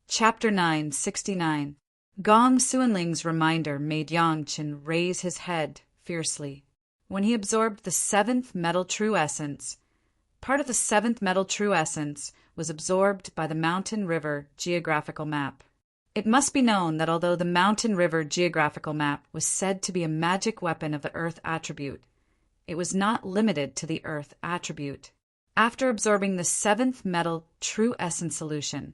Chapter 969. Gong Suanling's reminder made Yang Qin raise his head fiercely. When he absorbed the seventh metal true essence, part of the seventh metal true essence was absorbed by the Mountain River geographical map. It must be known that although the Mountain River geographical map was said to be a magic weapon of the Earth attribute, it was not limited to the Earth attribute. After absorbing the seventh metal true essence solution,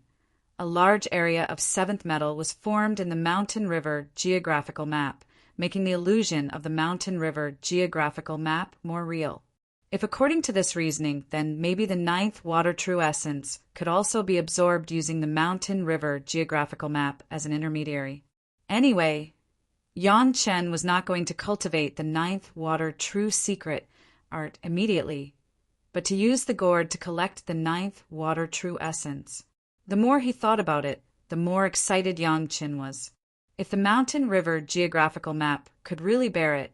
a large area of seventh metal was formed in the Mountain River geographical map, making the illusion of the Mountain River geographical map more real. If according to this reasoning, then maybe the ninth water true essence could also be absorbed using the Mountain River geographical map as an intermediary. Anyway, Yang Chen was not going to cultivate the ninth water true secret art immediately, but to use the gourd to collect the ninth water true essence. The more he thought about it, the more excited Yang Chen was. If the Mountain River geographical map could really bear it,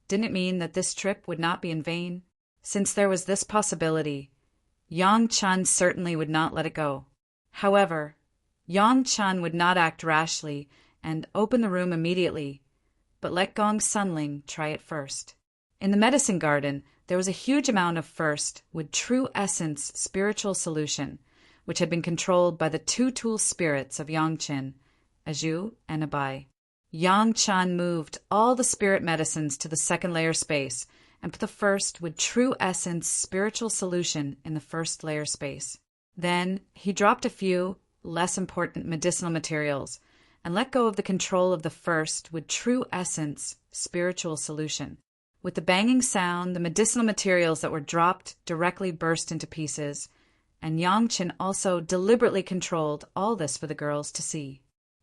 didn't it mean that this trip would not be in vain? Since there was this possibility, Yang Chen certainly would not let it go. However, Yang Chen would not act rashly and open the room immediately, but let Gong Sunling try it first. In the medicine garden, there was a huge amount of first with true essence spiritual solution, which had been controlled by the two tool spirits of Yang Chen, Aju and Abai. Yang Chen moved all the spirit medicines to the second layer space and put the first with true essence spiritual solution in the first layer space. Then he dropped a few less important medicinal materials and let go of the control of the first with true essence spiritual solution. With the banging sound, the medicinal materials that were dropped directly burst into pieces, and Yang Chen also deliberately controlled all this for the girls to see.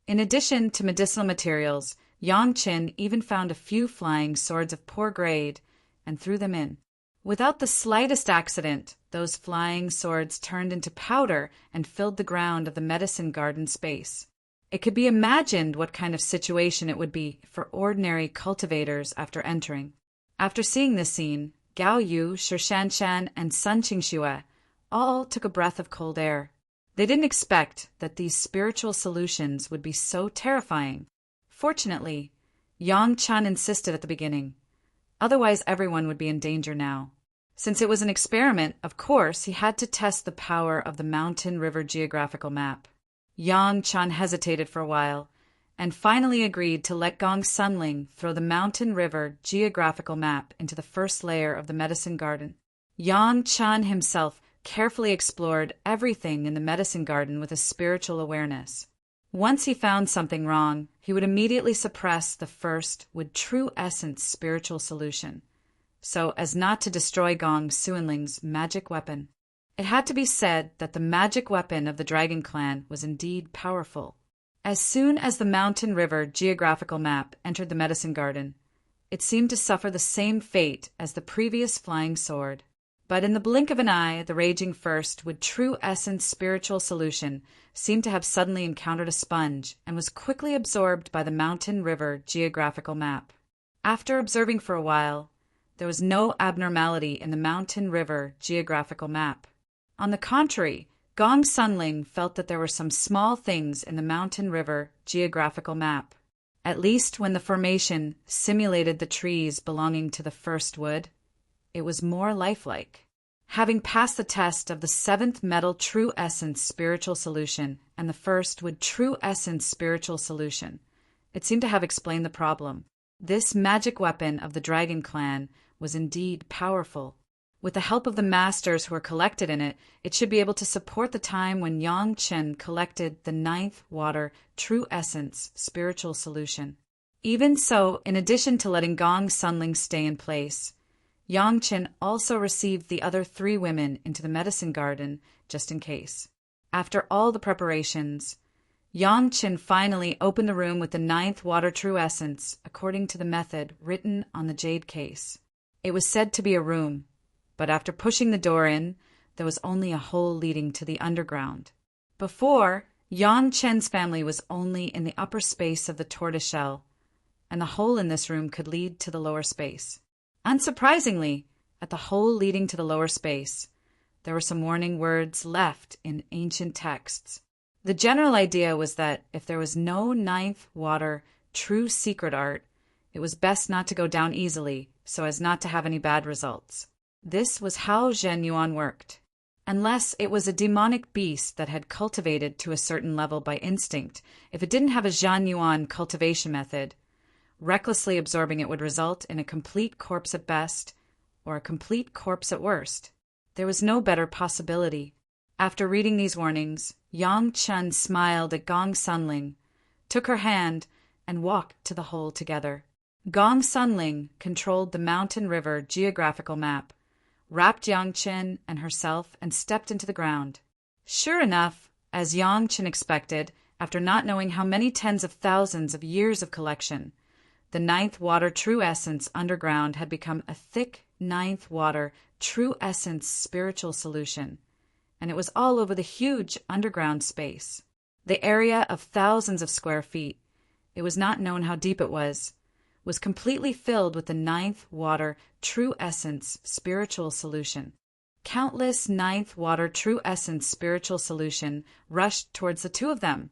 In addition to medicinal materials, Yang Chen even found a few flying swords of poor grade and threw them in. Without the slightest accident, those flying swords turned into powder and filled the ground of the medicine garden space. It could be imagined what kind of situation it would be for ordinary cultivators after entering. After seeing this scene, Gao Yu, Shi Shanshan, and Sun Qingxue all took a breath of cold air. They didn't expect that these spiritual solutions would be so terrifying. Fortunately, Yang Chen insisted at the beginning. Otherwise, everyone would be in danger now. Since it was an experiment, of course, he had to test the power of the Mountain River geographical map. Yang Chen hesitated for a while, and finally agreed to let Gong Sunling throw the Mountain River geographical map into the first layer of the medicine garden. Yang Chen himself carefully explored everything in the medicine garden with a spiritual awareness. Once he found something wrong, he would immediately suppress the first with true essence spiritual solution, so as not to destroy Gong Suanling's magic weapon. It had to be said that the magic weapon of the Dragon Clan was indeed powerful. As soon as the Mountain River geographical map entered the medicine garden, it seemed to suffer the same fate as the previous flying sword. But in the blink of an eye, the raging first with true essence spiritual solution seemed to have suddenly encountered a sponge and was quickly absorbed by the Mountain River geographical map. After observing for a while, there was no abnormality in the Mountain River geographical map. On the contrary, Gong Sunling felt that there were some small things in the Mountain River geographical map. At least when the formation simulated the trees belonging to the first wood, it was more lifelike. Having passed the test of the seventh metal true essence spiritual solution and the first with true essence spiritual solution, it seemed to have explained the problem. This magic weapon of the Dragon Clan was indeed powerful. With the help of the masters who were collected in it, it should be able to support the time when Yang Chen collected the ninth water true essence spiritual solution. Even so, in addition to letting Gong Sunling stay in place, Yang Chen also received the other three women into the medicine garden just in case. After all the preparations, Yang Chen finally opened the room with the ninth water true essence according to the method written on the jade case. It was said to be a room, but after pushing the door in, there was only a hole leading to the underground. Before, Yang Chen's family was only in the upper space of the tortoiseshell, and the hole in this room could lead to the lower space. Unsurprisingly, at the hole leading to the lower space, there were some warning words left in ancient texts. The general idea was that if there was no ninth water true secret art, it was best not to go down easily so as not to have any bad results. This was how Zhen Yuan worked. Unless it was a demonic beast that had cultivated to a certain level by instinct, if it didn't have a Zhen Yuan cultivation method, recklessly absorbing it would result in a complete corpse at best, or a complete corpse at worst. There was no better possibility. After reading these warnings, Yang Chen smiled at Gong Sunling, took her hand, and walked to the hole together. Gong Sunling controlled the mountain river geographical map, wrapped Yang Chen and herself, and stepped into the ground. Sure enough, as Yang Chen expected, after not knowing how many tens of thousands of years of collection, the ninth water true essence underground had become a thick ninth water true essence spiritual solution, and it was all over the huge underground space. The area of thousands of square feet, it was not known how deep it was completely filled with the ninth water true essence spiritual solution. Countless ninth water true essence spiritual solution rushed towards the two of them,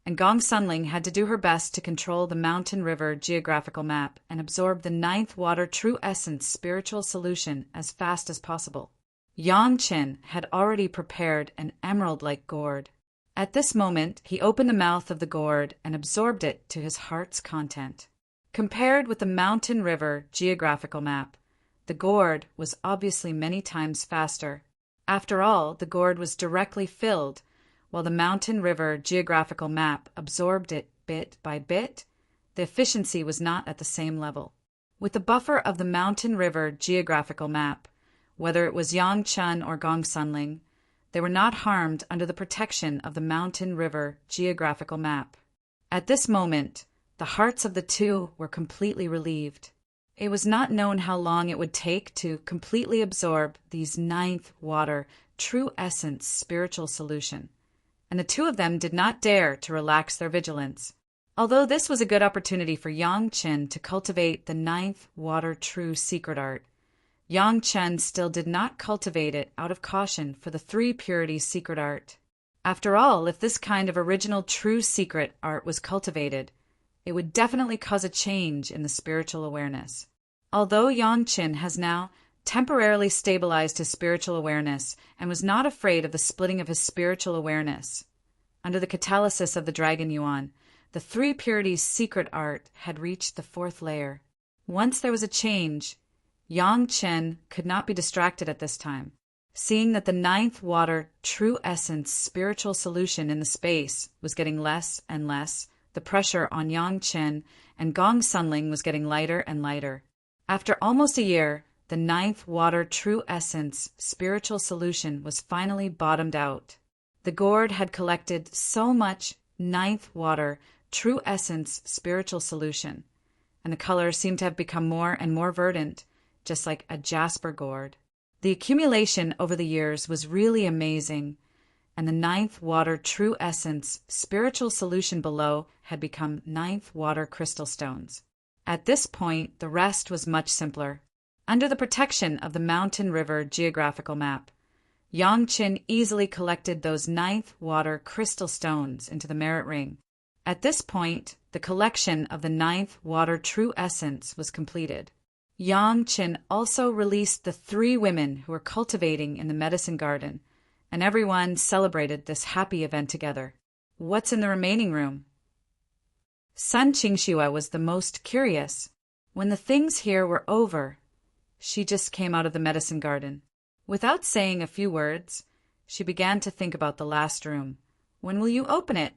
and Gong Sunling had to do her best to control the mountain river geographical map and absorb the ninth water true essence spiritual solution as fast as possible. Yang Chen had already prepared an emerald-like gourd. At this moment, he opened the mouth of the gourd and absorbed it to his heart's content. Compared with the mountain river geographical map, the gourd was obviously many times faster. After all, the gourd was directly filled, while the mountain river geographical map absorbed it bit by bit. The efficiency was not at the same level. With the buffer of the mountain river geographical map, whether it was Yang Chen or Gong Sunling, they were not harmed under the protection of the mountain river geographical map. At this moment, the hearts of the two were completely relieved. It was not known how long it would take to completely absorb these ninth water true essence spiritual solution, and the two of them did not dare to relax their vigilance. Although this was a good opportunity for Yang Chen to cultivate the ninth water true secret art, Yang Chen still did not cultivate it out of caution for the three purities secret art. After all, if this kind of original true secret art was cultivated, it would definitely cause a change in the spiritual awareness. Although Yang Chen has now temporarily stabilized his spiritual awareness and was not afraid of the splitting of his spiritual awareness, under the catalysis of the Dragon Yuan, the three purities secret art had reached the fourth layer. Once there was a change, Yang Chen could not be distracted at this time. Seeing that the ninth water true essence spiritual solution in the space was getting less and less, the pressure on Yang Chen and Gong Sunling was getting lighter and lighter. After almost a year, the ninth water true essence spiritual solution was finally bottomed out. The gourd had collected so much ninth water true essence spiritual solution, and the color seemed to have become more and more verdant, just like a jasper gourd. The accumulation over the years was really amazing, and the ninth water true essence spiritual solution below had become ninth water crystal stones. At this point, the rest was much simpler. Under the protection of the mountain river geographical map, Yang Chen easily collected those ninth water crystal stones into the merit ring. At this point, the collection of the ninth water true essence was completed. Yang Chen also released the three women who were cultivating in the medicine garden, and everyone celebrated this happy event together. What's in the remaining room? Sun Qingxue was the most curious. When the things here were over, she just came out of the medicine garden. Without saying a few words, she began to think about the last room. When will you open it?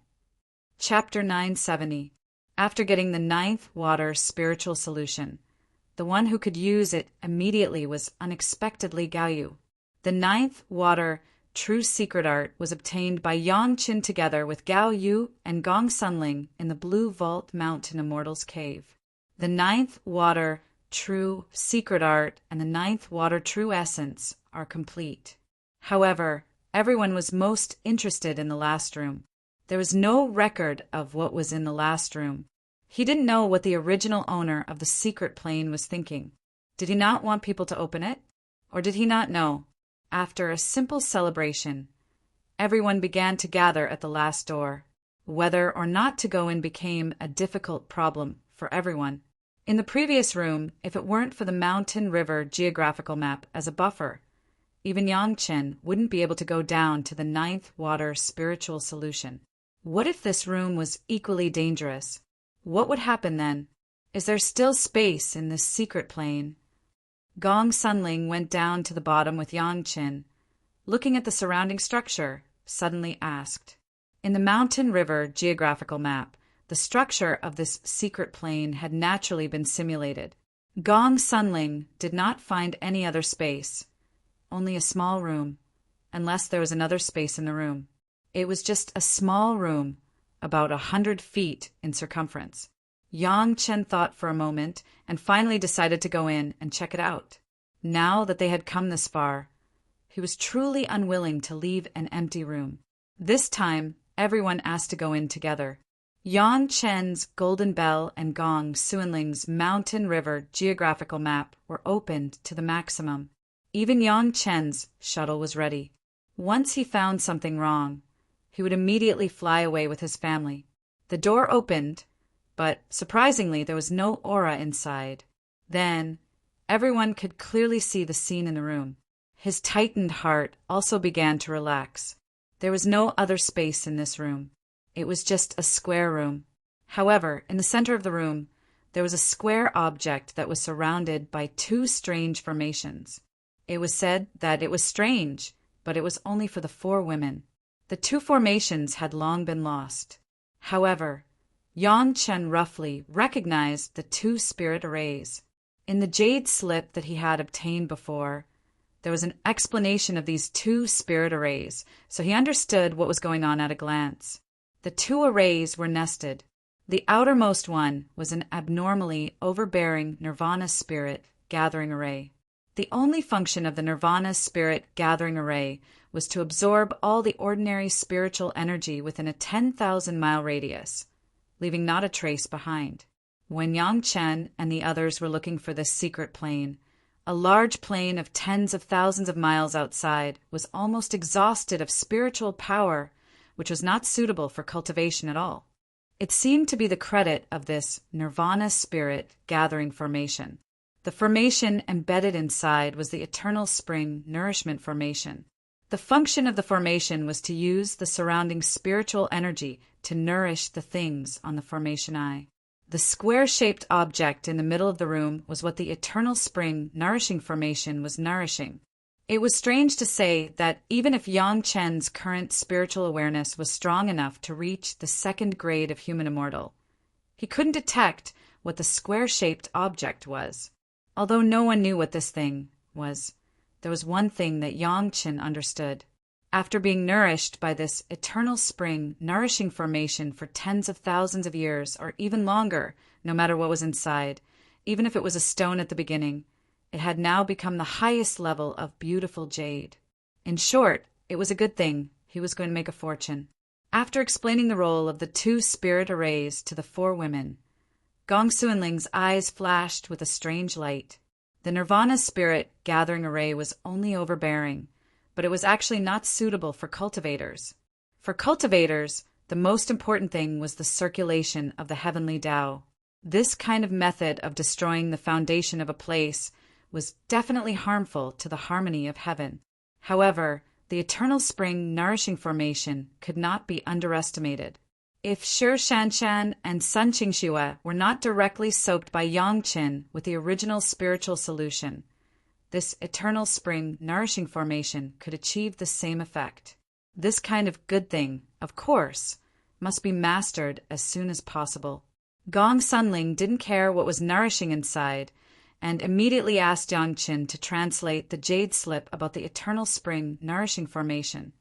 Chapter 970. After getting the ninth water spiritual solution, the one who could use it immediately was unexpectedly Gao Yu. The ninth water true secret art was obtained by Yang Chen together with Gao Yu and Gong Sunling in the Blue Vault Mountain Immortal's cave. The ninth water true secret art and the ninth water true essence are complete. However, everyone was most interested in the last room. There was no record of what was in the last room. He didn't know what the original owner of the secret plane was thinking. Did he not want people to open it? Or did he not know? After a simple celebration, everyone began to gather at the last door. Whether or not to go in became a difficult problem for everyone. In the previous room, if it weren't for the mountain river geographical map as a buffer, even Yang Chen wouldn't be able to go down to the ninth water spiritual solution. What if this room was equally dangerous? What would happen then? Is there still space in this secret plane? Gong Sunling went down to the bottom with Yang Chen, looking at the surrounding structure, suddenly asked. In the mountain river geographical map, the structure of this secret plane had naturally been simulated. Gong Sunling did not find any other space, only a small room, unless there was another space in the room. It was just a small room, about 100 feet in circumference. Yang Chen thought for a moment and finally decided to go in and check it out. Now that they had come this far, he was truly unwilling to leave an empty room. This time, everyone asked to go in together. Yang Chen's golden bell and Gong Suanling's mountain river geographical map were opened to the maximum. Even Yang Chen's shuttle was ready. Once he found something wrong, he would immediately fly away with his family. The door opened, but surprisingly there was no aura inside. Then, everyone could clearly see the scene in the room. His tightened heart also began to relax. There was no other space in this room. It was just a square room. However, in the center of the room, there was a square object that was surrounded by two strange formations. It was said that it was strange, but it was only for the four women. The two formations had long been lost. However, Yang Chen roughly recognized the two spirit arrays. In the jade slip that he had obtained before, there was an explanation of these two spirit arrays, so he understood what was going on at a glance. The two arrays were nested. The outermost one was an abnormally overbearing Nirvana spirit gathering array. The only function of the Nirvana spirit gathering array was to absorb all the ordinary spiritual energy within a 10,000-mile radius, leaving not a trace behind. When Yang Chen and the others were looking for this secret plane, a large plane of tens of thousands of miles outside was almost exhausted of spiritual power, which was not suitable for cultivation at all. It seemed to be the credit of this Nirvana spirit gathering formation. The formation embedded inside was the Eternal Spring Nourishment Formation. The function of the formation was to use the surrounding spiritual energy to nourish the things on the formation eye. The square-shaped object in the middle of the room was what the Eternal Spring Nourishing Formation was nourishing. It was strange to say that even if Yang Chen's current spiritual awareness was strong enough to reach the second grade of human immortal, he couldn't detect what the square-shaped object was. Although no one knew what this thing was, there was one thing that Yang Chen understood. After being nourished by this eternal spring nourishing formation for tens of thousands of years, or even longer, no matter what was inside, even if it was a stone at the beginning, it had now become the highest level of beautiful jade. In short, it was a good thing. He was going to make a fortune. After explaining the role of the two spirit arrays to the four women, Gong Suanling's eyes flashed with a strange light. The Nirvana spirit gathering array was only overbearing, but it was actually not suitable for cultivators. For cultivators, the most important thing was the circulation of the heavenly Tao. This kind of method of destroying the foundation of a place was definitely harmful to the harmony of heaven. However, the Eternal Spring Nourishing Formation could not be underestimated. If Shi Shanshan and Sun Qingxue were not directly soaked by Yang Chen with the original spiritual solution, this Eternal Spring Nourishing Formation could achieve the same effect. This kind of good thing, of course, must be mastered as soon as possible. Gong Sunling didn't care what was nourishing inside, and immediately asked Yang Chen to translate the jade slip about the Eternal Spring Nourishing Formation,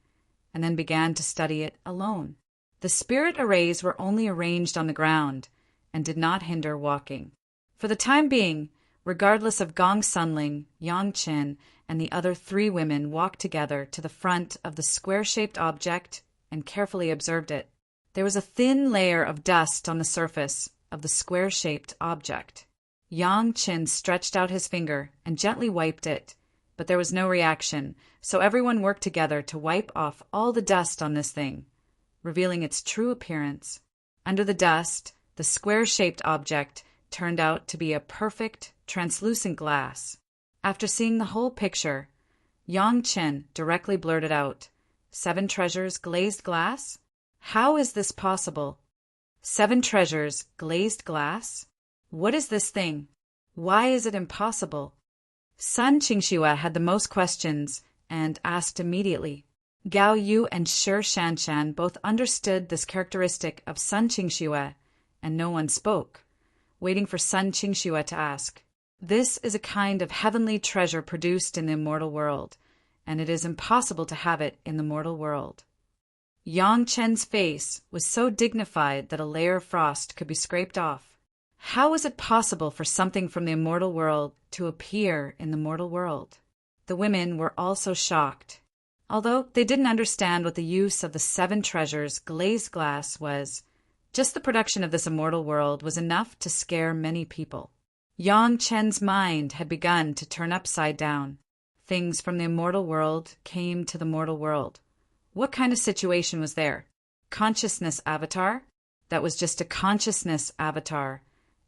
and then began to study it alone. The spirit arrays were only arranged on the ground and did not hinder walking. For the time being, regardless of Gong Sunling, Yang Chen, and the other three women walked together to the front of the square-shaped object and carefully observed it. There was a thin layer of dust on the surface of the square-shaped object. Yang Chen stretched out his finger and gently wiped it, but there was no reaction, so everyone worked together to wipe off all the dust on this thing, revealing its true appearance. Under the dust, the square-shaped object turned out to be a perfect, translucent glass. After seeing the whole picture, Yang Chen directly blurted out, "7 treasures glazed glass? How is this possible? 7 treasures glazed glass? What is this thing? Why is it impossible?" Sun Qingxue had the most questions and asked immediately. Gao Yu and Shi Shanshan both understood this characteristic of Sun Qingxue, and no one spoke, waiting for Sun Qingxue to ask. This is a kind of heavenly treasure produced in the immortal world, and it is impossible to have it in the mortal world. Yang Chen's face was so dignified that a layer of frost could be scraped off. How was it possible for something from the immortal world to appear in the mortal world? The women were also shocked. Although they didn't understand what the use of the 7 treasures glazed glass was, just the production of this immortal world was enough to scare many people. Yang Chen's mind had begun to turn upside down. Things from the immortal world came to the mortal world. What kind of situation was there? Consciousness avatar? That was just a consciousness avatar,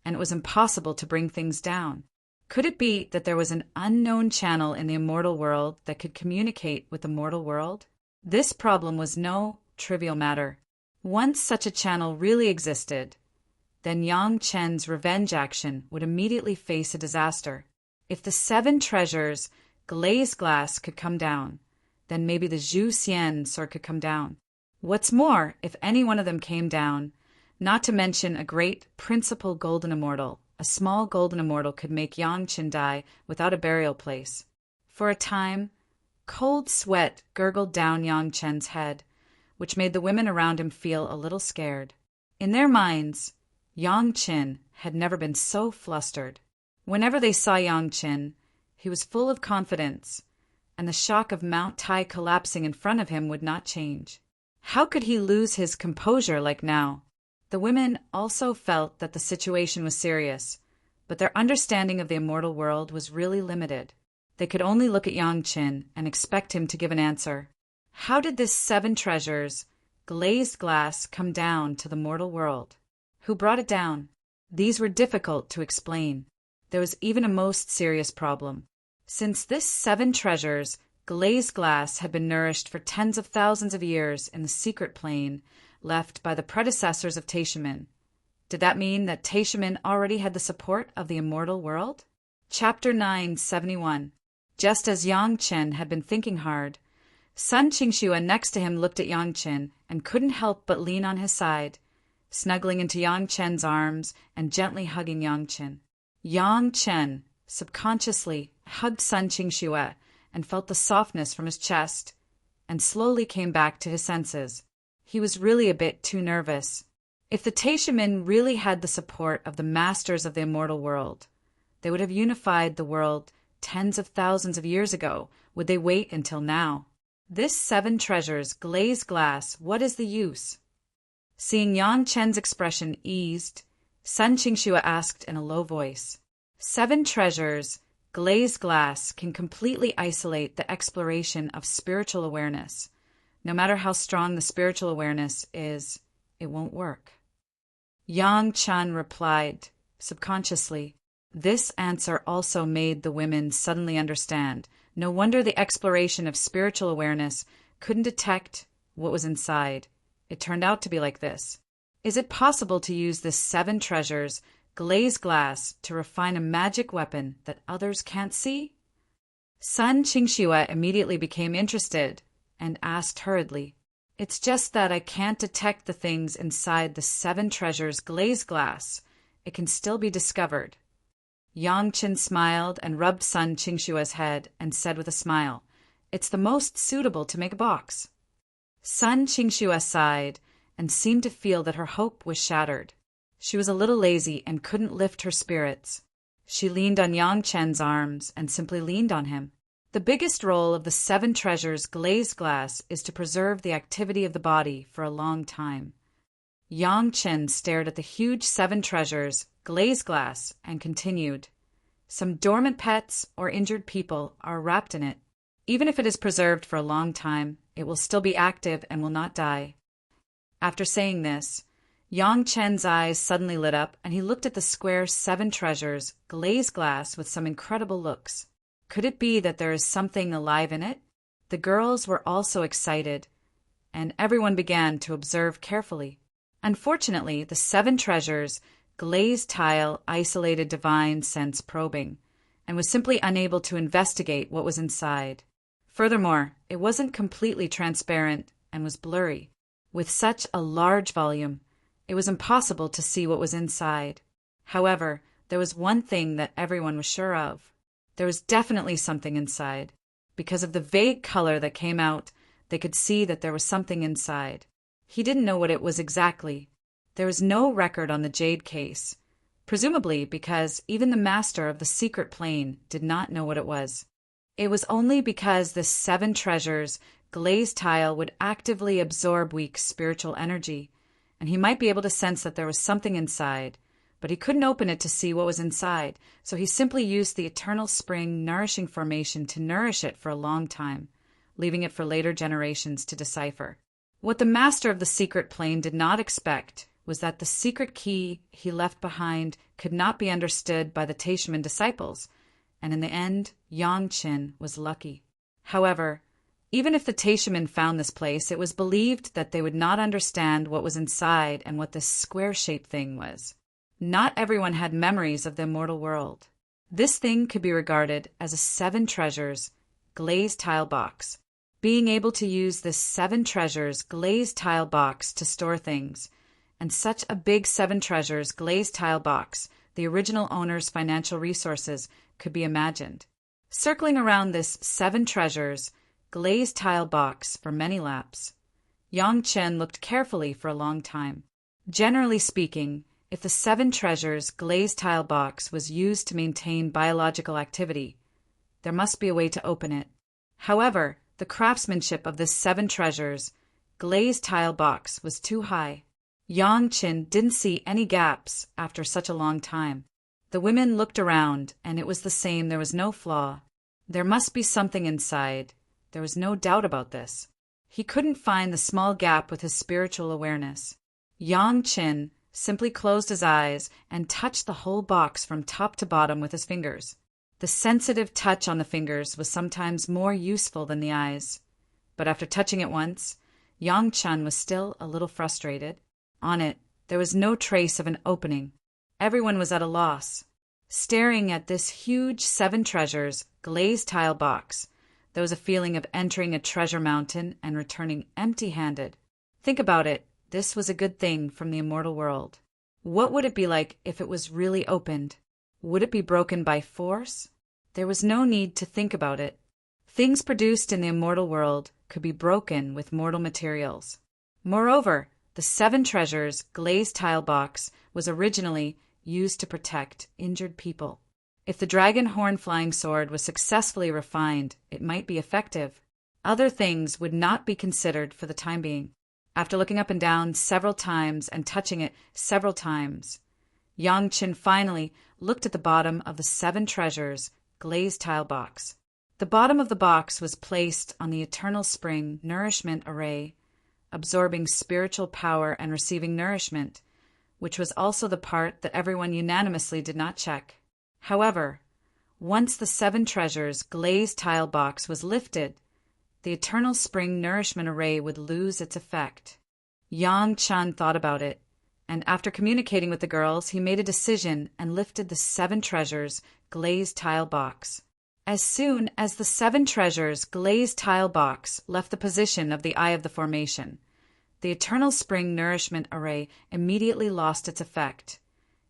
and it was impossible to bring things down. Could it be that there was an unknown channel in the immortal world that could communicate with the mortal world? This problem was no trivial matter. Once such a channel really existed, then Yang Chen's revenge action would immediately face a disaster. If the 7 treasures glazed glass could come down, then maybe the Zhu Xian sword could come down. What's more, if any one of them came down, not to mention a great principal golden immortal, a small golden immortal could make Yang Chen die without a burial place. For a time, cold sweat gurgled down Yang Chen's head, which made the women around him feel a little scared. In their minds, Yang Chen had never been so flustered. Whenever they saw Yang Chen, he was full of confidence, and the shock of Mount Tai collapsing in front of him would not change. How could he lose his composure like now? The women also felt that the situation was serious, but their understanding of the immortal world was really limited. They could only look at Yang Chen and expect him to give an answer. How did this 7 treasures, glazed glass, come down to the mortal world? Who brought it down? These were difficult to explain. There was even a most serious problem. Since this 7 treasures, glazed glass, had been nourished for tens of thousands of years in the secret plane left by the predecessors of Taishimin, did that mean that Taishimin already had the support of the immortal world? Chapter 971. Just as Yang Chen had been thinking hard, Sun Qingxue next to him looked at Yang Chen and couldn't help but lean on his side, snuggling into Yang Chen's arms and gently hugging Yang Chen. Yang Chen subconsciously hugged Sun Qingxue and felt the softness from his chest, and slowly came back to his senses. He was really a bit too nervous. If the Taishimin really had the support of the masters of the immortal world, they would have unified the world tens of thousands of years ago. Would they wait until now? This 7 treasures glazed glass, what is the use? Seeing Yang Chen's expression eased, Sun Qingxue asked in a low voice, 7 treasures glazed glass can completely isolate the exploration of spiritual awareness. No matter how strong the spiritual awareness is, it won't work. Yang Chen replied, subconsciously. This answer also made the women suddenly understand. No wonder the exploration of spiritual awareness couldn't detect what was inside. It turned out to be like this. Is it possible to use this 7 treasures, glazed glass, to refine a magic weapon that others can't see? Sun Qingxue immediately became interested and asked hurriedly, It's just that I can't detect the things inside the 7 treasures glazed glass. It can still be discovered. Yang Chen smiled and rubbed Sun Qingxue's head and said with a smile, It's the most suitable to make a box. Sun Qingxue sighed and seemed to feel that her hope was shattered. She was a little lazy and couldn't lift her spirits. She leaned on Yang Chen's arms and simply leaned on him. The biggest role of the 7 treasures glazed glass is to preserve the activity of the body for a long time. Yang Chen stared at the huge 7 treasures glazed glass and continued, Some dormant pets or injured people are wrapped in it. Even if it is preserved for a long time, it will still be active and will not die. After saying this, Yang Chen's eyes suddenly lit up and he looked at the square 7 treasures, glazed glass, with some incredible looks. Could it be that there is something alive in it? The girls were also excited, and everyone began to observe carefully. Unfortunately, the 7 treasures, glazed tile, isolated divine sense probing, and was simply unable to investigate what was inside. Furthermore, it wasn't completely transparent and was blurry. With such a large volume, it was impossible to see what was inside. However, there was one thing that everyone was sure of. There was definitely something inside. Because of the vague color that came out, they could see that there was something inside. He didn't know what it was exactly. There was no record on the jade case, presumably because even the master of the secret plane did not know what it was. It was only because this 7 treasures, glazed tile, would actively absorb Week's spiritual energy, and he might be able to sense that there was something inside, but he couldn't open it to see what was inside, so he simply used the eternal spring nourishing formation to nourish it for a long time, leaving it for later generations to decipher. What the master of the secret plane did not expect was that the secret key he left behind could not be understood by the Taishaman disciples, and in the end, Yang Chen was lucky. However, even if the Taishaman found this place, it was believed that they would not understand what was inside and what this square-shaped thing was. Not everyone had memories of the immortal world. This thing could be regarded as a 7 treasures, glazed tile box. Being able to use this 7 treasures, glazed tile box to store things, and such a big 7 treasures, glazed tile box, the original owner's financial resources, could be imagined. Circling around this 7 treasures, glazed tile box for many laps, Yang Chen looked carefully for a long time. Generally speaking, if the 7 treasures, glazed tile box was used to maintain biological activity, there must be a way to open it. However, the craftsmanship of this 7 treasures, glazed tile box was too high. Yang Chen didn't see any gaps after such a long time. The women looked around, and it was the same. There was no flaw. There must be something inside. There was no doubt about this. He couldn't find the small gap with his spiritual awareness. Yang Chen simply closed his eyes and touched the whole box from top to bottom with his fingers. The sensitive touch on the fingers was sometimes more useful than the eyes. But after touching it once, Yang Chen was still a little frustrated. On it, there was no trace of an opening. Everyone was at a loss. Staring at this huge 7 treasures, glazed tile box, there was a feeling of entering a treasure mountain and returning empty-handed. Think about it. This was a good thing from the immortal world. What would it be like if it was really opened? Would it be broken by force? There was no need to think about it. Things produced in the immortal world could be broken with mortal materials. Moreover, the 7 treasures, glazed tile box, was originally used to protect injured people. If the dragon horn flying sword was successfully refined, it might be effective. Other things would not be considered for the time being. After looking up and down several times and touching it several times, Yang Chen finally looked at the bottom of the 7 treasures, glazed tile box. The bottom of the box was placed on the eternal spring nourishment array, absorbing spiritual power and receiving nourishment, which was also the part that everyone unanimously did not check. However, once the 7 treasures, glazed tile box was lifted, the eternal spring nourishment array would lose its effect. Yang Chen thought about it, and after communicating with the girls, he made a decision and lifted the 7 treasures, glazed tile box. As soon as the 7 treasures, glazed tile box left the position of the eye of the formation, the eternal spring nourishment array immediately lost its effect,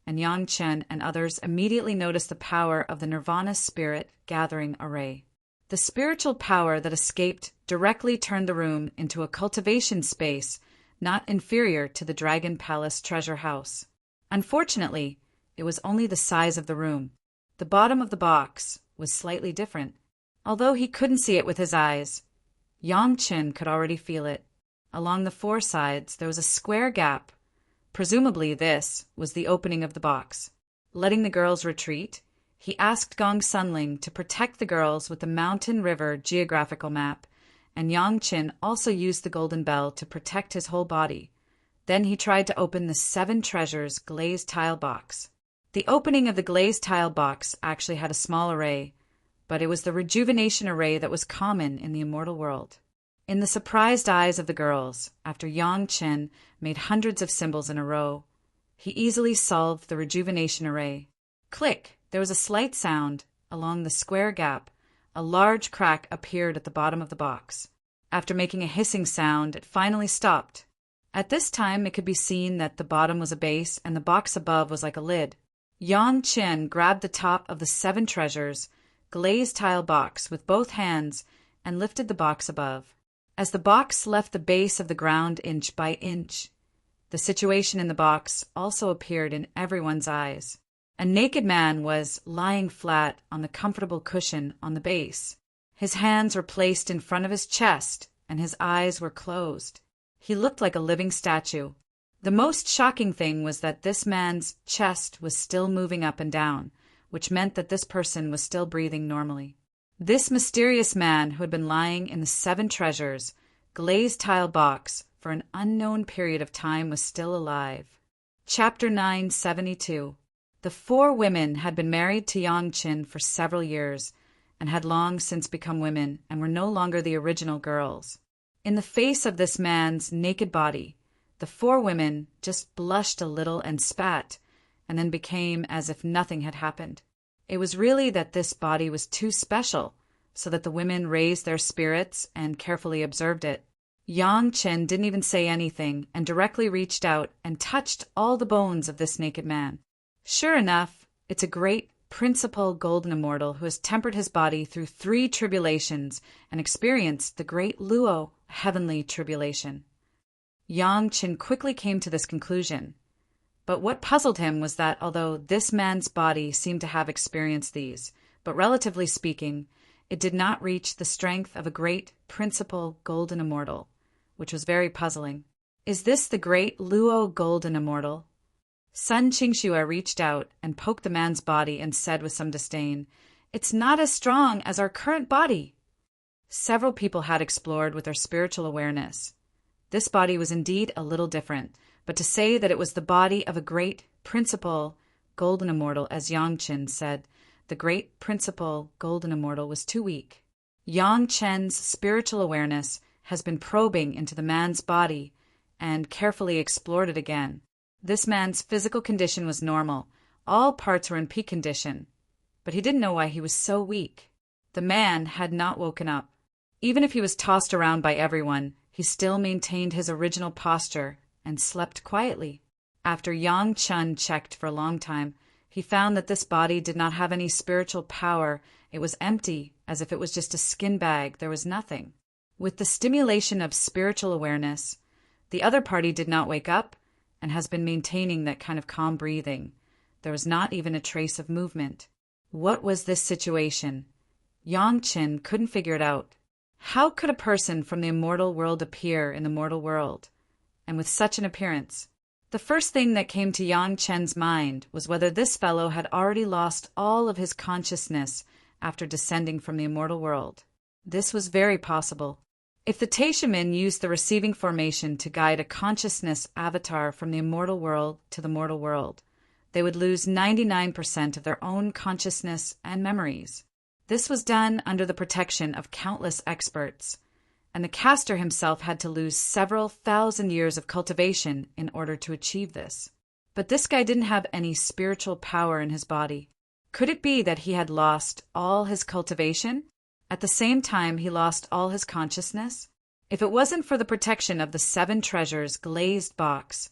and Yang Chen and others immediately noticed the power of the Nirvana spirit gathering array. The spiritual power that escaped directly turned the room into a cultivation space not inferior to the Dragon Palace treasure house. Unfortunately, it was only the size of the room. The bottom of the box was slightly different. Although he couldn't see it with his eyes, Yang Chen could already feel it. Along the 4 sides there was a square gap. Presumably this was the opening of the box. Letting the girls retreat, He asked Gong Sunling to protect the girls with the Mountain River geographical map, and Yang Qin also used the golden bell to protect his whole body. Then he tried to open the 7 treasures glazed tile box. The opening of the glazed tile box actually had a small array, but it was the rejuvenation array that was common in the immortal world. In the surprised eyes of the girls, after Yang Qin made hundreds of symbols in a row, he easily solved the rejuvenation array. Click! There was a slight sound. Along the square gap, a large crack appeared at the bottom of the box. After making a hissing sound, it finally stopped. At this time, it could be seen that the bottom was a base and the box above was like a lid. Yang Qin grabbed the top of the 7 treasures, glazed tile box with both hands and lifted the box above. As the box left the base of the ground inch by inch, the situation in the box also appeared in everyone's eyes. A naked man was lying flat on the comfortable cushion on the base. His hands were placed in front of his chest, and his eyes were closed. He looked like a living statue. The most shocking thing was that this man's chest was still moving up and down, which meant that this person was still breathing normally. This mysterious man who had been lying in the 7 treasures, glazed tile box, for an unknown period of time was still alive. Chapter 972. The 4 women had been married to Yang Qin for several years, and had long since become women and were no longer the original girls. In the face of this man's naked body, the 4 women just blushed a little and spat, and then became as if nothing had happened. It was really that this body was too special, so that the women raised their spirits and carefully observed it. Yang Qin didn't even say anything and directly reached out and touched all the bones of this naked man. Sure enough, it's a great principal golden immortal who has tempered his body through 3 tribulations and experienced the great Luo heavenly tribulation. Yang Qin quickly came to this conclusion. But what puzzled him was that although this man's body seemed to have experienced these, but relatively speaking, it did not reach the strength of a great principal golden immortal, which was very puzzling. Is this the great Luo golden immortal? Sun Qingxue reached out and poked the man's body and said with some disdain, "It's not as strong as our current body." Several people had explored with their spiritual awareness. This body was indeed a little different, but to say that it was the body of a great principal golden immortal, as Yang Qin said, the great principal golden immortal was too weak. Yang Qin's spiritual awareness has been probing into the man's body and carefully explored it again. This man's physical condition was normal. All parts were in peak condition. But he didn't know why he was so weak. The man had not woken up. Even if he was tossed around by everyone, he still maintained his original posture and slept quietly. After Yang Qin checked for a long time, he found that this body did not have any spiritual power. It was empty, as if it was just a skin bag. There was nothing. With the stimulation of spiritual awareness, the other party did not wake up and has been maintaining that kind of calm breathing. There was not even a trace of movement. What was this situation? Yang Qin couldn't figure it out. How could a person from the immortal world appear in the mortal world, and with such an appearance? The first thing that came to Yang Qin's mind was whether this fellow had already lost all of his consciousness after descending from the immortal world. This was very possible. If the Taishamin used the receiving formation to guide a consciousness avatar from the immortal world to the mortal world, they would lose 99% of their own consciousness and memories. This was done under the protection of countless experts, and the caster himself had to lose several thousand years of cultivation in order to achieve this. But this guy didn't have any spiritual power in his body. Could it be that he had lost all his cultivation? At the same time, he lost all his consciousness? If it wasn't for the protection of the 7 treasures glazed box,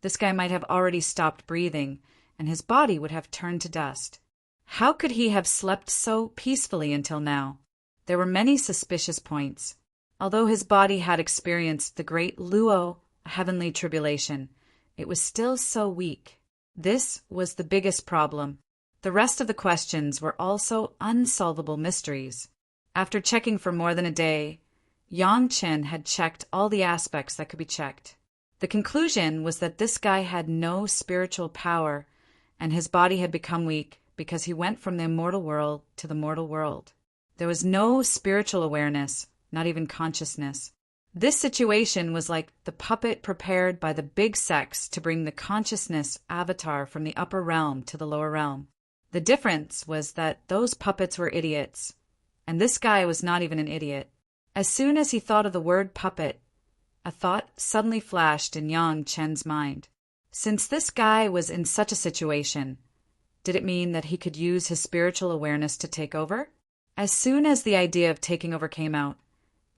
this guy might have already stopped breathing, and his body would have turned to dust. How could he have slept so peacefully until now? There were many suspicious points. Although his body had experienced the great Luo heavenly tribulation, it was still so weak. This was the biggest problem. The rest of the questions were also unsolvable mysteries. After checking for more than a day, Yang Qin had checked all the aspects that could be checked. The conclusion was that this guy had no spiritual power, and his body had become weak because he went from the immortal world to the mortal world. There was no spiritual awareness, not even consciousness. This situation was like the puppet prepared by the big sex to bring the consciousness avatar from the upper realm to the lower realm. The difference was that those puppets were idiots, and this guy was not even an idiot. As soon as he thought of the word puppet, a thought suddenly flashed in Yang Chen's mind. Since this guy was in such a situation, did it mean that he could use his spiritual awareness to take over? As soon as the idea of taking over came out,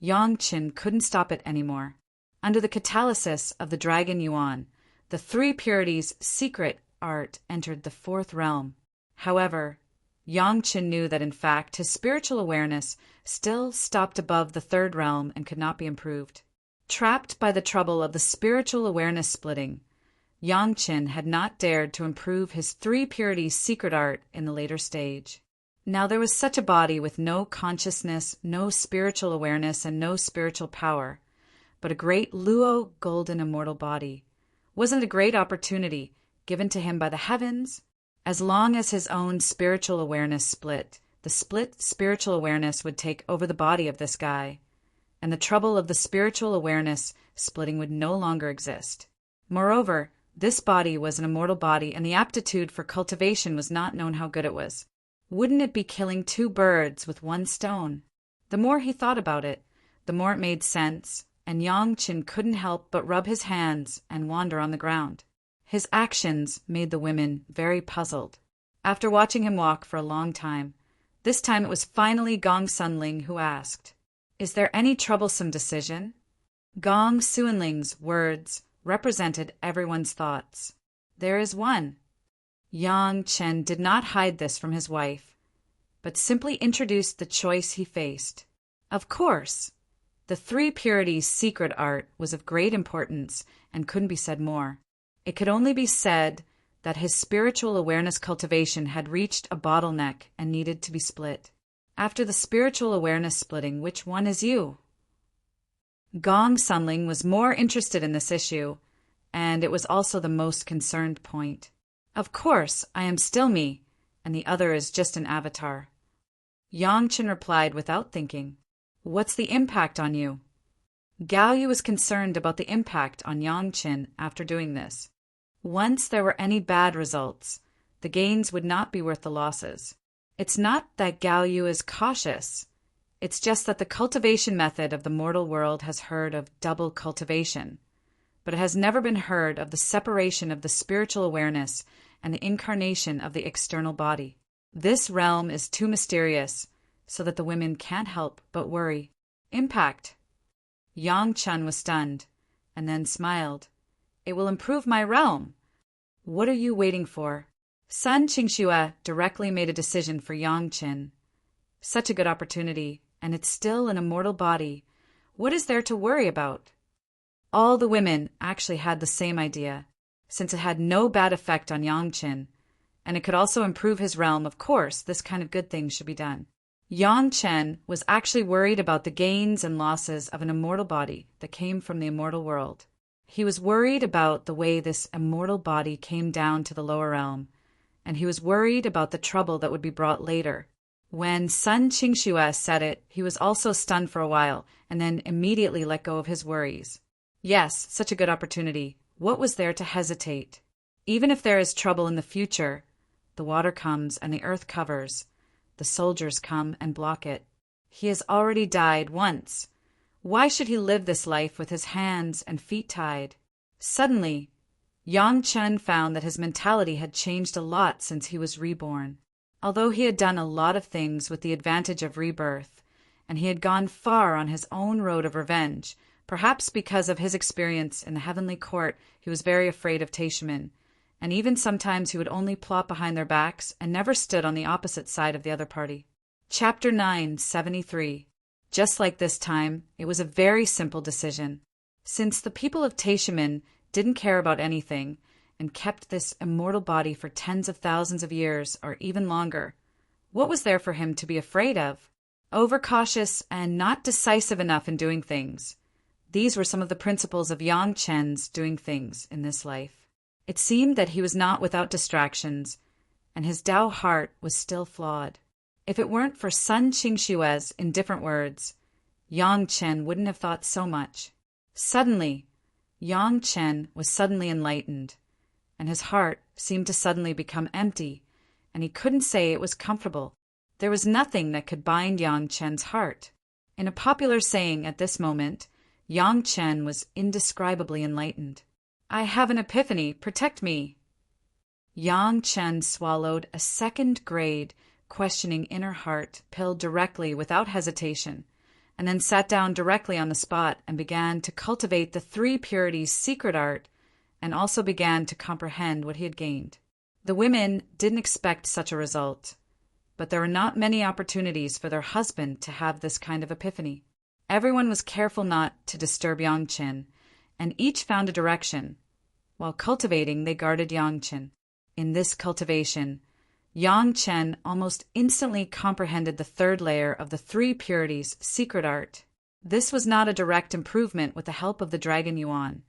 Yang Chen couldn't stop it anymore. Under the catalysis of the Dragon Yuan, the three purities' secret art entered the fourth realm. However, Yang Chen knew that in fact his spiritual awareness still stopped above the third realm and could not be improved. Trapped by the trouble of the spiritual awareness splitting, Yang Chen had not dared to improve his three purities' secret art in the later stage. Now there was such a body with no consciousness, no spiritual awareness, and no spiritual power, but a great Luo golden immortal body. Wasn't it a great opportunity given to him by the heavens? As long as his own spiritual awareness split, the split spiritual awareness would take over the body of this guy, and the trouble of the spiritual awareness splitting would no longer exist. Moreover, this body was an immortal body, and the aptitude for cultivation was not known how good it was. Wouldn't it be killing two birds with one stone? The more he thought about it, the more it made sense, and Yang Chen couldn't help but rub his hands and wander on the ground. His actions made the women very puzzled. After watching him walk for a long time, this time it was finally Gong Sunling who asked, "Is there any troublesome decision?" Gong Sunling's words represented everyone's thoughts. "There is one." Yang Chen did not hide this from his wife, but simply introduced the choice he faced. Of course, the three purities' secret art was of great importance and couldn't be said more. It could only be said that his spiritual awareness cultivation had reached a bottleneck and needed to be split. After the spiritual awareness splitting, which one is you? Gong Sunling was more interested in this issue, and it was also the most concerned point. Of course, I am still me, and the other is just an avatar. Yang Chen replied without thinking, "What's the impact on you?" Gao Yu was concerned about the impact on Yang Chen after doing this. Once there were any bad results, the gains would not be worth the losses. It's not that Gao Yu is cautious. It's just that the cultivation method of the mortal world has heard of double cultivation, but it has never been heard of the separation of the spiritual awareness and the incarnation of the external body. This realm is too mysterious, so that the women can't help but worry. Impact. Yang Chen was stunned, and then smiled. "It will improve my realm." "What are you waiting for?" Sun Qingxue directly made a decision for Yang Chen. Such a good opportunity, and it's still an immortal body. What is there to worry about? All the women actually had the same idea. Since it had no bad effect on Yang Chen, and it could also improve his realm, of course, this kind of good thing should be done. Yang Chen was actually worried about the gains and losses of an immortal body that came from the immortal world. He was worried about the way this immortal body came down to the lower realm, and he was worried about the trouble that would be brought later. When Sun Qingxue said it, he was also stunned for a while, and then immediately let go of his worries. Yes, such a good opportunity. What was there to hesitate? Even if there is trouble in the future, the water comes and the earth covers. The soldiers come and block it. He has already died once. Why should he live this life with his hands and feet tied? Suddenly, Yang Chen found that his mentality had changed a lot since he was reborn. Although he had done a lot of things with the advantage of rebirth, and he had gone far on his own road of revenge, perhaps because of his experience in the heavenly court, he was very afraid of Taishimen, and even sometimes he would only plot behind their backs and never stood on the opposite side of the other party. Chapter 973. Just like this time, it was a very simple decision. Since the people of Taishimen didn't care about anything and kept this immortal body for tens of thousands of years or even longer, what was there for him to be afraid of? Overcautious and not decisive enough in doing things. These were some of the principles of Yang Chen's doing things in this life. It seemed that he was not without distractions, and his Tao heart was still flawed. If it weren't for Sun Qingshue's indifferent words, Yang Chen wouldn't have thought so much. Suddenly, Yang Chen was suddenly enlightened, and his heart seemed to suddenly become empty, and he couldn't say it was comfortable. There was nothing that could bind Yang Chen's heart. In a popular saying at this moment, Yang Chen was indescribably enlightened. "I have an epiphany, protect me." Yang Chen swallowed a second-grade, questioning inner heart pill directly without hesitation, and then sat down directly on the spot and began to cultivate the three purities' secret art, and also began to comprehend what he had gained. The women didn't expect such a result, but there were not many opportunities for their husband to have this kind of epiphany. Everyone was careful not to disturb Yang Chen, and each found a direction. While cultivating, they guarded Yang Chen. In this cultivation, Yang Chen almost instantly comprehended the third layer of the three purities' secret art. This was not a direct improvement with the help of the Dragon Yuan,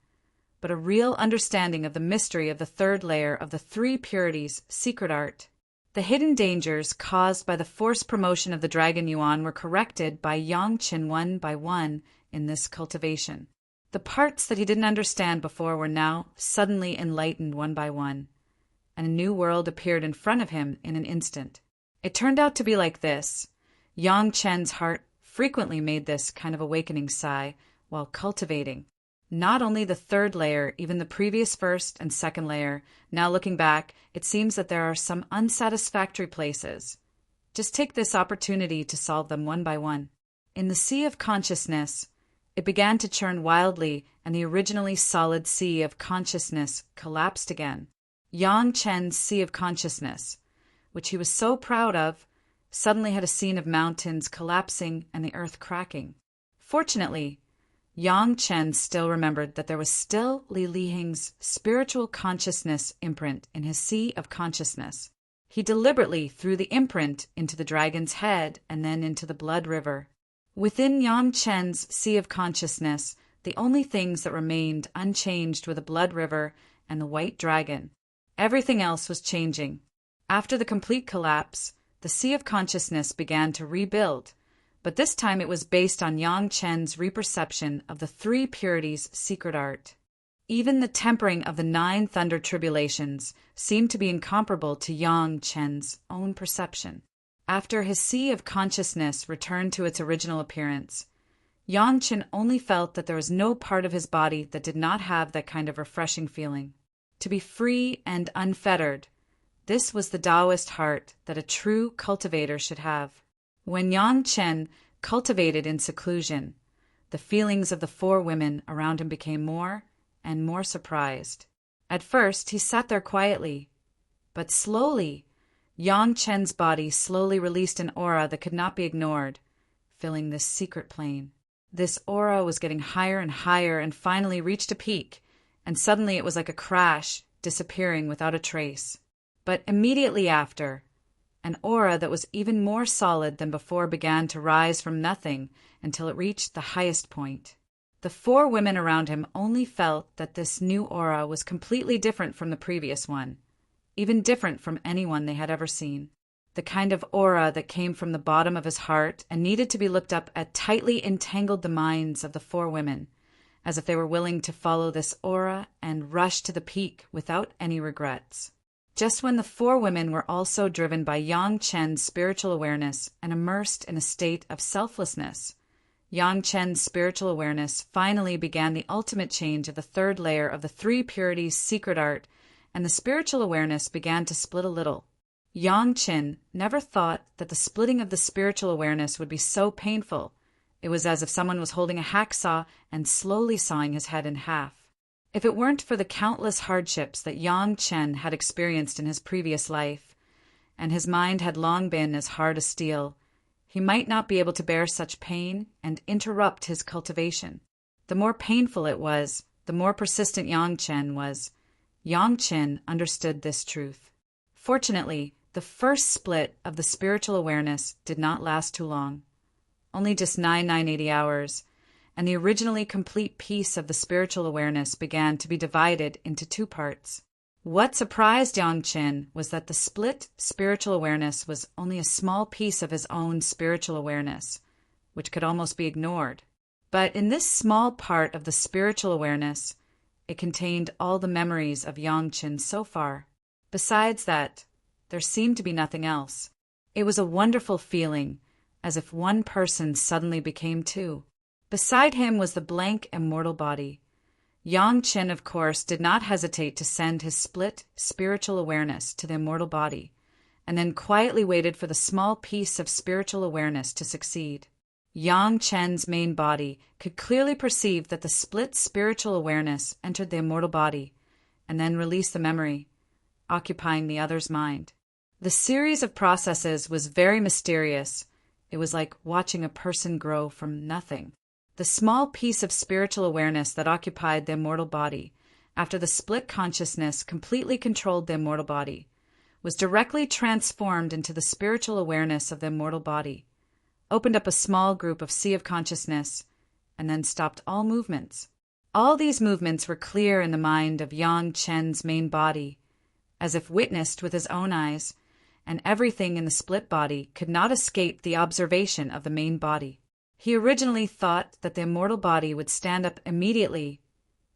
but a real understanding of the mystery of the third layer of the three purities' secret art. The hidden dangers caused by the forced promotion of the Dragon Yuan were corrected by Yang Chen one by one in this cultivation. The parts that he didn't understand before were now suddenly enlightened one by one, and a new world appeared in front of him in an instant. It turned out to be like this. Yang Chen's heart frequently made this kind of awakening sigh while cultivating. Not only the third layer, even the previous first and second layer. Now looking back, it seems that there are some unsatisfactory places. Just take this opportunity to solve them one by one. In the sea of consciousness, it began to churn wildly, and the originally solid sea of consciousness collapsed again. Yang Chen's sea of consciousness, which he was so proud of, suddenly had a scene of mountains collapsing and the earth cracking. Fortunately, Yang Chen still remembered that there was still Li Lihing's spiritual consciousness imprint in his sea of consciousness. He deliberately threw the imprint into the dragon's head and then into the blood river. Within Yang Chen's sea of consciousness, the only things that remained unchanged were the blood river and the white dragon. Everything else was changing. After the complete collapse, the sea of consciousness began to rebuild, but this time it was based on Yang Chen's reperception of the three purities' secret art. Even the tempering of the 9 thunder tribulations seemed to be incomparable to Yang Chen's own perception. After his sea of consciousness returned to its original appearance, Yang Chen only felt that there was no part of his body that did not have that kind of refreshing feeling. To be free and unfettered, this was the Taoist heart that a true cultivator should have. When Yang Chen cultivated in seclusion, the feelings of the 4 women around him became more and more surprised. At first, he sat there quietly, but slowly, Yang Chen's body slowly released an aura that could not be ignored, filling this secret plane. This aura was getting higher and higher and finally reached a peak, and suddenly it was like a crash, disappearing without a trace. But immediately after, an aura that was even more solid than before began to rise from nothing until it reached the highest point. The 4 women around him only felt that this new aura was completely different from the previous one, even different from anyone they had ever seen. The kind of aura that came from the bottom of his heart and needed to be looked up at tightly entangled the minds of the 4 women, as if they were willing to follow this aura and rush to the peak without any regrets. Just when the 4 women were also driven by Yang Chen's spiritual awareness and immersed in a state of selflessness, Yang Chen's spiritual awareness finally began the ultimate change of the third layer of the three purities' secret art, and the spiritual awareness began to split a little. Yang Chen never thought that the splitting of the spiritual awareness would be so painful. It was as if someone was holding a hacksaw and slowly sawing his head in half. If it weren't for the countless hardships that Yang Chen had experienced in his previous life, and his mind had long been as hard as steel, he might not be able to bear such pain and interrupt his cultivation. The more painful it was, the more persistent Yang Chen was. Yang Chen understood this truth. Fortunately, the first split of the spiritual awareness did not last too long. Only just 980 hours, and the originally complete piece of the spiritual awareness began to be divided into 2 parts. What surprised Yang Qin was that the split spiritual awareness was only a small piece of his own spiritual awareness, which could almost be ignored. But in this small part of the spiritual awareness, it contained all the memories of Yang Qin so far. Besides that, there seemed to be nothing else. It was a wonderful feeling, as if one person suddenly became two. Beside him was the blank immortal body. Yang Qin, of course, did not hesitate to send his split spiritual awareness to the immortal body, and then quietly waited for the small piece of spiritual awareness to succeed. Yang Qin's main body could clearly perceive that the split spiritual awareness entered the immortal body, and then released the memory, occupying the other's mind. The series of processes was very mysterious. It was like watching a person grow from nothing. The small piece of spiritual awareness that occupied the immortal body, after the split consciousness completely controlled the immortal body, was directly transformed into the spiritual awareness of the immortal body, opened up a small group of sea of consciousness, and then stopped all movements. All these movements were clear in the mind of Yang Qin's main body, as if witnessed with his own eyes, and everything in the split body could not escape the observation of the main body. He originally thought that the immortal body would stand up immediately,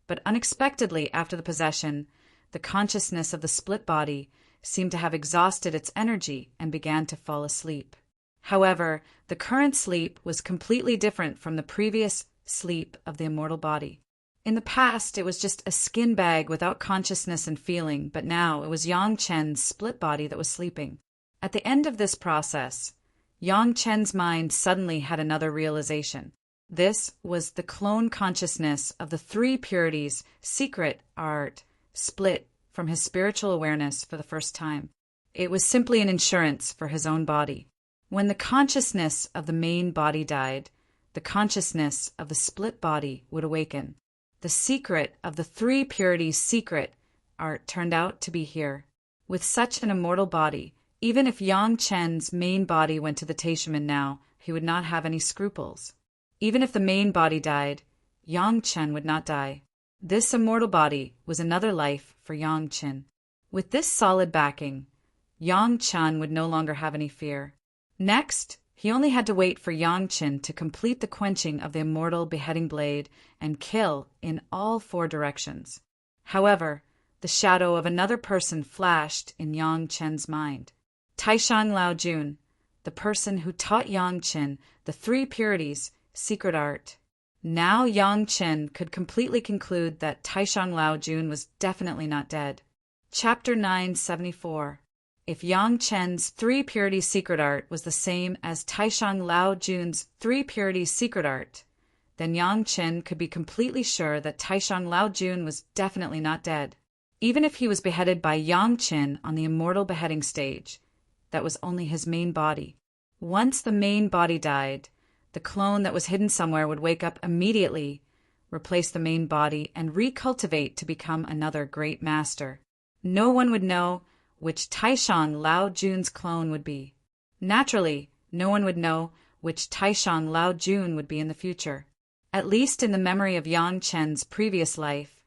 but unexpectedly after the possession, the consciousness of the split body seemed to have exhausted its energy and began to fall asleep. However, the current sleep was completely different from the previous sleep of the immortal body. In the past, it was just a skin bag without consciousness and feeling, but now it was Yang Qin's split body that was sleeping. At the end of this process, Yang Qin's mind suddenly had another realization. This was the clone consciousness of the three purities, secret art, split from his spiritual awareness for the first time. It was simply an insurance for his own body. When the consciousness of the main body died, the consciousness of the split body would awaken. The secret of the three purities, secret art, turned out to be here. With such an immortal body, even if Yang Qin's main body went to the Taishaman now, he would not have any scruples. Even if the main body died, Yang Qin would not die. This immortal body was another life for Yang Qin. With this solid backing, Yang Qin would no longer have any fear. Next, he only had to wait for Yang Qin to complete the quenching of the immortal beheading blade and kill in all four directions. However, the shadow of another person flashed in Yang Qin's mind. Taishang Laojun, the person who taught Yang Qin the three purities, secret art. Now Yang Qin could completely conclude that Taishang Laojun was definitely not dead. Chapter 974. If Yang Qin's three purities secret art was the same as Taishang Laojun's three purities secret art, then Yang Qin could be completely sure that Taishang Laojun was definitely not dead. Even if he was beheaded by Yang Qin on the immortal beheading stage, that was only his main body. Once the main body died, the clone that was hidden somewhere would wake up immediately, replace the main body, and recultivate to become another great master. No one would know which Taishang Laojun's clone would be. Naturally, no one would know which Taishang Laojun would be in the future. At least in the memory of Yang Qin's previous life,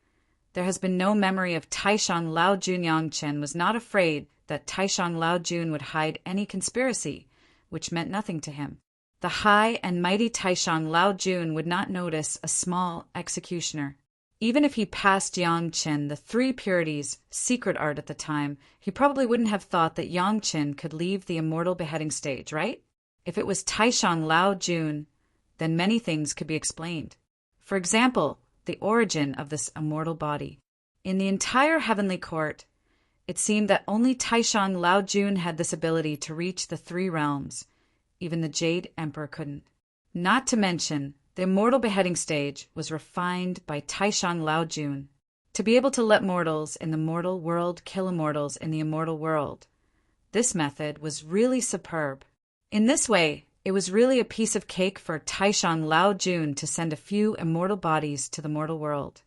there has been no memory of Taishang Laojun. Yang Qin was not afraid that Taishang Laojun would hide any conspiracy, which meant nothing to him. The high and mighty Taishang Laojun would not notice a small executioner. Even if he passed Yang Qin the three purities, secret art at the time, he probably wouldn't have thought that Yang Qin could leave the immortal beheading stage, right? If it was Taishang Laojun, then many things could be explained. For example, the origin of this immortal body. In the entire heavenly court, it seemed that only Taishang Laojun had this ability to reach the three realms. Even the Jade Emperor couldn't. Not to mention, the immortal beheading stage was refined by Taishang Laojun to be able to let mortals in the mortal world kill immortals in the immortal world. This method was really superb. In this way, it was really a piece of cake for Taishang Laojun to send a few immortal bodies to the mortal world.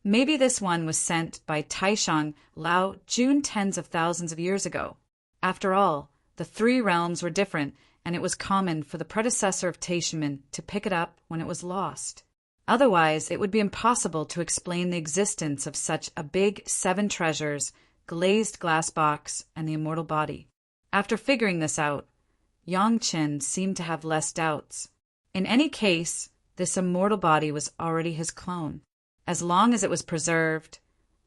Maybe this one was sent by Taishang Laojun tens of thousands of years ago. After all, the three realms were different, and it was common for the predecessor of Taishaman to pick it up when it was lost. Otherwise, it would be impossible to explain the existence of such a big 7 treasures glazed glass box, and the immortal body. After figuring this out, Yang Qin seemed to have less doubts. In any case, this immortal body was already his clone. As long as it was preserved,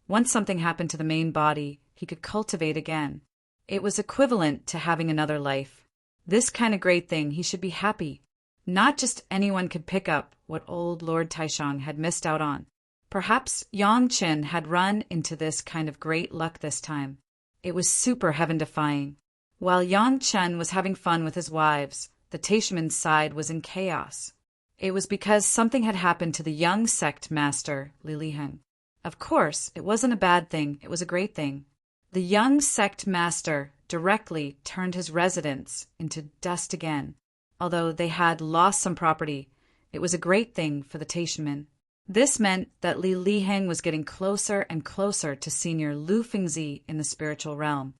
once something happened to the main body, he could cultivate again. It was equivalent to having another life. This kind of great thing, he should be happy. Not just anyone could pick up what old Lord Taishang had missed out on. Perhaps Yang Qin had run into this kind of great luck this time. It was super heaven-defying. While Yang Chen was having fun with his wives, the Taishaman's side was in chaos. It was because something had happened to the young sect master, Li Liheng. Of course, it wasn't a bad thing, it was a great thing. The young sect master directly turned his residence into dust again. Although they had lost some property, it was a great thing for the Taishaman. This meant that Li Liheng was getting closer and closer to Senior Lu Fengzi in the spiritual realm.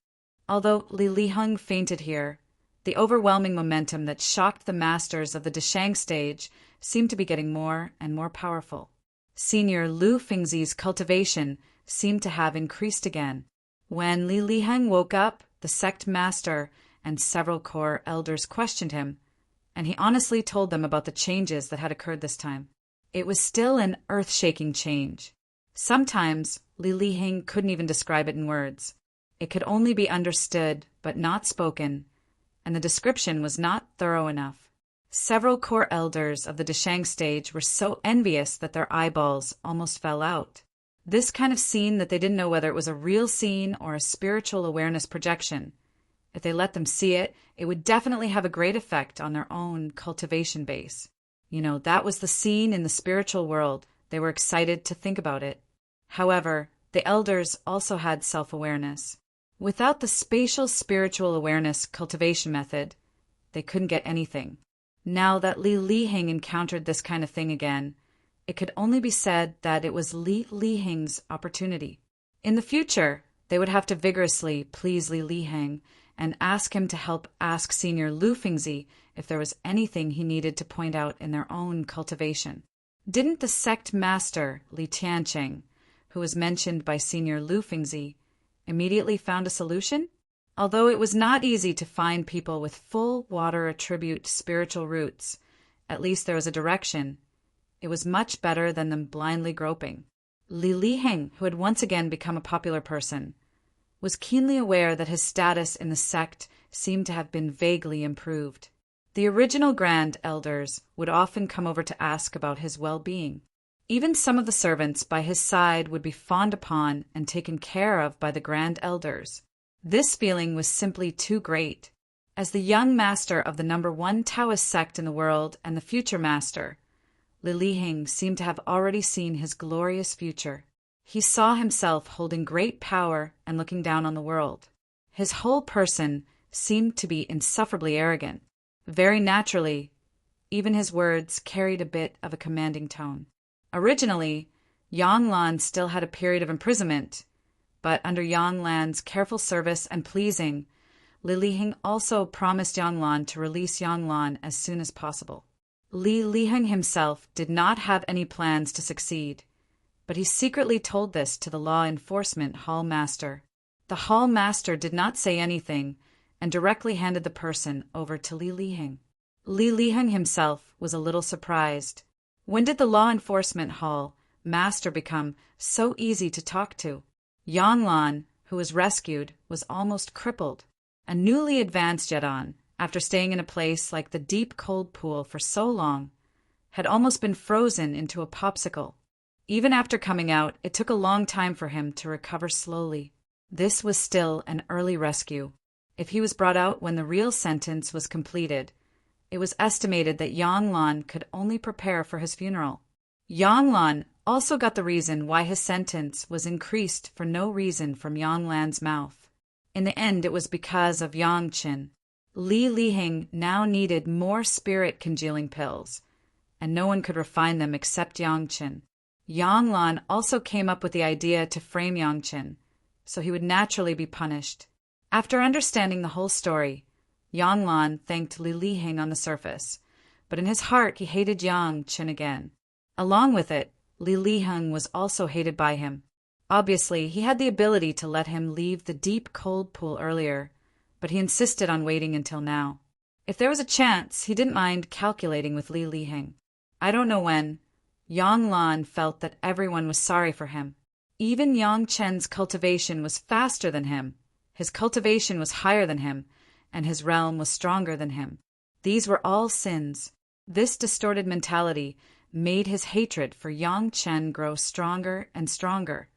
Although Li Liheng fainted here, the overwhelming momentum that shocked the masters of the Deshang stage seemed to be getting more and more powerful. Senior Lu Fengzi's cultivation seemed to have increased again. When Li Liheng woke up, the sect master and several core elders questioned him, and he honestly told them about the changes that had occurred this time. It was still an earth-shaking change. Sometimes Li Liheng couldn't even describe it in words. It could only be understood, but not spoken, and the description was not thorough enough. Several core elders of the Deshang stage were so envious that their eyeballs almost fell out. This kind of scene that they didn't know whether it was a real scene or a spiritual awareness projection. If they let them see it, it would definitely have a great effect on their own cultivation base. That was the scene in the spiritual world. They were excited to think about it. However, the elders also had self-awareness. Without the spatial spiritual awareness cultivation method, they couldn't get anything. Now that Li Liheng encountered this kind of thing again, it could only be said that it was Li Liheng's opportunity. In the future, they would have to vigorously please Li Liheng and ask him to help ask Senior Lu Fengzi if there was anything he needed to point out in their own cultivation. Didn't the sect master, Li Tiancheng, who was mentioned by Senior Lu Fengzi, immediately found a solution? Although it was not easy to find people with full water attribute spiritual roots, at least there was a direction. It was much better than them blindly groping. Li Liheng, who had once again become a popular person, was keenly aware that his status in the sect seemed to have been vaguely improved. The original Grand Elders would often come over to ask about his well-being. Even some of the servants by his side would be fawned upon and taken care of by the Grand Elders. This feeling was simply too great. As the young master of the #1 Taoist sect in the world and the future master, Li Liheng seemed to have already seen his glorious future. He saw himself holding great power and looking down on the world. His whole person seemed to be insufferably arrogant. Very naturally, even his words carried a bit of a commanding tone. Originally, Yang Lan still had a period of imprisonment, but under Yang Lan's careful service and pleasing, Li Liheng also promised Yang Lan to release Yang Lan as soon as possible. Li Liheng himself did not have any plans to succeed, but he secretly told this to the law enforcement hall master. The hall master did not say anything and directly handed the person over to Li Liheng. Li Liheng himself was a little surprised. When did the law enforcement hall master become so easy to talk to? Yang Lan, who was rescued, was almost crippled. A newly advanced Jedon, after staying in a place like the deep cold pool for so long, had almost been frozen into a popsicle. Even after coming out, it took a long time for him to recover slowly. This was still an early rescue. If he was brought out when the real sentence was completed, it was estimated that Yang Lan could only prepare for his funeral. Yang Lan also got the reason why his sentence was increased for no reason from Yang Lan's mouth. In the end, it was because of Yang Qin. Li Liheng now needed more spirit congealing pills, and no one could refine them except Yang Qin. Yang Lan also came up with the idea to frame Yang Qin, so he would naturally be punished. After understanding the whole story, Yang Lan thanked Li Liheng on the surface, but in his heart he hated Yang Qin again. Along with it, Li Liheng was also hated by him. Obviously, he had the ability to let him leave the deep, cold pool earlier, but he insisted on waiting until now. If there was a chance, he didn't mind calculating with Li Liheng. I don't know when, Yang Lan felt that everyone was sorry for him. Even Yang Chen's cultivation was faster than him, his cultivation was higher than him, and his realm was stronger than him. These were all sins. This distorted mentality made his hatred for Yang Chen grow stronger and stronger,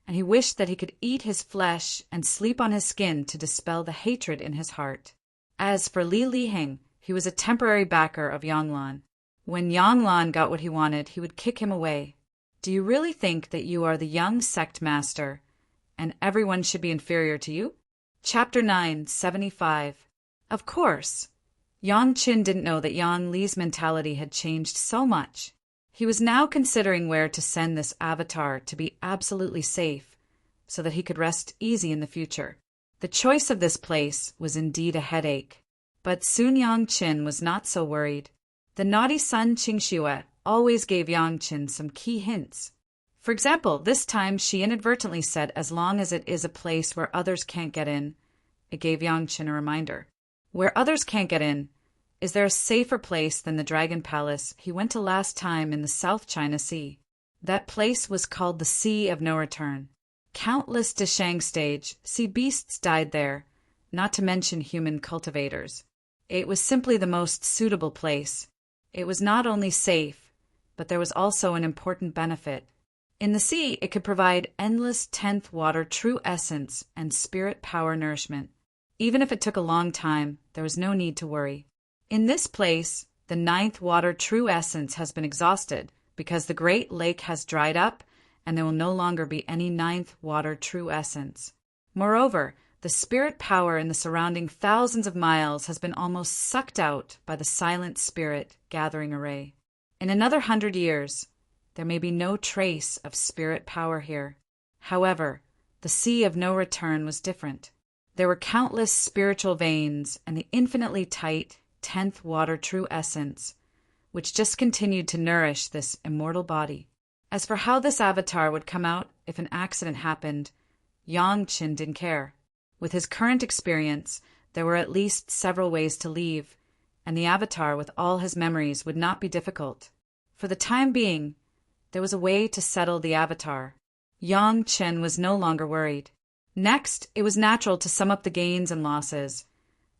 and he wished that he could eat his flesh and sleep on his skin to dispel the hatred in his heart. As for Li Liheng, he was a temporary backer of Yang Lan. When Yang Lan got what he wanted, he would kick him away. Do you really think that you are the young sect master, and everyone should be inferior to you? Chapter 9, 75. Of course. Yang Qin didn't know that Yang Li's mentality had changed so much. He was now considering where to send this avatar to be absolutely safe, so that he could rest easy in the future. The choice of this place was indeed a headache, but soon Yang Qin was not so worried. The naughty son Qingxue always gave Yang Qin some key hints. For example, this time she inadvertently said, as long as it is a place where others can't get in. It gave Yang Qin a reminder. Where others can't get in, is there a safer place than the Dragon Palace he went to last time in the South China Sea? That place was called the Sea of No Return. Countless Deshang stage, sea beasts died there, not to mention human cultivators. It was simply the most suitable place. It was not only safe, but there was also an important benefit. In the sea, it could provide endless 10th water true essence and spirit power nourishment. Even if it took a long time, there was no need to worry. In this place, the 9th water true essence has been exhausted because the Great Lake has dried up and there will no longer be any 9th water true essence. Moreover, the spirit power in the surrounding thousands of miles has been almost sucked out by the silent spirit gathering array. In another 100 years, there may be no trace of spirit power here. However, the Sea of No Return was different. There were countless spiritual veins and the infinitely tight 10th water true essence, which just continued to nourish this immortal body. As for how this avatar would come out if an accident happened, Yang Qin didn't care. With his current experience, there were at least several ways to leave, and the avatar with all his memories would not be difficult. For the time being, there was a way to settle the avatar. Yang Chen was no longer worried. Next, it was natural to sum up the gains and losses,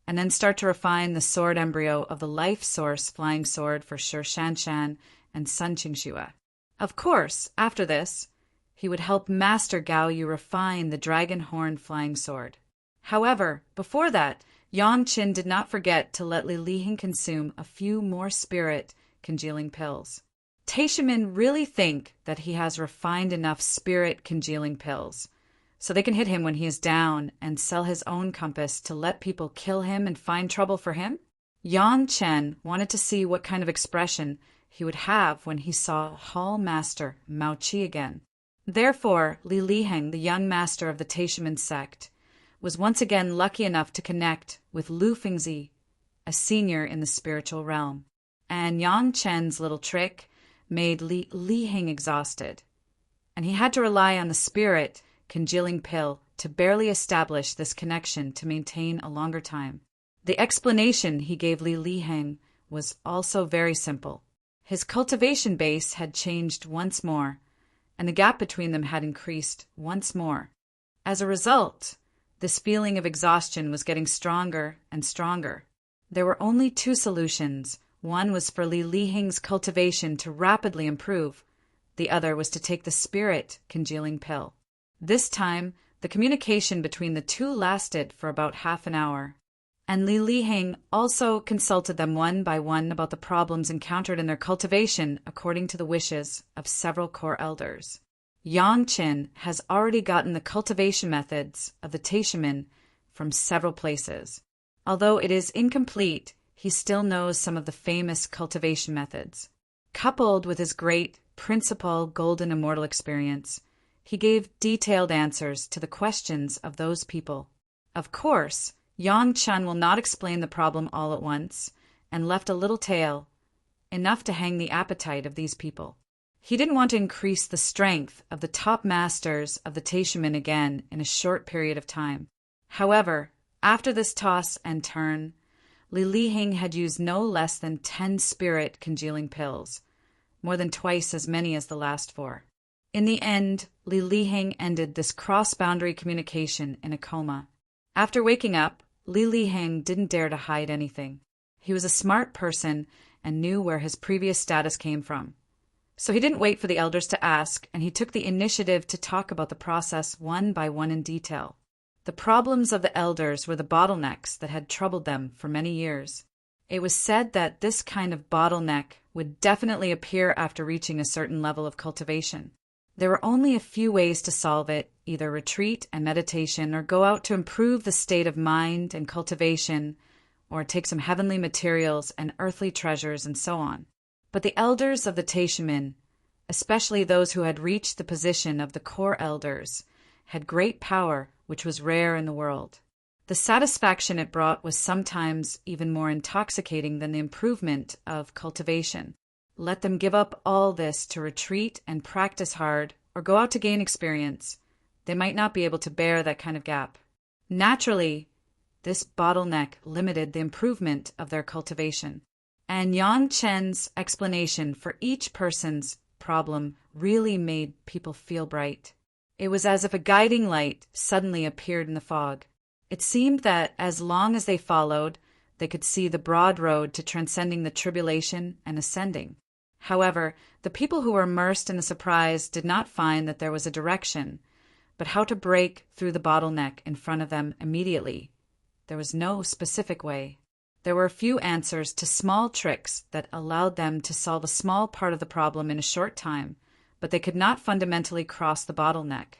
and then start to refine the sword embryo of the life source flying sword for Shi Shanshan and Sun Qingxue. Of course, after this, he would help Master Gao Yu refine the dragon horn flying sword. However, before that, Yang Qin did not forget to let Li Liheng consume a few more spirit congealing pills. Taishimen really think that he has refined enough spirit congealing pills, so they can hit him when he is down and sell his own compass to let people kill him and find trouble for him? Yang Chen wanted to see what kind of expression he would have when he saw Hall Master Mao Qi again. Therefore, Li Liheng, the young master of the Taishimen sect, was once again lucky enough to connect with Lu Fengzi, a senior in the spiritual realm. And Yang Chen's little trick made Li Liheng exhausted, and he had to rely on the spirit congealing pill to barely establish this connection to maintain a longer time. The explanation he gave Li Liheng was also very simple. His cultivation base had changed once more, and the gap between them had increased once more. As a result, this feeling of exhaustion was getting stronger and stronger. There were only two solutions. One was for Li Liheng's cultivation to rapidly improve. The other was to take the spirit congealing pill. This time, the communication between the two lasted for about half an hour, and Li Liheng also consulted them one by one about the problems encountered in their cultivation according to the wishes of several core elders. Yang Qin has already gotten the cultivation methods of the Taishimen from several places. Although it is incomplete, he still knows some of the famous cultivation methods. Coupled with his great principal golden immortal experience, he gave detailed answers to the questions of those people. Of course, Yang Chen will not explain the problem all at once, and left a little tail, enough to hang the appetite of these people. He didn't want to increase the strength of the top masters of the Taishaman again in a short period of time. However, after this toss and turn, Li Liheng had used no less than 10 spirit congealing pills, more than twice as many as the last 4. In the end, Li Liheng ended this cross-boundary communication in a coma. After waking up, Li Liheng didn't dare to hide anything. He was a smart person and knew where his previous status came from. So he didn't wait for the elders to ask, and he took the initiative to talk about the process one by one in detail. The problems of the elders were the bottlenecks that had troubled them for many years. It was said that this kind of bottleneck would definitely appear after reaching a certain level of cultivation. There were only a few ways to solve it, either retreat and meditation, or go out to improve the state of mind and cultivation, or take some heavenly materials and earthly treasures and so on. But the elders of the Taishaman, especially those who had reached the position of the core elders, had great power, which was rare in the world. The satisfaction it brought was sometimes even more intoxicating than the improvement of cultivation. Let them give up all this to retreat and practice hard, or go out to gain experience. They might not be able to bear that kind of gap. Naturally, this bottleneck limited the improvement of their cultivation. And Yang Chen's explanation for each person's problem really made people feel bright. It was as if a guiding light suddenly appeared in the fog. It seemed that as long as they followed, they could see the broad road to transcending the tribulation and ascending. However, the people who were immersed in the surprise did not find that there was a direction, but how to break through the bottleneck in front of them immediately. There was no specific way. There were a few answers to small tricks that allowed them to solve a small part of the problem in a short time, but they could not fundamentally cross the bottleneck.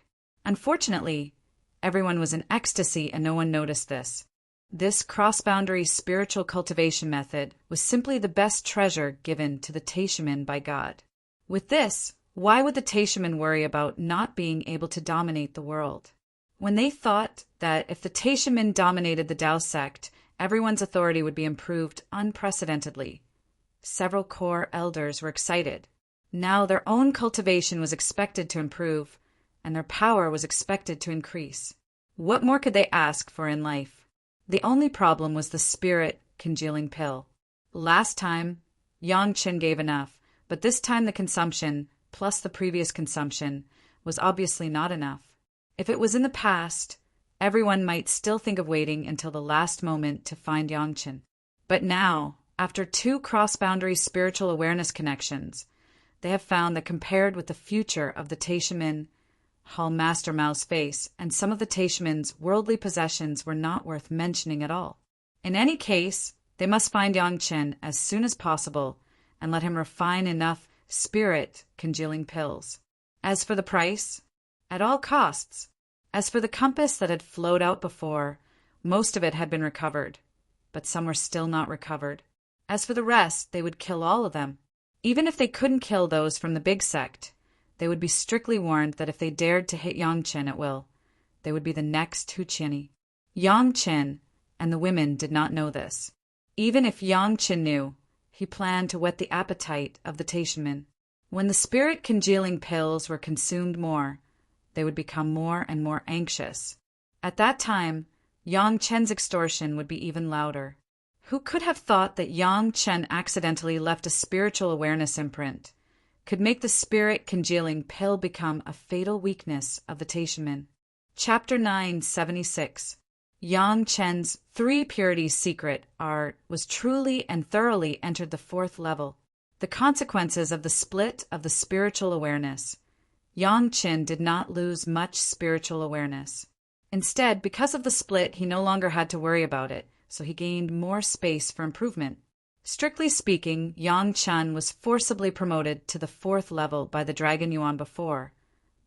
Unfortunately, everyone was in ecstasy and no one noticed this. This cross-boundary spiritual cultivation method was simply the best treasure given to the Taishaman by God. With this, why would the Taishaman worry about not being able to dominate the world? When they thought that if the Taishaman dominated the Tao sect, everyone's authority would be improved unprecedentedly. Several core elders were excited. Now their own cultivation was expected to improve, and their power was expected to increase. What more could they ask for in life? The only problem was the spirit congealing pill. Last time, Yang Chen gave enough, but this time the consumption, plus the previous consumption, was obviously not enough. If it was in the past, everyone might still think of waiting until the last moment to find Yang Chen. But now, after 2 cross-boundary spiritual awareness connections, they have found that compared with the future of the Taishaman, Hall Master Mao's face, and some of the Taishaman's worldly possessions were not worth mentioning at all. In any case, they must find Yang Chen as soon as possible and let him refine enough spirit congealing pills. As for the price, at all costs. As for the compass that had flowed out before, most of it had been recovered, but some were still not recovered. As for the rest, they would kill all of them. Even if they couldn't kill those from the big sect, they would be strictly warned that if they dared to hit Yang Chen at will, they would be the next Hu Qianni. Yang Chen and the women did not know this. Even if Yang Chen knew, he planned to whet the appetite of the Taishaman. When the spirit congealing pills were consumed more, they would become more and more anxious. At that time, Yang Chen's extortion would be even louder. Who could have thought that Yang Chen accidentally left a spiritual awareness imprint, could make the spirit congealing pill become a fatal weakness of the Taishaman? Chapter 976. Yang Chen's 3 purities secret was truly and thoroughly entered the 4th level. The consequences of the split of the spiritual awareness. Yang Chen did not lose much spiritual awareness. Instead, because of the split, he no longer had to worry about it, so he gained more space for improvement. Strictly speaking, Yang Chen was forcibly promoted to the 4th level by the Dragon Yuan before,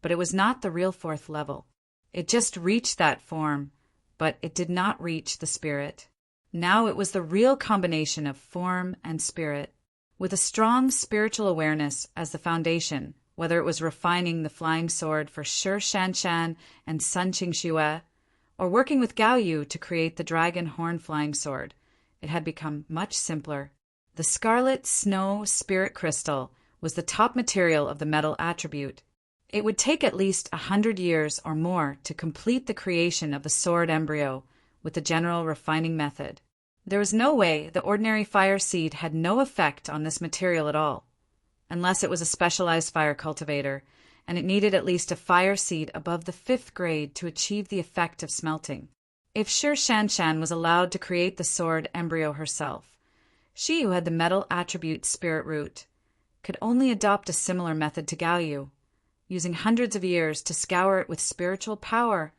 but it was not the real 4th level. It just reached that form, but it did not reach the spirit. Now it was the real combination of form and spirit. With a strong spiritual awareness as the foundation, whether it was refining the flying sword for Shi Shanshan and Sun Qingxue, or working with Gao Yu to create the dragon horn flying sword, it had become much simpler. The scarlet snow spirit crystal was the top material of the metal attribute. It would take at least 100 years or more to complete the creation of the sword embryo with the general refining method. There was no way the ordinary fire seed had no effect on this material at all, unless it was a specialized fire cultivator, and it needed at least a fire seed above the 5th grade to achieve the effect of smelting. If Sher Shanshan was allowed to create the sword embryo herself, she who had the metal attribute spirit root could only adopt a similar method to Gaoyu, using hundreds of years to scour it with spiritual power,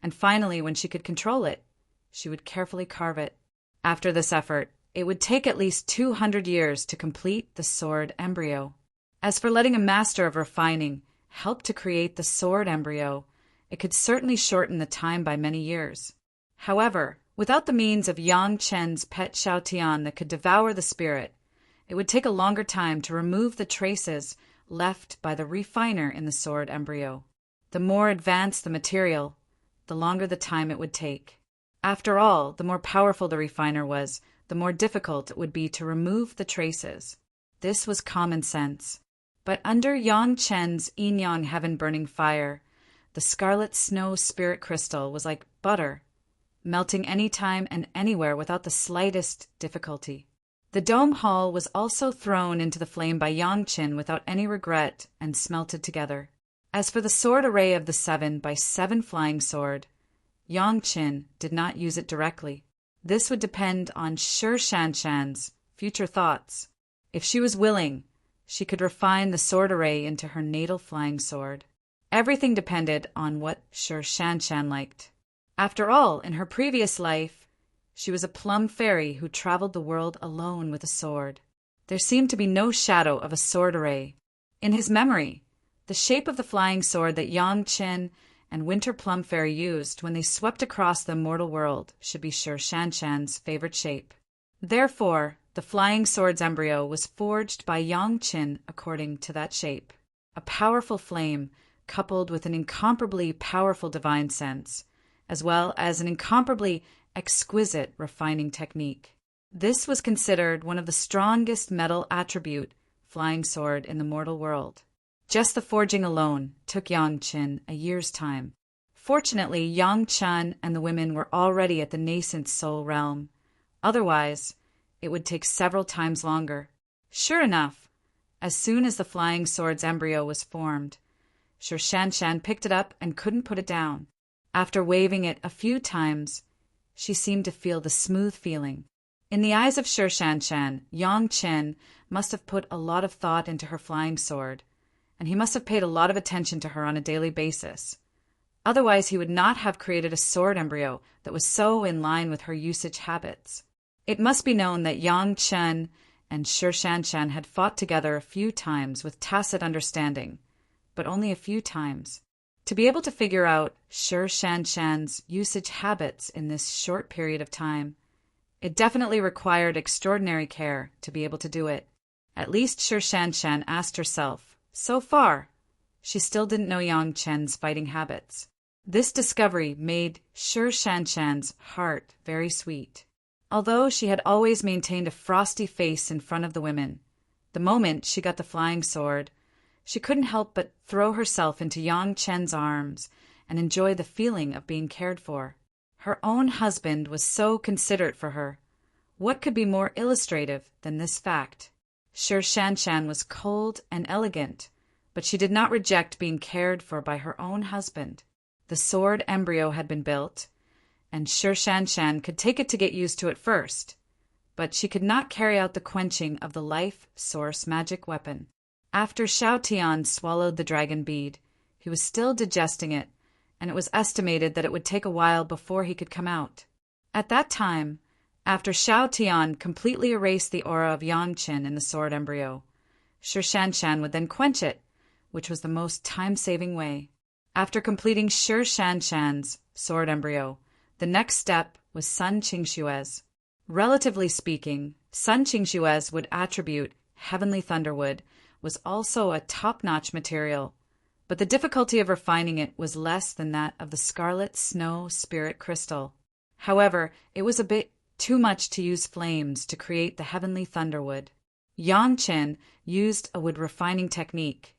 and finally, when she could control it, she would carefully carve it. After this effort, it would take at least 200 years to complete the sword embryo. As for letting a master of refining help to create the sword embryo, it could certainly shorten the time by many years. However, without the means of Yang Chen's pet Xiaotian that could devour the spirit, it would take a longer time to remove the traces left by the refiner in the sword embryo. The more advanced the material, the longer the time it would take. After all, the more powerful the refiner was, the more difficult it would be to remove the traces. This was common sense. But under Yang Chen's yin-yang heaven-burning fire, the scarlet snow spirit crystal was like butter, melting anytime and anywhere without the slightest difficulty. The dome hall was also thrown into the flame by Yang Chen without any regret and smelted together. As for the sword array of the 7 by 7 flying sword, Yang Chen did not use it directly. This would depend on Sher Shanshan's future thoughts. If she was willing, she could refine the sword array into her natal flying sword. Everything depended on what Sher Shanshan liked. After all, in her previous life, she was a plum fairy who traveled the world alone with a sword. There seemed to be no shadow of a sword array. In his memory, the shape of the flying sword that Yang Chen and Winter Plum Fairy used when they swept across the immortal world should be Sher Shanshan's favorite shape. Therefore, the flying sword's embryo was forged by Yang Chen according to that shape. A powerful flame, coupled with an incomparably powerful divine sense, as well as an incomparably exquisite refining technique. This was considered one of the strongest metal attribute flying sword in the mortal world. Just the forging alone took Yang Chen a year's time. Fortunately, Yang Chen and the women were already at the nascent soul realm. Otherwise, it would take several times longer. Sure enough, as soon as the flying sword's embryo was formed, Sher Shanshan picked it up and couldn't put it down. After waving it a few times, she seemed to feel the smooth feeling. In the eyes of Sher Shanshan, Yang Chen must have put a lot of thought into her flying sword, and he must have paid a lot of attention to her on a daily basis. Otherwise, he would not have created a sword embryo that was so in line with her usage habits. It must be known that Yang Chen and Sher Shanshan had fought together a few times with tacit understanding, but only a few times. To be able to figure out Sher Shanshan's usage habits in this short period of time, it definitely required extraordinary care to be able to do it. At least Sher Shanshan asked herself. So far, she still didn't know Yang Chen's fighting habits. This discovery made Sher Shanshan's heart very sweet. Although she had always maintained a frosty face in front of the women, the moment she got the flying sword, she couldn't help but throw herself into Yang Chen's arms and enjoy the feeling of being cared for. Her own husband was so considerate for her. What could be more illustrative than this fact? Sher Shanshan was cold and elegant, but she did not reject being cared for by her own husband. The sword embryo had been built, and Sher Shanshan could take it to get used to it first, but she could not carry out the quenching of the life source magic weapon. After Xiaotian swallowed the dragon bead, he was still digesting it, and it was estimated that it would take a while before he could come out. At that time, after Xiaotian completely erased the aura of Yang Chen in the sword embryo, Sher Shanshan would then quench it, which was the most time-saving way. After completing Sher Shanshan's sword embryo, the next step was Sun Qingshue's. Relatively speaking, Sun Qingshue's would attribute heavenly thunderwood was also a top-notch material, but the difficulty of refining it was less than that of the scarlet snow spirit crystal. However, it was a bit too much to use flames to create the heavenly thunderwood. Yang Qin used a wood refining technique,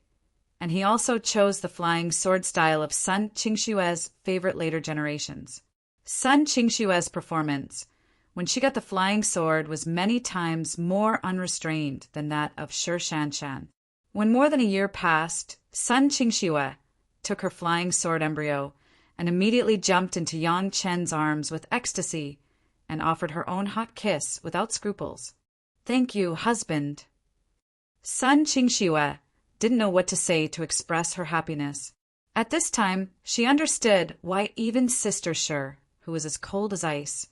and he also chose the flying sword style of Sun Qingshue's favorite later generations. Sun Qingshue's performance, when she got the flying sword, was many times more unrestrained than that of Shi Shanshan. When more than a year passed, Sun Qingxue took her flying sword embryo and immediately jumped into Yang Chen's arms with ecstasy and offered her own hot kiss without scruples. "Thank you, husband." Sun Qingxue didn't know what to say to express her happiness. At this time, she understood why even Sister Shi, who was as cold as ice,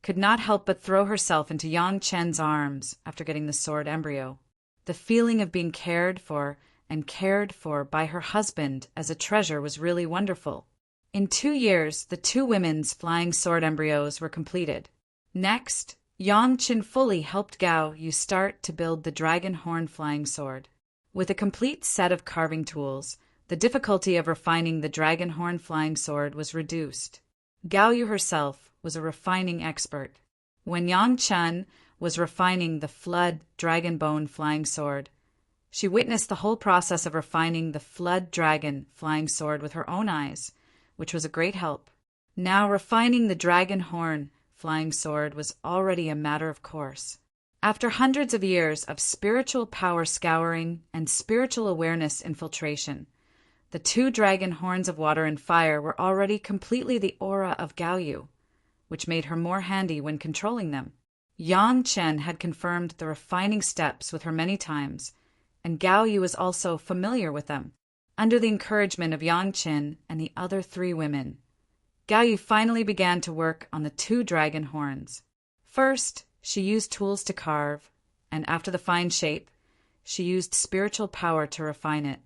could not help but throw herself into Yang Chen's arms after getting the sword embryo. The feeling of being cared for by her husband as a treasure was really wonderful. In 2 years, the two women's flying sword embryos were completed. Next, Yang Qin fully helped Gao Yu start to build the dragon horn flying sword. With a complete set of carving tools, the difficulty of refining the dragon horn flying sword was reduced. Gao Yu herself was a refining expert. When Yang Chen was refining the flood dragon bone flying sword, she witnessed the whole process of refining the flood dragon flying sword with her own eyes, which was a great help. Now refining the dragon horn flying sword was already a matter of course. After hundreds of years of spiritual power scouring and spiritual awareness infiltration, the two dragon horns of water and fire were already completely the aura of Gao Yu, which made her more handy when controlling them. Yang Chen had confirmed the refining steps with her many times, and Gao Yu was also familiar with them. Under the encouragement of Yang Chen and the other 3 women, Gao Yu finally began to work on the 2 dragon horns. First, she used tools to carve, and after the fine shape, she used spiritual power to refine it.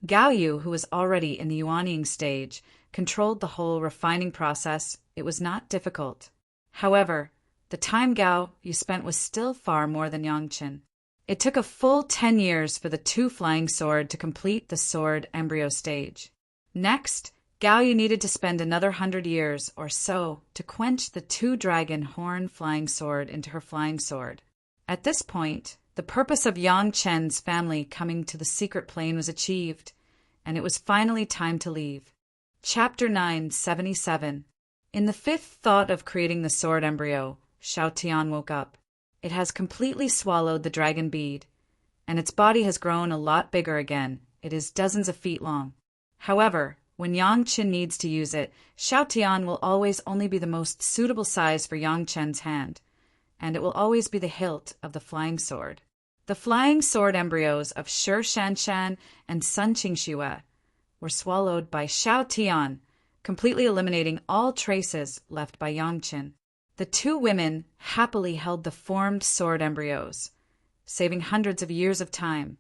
Gao Yu, who was already in the yuanying stage, controlled the whole refining process. It was not difficult. However, the time Gao Yu spent was still far more than Yang Chen. It took a full 10 years for the 2 flying sword to complete the sword embryo stage. Next, Gao Yu needed to spend another 100 years or so to quench the 2 dragon horn flying sword into her flying sword. At this point, the purpose of Yang Chen's family coming to the secret plane was achieved, and it was finally time to leave. Chapter 977. In the 5th thought of creating the sword embryo, Xiao Tian woke up. It has completely swallowed the dragon bead, and its body has grown a lot bigger again. It is dozens of feet long. However, when Yang Chen needs to use it, Xiao Tian will always only be the most suitable size for Yang Chen's hand, and it will always be the hilt of the flying sword. The flying sword embryos of Shi Shanshan and Sun Qingxue were swallowed by Xiao Tian, completely eliminating all traces left by Yang Chen. The 2 women happily held the formed sword embryos, saving hundreds of years of time,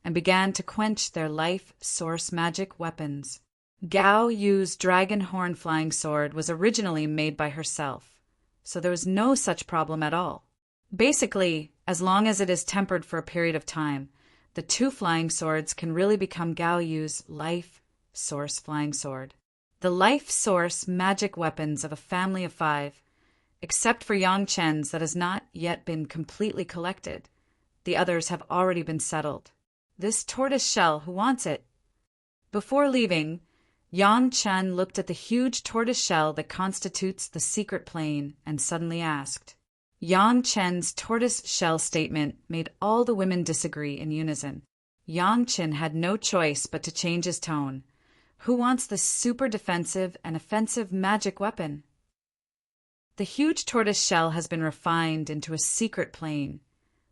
and began to quench their life source magic weapons. Gao Yu's dragon horn flying sword was originally made by herself, so there was no such problem at all. Basically, as long as it is tempered for a period of time, the 2 flying swords can really become Gao Yu's life source flying sword. The life source magic weapons of a family of 5, except for Yang Chen's that has not yet been completely collected. The others have already been settled. This tortoise shell, who wants it? Before leaving, Yang Chen looked at the huge tortoise shell that constitutes the secret plane and suddenly asked. Yang Chen's tortoise shell statement made all the women disagree in unison. Yang Chen had no choice but to change his tone. Who wants this super defensive and offensive magic weapon? The huge tortoise shell has been refined into a secret plane,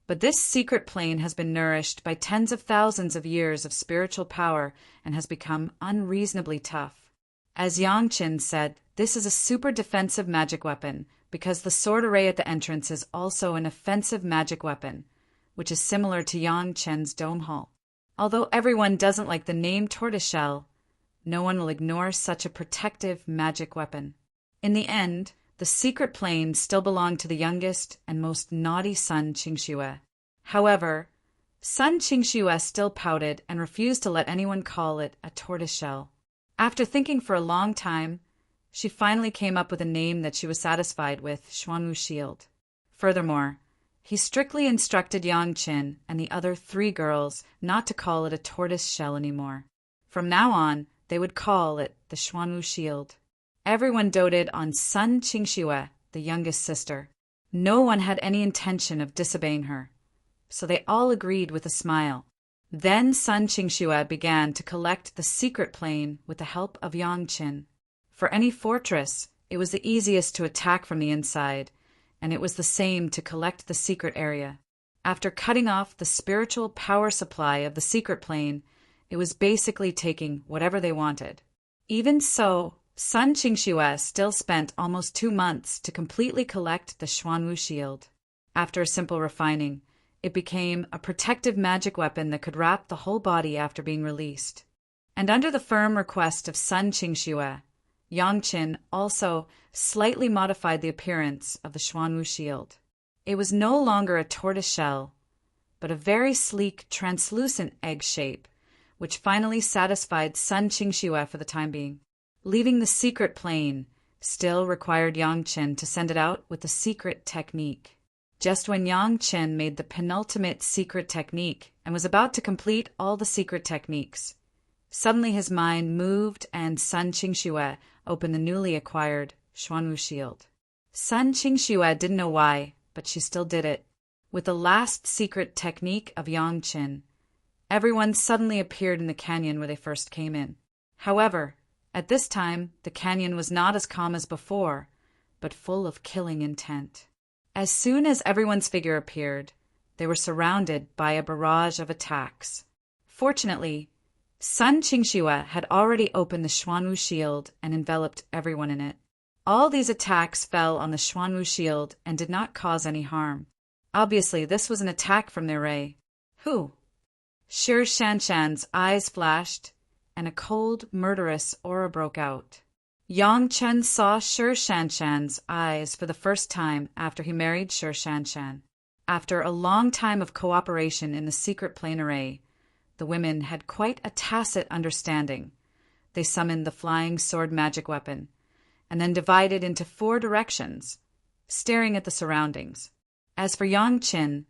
but this secret plane has been nourished by tens of thousands of years of spiritual power and has become unreasonably tough. As Yang Chen said, this is a super defensive magic weapon because the sword array at the entrance is also an offensive magic weapon, which is similar to Yang Chen's dome hall. Although everyone doesn't like the name tortoiseshell, no one will ignore such a protective magic weapon. In the end, the secret plane still belonged to the youngest and most naughty Sun Qingxue. However, Sun Qingxue still pouted and refused to let anyone call it a tortoiseshell. After thinking for a long time, she finally came up with a name that she was satisfied with, Xuanwu Shield. Furthermore, He strictly instructed Yang Qin and the other 3 girls not to call it a tortoise shell anymore. From now on, they would call it the Xuanwu Shield. Everyone doted on Sun Qingxue, the youngest sister. No one had any intention of disobeying her, so they all agreed with a smile. Then Sun Qingxue began to collect the secret plane with the help of Yang Qin. For any fortress, it was the easiest to attack from the inside, and it was the same to collect the secret area. After cutting off the spiritual power supply of the secret plane, it was basically taking whatever they wanted. Even so, Sun Qingxue still spent almost 2 months to completely collect the Xuanwu Shield. After a simple refining, it became a protective magic weapon that could wrap the whole body after being released. And under the firm request of Sun Qingxue, Yang Qin also slightly modified the appearance of the Xuanwu Shield. It was no longer a tortoise shell, but a very sleek, translucent egg shape, which finally satisfied Sun Qingxue for the time being. Leaving the secret plane still required Yang Qin to send it out with the secret technique. Just when Yang Qin made the penultimate secret technique and was about to complete all the secret techniques, suddenly his mind moved and Sun Qingxue opened the newly acquired Xuanwu Shield. Sun Qingxue didn't know why, but she still did it. With the last secret technique of Yang Qin, everyone suddenly appeared in the canyon where they first came in. However, at this time, the canyon was not as calm as before, but full of killing intent. As soon as everyone's figure appeared, they were surrounded by a barrage of attacks. Fortunately, Sun Qingxue had already opened the Xuanwu Shield and enveloped everyone in it. All these attacks fell on the Xuanwu Shield and did not cause any harm. Obviously, this was an attack from their ray. Who? Shi Shanshan's eyes flashed, and a cold, murderous aura broke out. Yang Chen saw Shi Shanshan's eyes for the first time after he married Shi Shanshan. After a long time of cooperation in the secret plane array, the women had quite a tacit understanding. They summoned the flying sword magic weapon, and then divided into 4 directions, staring at the surroundings. As for Yang Qin,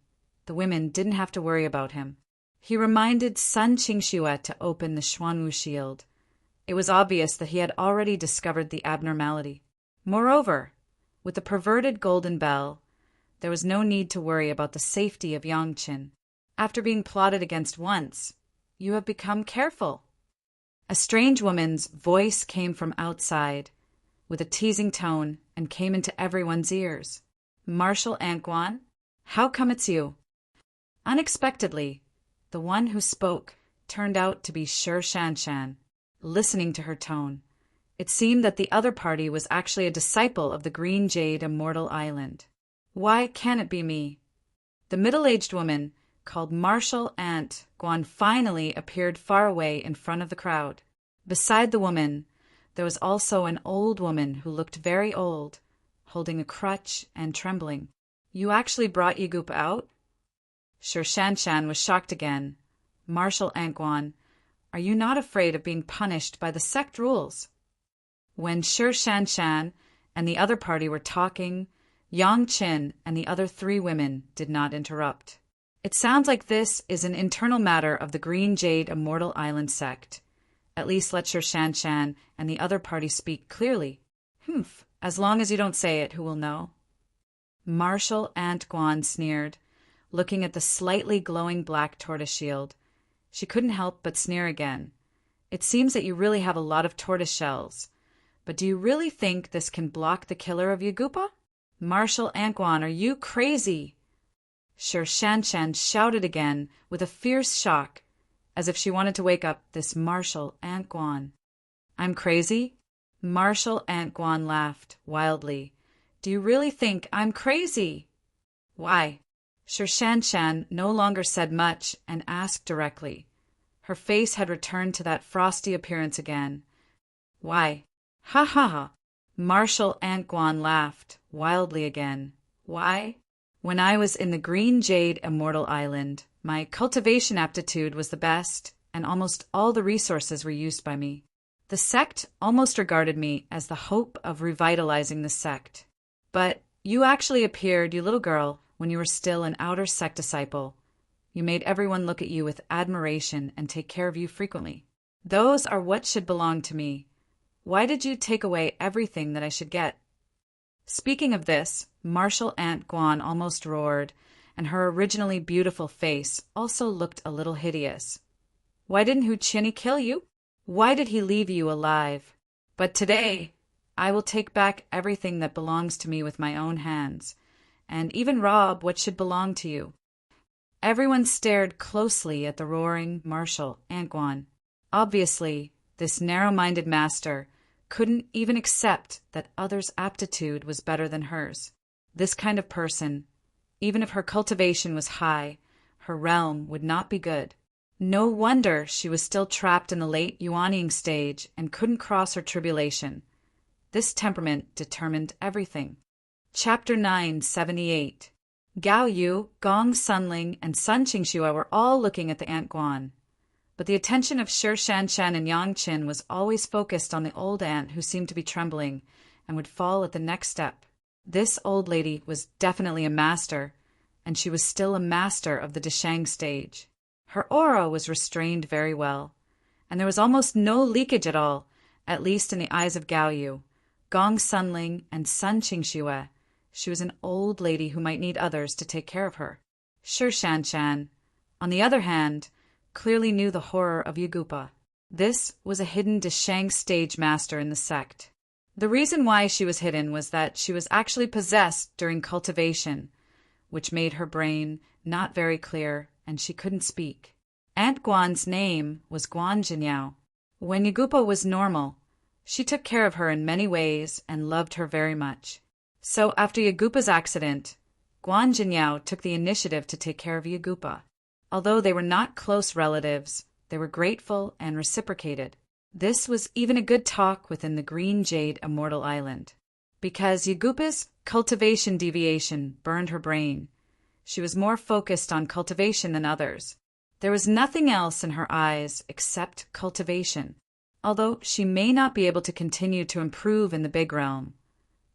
the women didn't have to worry about him. He reminded Sun Qingxue to open the Xuanwu Shield. It was obvious that he had already discovered the abnormality. Moreover, with the perverted golden bell, there was no need to worry about the safety of Yang Qin. After being plotted against once, you have become careful. A strange woman's voice came from outside, with a teasing tone, and came into everyone's ears. Marshal Anquan, how come it's you? Unexpectedly, the one who spoke turned out to be Shi Shanshan. Listening to her tone, it seemed that the other party was actually a disciple of the Green Jade Immortal Island. Why can't it be me? The middle-aged woman, called Marshal Ant Guan, finally appeared far away in front of the crowd. Beside the woman, there was also an old woman who looked very old, holding a crutch and trembling. You actually brought Yigupa out? Shi Shanshan was shocked again. Marshal Ant Guan, are you not afraid of being punished by the sect rules? When Shi Shanshan and the other party were talking, Yang Qin and the other 3 women did not interrupt. It sounds like this is an internal matter of the Green Jade Immortal Island sect. At least let Shi Shanshan and the other party speak clearly. Humph, as long as you don't say it, who will know? Marshal Ant Guan sneered, looking at the slightly glowing black tortoise shield. She couldn't help but sneer again. It seems that you really have a lot of tortoise shells. But do you really think this can block the killer of Yigupa? Marshal Ant Guan, are you crazy? Shi Shanshan shouted again with a fierce shock, as if she wanted to wake up this Marshal Ant Guan. I'm crazy? Marshal Ant Guan laughed wildly. Do you really think I'm crazy? Why? Shi Shanshan no longer said much and asked directly. Her face had returned to that frosty appearance again. Why? Ha ha ha! Marshal Ant Guan laughed wildly again. Why? When I was in the Green Jade Immortal Island, my cultivation aptitude was the best, and almost all the resources were used by me. The sect almost regarded me as the hope of revitalizing the sect. But you actually appeared, you little girl, when you were still an outer sect disciple. You made everyone look at you with admiration and take care of you frequently. Those are what should belong to me. Why did you take away everything that I should get?" Speaking of this, martial Aunt Guan almost roared, and her originally beautiful face also looked a little hideous. "Why didn't Hu Qinny kill you? Why did he leave you alive? But today, I will take back everything that belongs to me with my own hands, and even rob what should belong to you." Everyone stared closely at the roaring martial Aunt Guan. Obviously, this narrow-minded master couldn't even accept that others' aptitude was better than hers. This kind of person, even if her cultivation was high, her realm would not be good. No wonder she was still trapped in the late Yuanying stage and couldn't cross her tribulation. This temperament determined everything. Chapter 978. Gao Yu, Gong Sunling, and Sun Qingxue were all looking at the Aunt Guan. But the attention of Shi Shanshan and Yang Qin was always focused on the old aunt who seemed to be trembling and would fall at the next step. This old lady was definitely a master, and she was still a master of the Deshang stage. Her aura was restrained very well, and there was almost no leakage at all, at least in the eyes of Gao Yu, Gong Sunling, and Sun Qingxue. She was an old lady who might need others to take care of her. Shi Shanshan, on the other hand, clearly knew the horror of Yagupa. This was a hidden Deshang stage master in the sect. The reason why she was hidden was that she was actually possessed during cultivation, which made her brain not very clear and she couldn't speak. Aunt Guan's name was Guan Jinyao. When Yagupa was normal, she took care of her in many ways and loved her very much. So after Yagupa's accident, Guan Jinyao took the initiative to take care of Yagupa. Although they were not close relatives, they were grateful and reciprocated. This was even a good talk within the Green Jade Immortal Island. Because Yagupa's cultivation deviation burned her brain, she was more focused on cultivation than others. There was nothing else in her eyes except cultivation. Although she may not be able to continue to improve in the big realm,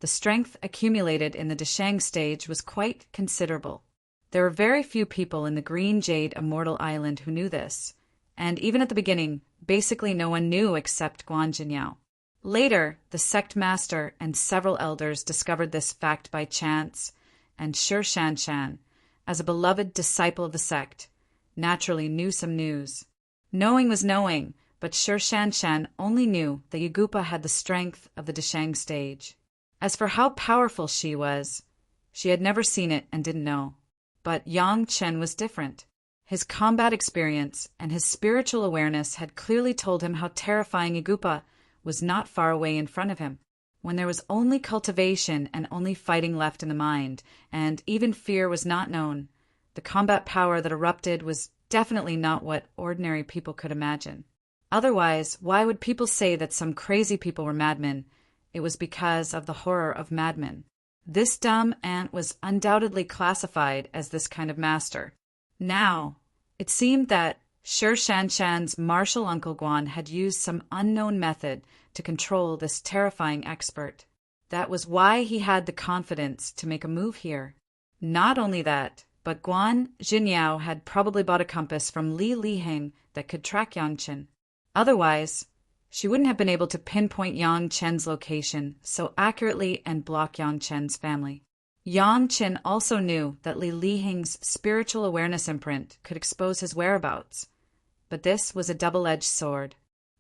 the strength accumulated in the Deshang stage was quite considerable. There were very few people in the Green Jade Immortal Island who knew this, and even at the beginning, basically no one knew except Guan Jinyao. Later, the sect master and several elders discovered this fact by chance, and Shi Shanshan, as a beloved disciple of the sect, naturally knew some news. Knowing was knowing, but Shi Shanshan only knew that Yagupa had the strength of the Deshang stage. As for how powerful she was, she had never seen it and didn't know. But Yang Chen was different. His combat experience and his spiritual awareness had clearly told him how terrifying Yagupa was not far away in front of him. When there was only cultivation and only fighting left in the mind, and even fear was not known, the combat power that erupted was definitely not what ordinary people could imagine. Otherwise, why would people say that some crazy people were madmen? It was because of the horror of madmen. This dumb aunt was undoubtedly classified as this kind of master. Now, it seemed that Shi Shanshan's martial uncle Guan had used some unknown method to control this terrifying expert. That was why he had the confidence to make a move here. Not only that, but Guan Jinyao had probably bought a compass from Li Liheng that could track Yang Chen. Otherwise, she wouldn't have been able to pinpoint Yang Chen's location so accurately and block Yang Chen's family. Yang Chen also knew that Li Liheng's spiritual awareness imprint could expose his whereabouts. But this was a double-edged sword.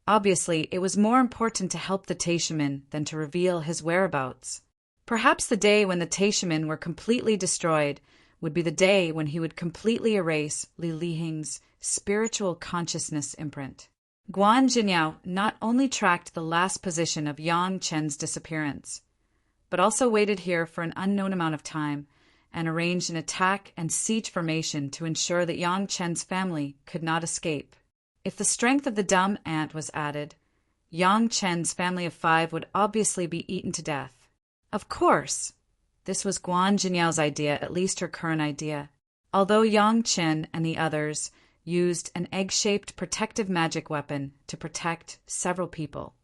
Obviously, it was more important to help the Taishaman than to reveal his whereabouts. Perhaps the day when the Taishaman were completely destroyed would be the day when he would completely erase Li Liheng's spiritual consciousness imprint. Guan Jinyao not only tracked the last position of Yang Chen's disappearance, but also waited here for an unknown amount of time and arranged an attack and siege formation to ensure that Yang Chen's family could not escape. If the strength of the dumb ant was added, Yang Chen's family of 5 would obviously be eaten to death. Of course, this was Guan Jinyao's idea, at least her current idea. Although Yang Chen and the others used an egg-shaped protective magic weapon to protect several people,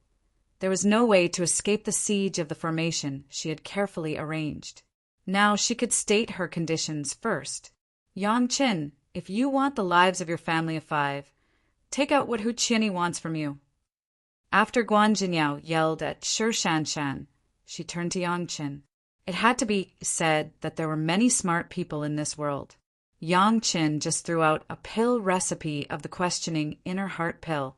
there was no way to escape the siege of the formation she had carefully arranged. Now she could state her conditions first. Yang Qin, if you want the lives of your family of 5, take out what Hu Qianni wants from you. After Guan Jinyao yelled at Shi Shanshan, she turned to Yang Qin. It had to be said that there were many smart people in this world. Yang Qin just threw out a pill recipe of the questioning inner heart pill,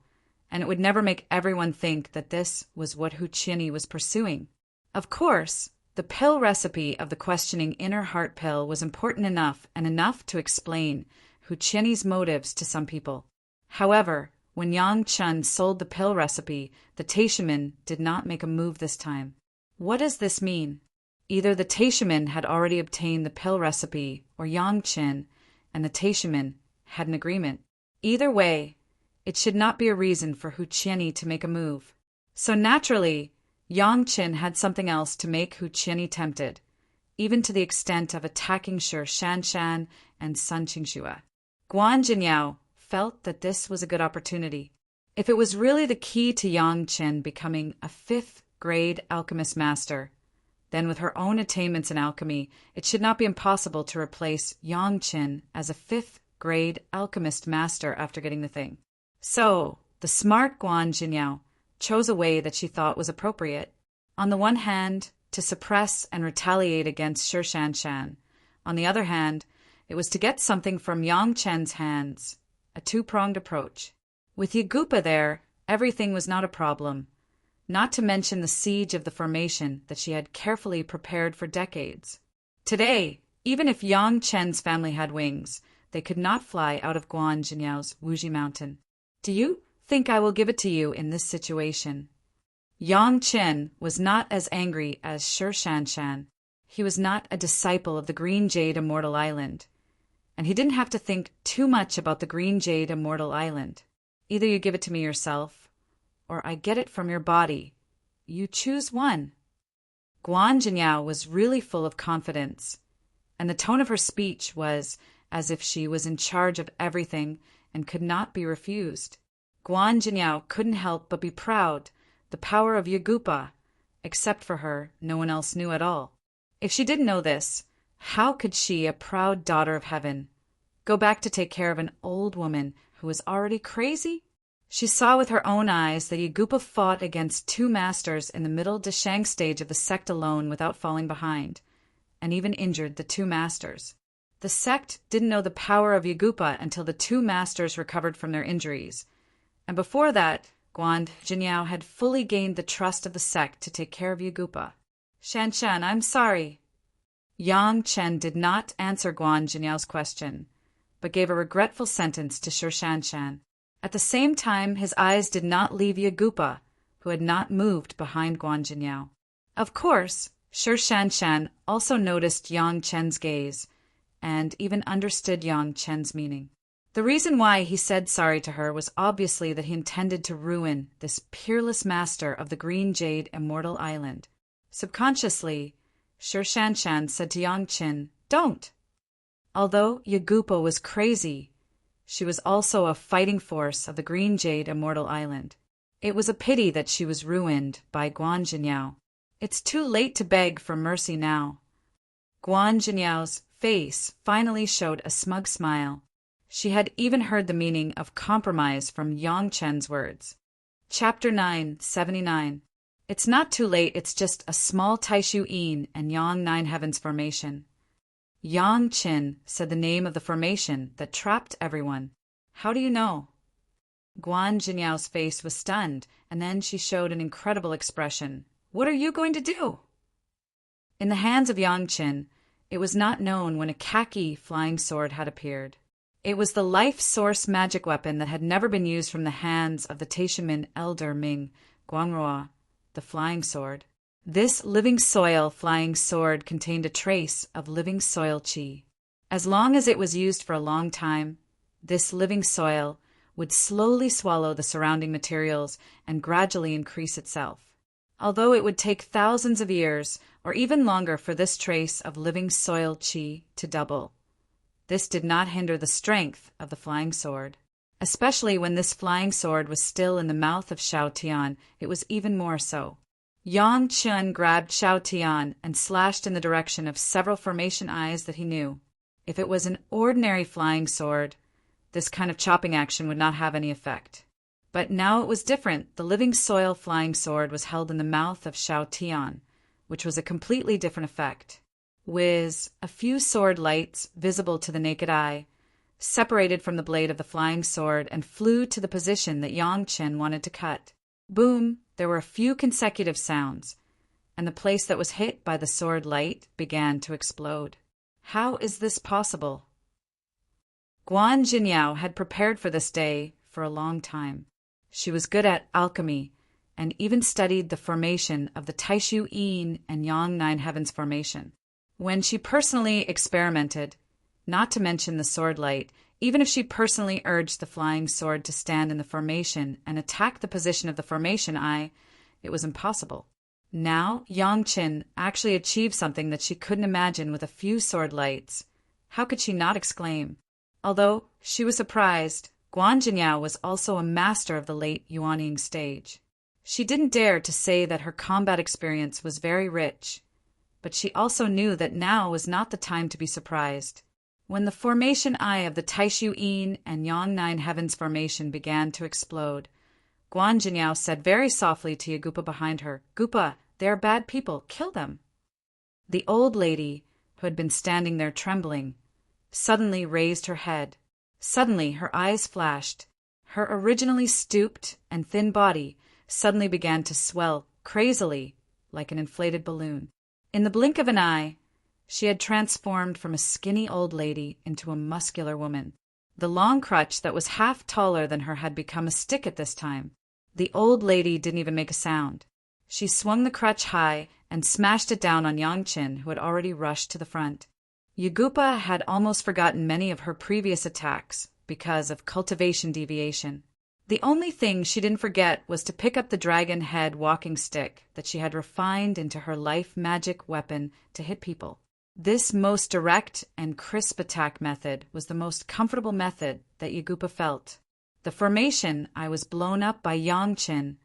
and it would never make everyone think that this was what Hu Qianni was pursuing. Of course, the pill recipe of the questioning inner heart pill was important enough and enough to explain Hu Qianni's motives to some people. However, when Yang Qin sold the pill recipe, the Taishaman did not make a move this time. What does this mean? Either the Taishaman had already obtained the pill recipe, or Yang Qin and the Taishaman had an agreement. Either way, it should not be a reason for Hu Qianni to make a move. So naturally, Yang Qin had something else to make Hu Qianni tempted, even to the extent of attacking Shi Shanshan and Sun Qingxue. Guan Jinyao felt that this was a good opportunity. If it was really the key to Yang Qin becoming a 5th-grade alchemist master, then with her own attainments in alchemy, it should not be impossible to replace Yang Qin as a 5th-grade alchemist master after getting the thing. So, the smart Guan Jinyao chose a way that she thought was appropriate. On the one hand, to suppress and retaliate against Shi Shanshan. On the other hand, it was to get something from Yang Qin's hands, a 2-pronged approach. With Yagupa there, everything was not a problem, not to mention the siege of the formation that she had carefully prepared for decades. Today, even if Yang Qin's family had wings, they could not fly out of Guan Jinyao's Wuji Mountain. Do you think I will give it to you in this situation? Yang Qin was not as angry as Shi Shanshan. He was not a disciple of the Green Jade Immortal Island, and he didn't have to think too much about the Green Jade Immortal Island. Either you give it to me yourself, or I get it from your body. You choose one. Guan Jinyao was really full of confidence, and the tone of her speech was as if she was in charge of everything and could not be refused. Guan Jinyao couldn't help but be proud. The power of Yagupa, except for her, no one else knew at all. If she didn't know this, how could she, a proud daughter of heaven, go back to take care of an old woman who was already crazy? She saw with her own eyes that Yagupa fought against 2 masters in the middle Deshang stage of the sect alone without falling behind, and even injured the 2 masters. The sect didn't know the power of Yagupa until the 2 masters recovered from their injuries, and before that, Guan Jinyao had fully gained the trust of the sect to take care of Yagupa. Shanshan, I'm sorry. Yang Qin did not answer Guan Jinyao's question, but gave a regretful sentence to Shi Shanshan. At the same time, his eyes did not leave Yagupa, who had not moved behind Guan Jinyao. Of course, Shi Shanshan also noticed Yang Qin's gaze, and even understood Yang Qin's meaning. The reason why he said sorry to her was obviously that he intended to ruin this peerless master of the Green Jade Immortal Island. Subconsciously, Shi Shanshan said to Yang Qin, "Don't." Although Yagupa was crazy, she was also a fighting force of the Green Jade Immortal Island. It was a pity that she was ruined by Guan Jinyao. It's too late to beg for mercy now. Guan Jinyao's face finally showed a smug smile. She had even heard the meaning of compromise from Yang Qin's words. Chapter 979. It's not too late, it's just a small Taishu Yin and Yang 9 Heavens formation. Yang Qin said the name of the formation that trapped everyone. How do you know? Guan Jinyao's face was stunned, and then she showed an incredible expression. What are you going to do? In the hands of Yang Qin, it was not known when a khaki flying sword had appeared. It was the life source magic weapon that had never been used from the hands of the Taishaman elder Ming Guangrua, the flying sword. This living soil flying sword contained a trace of living soil qi. As long as it was used for a long time, this living soil would slowly swallow the surrounding materials and gradually increase itself. Although it would take thousands of years or even longer for this trace of living soil qi to double, this did not hinder the strength of the flying sword. Especially when this flying sword was still in the mouth of Shao Tian, it was even more so. Yang Chen grabbed Xiao Tian and slashed in the direction of several formation eyes that he knew. If it was an ordinary flying sword, this kind of chopping action would not have any effect. But now it was different. The living soil flying sword was held in the mouth of Xiao Tian, which was a completely different effect. Whiz, a few sword lights, visible to the naked eye, separated from the blade of the flying sword and flew to the position that Yang Chen wanted to cut. Boom, there were a few consecutive sounds, and the place that was hit by the sword light began to explode. How is this possible? Guan Jinyao had prepared for this day for a long time. She was good at alchemy and even studied the formation of the Taishu Yin and Yang Nine Heavens formation. When she personally experimented, not to mention the sword light, even if she personally urged the flying sword to stand in the formation and attack the position of the formation eye, it was impossible. Now Yang Chen actually achieved something that she couldn't imagine with a few sword lights. How could she not exclaim? Although she was surprised, Guan Jinyao was also a master of the late Yuanying stage. She didn't dare to say that her combat experience was very rich, but she also knew that now was not the time to be surprised. When the formation eye of the Taishu Yin and Yang Nine Heavens formation began to explode, Guan Jinyao said very softly to Yagupa behind her, "Gupa, they are bad people, kill them." The old lady, who had been standing there trembling, suddenly raised her head. Suddenly her eyes flashed. Her originally stooped and thin body suddenly began to swell crazily like an inflated balloon. In the blink of an eye, she had transformed from a skinny old lady into a muscular woman. The long crutch that was half taller than her had become a stick at this time. The old lady didn't even make a sound. She swung the crutch high and smashed it down on Yang Chen, who had already rushed to the front. Yagupa had almost forgotten many of her previous attacks because of cultivation deviation. The only thing she didn't forget was to pick up the dragon head walking stick that she had refined into her life magic weapon to hit people. This most direct and crisp attack method was the most comfortable method that Yagupa felt. The formation eye was blown up by Yang Chen,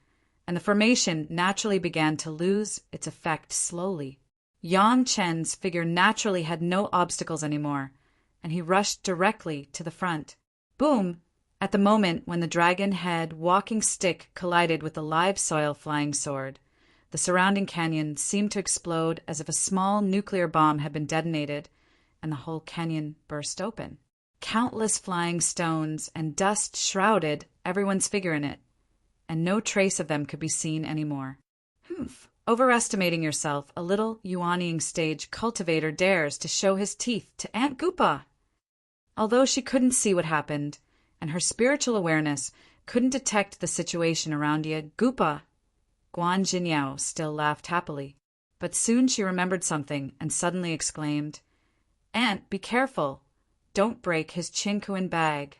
and the formation naturally began to lose its effect slowly. Yang Chen's figure naturally had no obstacles anymore, and he rushed directly to the front. Boom! At the moment when the dragon head walking stick collided with the live soil flying sword, the surrounding canyon seemed to explode as if a small nuclear bomb had been detonated, and the whole canyon burst open. Countless flying stones and dust shrouded everyone's figure in it, and no trace of them could be seen anymore. Humph! Overestimating yourself, a little Yuanying stage cultivator dares to show his teeth to Aunt Gupa. Although she couldn't see what happened, and her spiritual awareness couldn't detect the situation around Yagupa, Guan Jinyao still laughed happily. But soon she remembered something and suddenly exclaimed, "Aunt, be careful! Don't break his Chinkuan bag."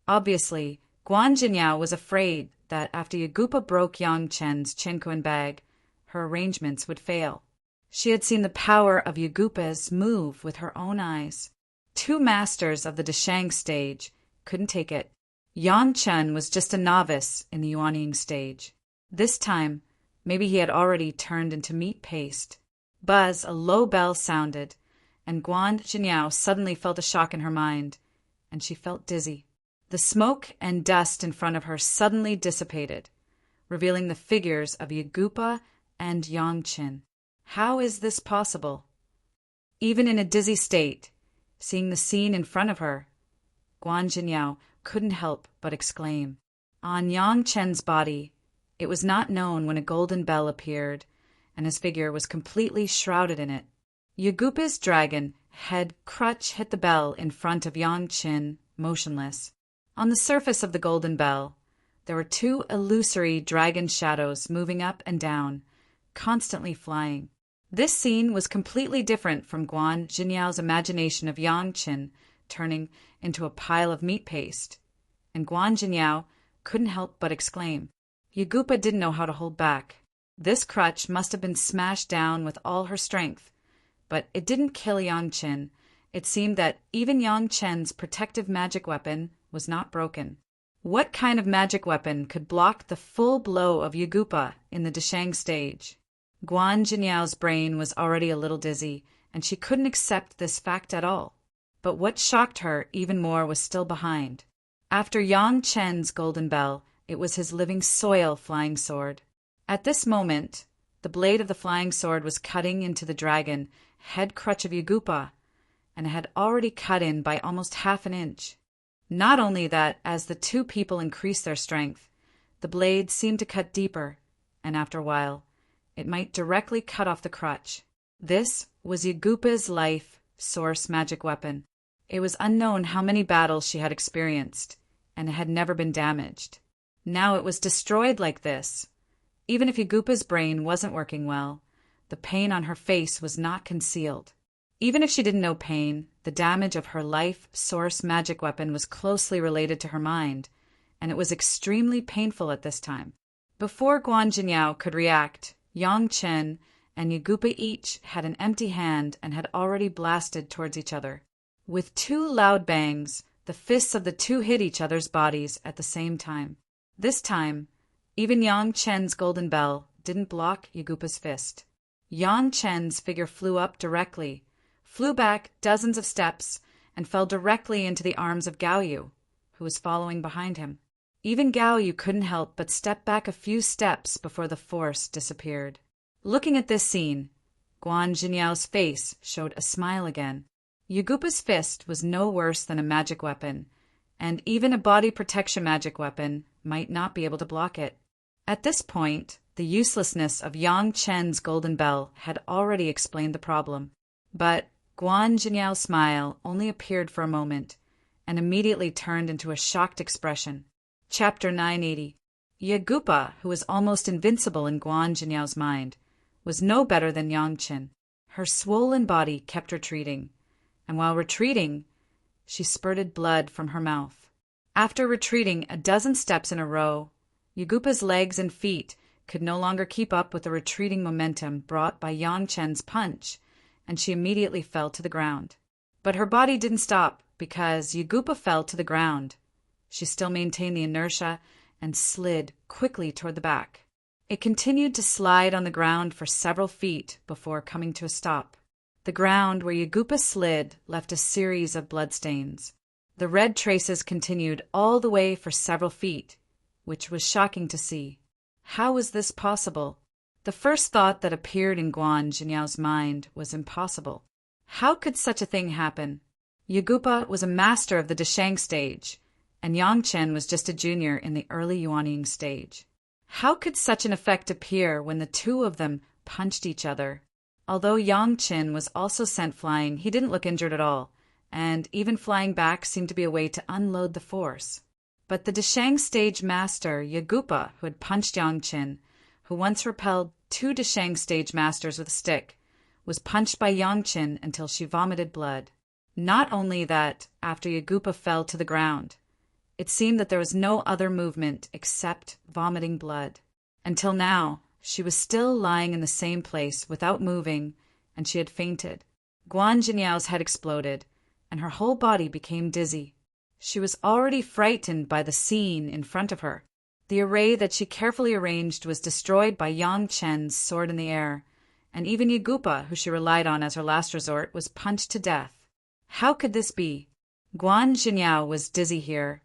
Obviously, Guan Jinyao was afraid that after Yagupa broke Yang Chen's Chinkuan bag, her arrangements would fail. She had seen the power of Yagupa's move with her own eyes. Two masters of the Deshang stage couldn't take it. Yang Chen was just a novice in the Yuanying stage. This time, maybe he had already turned into meat paste. Buzz, a low bell sounded, and Guan Jinyao suddenly felt a shock in her mind, and she felt dizzy. The smoke and dust in front of her suddenly dissipated, revealing the figures of Yagupa and Yang Chen. How is this possible? Even in a dizzy state, seeing the scene in front of her, Guan Jinyao couldn't help but exclaim. On Yang Chen's body, it was not known when a golden bell appeared, and his figure was completely shrouded in it. Yagupa's dragon head crutch hit the bell in front of Yang Chen, motionless. On the surface of the golden bell, there were two illusory dragon shadows moving up and down, constantly flying. This scene was completely different from Guan Jinyao's imagination of Yang Chen turning into a pile of meat paste, and Guan Jinyao couldn't help but exclaim. Yagupa didn't know how to hold back. This crutch must have been smashed down with all her strength, but it didn't kill Yang Chen. It seemed that even Yang Chen's protective magic weapon was not broken. What kind of magic weapon could block the full blow of Yagupa in the Deshang stage? Guan Jinyao's brain was already a little dizzy, and she couldn't accept this fact at all. But what shocked her even more was still behind. After Yang Chen's golden bell, it was his living soil flying sword. At this moment, the blade of the flying sword was cutting into the dragon head crutch of Yagupa, and it had already cut in by almost half an inch. Not only that, as the two people increased their strength, the blade seemed to cut deeper, and after a while, it might directly cut off the crutch. This was Yagupa's life source magic weapon. It was unknown how many battles she had experienced, and it had never been damaged. Now it was destroyed like this. Even if Yagupa's brain wasn't working well, the pain on her face was not concealed. Even if she didn't know pain, the damage of her life source magic weapon was closely related to her mind, and it was extremely painful at this time. Before Guan Jinyao could react, Yang Chen and Yagupa each had an empty hand and had already blasted towards each other. With two loud bangs, the fists of the two hit each other's bodies at the same time. This time, even Yang Chen's golden bell didn't block Yagupa's fist. Yang Chen's figure flew up directly, flew back dozens of steps, and fell directly into the arms of Gao Yu, who was following behind him. Even Gao Yu couldn't help but step back a few steps before the force disappeared. Looking at this scene, Guan Jinyao's face showed a smile again. Yagupa's fist was no worse than a magic weapon, and even a body protection magic weapon might not be able to block it. At this point, the uselessness of Yang Chen's golden bell had already explained the problem. But Guan Jinyao's smile only appeared for a moment, and immediately turned into a shocked expression. Chapter 980. Yagupa, who was almost invincible in Guan Jinyao's mind, was no better than Yang Chen. Her swollen body kept retreating, and while retreating, she spurted blood from her mouth. After retreating a dozen steps in a row, Yagupa's legs and feet could no longer keep up with the retreating momentum brought by Yang Chen's punch, and she immediately fell to the ground. But her body didn't stop, because Yagupa fell to the ground. She still maintained the inertia and slid quickly toward the back. It continued to slide on the ground for several feet before coming to a stop. The ground where Yagupa slid left a series of bloodstains. The red traces continued all the way for several feet, which was shocking to see. How was this possible? The first thought that appeared in Guan Jinyao's mind was impossible. How could such a thing happen? Yagupa was a master of the Deshang stage, and Yang Chen was just a junior in the early Yuanying stage. How could such an effect appear when the two of them punched each other? Although Yang Chen was also sent flying, he didn't look injured at all, and even flying back seemed to be a way to unload the force. But the Deshang stage master, Yagupa, who had punched Yang Chen, who once repelled two Deshang stage masters with a stick, was punched by Yang Chen until she vomited blood. Not only that, after Yagupa fell to the ground, it seemed that there was no other movement except vomiting blood. Until now, she was still lying in the same place without moving, and she had fainted. Guan Jinyao's head exploded, and her whole body became dizzy. She was already frightened by the scene in front of her. The array that she carefully arranged was destroyed by Yang Chen's sword in the air, and even Yagupa, who she relied on as her last resort, was punched to death. How could this be? Guan Jinyao was dizzy here,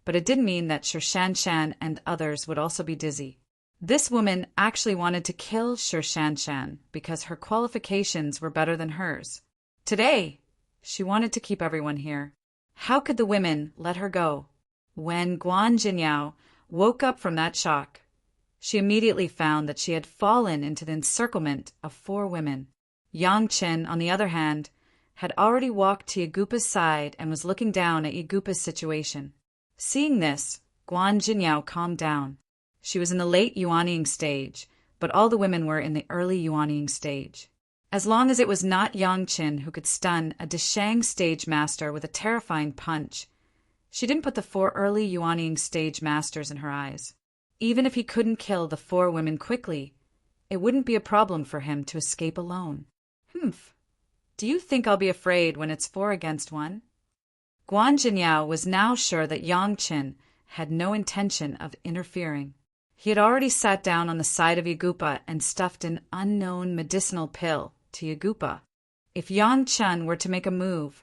but it didn't mean that Shi Shanshan and others would also be dizzy. This woman actually wanted to kill Shi Shanshan because her qualifications were better than hers. Today, she wanted to keep everyone here. How could the women let her go? When Guan Jinyao woke up from that shock, she immediately found that she had fallen into the encirclement of 4 women. Yang Chen, on the other hand, had already walked to Yagupa's side and was looking down at Yagupa's situation. Seeing this, Guan Jinyao calmed down. She was in the late Yuanying stage, but all the women were in the early Yuanying stage. As long as it was not Yang Chen who could stun a Deshang stage master with a terrifying punch, she didn't put the 4 early Yuanying stage masters in her eyes. Even if he couldn't kill the 4 women quickly, it wouldn't be a problem for him to escape alone. Humph. Do you think I'll be afraid when it's 4 against 1? Guan Jinyao was now sure that Yang Chen had no intention of interfering. He had already sat down on the side of Yagupa and stuffed an unknown medicinal pill to Yagupa. If Yang Chen were to make a move,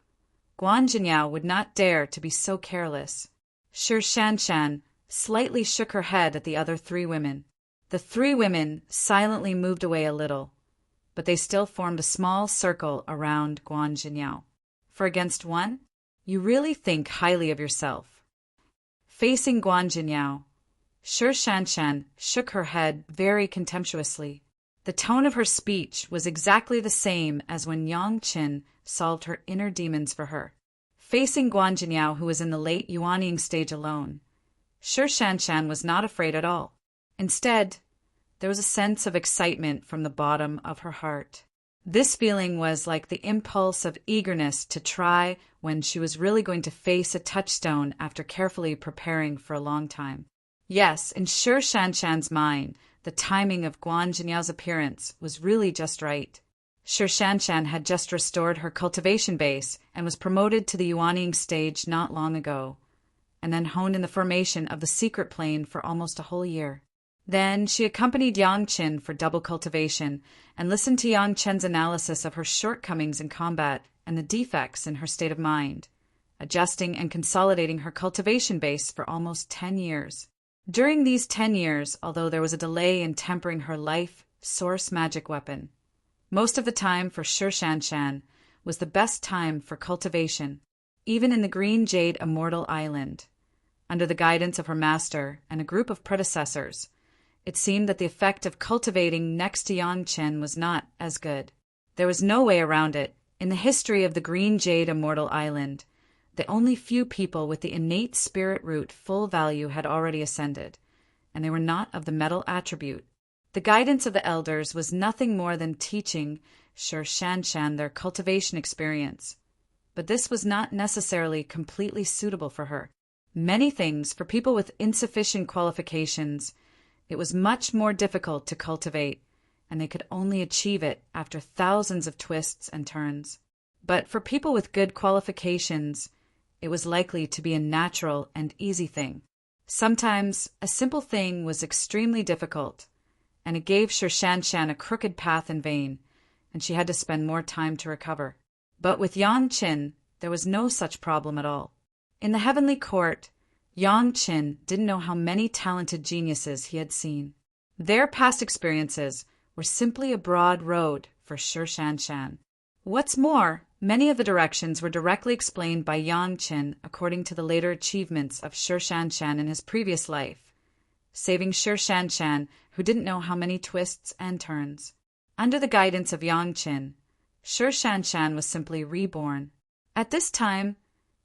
Guan Jinyao would not dare to be so careless. Shi Shanshan slightly shook her head at the other 3 women. The 3 women silently moved away a little, but they still formed a small circle around Guan Jinyao. For against one, you really think highly of yourself. Facing Guan Jinyao, Shi Shanshan shook her head very contemptuously. The tone of her speech was exactly the same as when Yang Qin solved her inner demons for her. Facing Guan Jinyao, who was in the late yuanying stage alone, Shi Shanshan was not afraid at all. Instead, there was a sense of excitement from the bottom of her heart. This feeling was like the impulse of eagerness to try when she was really going to face a touchstone after carefully preparing for a long time. Yes, in Shi Shanshan's mind, the timing of Guan Jinyao's appearance was really just right. Shi Shanshan had just restored her cultivation base and was promoted to the yuanying stage not long ago, and then honed in the formation of the secret plane for almost a whole year. Then she accompanied Yang Qin for double cultivation and listened to Yang Chen's analysis of her shortcomings in combat and the defects in her state of mind, adjusting and consolidating her cultivation base for almost 10 years. During these 10 years, although there was a delay in tempering her life source magic weapon, most of the time for Shi Shanshan was the best time for cultivation, even in the Green Jade Immortal Island. Under the guidance of her master and a group of predecessors, it seemed that the effect of cultivating next to Yang Chen was not as good. There was no way around it. In the history of the Green Jade Immortal Island, the only few people with the innate spirit root full value had already ascended, and they were not of the metal attribute. The guidance of the elders was nothing more than teaching Shi Shanshan their cultivation experience, but this was not necessarily completely suitable for her. Many things, for people with insufficient qualifications, it was much more difficult to cultivate, and they could only achieve it after thousands of twists and turns. But for people with good qualifications, it was likely to be a natural and easy thing. Sometimes a simple thing was extremely difficult, and it gave Shi Shanshan a crooked path in vain, and she had to spend more time to recover. But with Yang Qin, there was no such problem at all. In the heavenly court, Yang Qin didn't know how many talented geniuses he had seen. Their past experiences were simply a broad road for Shi Shanshan. What's more, many of the directions were directly explained by Yang Qin according to the later achievements of Shi Shanshan in his previous life, saving Shi Shanshan, who didn't know how many twists and turns. Under the guidance of Yang Qin, Shi Shanshan was simply reborn. At this time,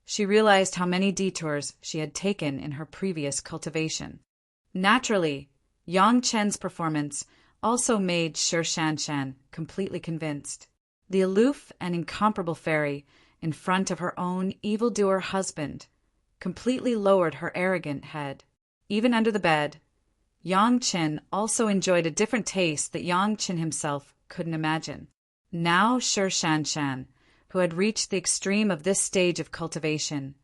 she realized how many detours she had taken in her previous cultivation. Naturally, Yang Chen's performance also made Shi Shanshan completely convinced. The aloof and incomparable fairy, in front of her own evildoer husband, completely lowered her arrogant head. Even under the bed, Yang Chen also enjoyed a different taste that Yang Chen himself couldn't imagine. Now Shi Shanshan, who had reached the extreme of this stage of cultivation,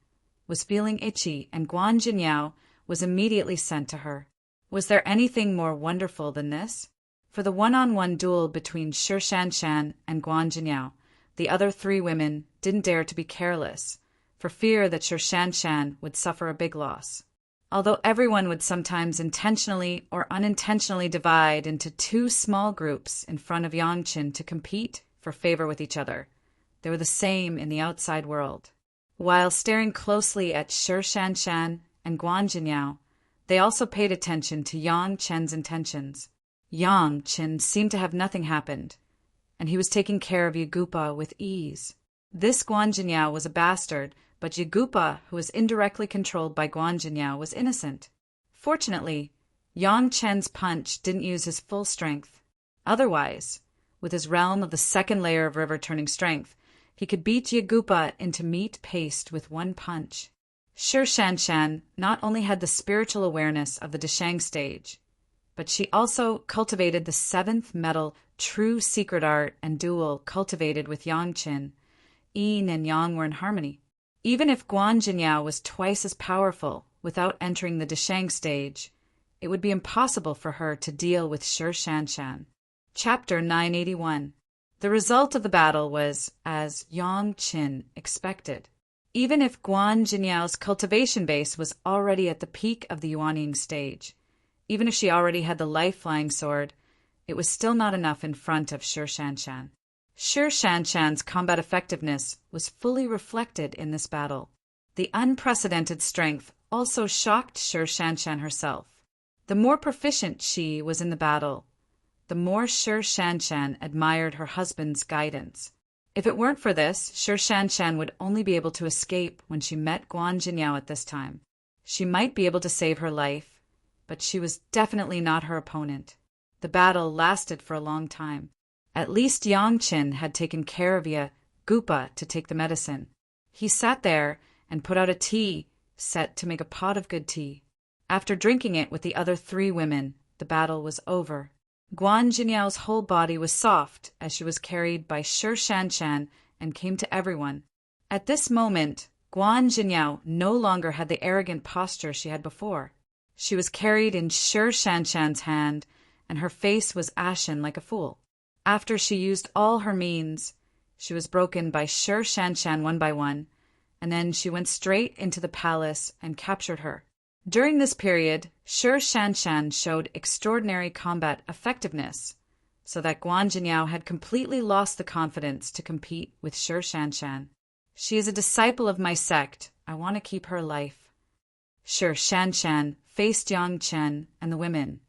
was feeling itchy, and Guan Jinyao was immediately sent to her. Was there anything more wonderful than this? For the one-on-one duel between Shi Shanshan and Guan Jinyao, the other 3 women didn't dare to be careless, for fear that Shi Shanshan would suffer a big loss. Although everyone would sometimes intentionally or unintentionally divide into 2 small groups in front of Yang Qin to compete for favor with each other, they were the same in the outside world. While staring closely at Shi Shanshan and Guan Jinyao, they also paid attention to Yang Chen's intentions. Yang Qin seemed to have nothing happened, and he was taking care of Yagupa with ease. This Guan Jinyao was a bastard, but Yagupa, who was indirectly controlled by Guan Jinyao, was innocent. Fortunately, Yang Chen's punch didn't use his full strength. Otherwise, with his realm of the second layer of river-turning strength, he could beat Yagupa into meat paste with one punch. Shi Shanshan not only had the spiritual awareness of the Deshang stage, but she also cultivated the 7th metal true secret art and duel cultivated with Yang Qin. Yin and Yang were in harmony. Even if Guan Jinyao was twice as powerful without entering the Deshang stage, it would be impossible for her to deal with Sher Shanshan. Chapter 981. The result of the battle was as Yang Qin expected. Even if Guan Jinyao's cultivation base was already at the peak of the Yuanying stage, even if she already had the life-flying sword, it was still not enough in front of Sher Shanshan. Sher Shanshan's combat effectiveness was fully reflected in this battle. The unprecedented strength also shocked Sher Shanshan herself. The more proficient she was in the battle, the more Sher Shanshan admired her husband's guidance. If it weren't for this, Sher Shanshan would only be able to escape when she met Guan Jinyao at this time. She might be able to save her life, but she was definitely not her opponent. The battle lasted for a long time. At least Yang Qin had taken care of Gupa to take the medicine. He sat there and put out a tea set to make a pot of good tea. After drinking it with the other 3 women, the battle was over. Guan Jinyao's whole body was soft as she was carried by Sher Shanshan and came to everyone. At this moment, Guan Jinyao no longer had the arrogant posture she had before. She was carried in Sher Shanshan's hand, and her face was ashen like a fool. After she used all her means, she was broken by Sher Shanshan one by one, and then she went straight into the palace and captured her. During this period, Sher Shanshan showed extraordinary combat effectiveness, so that Guan Jinyao had completely lost the confidence to compete with Sher Shanshan. She is a disciple of my sect. I want to keep her life. Sher Shanshan faced Yang Chen and the women,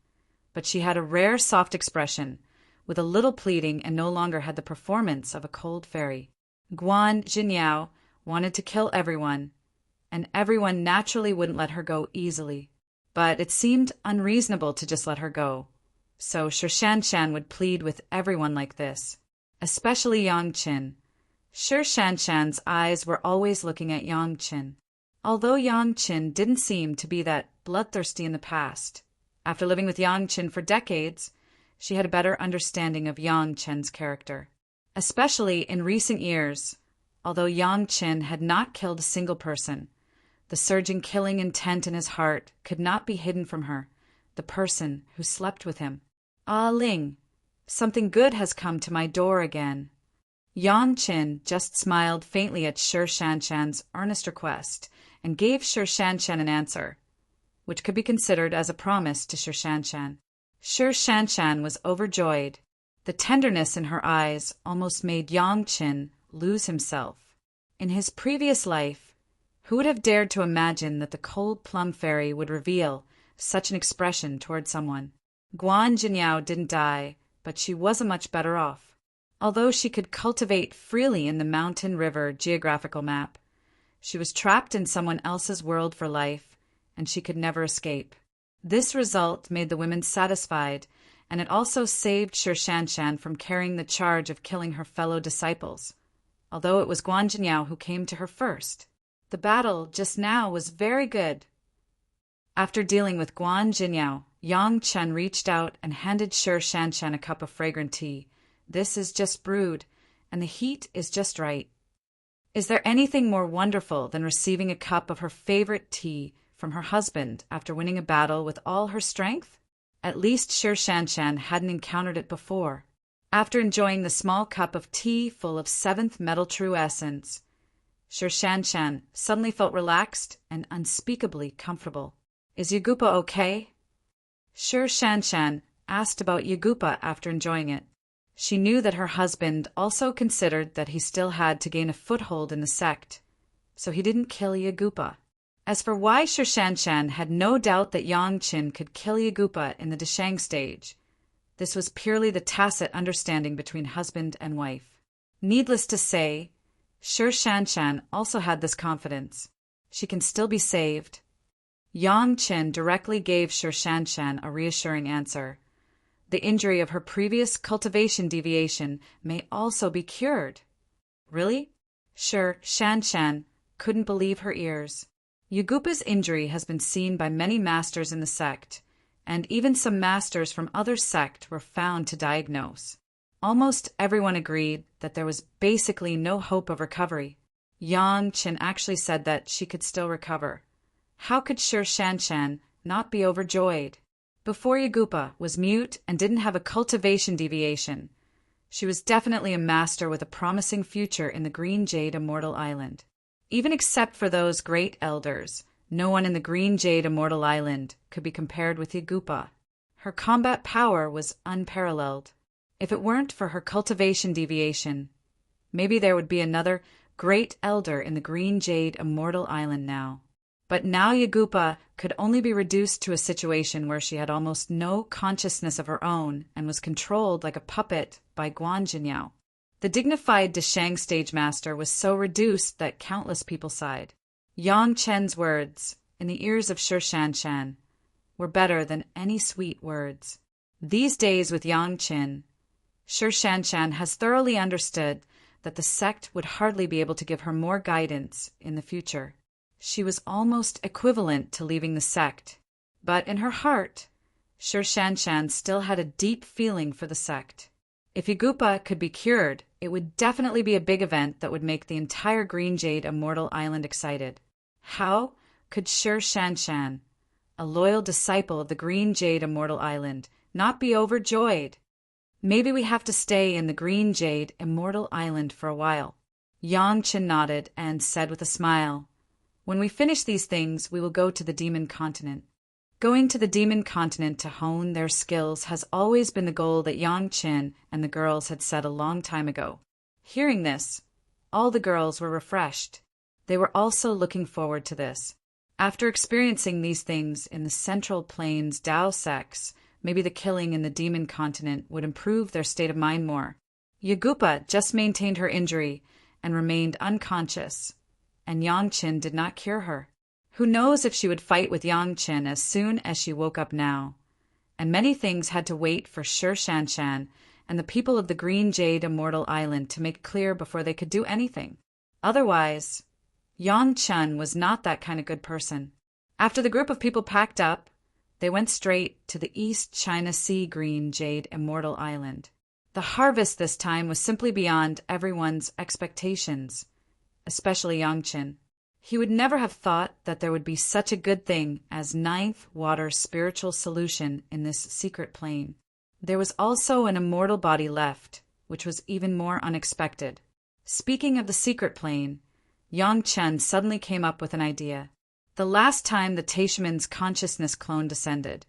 but she had a rare soft expression, with a little pleading, and no longer had the performance of a cold fairy. Guan Jinyao wanted to kill everyone, and everyone naturally wouldn't let her go easily. But it seemed unreasonable to just let her go, so Sher Shanshan would plead with everyone like this, especially Yang Qin. Sher Shanshan's eyes were always looking at Yang Qin. Although Yang Qin didn't seem to be that bloodthirsty in the past, after living with Yang Qin for decades, she had a better understanding of Yang Qin's character. Especially in recent years, although Yang Qin had not killed a single person, the surging killing intent in his heart could not be hidden from her, the person who slept with him. Ah Ling, something good has come to my door again. Yang Qin just smiled faintly at Sher Shanshan's earnest request and gave Sher Shanshan an answer, which could be considered as a promise to Sher Shanshan. Sher Shanshan was overjoyed. The tenderness in her eyes almost made Yang Qin lose himself. In his previous life, who would have dared to imagine that the cold plum fairy would reveal such an expression toward someone? Guan Jinyao didn't die, but she wasn't much better off. Although she could cultivate freely in the mountain river geographical map, she was trapped in someone else's world for life, and she could never escape. This result made the women satisfied, and it also saved Sher Shanshan from carrying the charge of killing her fellow disciples, although it was Guan Jinyao who came to her first. The battle just now was very good. After dealing with Guan Jinyao, Yang Chen reached out and handed Sher Shanshan a cup of fragrant tea. This is just brewed, and the heat is just right. Is there anything more wonderful than receiving a cup of her favorite tea from her husband after winning a battle with all her strength? At least Sher Shanshan hadn't encountered it before. After enjoying the small cup of tea full of 7th Metal True Essence, Sher Shanshan suddenly felt relaxed and unspeakably comfortable. Is Yagupa okay? Sher Shanshan asked about Yagupa after enjoying it. She knew that her husband also considered that he still had to gain a foothold in the sect, so he didn't kill Yagupa. As for why Sher Shanshan had no doubt that Yang Qin could kill Yagupa in the Deshang stage, this was purely the tacit understanding between husband and wife. Needless to say, Sher Shanshan also had this confidence. She can still be saved. Yang Qin directly gave Sher Shanshan a reassuring answer. The injury of her previous cultivation deviation may also be cured. Really? Sher Shanshan couldn't believe her ears. Yagupa's injury has been seen by many masters in the sect, and even some masters from other sect were found to diagnose. Almost everyone agreed that there was basically no hope of recovery. Yang Qin actually said that she could still recover. How could Sher Shanshan not be overjoyed? Before Yagupa was mute and didn't have a cultivation deviation, she was definitely a master with a promising future in the Green Jade Immortal Island. Even except for those great elders, no one in the Green Jade Immortal Island could be compared with Yagupa. Her combat power was unparalleled. If it weren't for her cultivation deviation, maybe there would be another great elder in the Green Jade Immortal Island now. But now Yagupa could only be reduced to a situation where she had almost no consciousness of her own and was controlled like a puppet by Guan Jinyao. The dignified Deshang stage master was so reduced that countless people sighed. Yang Chen's words, in the ears of Shi Shanshan, were better than any sweet words. These days with Yang Chen, Shi Shanshan has thoroughly understood that the sect would hardly be able to give her more guidance in the future. She was almost equivalent to leaving the sect, but in her heart, Shi Shanshan still had a deep feeling for the sect. If Yagupa could be cured, it would definitely be a big event that would make the entire Green Jade Immortal Island excited. How could Shi Shanshan, a loyal disciple of the Green Jade Immortal Island, not be overjoyed? Maybe we have to stay in the Green Jade Immortal Island for a while. Yang Chen nodded and said with a smile, "When we finish these things, we will go to the Demon Continent." Going to the Demon Continent to hone their skills has always been the goal that Yang Chen and the girls had set a long time ago. Hearing this, all the girls were refreshed. They were also looking forward to this. After experiencing these things in the Central Plains Dao sects, maybe the killing in the Demon Continent would improve their state of mind more. Yagupa just maintained her injury and remained unconscious, and Yang Chen did not cure her. Who knows if she would fight with Yang Chen as soon as she woke up now? And many things had to wait for Shi Shanshan and the people of the Green Jade Immortal Island to make clear before they could do anything. Otherwise, Yang Chen was not that kind of good person. After the group of people packed up, they went straight to the East China Sea Green Jade Immortal Island. The harvest this time was simply beyond everyone's expectations, especially Yang Chen. He would never have thought that there would be such a good thing as ninth water spiritual solution in this secret plane. There was also an immortal body left, which was even more unexpected. Speaking of the secret plane, Yang Chen suddenly came up with an idea. The last time the Taishaman's consciousness clone descended,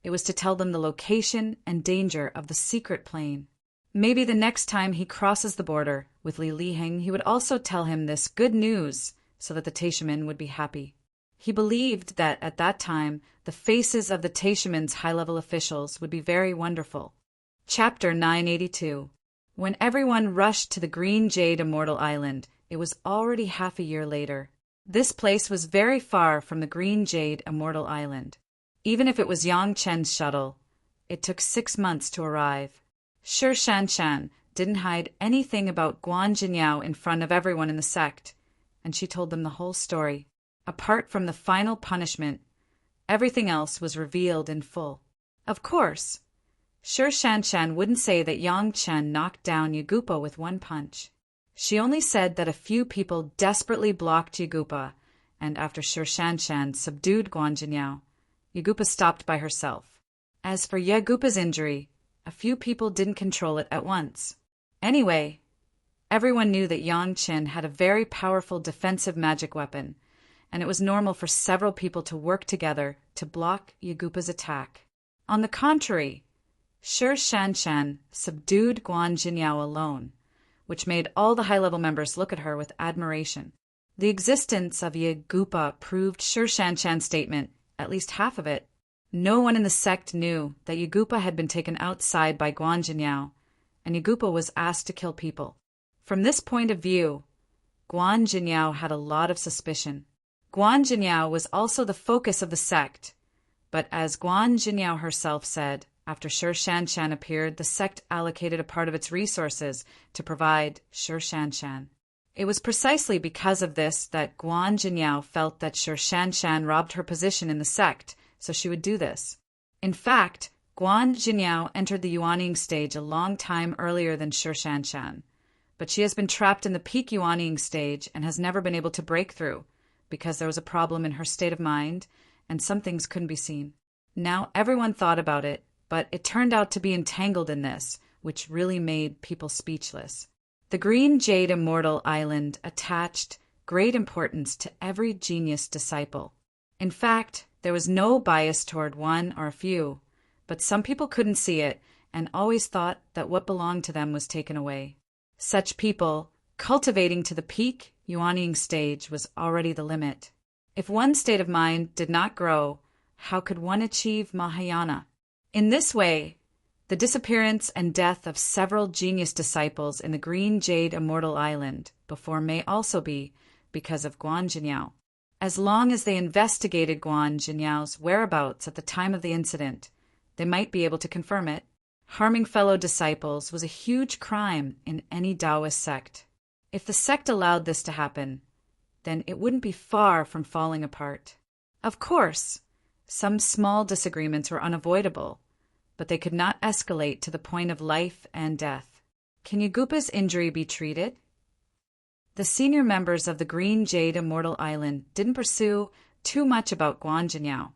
it was to tell them the location and danger of the secret plane. Maybe the next time he crosses the border with Li Liheng, he would also tell him this good news so that the Taishaman would be happy. He believed that at that time, the faces of the Taishaman's high-level officials would be very wonderful. Chapter 982. When everyone rushed to the Green Jade Immortal Island, it was already half a year later. This place was very far from the Green Jade Immortal Island. Even if it was Yang Chen's shuttle, it took 6 months to arrive. Shi Shanshan didn't hide anything about Guan Jinyao in front of everyone in the sect, and she told them the whole story. Apart from the final punishment, everything else was revealed in full. Of course, Shi Shanshan wouldn't say that Yang Chen knocked down Yagupa with one punch. She only said that a few people desperately blocked Yagupa, and after Shi Shanshan subdued Guan Jinyao, Yagupa stopped by herself. As for Yagupa's injury, a few people didn't control it at once. Anyway, everyone knew that Yang Chen had a very powerful defensive magic weapon, and it was normal for several people to work together to block Yagupa's attack. On the contrary, Shi Shanshan subdued Guan Jinyao alone, which made all the high-level members look at her with admiration. The existence of Yagupa proved Shi Shanshan's statement, at least half of it. No one in the sect knew that Yagupa had been taken outside by Guan Jinyao, and Yagupa was asked to kill people. From this point of view, Guan Jinyao had a lot of suspicion. Guan Jinyao was also the focus of the sect, but as Guan Jinyao herself said, after Shi Shanshan appeared, the sect allocated a part of its resources to provide Shi Shanshan. It was precisely because of this that Guan Jinyao felt that Shi Shanshan robbed her position in the sect, so she would do this. In fact, Guan Jinyao entered the Yuanying stage a long time earlier than Shi Shanshan, but she has been trapped in the peak Yuanying stage and has never been able to break through, because there was a problem in her state of mind, and some things couldn't be seen. Now everyone thought about it, but it turned out to be entangled in this, which really made people speechless. The Green Jade Immortal Island attached great importance to every genius disciple. In fact, there was no bias toward one or a few, but some people couldn't see it and always thought that what belonged to them was taken away. Such people, cultivating to the peak Yuanying stage, was already the limit. If one state of mind did not grow, how could one achieve Mahayana? In this way, the disappearance and death of several genius disciples in the Green Jade Immortal Island before may also be because of Guan Jinyao. As long as they investigated Guan Jinyao's whereabouts at the time of the incident, they might be able to confirm it. Harming fellow disciples was a huge crime in any Taoist sect. If the sect allowed this to happen, then it wouldn't be far from falling apart. Of course, some small disagreements were unavoidable, but they could not escalate to the point of life and death. Can Yagupa's injury be treated? The senior members of the Green Jade Immortal Island didn't pursue too much about Guan Jinyao,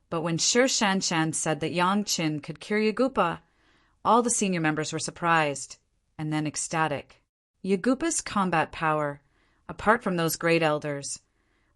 but when Shi Shanshan said that Yang Qin could cure Yagupa, all the senior members were surprised, and then ecstatic. Yagupa's combat power, apart from those great elders,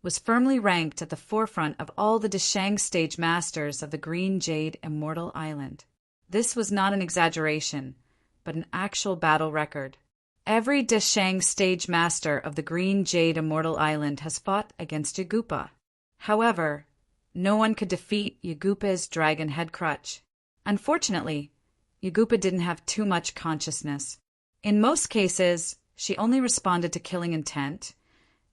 was firmly ranked at the forefront of all the Deshang stage masters of the Green Jade Immortal Island. This was not an exaggeration, but an actual battle record. Every Deshang stage master of the Green Jade Immortal Island has fought against Yagupa. However, no one could defeat Yagupa's dragon head crutch. Unfortunately, Yagupa didn't have too much consciousness. In most cases, she only responded to killing intent,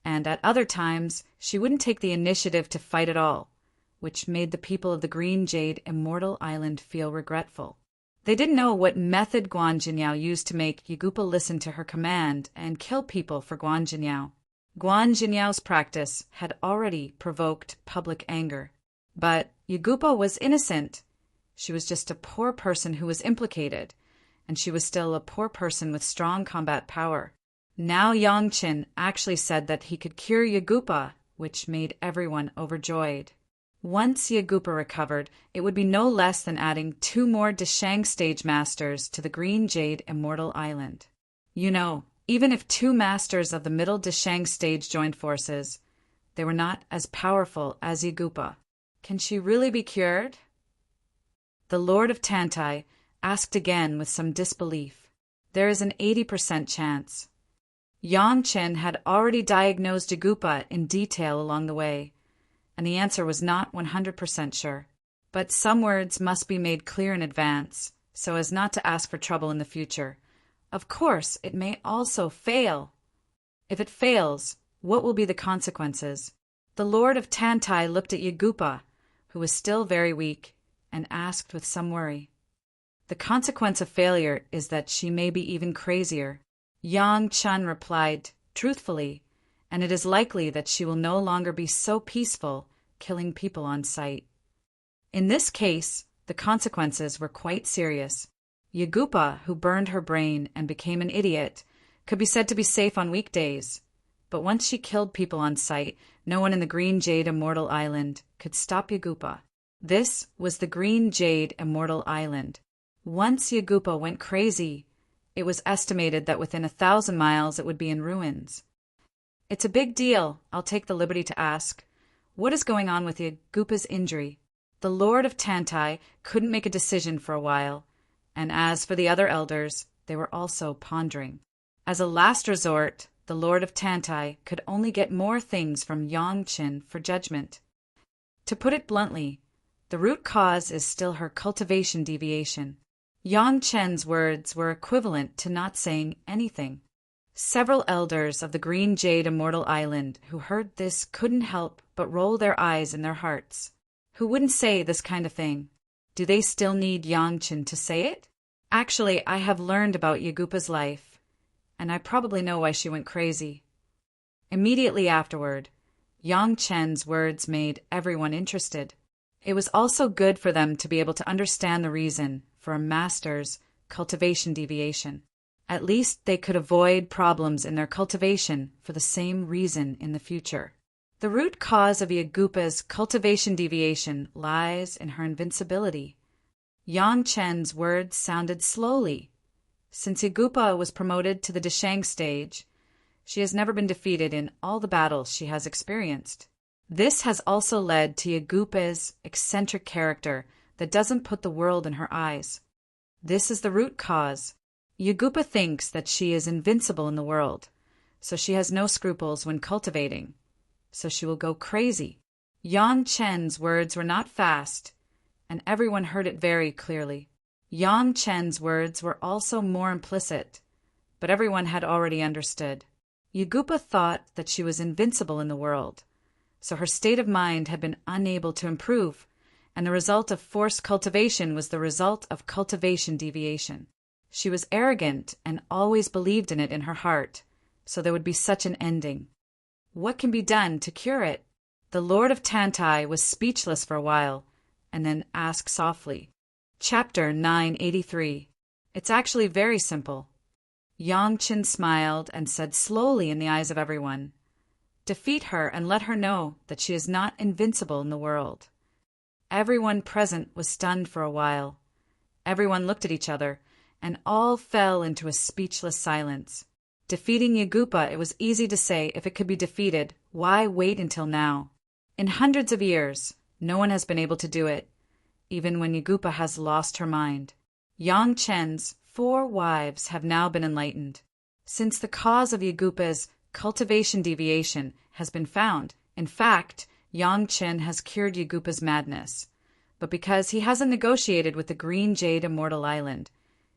and at other times, she wouldn't take the initiative to fight at all, which made the people of the Green Jade Immortal Island feel regretful. They didn't know what method Guan Jinyao used to make Yagupa listen to her command and kill people for Guan Jinyao. Guan Jinyao's practice had already provoked public anger. But Yagupa was innocent. She was just a poor person who was implicated, and she was still a poor person with strong combat power. Now Yang Qin actually said that he could cure Yagupa, which made everyone overjoyed. Once Yagupa recovered, it would be no less than adding 2 more Deshang stage masters to the Green Jade Immortal Island. You know, even if 2 masters of the middle Deshang stage joined forces, they were not as powerful as Yagupa. Can she really be cured? The Lord of Tantai asked again with some disbelief. There is an 80% chance. Yang Qin had already diagnosed Yagupa in detail along the way, and the answer was not 100% sure. But some words must be made clear in advance, so as not to ask for trouble in the future. Of course, it may also fail. If it fails, what will be the consequences? The Lord of Tantai looked at Yagupa, who was still very weak, and asked with some worry. The consequence of failure is that she may be even crazier. Yang Qin replied truthfully, and it is likely that she will no longer be so peaceful, killing people on sight. In this case, the consequences were quite serious. Yagupa, who burned her brain and became an idiot, could be said to be safe on weekdays, but once she killed people on sight, no one in the Green Jade Immortal Island could stop Yagupa. This was the Green Jade Immortal Island. Once Yagupa went crazy, it was estimated that within 1,000 miles it would be in ruins. It's a big deal, I'll take the liberty to ask. What is going on with Yagupa's injury? The Lord of Tantai couldn't make a decision for a while, and as for the other elders, they were also pondering. As a last resort, the Lord of Tantai could only get more things from Yang Qin for judgment. To put it bluntly, the root cause is still her cultivation deviation. Yang Qin's words were equivalent to not saying anything. Several elders of the Green Jade Immortal Island who heard this couldn't help but roll their eyes in their hearts. Who wouldn't say this kind of thing? Do they still need Yang Qin to say it? Actually, I have learned about Yagupa's life, and I probably know why she went crazy. Immediately afterward, Yang Qin's words made everyone interested. It was also good for them to be able to understand the reason for a master's cultivation deviation. At least they could avoid problems in their cultivation for the same reason in the future. The root cause of Yagupa's cultivation deviation lies in her invincibility. Yang Chen's words sounded slowly. Since Yagupa was promoted to the Deshang stage, she has never been defeated in all the battles she has experienced. This has also led to Yagupa's eccentric character that doesn't put the world in her eyes. This is the root cause. Yagupa thinks that she is invincible in the world, so she has no scruples when cultivating. So she will go crazy. Yang Chen's words were not fast, and everyone heard it very clearly. Yang Chen's words were also more implicit, but everyone had already understood. Yagupa thought that she was invincible in the world, so her state of mind had been unable to improve, and the result of forced cultivation was the result of cultivation deviation. She was arrogant and always believed in it in her heart, so there would be such an ending. What can be done to cure it? The Lord of Tantai was speechless for a while, and then asked softly. Chapter 983. It's actually very simple. Yang Chen smiled and said slowly in the eyes of everyone, defeat her and let her know that she is not invincible in the world. Everyone present was stunned for a while. Everyone looked at each other, and all fell into a speechless silence. Defeating Yagupa, it was easy to say if it could be defeated, why wait until now? In hundreds of years, no one has been able to do it, even when Yagupa has lost her mind. Yang Chen's 4 wives have now been enlightened. Since the cause of Yagupa's cultivation deviation has been found, in fact, Yang Chen has cured Yagupa's madness. But because he hasn't negotiated with the Green Jade Immortal Island,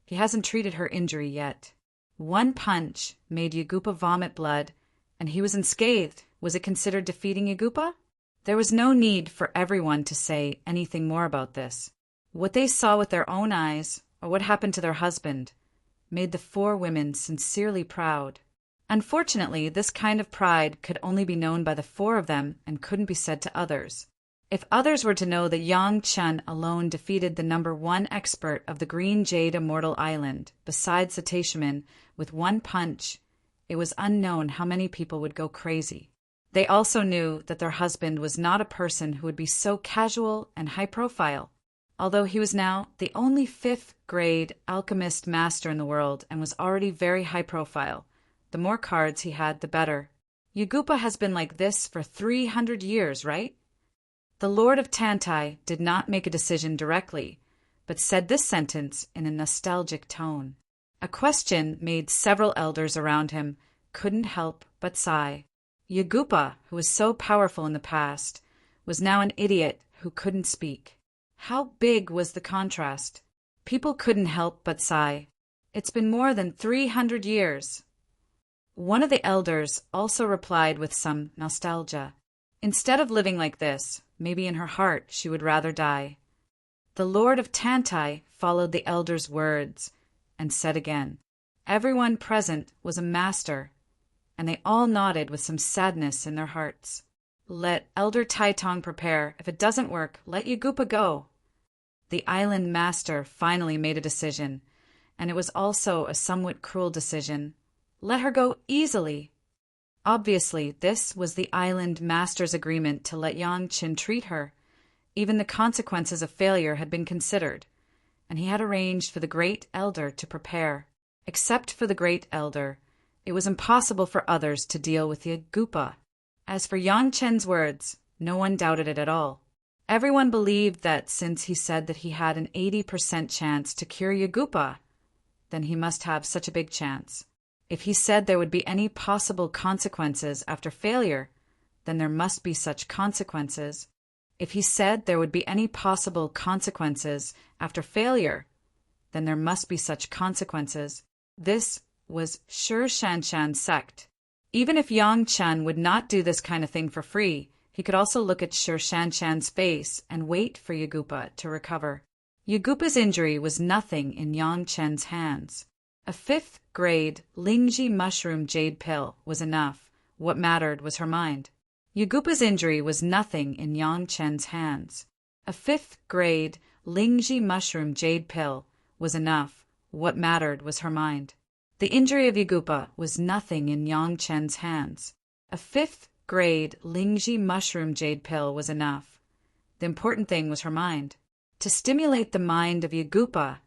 he hasn't treated her injury yet. One punch made Yagupa vomit blood, and he was unscathed. Was it considered defeating Yagupa? There was no need for everyone to say anything more about this. What they saw with their own eyes, or what happened to their husband, made the 4 women sincerely proud. Unfortunately, this kind of pride could only be known by the 4 of them and couldn't be said to others. If others were to know that Yang Chen alone defeated the number 1 expert of the Green Jade Immortal Island, besides the Taishaman, with 1 punch, it was unknown how many people would go crazy. They also knew that their husband was not a person who would be so casual and high-profile. Although he was now the only 5th-grade alchemist master in the world and was already very high-profile, the more cards he had, the better. Yagupa has been like this for 300 years, right? The Lord of Tantai did not make a decision directly, but said this sentence in a nostalgic tone. A question made several elders around him couldn't help but sigh. Yagupa, who was so powerful in the past, was now an idiot who couldn't speak. How big was the contrast? People couldn't help but sigh. It's been more than 300 years. One of the elders also replied with some nostalgia. Instead of living like this, maybe in her heart she would rather die. The Lord of Tantai followed the elder's words and said again, everyone present was a master, and they all nodded with some sadness in their hearts. Let Elder Taitong prepare. If it doesn't work, let Yagupa go. The island master finally made a decision, and it was also a somewhat cruel decision. Let her go easily. Obviously, this was the island master's agreement to let Yang Chen treat her. Even the consequences of failure had been considered, and he had arranged for the great elder to prepare. Except for the great elder, it was impossible for others to deal with Yagupa. As for Yang Chen's words, no one doubted it at all. Everyone believed that since he said that he had an 80% chance to cure Yagupa, then he must have such a big chance. If he said there would be any possible consequences after failure, then there must be such consequences. If he said there would be any possible consequences after failure, then there must be such consequences. This was Shi Shanshan's sect. Even if Yang Chen would not do this kind of thing for free, he could also look at Shi Shanshan's face and wait for Yagupa to recover. Yagupa's injury was nothing in Yang Chen's hands. A 5th-grade Lingji mushroom jade pill was enough. What mattered was her mind. Yagupa's injury was nothing in Yang Chen's hands. A 5th-grade Lingji mushroom jade pill was enough. What mattered was her mind. The injury of Yagupa was nothing in Yang Chen's hands. A 5th grade Lingji mushroom jade pill was enough. The important thing was her mind. To stimulate the mind of Yagupa,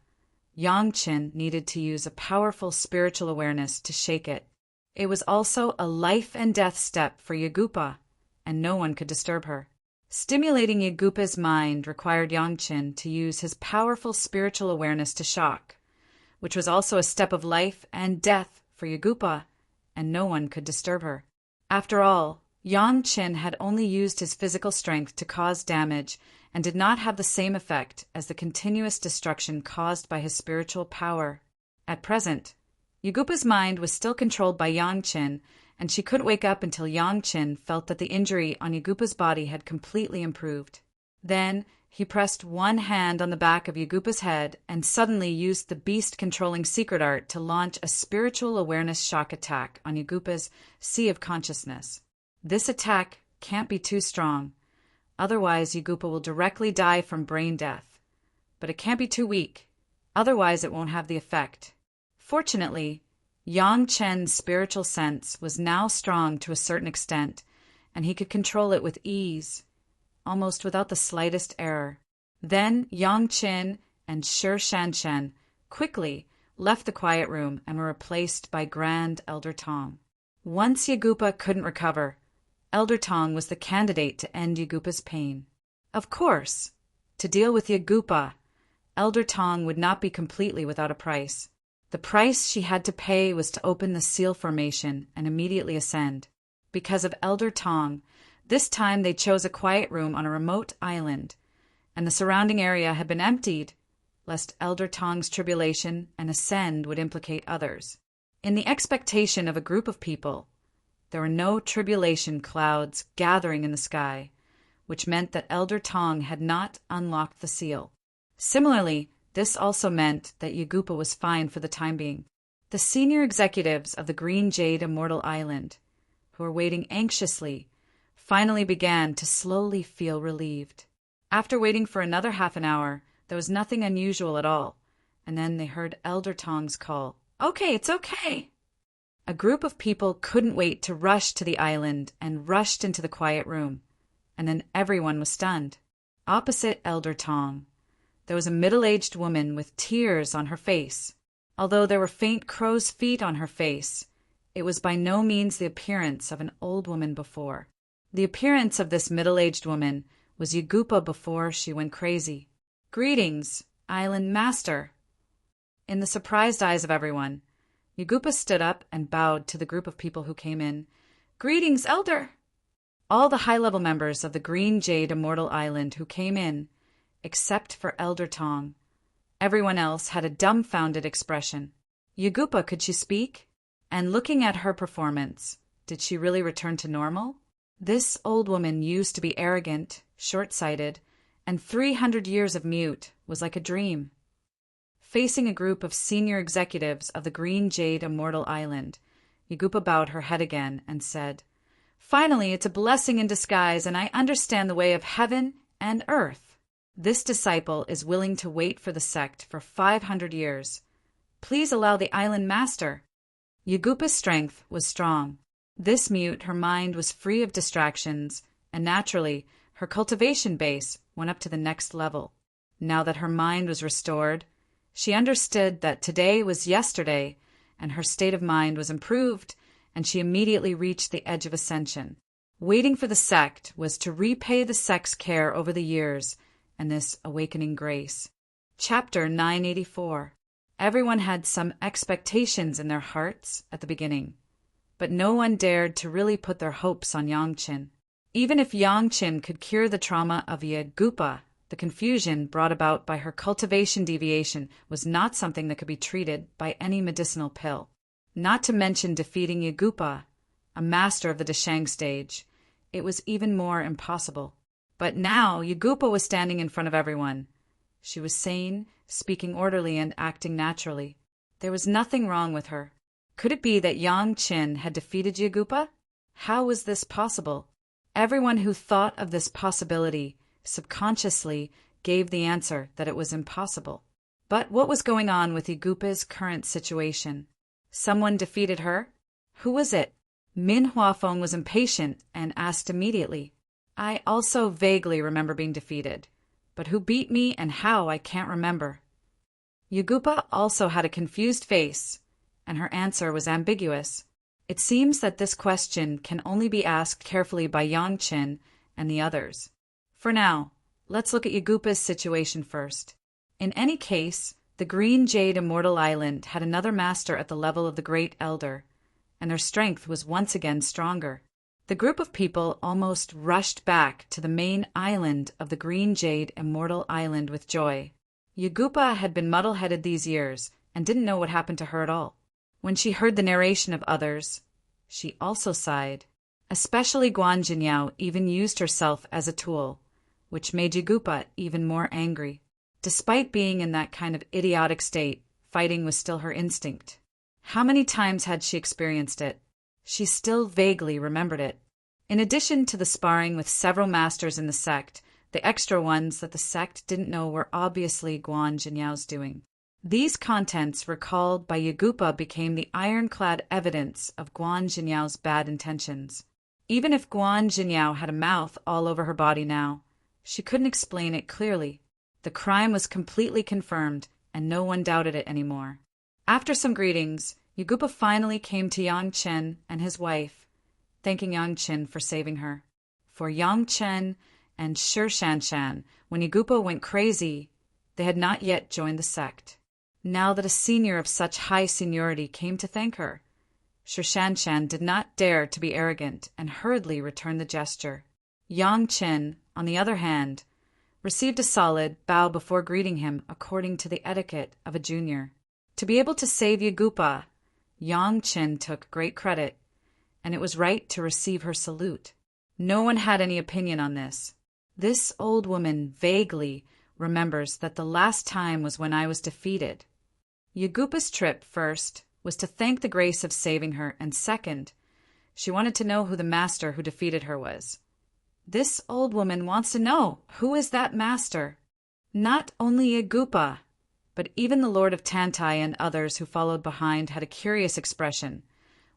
Yangqin needed to use a powerful spiritual awareness to shake it. It was also a life and death step for Yagupa, and no one could disturb her. Stimulating Yagupa's mind required Yangqin to use his powerful spiritual awareness to shock, which was also a step of life and death for Yagupa, and no one could disturb her. After all, Yangqin had only used his physical strength to cause damage and did not have the same effect as the continuous destruction caused by his spiritual power. At present, Yagupa's mind was still controlled by Yangqin, and she couldn't wake up until Yangqin felt that the injury on Yagupa's body had completely improved. Then he pressed one hand on the back of Yagupa's head and suddenly used the beast-controlling secret art to launch a spiritual awareness shock attack on Yagupa's sea of consciousness. This attack can't be too strong, otherwise Yagupa will directly die from brain death. But it can't be too weak, otherwise it won't have the effect. Fortunately, Yangqin's spiritual sense was now strong to a certain extent, and he could control it with ease, almost without the slightest error. Then Yangqin and Shi Shanshan quickly left the quiet room and were replaced by Grand Elder Tong. Once Yagupa couldn't recover, Elder Tong was the candidate to end Yagupa's pain. Of course, to deal with Yagupa, Elder Tong would not be completely without a price. The price she had to pay was to open the seal formation and immediately ascend. Because of Elder Tong, this time they chose a quiet room on a remote island, and the surrounding area had been emptied, lest Elder Tong's tribulation and ascend would implicate others. In the expectation of a group of people, there were no tribulation clouds gathering in the sky, which meant that Elder Tong had not unlocked the seal. Similarly, this also meant that Yagupa was fine for the time being. The senior executives of the Green Jade Immortal Island, who were waiting anxiously, finally began to slowly feel relieved. After waiting for another half an hour, there was nothing unusual at all, and then they heard Elder Tong's call. "Okay, it's okay." A group of people couldn't wait to rush to the island and rushed into the quiet room, and then everyone was stunned. Opposite Elder Tong, there was a middle-aged woman with tears on her face. Although there were faint crow's feet on her face, it was by no means the appearance of an old woman before. The appearance of this middle-aged woman was Yagupa before she went crazy. "Greetings, Island Master." In the surprised eyes of everyone, Yagupa stood up and bowed to the group of people who came in. "Greetings, Elder." All the high-level members of the Green Jade Immortal Island who came in, except for Elder Tong. Everyone else had a dumbfounded expression. Yagupa, could she speak? And looking at her performance, did she really return to normal? This old woman used to be arrogant, short-sighted, and 300 years of mute was like a dream. Facing a group of senior executives of the Green Jade Immortal Island, Yagupa bowed her head again and said, "Finally, it's a blessing in disguise, and I understand the way of heaven and earth. This disciple is willing to wait for the sect for 500 years. Please allow the island master." Yagupa's strength was strong. This mute, her mind was free of distractions, and naturally, her cultivation base went up to the next level. Now that her mind was restored, she understood that today was yesterday, and her state of mind was improved, and she immediately reached the edge of ascension. Waiting for the sect was to repay the sect's care over the years, and this awakening grace. Chapter 984. Everyone had some expectations in their hearts at the beginning, but no one dared to really put their hopes on Yangqin. Even if Yangqin could cure the trauma of Yagupa, the confusion brought about by her cultivation deviation was not something that could be treated by any medicinal pill. Not to mention defeating Yagupa, a master of the Deshang stage, it was even more impossible. But now Yagupa was standing in front of everyone. She was sane, speaking orderly and acting naturally. There was nothing wrong with her. Could it be that Yangqin had defeated Yagupa? How was this possible? Everyone who thought of this possibility subconsciously gave the answer that it was impossible. But what was going on with Yagupa's current situation? Someone defeated her? Who was it? Min Huafeng was impatient and asked immediately. I also vaguely remember being defeated, but who beat me and how I can't remember. Yagupa also had a confused face, and her answer was ambiguous. It seems that this question can only be asked carefully by Yang Chen and the others. For now, let's look at Yagupa's situation first. In any case, the Green Jade Immortal Island had another master at the level of the Great Elder, and their strength was once again stronger. The group of people almost rushed back to the main island of the Green Jade Immortal Island with joy. Yagupa had been muddle-headed these years and didn't know what happened to her at all. When she heard the narration of others, she also sighed. Especially Guan Jinyao even used herself as a tool, which made Yagupa even more angry. Despite being in that kind of idiotic state, fighting was still her instinct. How many times had she experienced it? She still vaguely remembered it. In addition to the sparring with several masters in the sect, the extra ones that the sect didn't know were obviously Guan Jinyao's doing. These contents recalled by Yagupa became the ironclad evidence of Guan Jinyao's bad intentions. Even if Guan Jinyao had a mouth all over her body now, she couldn't explain it clearly. The crime was completely confirmed, and no one doubted it anymore. After some greetings, Yagupa finally came to Yang Chen and his wife, thanking Yang Chen for saving her. For Yang Chen and Shi Shanshan, when Yagupa went crazy, they had not yet joined the sect. Now that a senior of such high seniority came to thank her, Shi Shanshan did not dare to be arrogant and hurriedly returned the gesture. Yang Chen, on the other hand, received a solid bow before greeting him according to the etiquette of a junior. To be able to save Yagupa, Yang Chen took great credit, and it was right to receive her salute. No one had any opinion on this. This old woman vaguely remembers that the last time was when I was defeated. Yagupa's trip, first, was to thank the grace of saving her, and second, she wanted to know who the master who defeated her was. This old woman wants to know who is that master. Not only Yagupa, but even the Lord of Tantai and others who followed behind had a curious expression,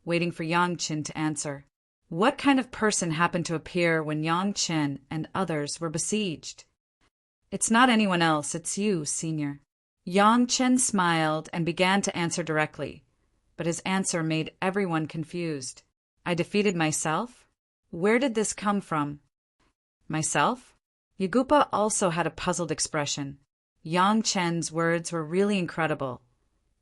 waiting for Yang Chen to answer. What kind of person happened to appear when Yang Chen and others were besieged? It's not anyone else, it's you, Senior. Yang Chen smiled and began to answer directly, but his answer made everyone confused. I defeated myself? Where did this come from? Myself? Yagupa also had a puzzled expression. Yang Chen's words were really incredible,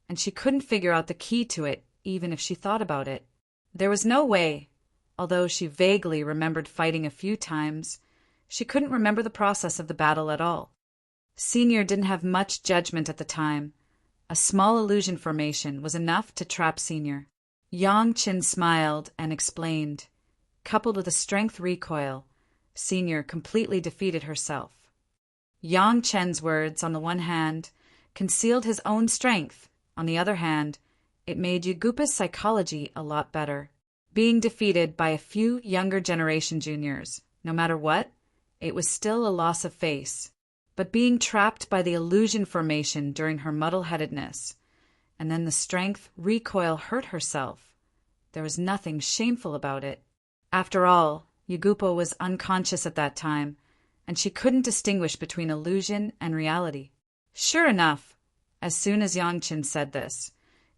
and she couldn't figure out the key to it even if she thought about it. There was no way, although she vaguely remembered fighting a few times, she couldn't remember the process of the battle at all. Senior didn't have much judgment at the time. A small illusion formation was enough to trap Senior. Yang Chen smiled and explained. Coupled with a strength recoil, Senior completely defeated herself. Yang Chen's words, on the one hand, concealed his own strength. On the other hand, it made Yagupa's psychology a lot better. Being defeated by a few younger generation juniors, no matter what, it was still a loss of face. But being trapped by the illusion formation during her muddle-headedness, and then the strength recoil hurt herself, there was nothing shameful about it. After all, Yagupa was unconscious at that time, and she couldn't distinguish between illusion and reality. Sure enough, as soon as Yang Chen said this,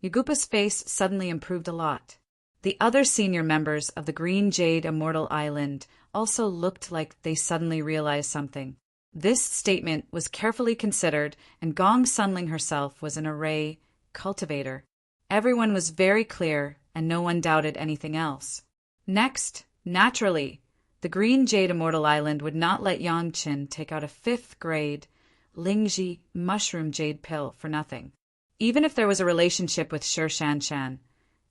Yagupa's face suddenly improved a lot. The other senior members of the Green Jade Immortal Island also looked like they suddenly realized something. This statement was carefully considered, and Gong Sunling herself was an array cultivator. Everyone was very clear, and no one doubted anything else. Next, naturally, the Green Jade Immortal Island would not let Yang Chen take out a 5th grade Lingji mushroom jade pill for nothing. Even if there was a relationship with Shi Shanshan,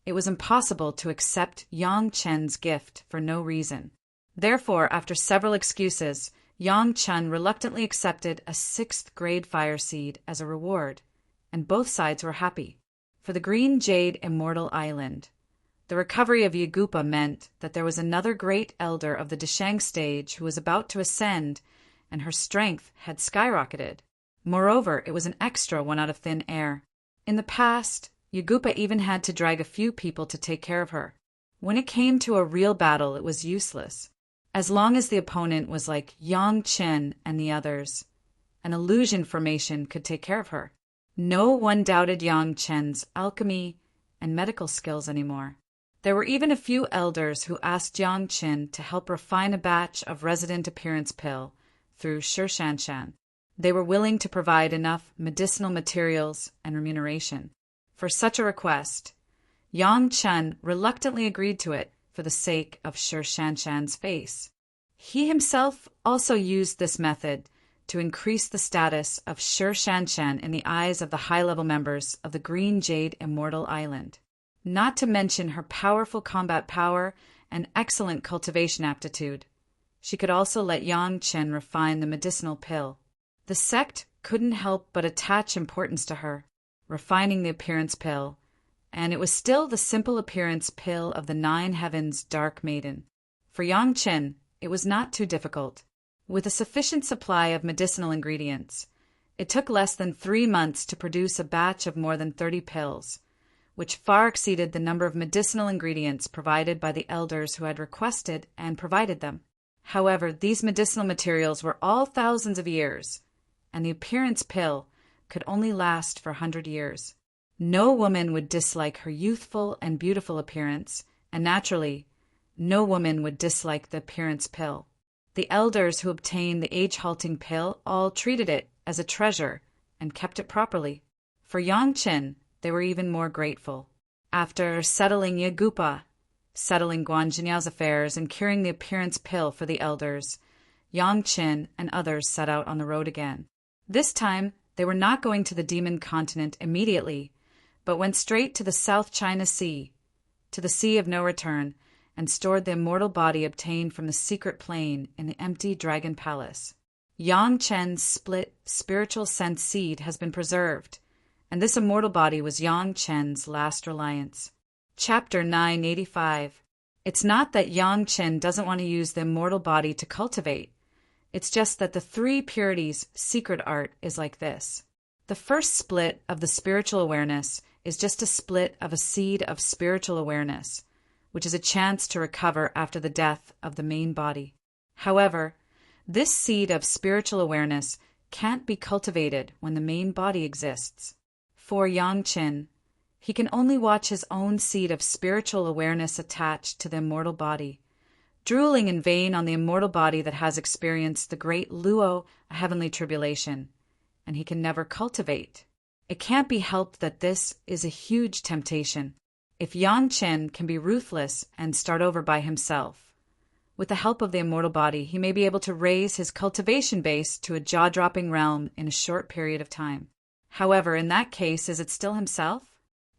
it was impossible to accept Yang Chen's gift for no reason. Therefore, after several excuses, Yang Chen reluctantly accepted a 6th grade fire seed as a reward, and both sides were happy. For the Green Jade Immortal Island, the recovery of Yagupa meant that there was another great elder of the Deshang stage who was about to ascend, and her strength had skyrocketed. Moreover, it was an extra one out of thin air. In the past, Yagupa even had to drag a few people to take care of her. When it came to a real battle, it was useless. As long as the opponent was like Yang Chen and the others, an illusion formation could take care of her. No one doubted Yang Chen's alchemy and medical skills anymore. There were even a few elders who asked Yang Chen to help refine a batch of resident appearance pill through Shan. They were willing to provide enough medicinal materials and remuneration. For such a request, Yang Chen reluctantly agreed to it for the sake of Shan's face. He himself also used this method to increase the status of Shan in the eyes of the high-level members of the Green Jade Immortal Island. Not to mention her powerful combat power and excellent cultivation aptitude. She could also let Yang Chen refine the medicinal pill. The sect couldn't help but attach importance to her, refining the appearance pill, and it was still the simple appearance pill of the Nine Heavens Dark Maiden. For Yang Chen, it was not too difficult. With a sufficient supply of medicinal ingredients, it took less than 3 months to produce a batch of more than 30 pills, which far exceeded the number of medicinal ingredients provided by the elders who had requested and provided them. However, these medicinal materials were all thousands of years, and the appearance pill could only last for 100 years. No woman would dislike her youthful and beautiful appearance, and naturally, no woman would dislike the appearance pill. The elders who obtained the age-halting pill all treated it as a treasure and kept it properly. For Yang Chen, they were even more grateful. After settling Yagupa, settling Guan Jinyao's affairs, and curing the appearance pill for the elders, Yang Chen and others set out on the road again. This time, they were not going to the Demon Continent immediately, but went straight to the South China Sea, to the Sea of No Return, and stored the immortal body obtained from the secret plane in the empty Dragon Palace. Yang Chen's split spiritual sense seed has been preserved, and this immortal body was Yang Chen's last reliance. Chapter 985. It's not that Yang Chen doesn't want to use the immortal body to cultivate. It's just that the 3 purities secret art is like this. The first split of the spiritual awareness is just a split of a seed of spiritual awareness, which is a chance to recover after the death of the main body. However, this seed of spiritual awareness can't be cultivated when the main body exists. For Yang Chen, he can only watch his own seed of spiritual awareness attached to the immortal body, drooling in vain on the immortal body that has experienced the great Luo heavenly tribulation, and he can never cultivate. It can't be helped that this is a huge temptation. If Yang Chen can be ruthless and start over by himself, with the help of the immortal body, he may be able to raise his cultivation base to a jaw-dropping realm in a short period of time. However, in that case, is it still himself?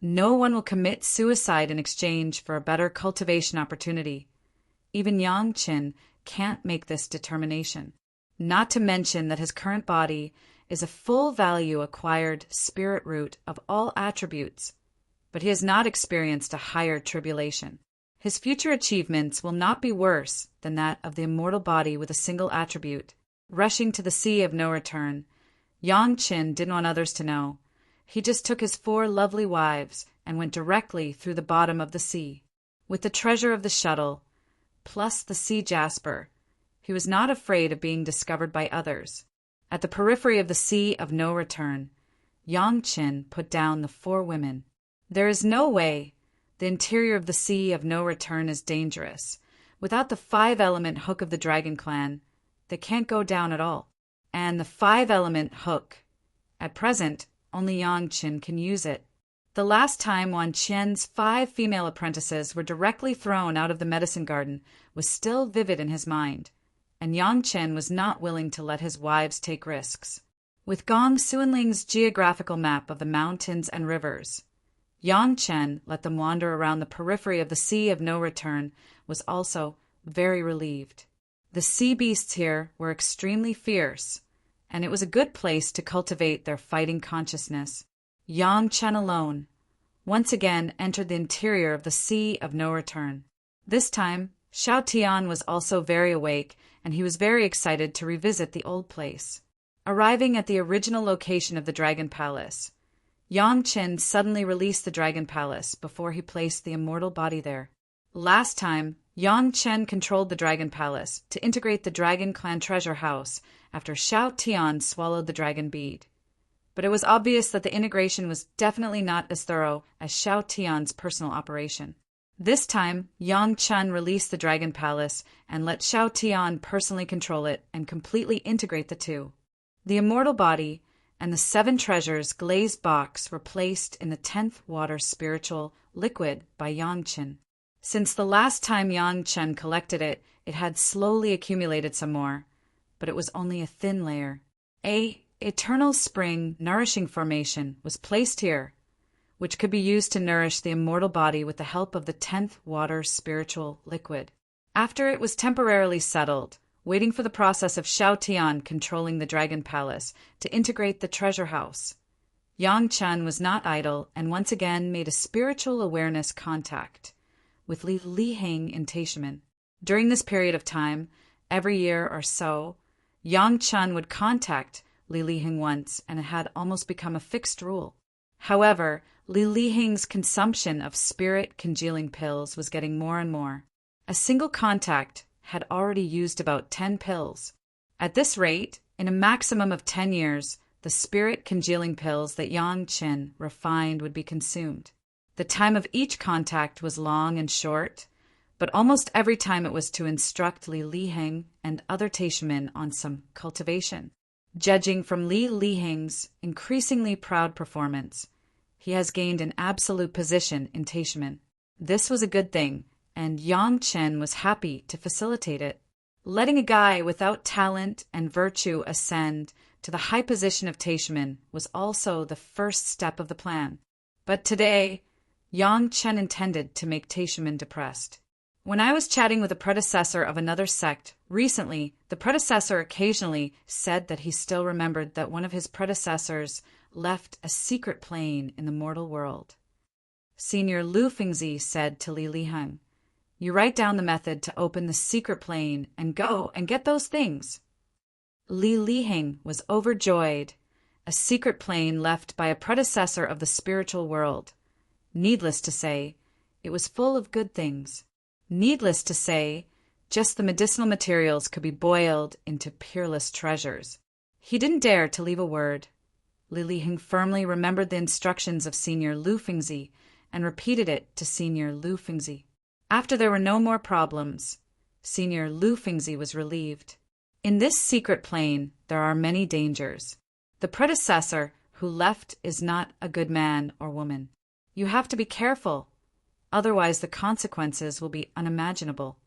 No one will commit suicide in exchange for a better cultivation opportunity. Even Yang Chen can't make this determination. Not to mention that his current body is a full value acquired spirit root of all attributes, but he has not experienced a higher tribulation. His future achievements will not be worse than that of the immortal body with a single attribute. Rushing to the Sea of No Return, Yang Chen didn't want others to know. He just took his 4 lovely wives and went directly through the bottom of the sea. With the treasure of the shuttle, plus the sea jasper, he was not afraid of being discovered by others. At the periphery of the Sea of No Return, Yang Chen put down the 4 women. There is no way. The interior of the Sea of No Return is dangerous. Without the 5-element hook of the Dragon Clan, they can't go down at all. And the 5-element hook, at present, only Yang Chen can use it. The last time Wan Qian's 5 female apprentices were directly thrown out of the medicine garden was still vivid in his mind, and Yang Chen was not willing to let his wives take risks. With Gong Suanling's geographical map of the mountains and rivers, Yang Chen let them wander around the periphery of the Sea of No Return was also very relieved. The sea beasts here were extremely fierce, and it was a good place to cultivate their fighting consciousness. Yang Chen alone once again entered the interior of the Sea of No Return. This time, Xiao Tian was also very awake, and he was very excited to revisit the old place. Arriving at the original location of the Dragon Palace, Yang Chen suddenly released the Dragon Palace before he placed the immortal body there. Last time, Yang Chen controlled the Dragon Palace to integrate the Dragon Clan treasure house after Xiao Tian swallowed the dragon bead. But it was obvious that the integration was definitely not as thorough as Xiao Tian's personal operation. This time, Yang Chen released the Dragon Palace and let Xiao Tian personally control it and completely integrate the two. The immortal body and the 7 treasures glazed box were placed in the 10th water spiritual liquid by Yang Chen. Since the last time Yang Chen collected it, it had slowly accumulated some more, but it was only a thin layer. A eternal spring nourishing formation was placed here, which could be used to nourish the immortal body with the help of the 10th water spiritual liquid. After it was temporarily settled, waiting for the process of Xiao Tian controlling the Dragon Palace to integrate the treasure house, Yang Chen was not idle and once again made a spiritual awareness contact with Li Liheng in Taishimen. During this period of time, every year or so, Yang Chen would contact Li Liheng once, and it had almost become a fixed rule. However, Li Liheng's consumption of spirit congealing pills was getting more and more. A single contact had already used about 10 pills. At this rate, in a maximum of 10 years, the spirit congealing pills that Yang Chen refined would be consumed. The time of each contact was long and short, but almost every time it was to instruct Li Liheng and other Taishimen on some cultivation. Judging from Li Liheng's increasingly proud performance, he has gained an absolute position in Taishimen. This was a good thing, and Yang Chen was happy to facilitate it. Letting a guy without talent and virtue ascend to the high position of Taishimen was also the first step of the plan. But today, Yang Chen intended to make Taishimen depressed. When I was chatting with a predecessor of another sect recently, the predecessor occasionally said that he still remembered that one of his predecessors left a secret plane in the mortal world. Senior Lu Fingzi said to Li Liheng, "You write down the method to open the secret plane and go and get those things." Li Liheng was overjoyed. A secret plane left by a predecessor of the spiritual world. Needless to say, it was full of good things. Needless to say, just the medicinal materials could be boiled into peerless treasures. He didn't dare to leave a word. Li Liheng firmly remembered the instructions of Senior Lu Fingzi and repeated it to Senior Lu Fingzi. After there were no more problems, Senior Lu Fingzi was relieved. In this secret plane, there are many dangers. The predecessor who left is not a good man or woman. You have to be careful, otherwise the consequences will be unimaginable.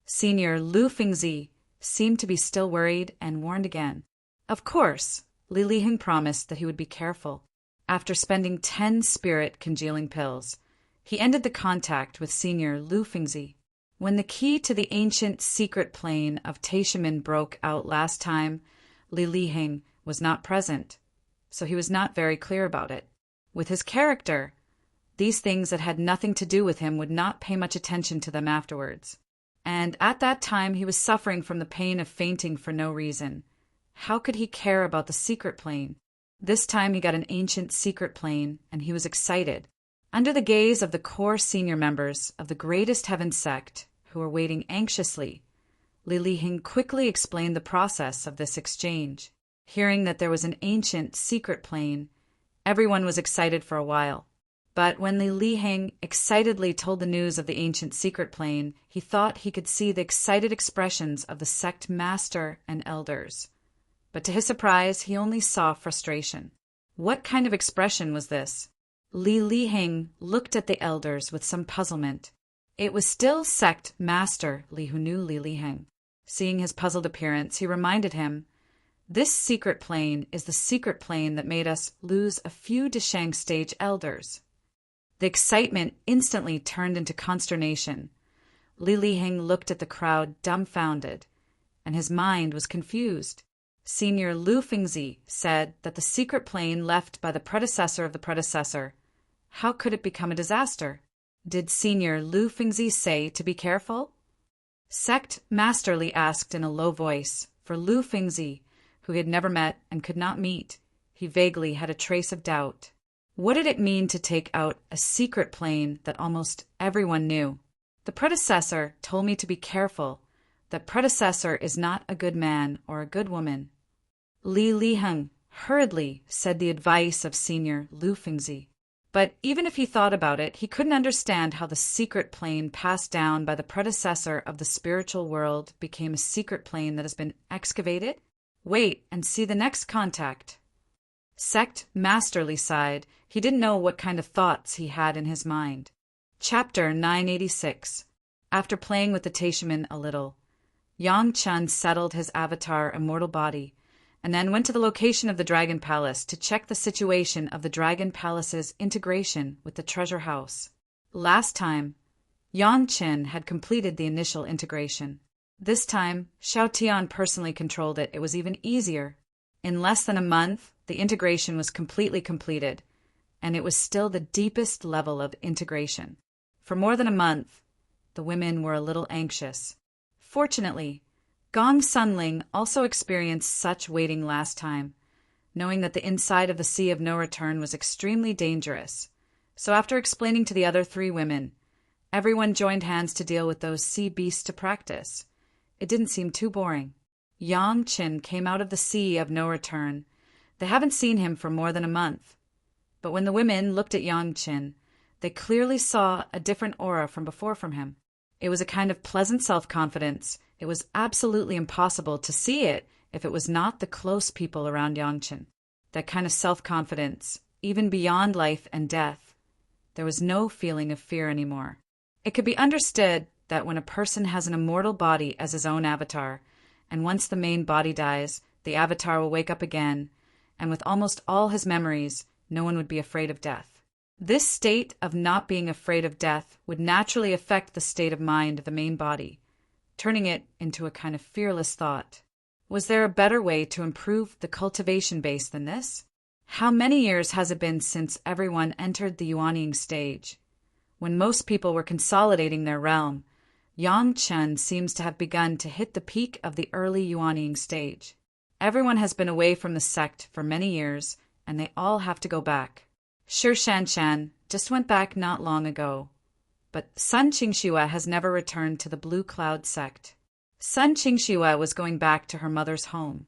Senior Lu Fingzi seemed to be still worried and warned again. Of course, Li Liheng promised that he would be careful. After spending 10 spirit congealing pills, he ended the contact with Senior Lu Fingzi. When the key to the ancient secret plane of Taishimen broke out last time, Li Liheng was not present, so he was not very clear about it. With his character, these things that had nothing to do with him would not pay much attention to them afterwards. And at that time he was suffering from the pain of fainting for no reason. How could he care about the secret plane? This time he got an ancient secret plane, and he was excited. Under the gaze of the core senior members of the greatest heaven sect, who were waiting anxiously, Li Liheng quickly explained the process of this exchange. Hearing that there was an ancient secret plane, everyone was excited for a while. But when Li Liheng excitedly told the news of the ancient secret plane, he thought he could see the excited expressions of the sect master and elders. But to his surprise, he only saw frustration. What kind of expression was this? Li Liheng looked at the elders with some puzzlement. It was still sect master Li who knew Li Liheng. Seeing his puzzled appearance, he reminded him, "This secret plane is the secret plane that made us lose a few Deshang stage elders." The excitement instantly turned into consternation. Li Liheng looked at the crowd dumbfounded, and his mind was confused. Senior Lu Fingzi said that the secret plane left by the predecessor of the predecessor, how could it become a disaster? Did Senior Lu Fingzi say to be careful? Sect Master Li asked in a low voice, for Lu Fingzi, who he had never met and could not meet, he vaguely had a trace of doubt. What did it mean to take out a secret plane that almost everyone knew? The predecessor told me to be careful. That predecessor is not a good man or a good woman. Li Liheng hurriedly said the advice of Senior Lu Fingzi. But even if he thought about it, he couldn't understand how the secret plane passed down by the predecessor of the spiritual world became a secret plane that has been excavated. Wait and see the next contact. Sect Masterly sighed. He didn't know what kind of thoughts he had in his mind. Chapter 986. After playing with the Taishaman a little, Yang Chen settled his avatar immortal body and then went to the location of the Dragon Palace to check the situation of the Dragon Palace's integration with the treasure house. Last time, Yang Chen had completed the initial integration. This time, Xiao Tian personally controlled it. It was even easier. In less than a month, the integration was completely completed, and it was still the deepest level of integration. For more than a month, the women were a little anxious. Fortunately, Gong Sunling also experienced such waiting last time, knowing that the inside of the Sea of No Return was extremely dangerous. So after explaining to the other 3 women, everyone joined hands to deal with those sea beasts to practice. It didn't seem too boring. Yang Qin came out of the Sea of No Return. They haven't seen him for more than a month. But when the women looked at Yang Qin, they clearly saw a different aura from before from him. It was a kind of pleasant self-confidence. It was absolutely impossible to see it if it was not the close people around Yang Qin. That kind of self-confidence, even beyond life and death. There was no feeling of fear anymore. It could be understood that when a person has an immortal body as his own avatar, and once the main body dies, the avatar will wake up again, and with almost all his memories, no one would be afraid of death. This state of not being afraid of death would naturally affect the state of mind of the main body, turning it into a kind of fearless thought. Was there a better way to improve the cultivation base than this? How many years has it been since everyone entered the Yuanying stage? When most people were consolidating their realm, Yang Chen seems to have begun to hit the peak of the early Yuanying stage. Everyone has been away from the sect for many years, and they all have to go back. Shi Shanshan just went back not long ago, but Sun Qingxue has never returned to the Blue Cloud sect. Sun Qingxue was going back to her mother's home,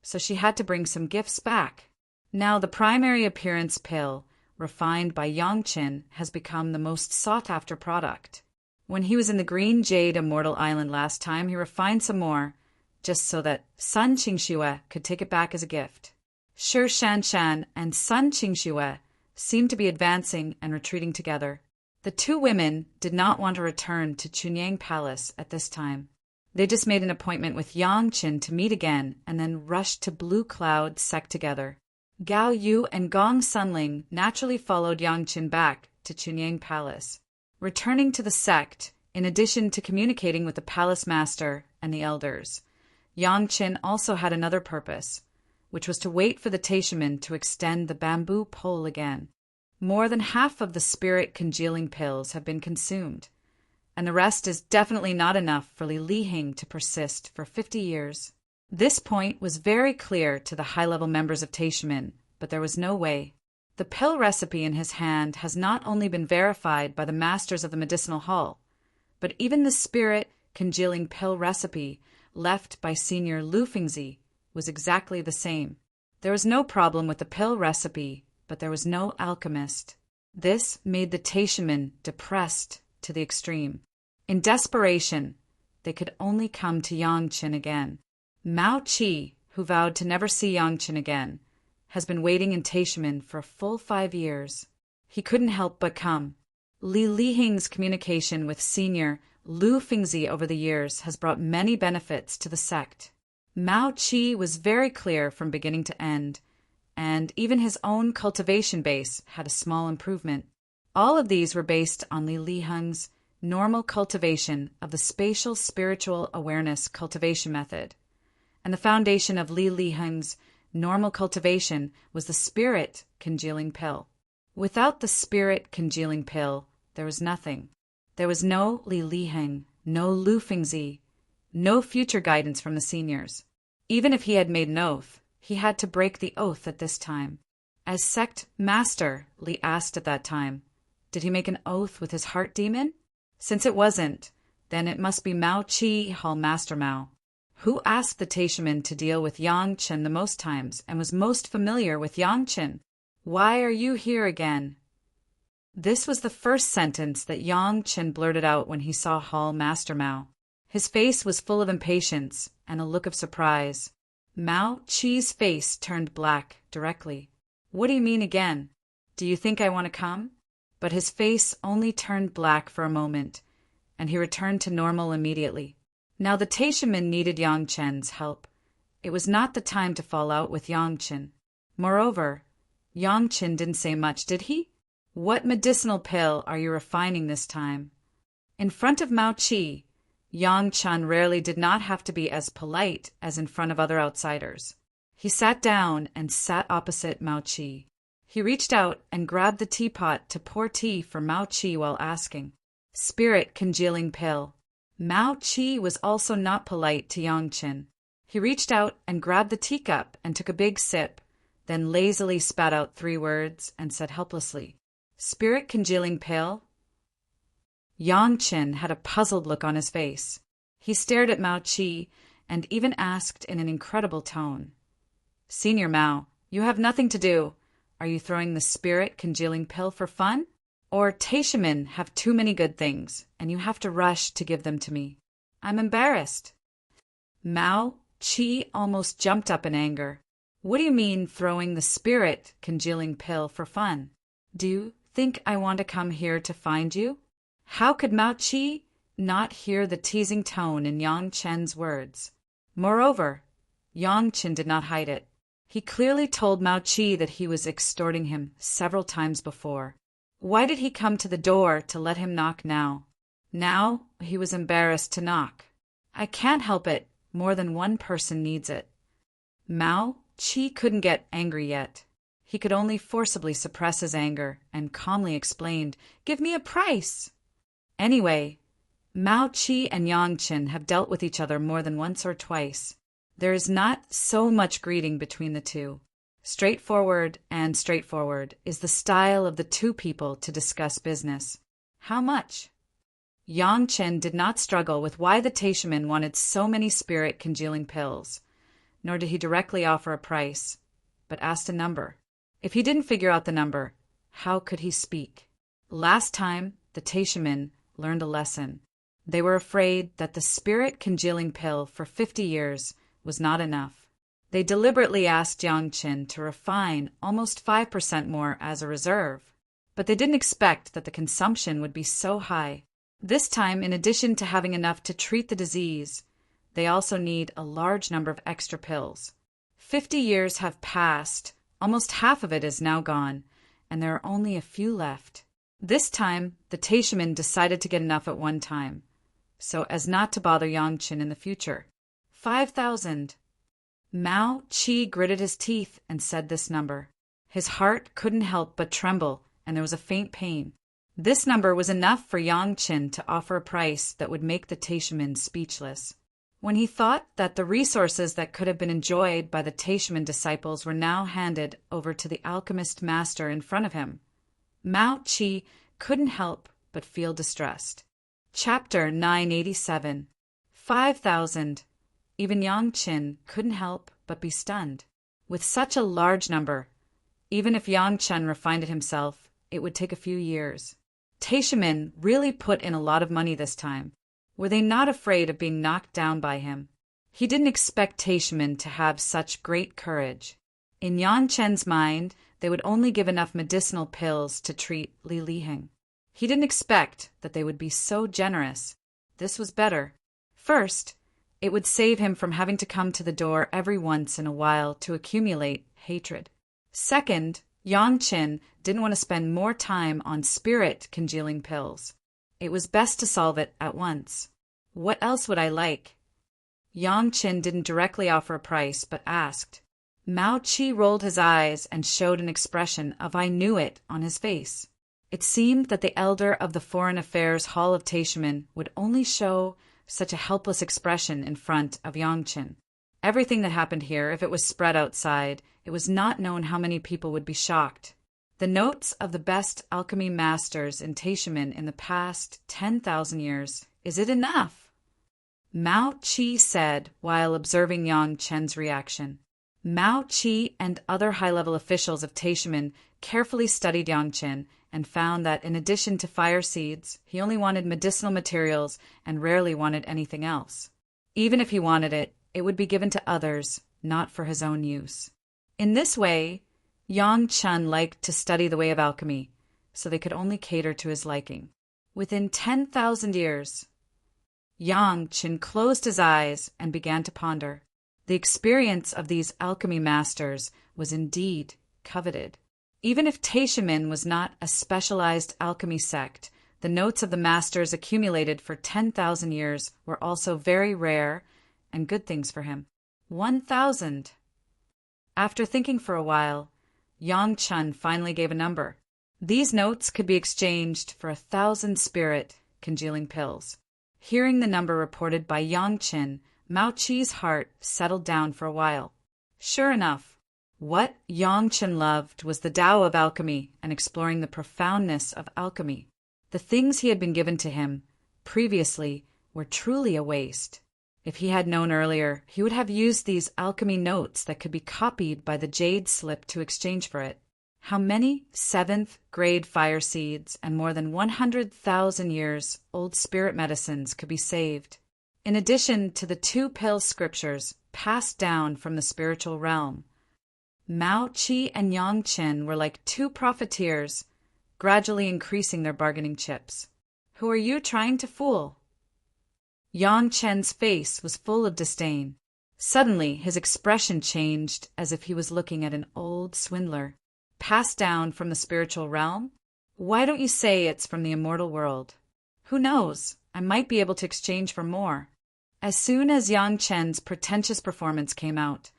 so she had to bring some gifts back. Now the primary appearance pill, refined by Yang Qin, has become the most sought-after product. When he was in the Green Jade Immortal Island last time, he refined some more, just so that Sun Qingxue could take it back as a gift. Shi Shanshan and Sun Qingxue seemed to be advancing and retreating together. The 2 women did not want to return to Chunyang Palace at this time. They just made an appointment with Yang Qin to meet again and then rushed to Blue Cloud sect together. Gao Yu and Gong Sunling naturally followed Yang Qin back to Chunyang Palace. Returning to the sect, in addition to communicating with the palace master and the elders, Yang Qin also had another purpose, which was to wait for the Taishaman to extend the bamboo pole again. More than half of the spirit congealing pills have been consumed, and the rest is definitely not enough for Li Liheng to persist for 50 years. This point was very clear to the high-level members of Taishaman, but there was no way. The pill recipe in his hand has not only been verified by the masters of the medicinal hall, but even the spirit congealing pill recipe left by Senior Lu Fingzi was exactly the same. There was no problem with the pill recipe, but there was no alchemist. This made the Taishaman depressed to the extreme. In desperation, they could only come to Yang Qin again. Mao Qi, who vowed to never see Yang Qin again, has been waiting in Taishaman for a full 5 years. He couldn't help but come. Li Liheng's communication with Senior Lu Fingzi over the years has brought many benefits to the sect. Mao Qi was very clear from beginning to end, and even his own cultivation base had a small improvement. All of these were based on Li Liheng's normal cultivation of the spatial spiritual awareness cultivation method, and the foundation of Li Liheng's normal cultivation was the spirit congealing pill. Without the spirit congealing pill, there was nothing. There was no Li Liheng, no Lu Fingzi, no future guidance from the seniors. Even if he had made an oath, he had to break the oath at this time. As sect master, Li asked at that time, did he make an oath with his heart demon? Since it wasn't, then it must be Mao Chi, Hall Master Mao. Who asked the Taishaman to deal with Yang Chen the most times and was most familiar with Yang Chen? Why are you here again? This was the first sentence that Yang Chen blurted out when he saw Hall Master Mao. His face was full of impatience and a look of surprise. Mao Chi's face turned black directly. What do you mean again? Do you think I want to come? But his face only turned black for a moment, and he returned to normal immediately. Now the Taishaman needed Yang Chen's help. It was not the time to fall out with Yang Chen. Moreover, Yang Chen didn't say much, did he? What medicinal pill are you refining this time? In front of Mao Chi, Yang Chen rarely did not have to be as polite as in front of other outsiders. He sat down and sat opposite Mao Chi. He reached out and grabbed the teapot to pour tea for Mao Chi while asking, "Spirit congealing pill." Mao Chi was also not polite to Yang Chen. He reached out and grabbed the teacup and took a big sip, then lazily spat out 3 words and said helplessly, "Spirit congealing pill?" Yang Chen had a puzzled look on his face. He stared at Mao Chi and even asked in an incredible tone, "Senior Mao, you have nothing to do. Are you throwing the spirit congealing pill for fun? Or Taishamen have too many good things, and you have to rush to give them to me? I'm embarrassed." Mao Chi almost jumped up in anger. "What do you mean throwing the spirit congealing pill for fun? Do you think I want to come here to find you?" How could Mao Chi not hear the teasing tone in Yang Chen's words? Moreover, Yang Chen did not hide it. He clearly told Mao Chi that he was extorting him several times before. Why did he come to the door to let him knock now? Now he was embarrassed to knock. "I can't help it. More than one person needs it." Mao Chi couldn't get angry yet. He could only forcibly suppress his anger and calmly explained, "Give me a price." Anyway, Mao Chi and Yang Chen have dealt with each other more than once or twice. There is not so much greeting between the two. Straightforward is the style of the two people to discuss business. How much? Yang Chen did not struggle with why the Taishaman wanted so many spirit congealing pills, nor did he directly offer a price, but asked a number. If he didn't figure out the number, how could he speak? Last time, the Taishaman learned a lesson. They were afraid that the spirit congealing pill for 50 years was not enough. They deliberately asked Yang Chen to refine almost 5% more as a reserve, but they didn't expect that the consumption would be so high. This time, in addition to having enough to treat the disease, they also need a large number of extra pills. 50 years have passed, almost half of it is now gone, and there are only a few left. This time, the Taishaman decided to get enough at one time, so as not to bother Yang Chen in the future. 5,000. Mao Chi gritted his teeth and said this number. His heart couldn't help but tremble, and there was a faint pain. This number was enough for Yang Chen to offer a price that would make the Taishaman speechless. When he thought that the resources that could have been enjoyed by the Taishaman disciples were now handed over to the alchemist master in front of him, Mao Chi couldn't help but feel distressed. Chapter 987. 5,000. Even Yang Chen couldn't help but be stunned. With such a large number, even if Yang Chen refined it himself, it would take a few years. Taishaman really put in a lot of money this time. Were they not afraid of being knocked down by him? He didn't expect Taishaman to have such great courage. In Yang Chen's mind, they would only give enough medicinal pills to treat Li Liheng. He didn't expect that they would be so generous. This was better. First, it would save him from having to come to the door every once in a while to accumulate hatred. Second, Yang Chen didn't want to spend more time on spirit congealing pills. It was best to solve it at once. What else would I like? Yang Chen didn't directly offer a price, but asked. Mao Chi rolled his eyes and showed an expression of "I knew it" on his face. It seemed that the elder of the Foreign Affairs Hall of Taishaman would only show such a helpless expression in front of Yang Chen. Everything that happened here, if it was spread outside, it was not known how many people would be shocked. The notes of the best alchemy masters in Taishimen in the past 10,000 years. Is it enough? Mao Qi said while observing Yang Chen's reaction. Mao Qi and other high-level officials of Taishimen carefully studied Yang Chen and found that in addition to fire seeds, he only wanted medicinal materials and rarely wanted anything else. Even if he wanted it, it would be given to others, not for his own use. In this way, Yang Chen liked to study the way of alchemy, so they could only cater to his liking. Within 10,000 years, Yang Chen closed his eyes and began to ponder. The experience of these alchemy masters was indeed coveted. Even if Taishimen was not a specialized alchemy sect, the notes of the masters accumulated for 10,000 years were also very rare and good things for him. 1,000. After thinking for a while, Yang Chen finally gave a number. These notes could be exchanged for 1,000 spirit congealing pills. Hearing the number reported by Yang Chen, Mao Qi's heart settled down for a while. Sure enough, what Yang Chen loved was the Tao of alchemy and exploring the profoundness of alchemy. The things he had been given to him previously were truly a waste. If he had known earlier, he would have used these alchemy notes that could be copied by the jade slip to exchange for it. How many 7th-grade fire seeds and more than 100,000 years old spirit medicines could be saved? In addition to the 2 pill scriptures passed down from the spiritual realm, Mao Qi and Yang Chen were like 2 profiteers, gradually increasing their bargaining chips. Who are you trying to fool? Yang Chen's face was full of disdain. Suddenly, his expression changed as if he was looking at an old swindler. Passed down from the spiritual realm? Why don't you say it's from the immortal world? Who knows? I might be able to exchange for more. As soon as Yang Chen's pretentious performance came out,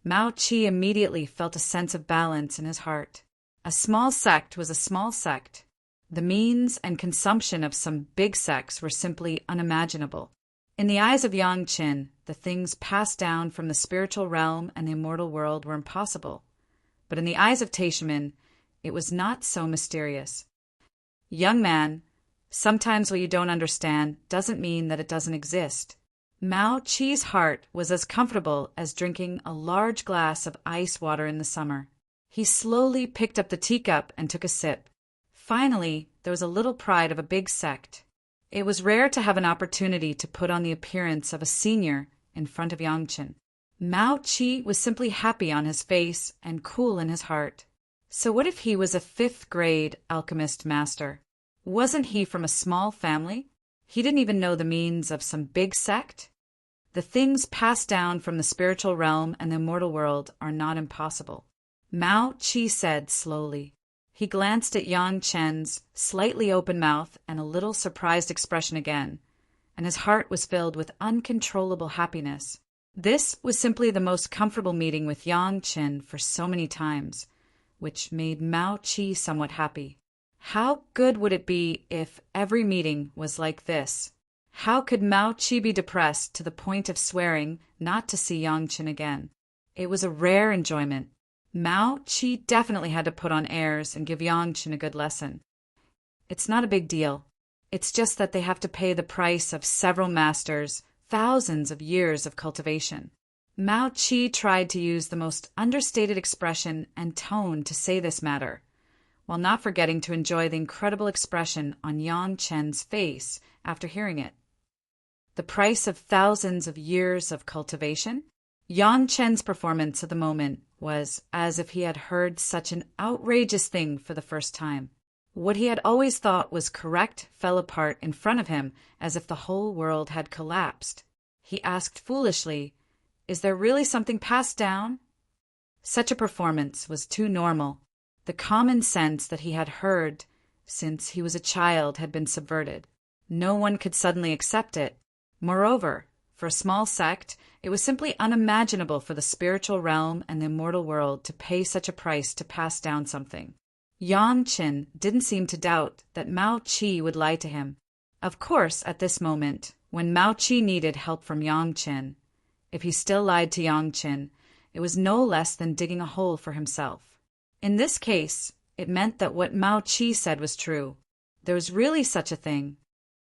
Mao Qi immediately felt a sense of balance in his heart. A small sect was a small sect. The means and consumption of some big sects were simply unimaginable. In the eyes of Yang Chen, the things passed down from the spiritual realm and the immortal world were impossible. But in the eyes of Taishimen, it was not so mysterious. Young man, sometimes what you don't understand doesn't mean that it doesn't exist. Mao Qi's heart was as comfortable as drinking a large glass of ice water in the summer. He slowly picked up the teacup and took a sip. Finally, there was a little pride of a big sect. It was rare to have an opportunity to put on the appearance of a senior in front of Yang Chen. Mao Qi was simply happy on his face and cool in his heart. So what if he was a 5th-grade alchemist master? Wasn't he from a small family? He didn't even know the means of some big sect? The things passed down from the spiritual realm and the immortal world are not impossible. Mao Qi said slowly. He glanced at Yang Chen's slightly open mouth and a little surprised expression again, and his heart was filled with uncontrollable happiness. This was simply the most comfortable meeting with Yang Chen for so many times, which made Mao Qi somewhat happy. How good would it be if every meeting was like this? How could Mao Qi be depressed to the point of swearing not to see Yang Chen again? It was a rare enjoyment. Mao Qi definitely had to put on airs and give Yang Chen a good lesson. It's not a big deal. It's just that they have to pay the price of several masters, thousands of years of cultivation. Mao Qi tried to use the most understated expression and tone to say this matter, while not forgetting to enjoy the incredible expression on Yang Chen's face after hearing it. The price of thousands of years of cultivation? Yang Chen's performance at the moment was as if he had heard such an outrageous thing for the first time. What he had always thought was correct fell apart in front of him as if the whole world had collapsed. He asked foolishly, "Is there really something passed down?" Such a performance was too normal. The common sense that he had heard since he was a child had been subverted. No one could suddenly accept it. Moreover, for a small sect, it was simply unimaginable for the spiritual realm and the immortal world to pay such a price to pass down something. Yang Chen didn't seem to doubt that Mao Qi would lie to him. Of course, at this moment, when Mao Qi needed help from Yang Chen, if he still lied to Yang Chen, it was no less than digging a hole for himself. In this case, It meant that what Mao Qi said was true. There was really such a thing.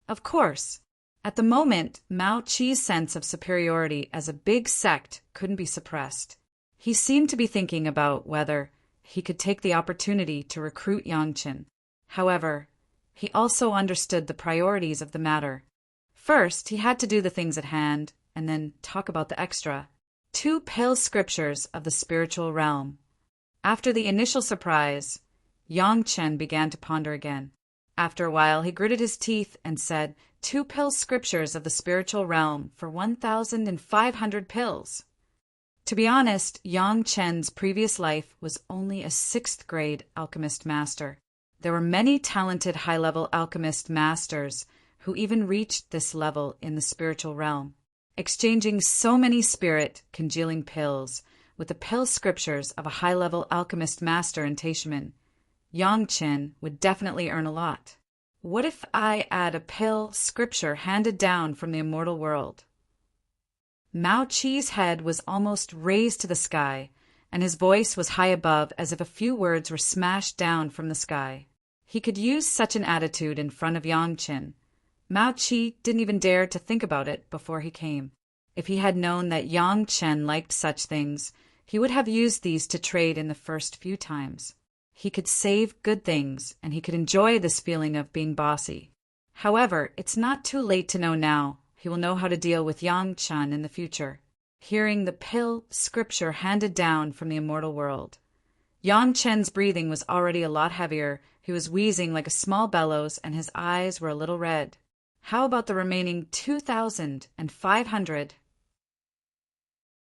Of course. At the moment, Mao Qi's sense of superiority as a big sect couldn't be suppressed. He seemed to be thinking about whether he could take the opportunity to recruit Yang Chen. However, he also understood the priorities of the matter. First, he had to do the things at hand, and then talk about the extra. 2 pale scriptures of the spiritual realm. After the initial surprise, Yang Chen began to ponder again. After a while, he gritted his teeth and said, 2 pill scriptures of the spiritual realm for 1,500 pills. To be honest, Yang Chen's previous life was only a 6th grade alchemist master. There were many talented high-level alchemist masters who even reached this level in the spiritual realm. Exchanging so many spirit-congealing pills with the pill scriptures of a high-level alchemist master in Taishimen, Yang Chen would definitely earn a lot. What if I add a pill scripture handed down from the immortal world? Mao Qi's head was almost raised to the sky, and his voice was high above as if a few words were smashed down from the sky. He could use such an attitude in front of Yang Chen. Mao Qi didn't even dare to think about it before he came. If he had known that Yang Chen liked such things, he would have used these to trade in the first few times. He could save good things, and he could enjoy this feeling of being bossy. However, it's not too late to know now. He will know how to deal with Yang Chen in the future. Hearing the pill scripture handed down from the immortal world. Yang Chen's breathing was already a lot heavier. He was wheezing like a small bellows, and his eyes were a little red. How about the remaining 2,500?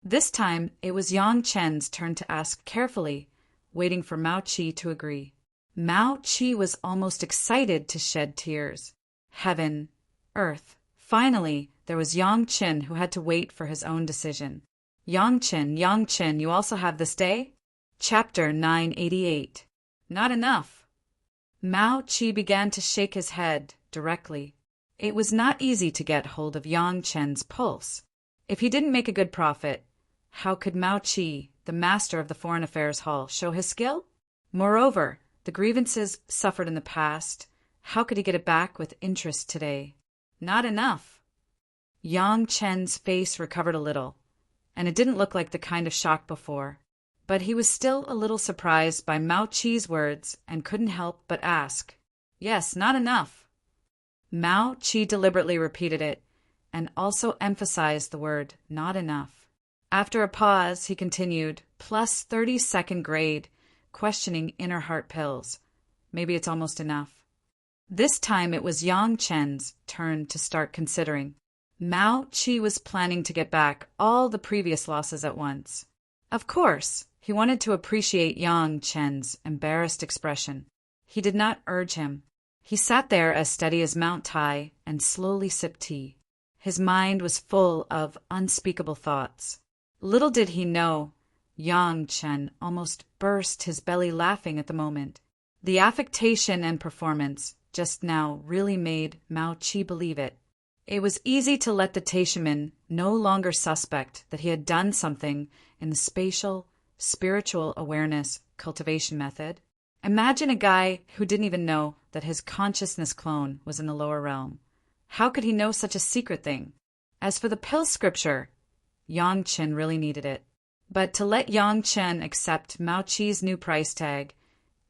This time, it was Yang Chen's turn to ask carefully, waiting for Mao Qi to agree. Mao Qi was almost excited to shed tears. Heaven, earth. Finally, there was Yang Chen who had to wait for his own decision. Yang Chen, you also have this day? Chapter 988. Not enough. Mao Qi began to shake his head directly. It was not easy to get hold of Yang Chen's pulse. If he didn't make a good profit, how could Mao Qi, the master of the Foreign Affairs Hall, show his skill? Moreover, the grievances suffered in the past, how could he get it back with interest today? Not enough. Yang Chen's face recovered a little, and it didn't look like the kind of shock before. But he was still a little surprised by Mao Qi's words and couldn't help but ask, Yes, not enough. Mao Qi deliberately repeated it and also emphasized the word not enough. After a pause, he continued, plus 32nd grade, questioning inner heart pills. Maybe it's almost enough. This time it was Yang Chen's turn to start considering. Mao Qi was planning to get back all the previous losses at once. Of course, he wanted to appreciate Yang Chen's embarrassed expression. He did not urge him. He sat there as steady as Mount Tai and slowly sipped tea. His mind was full of unspeakable thoughts. Little did he know, Yang Chen almost burst his belly laughing at the moment. The affectation and performance just now really made Mao Qi believe it. It was easy to let the Taishimen no longer suspect that he had done something in the spatial, spiritual awareness cultivation method. Imagine a guy who didn't even know that his consciousness clone was in the lower realm. How could he know such a secret thing? As for the pill scripture, Yang Chen really needed it. But to let Yang Chen accept Mao Qi's new price tag,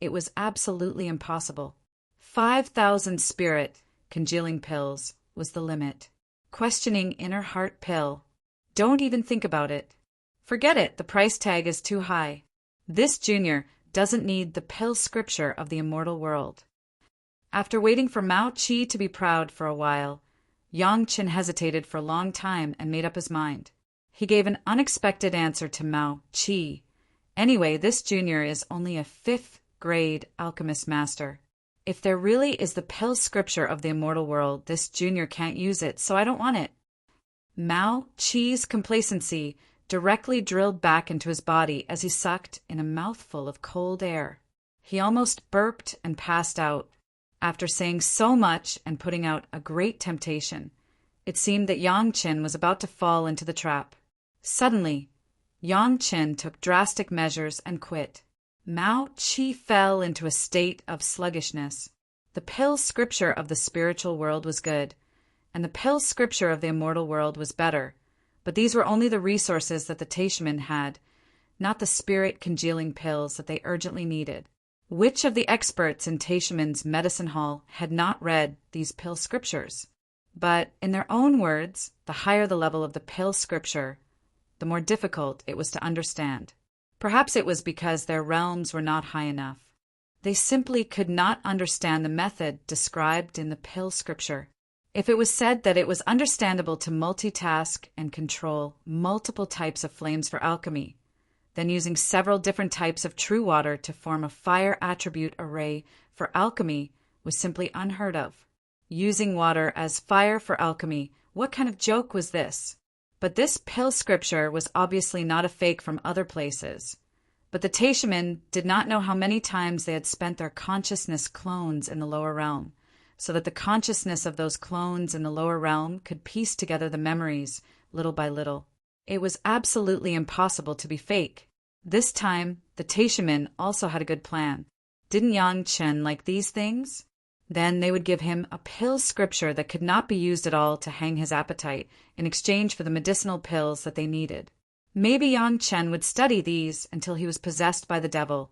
it was absolutely impossible. 5,000 spirit congealing pills was the limit. Questioning inner heart pill. Don't even think about it. Forget it, the price tag is too high. This junior doesn't need the pill scripture of the immortal world. After waiting for Mao Qi to be proud for a while, Yang Chen hesitated for a long time and made up his mind. He gave an unexpected answer to Mao Qi. Anyway, this junior is only a 5th grade alchemist master. If there really is the pill scripture of the immortal world, this junior can't use it, so I don't want it. Mao Qi's complacency directly drilled back into his body as he sucked in a mouthful of cold air. He almost burped and passed out. After saying so much and putting out a great temptation, it seemed that Yang Chen was about to fall into the trap. Suddenly, Yang Chen took drastic measures and quit. Mao Qi fell into a state of sluggishness. The pill scripture of the spiritual world was good, and the pill scripture of the immortal world was better, but these were only the resources that the Taishaman had, not the spirit-congealing pills that they urgently needed. Which of the experts in Taishaman's medicine hall had not read these pill scriptures? But, in their own words, the higher the level of the pill scripture, the more difficult it was to understand. Perhaps it was because their realms were not high enough. They simply could not understand the method described in the pill scripture. If it was said that it was understandable to multitask and control multiple types of flames for alchemy, then using several different types of true water to form a fire attribute array for alchemy was simply unheard of. Using water as fire for alchemy, what kind of joke was this? But this pill scripture was obviously not a fake from other places. But the Taishaman did not know how many times they had spent their consciousness clones in the lower realm, so that the consciousness of those clones in the lower realm could piece together the memories little by little. It was absolutely impossible to be fake. This time, the Taishaman also had a good plan. Didn't Yang Chen like these things? Then they would give him a pill scripture that could not be used at all to hang his appetite in exchange for the medicinal pills that they needed. Maybe Yang Chen would study these until he was possessed by the devil,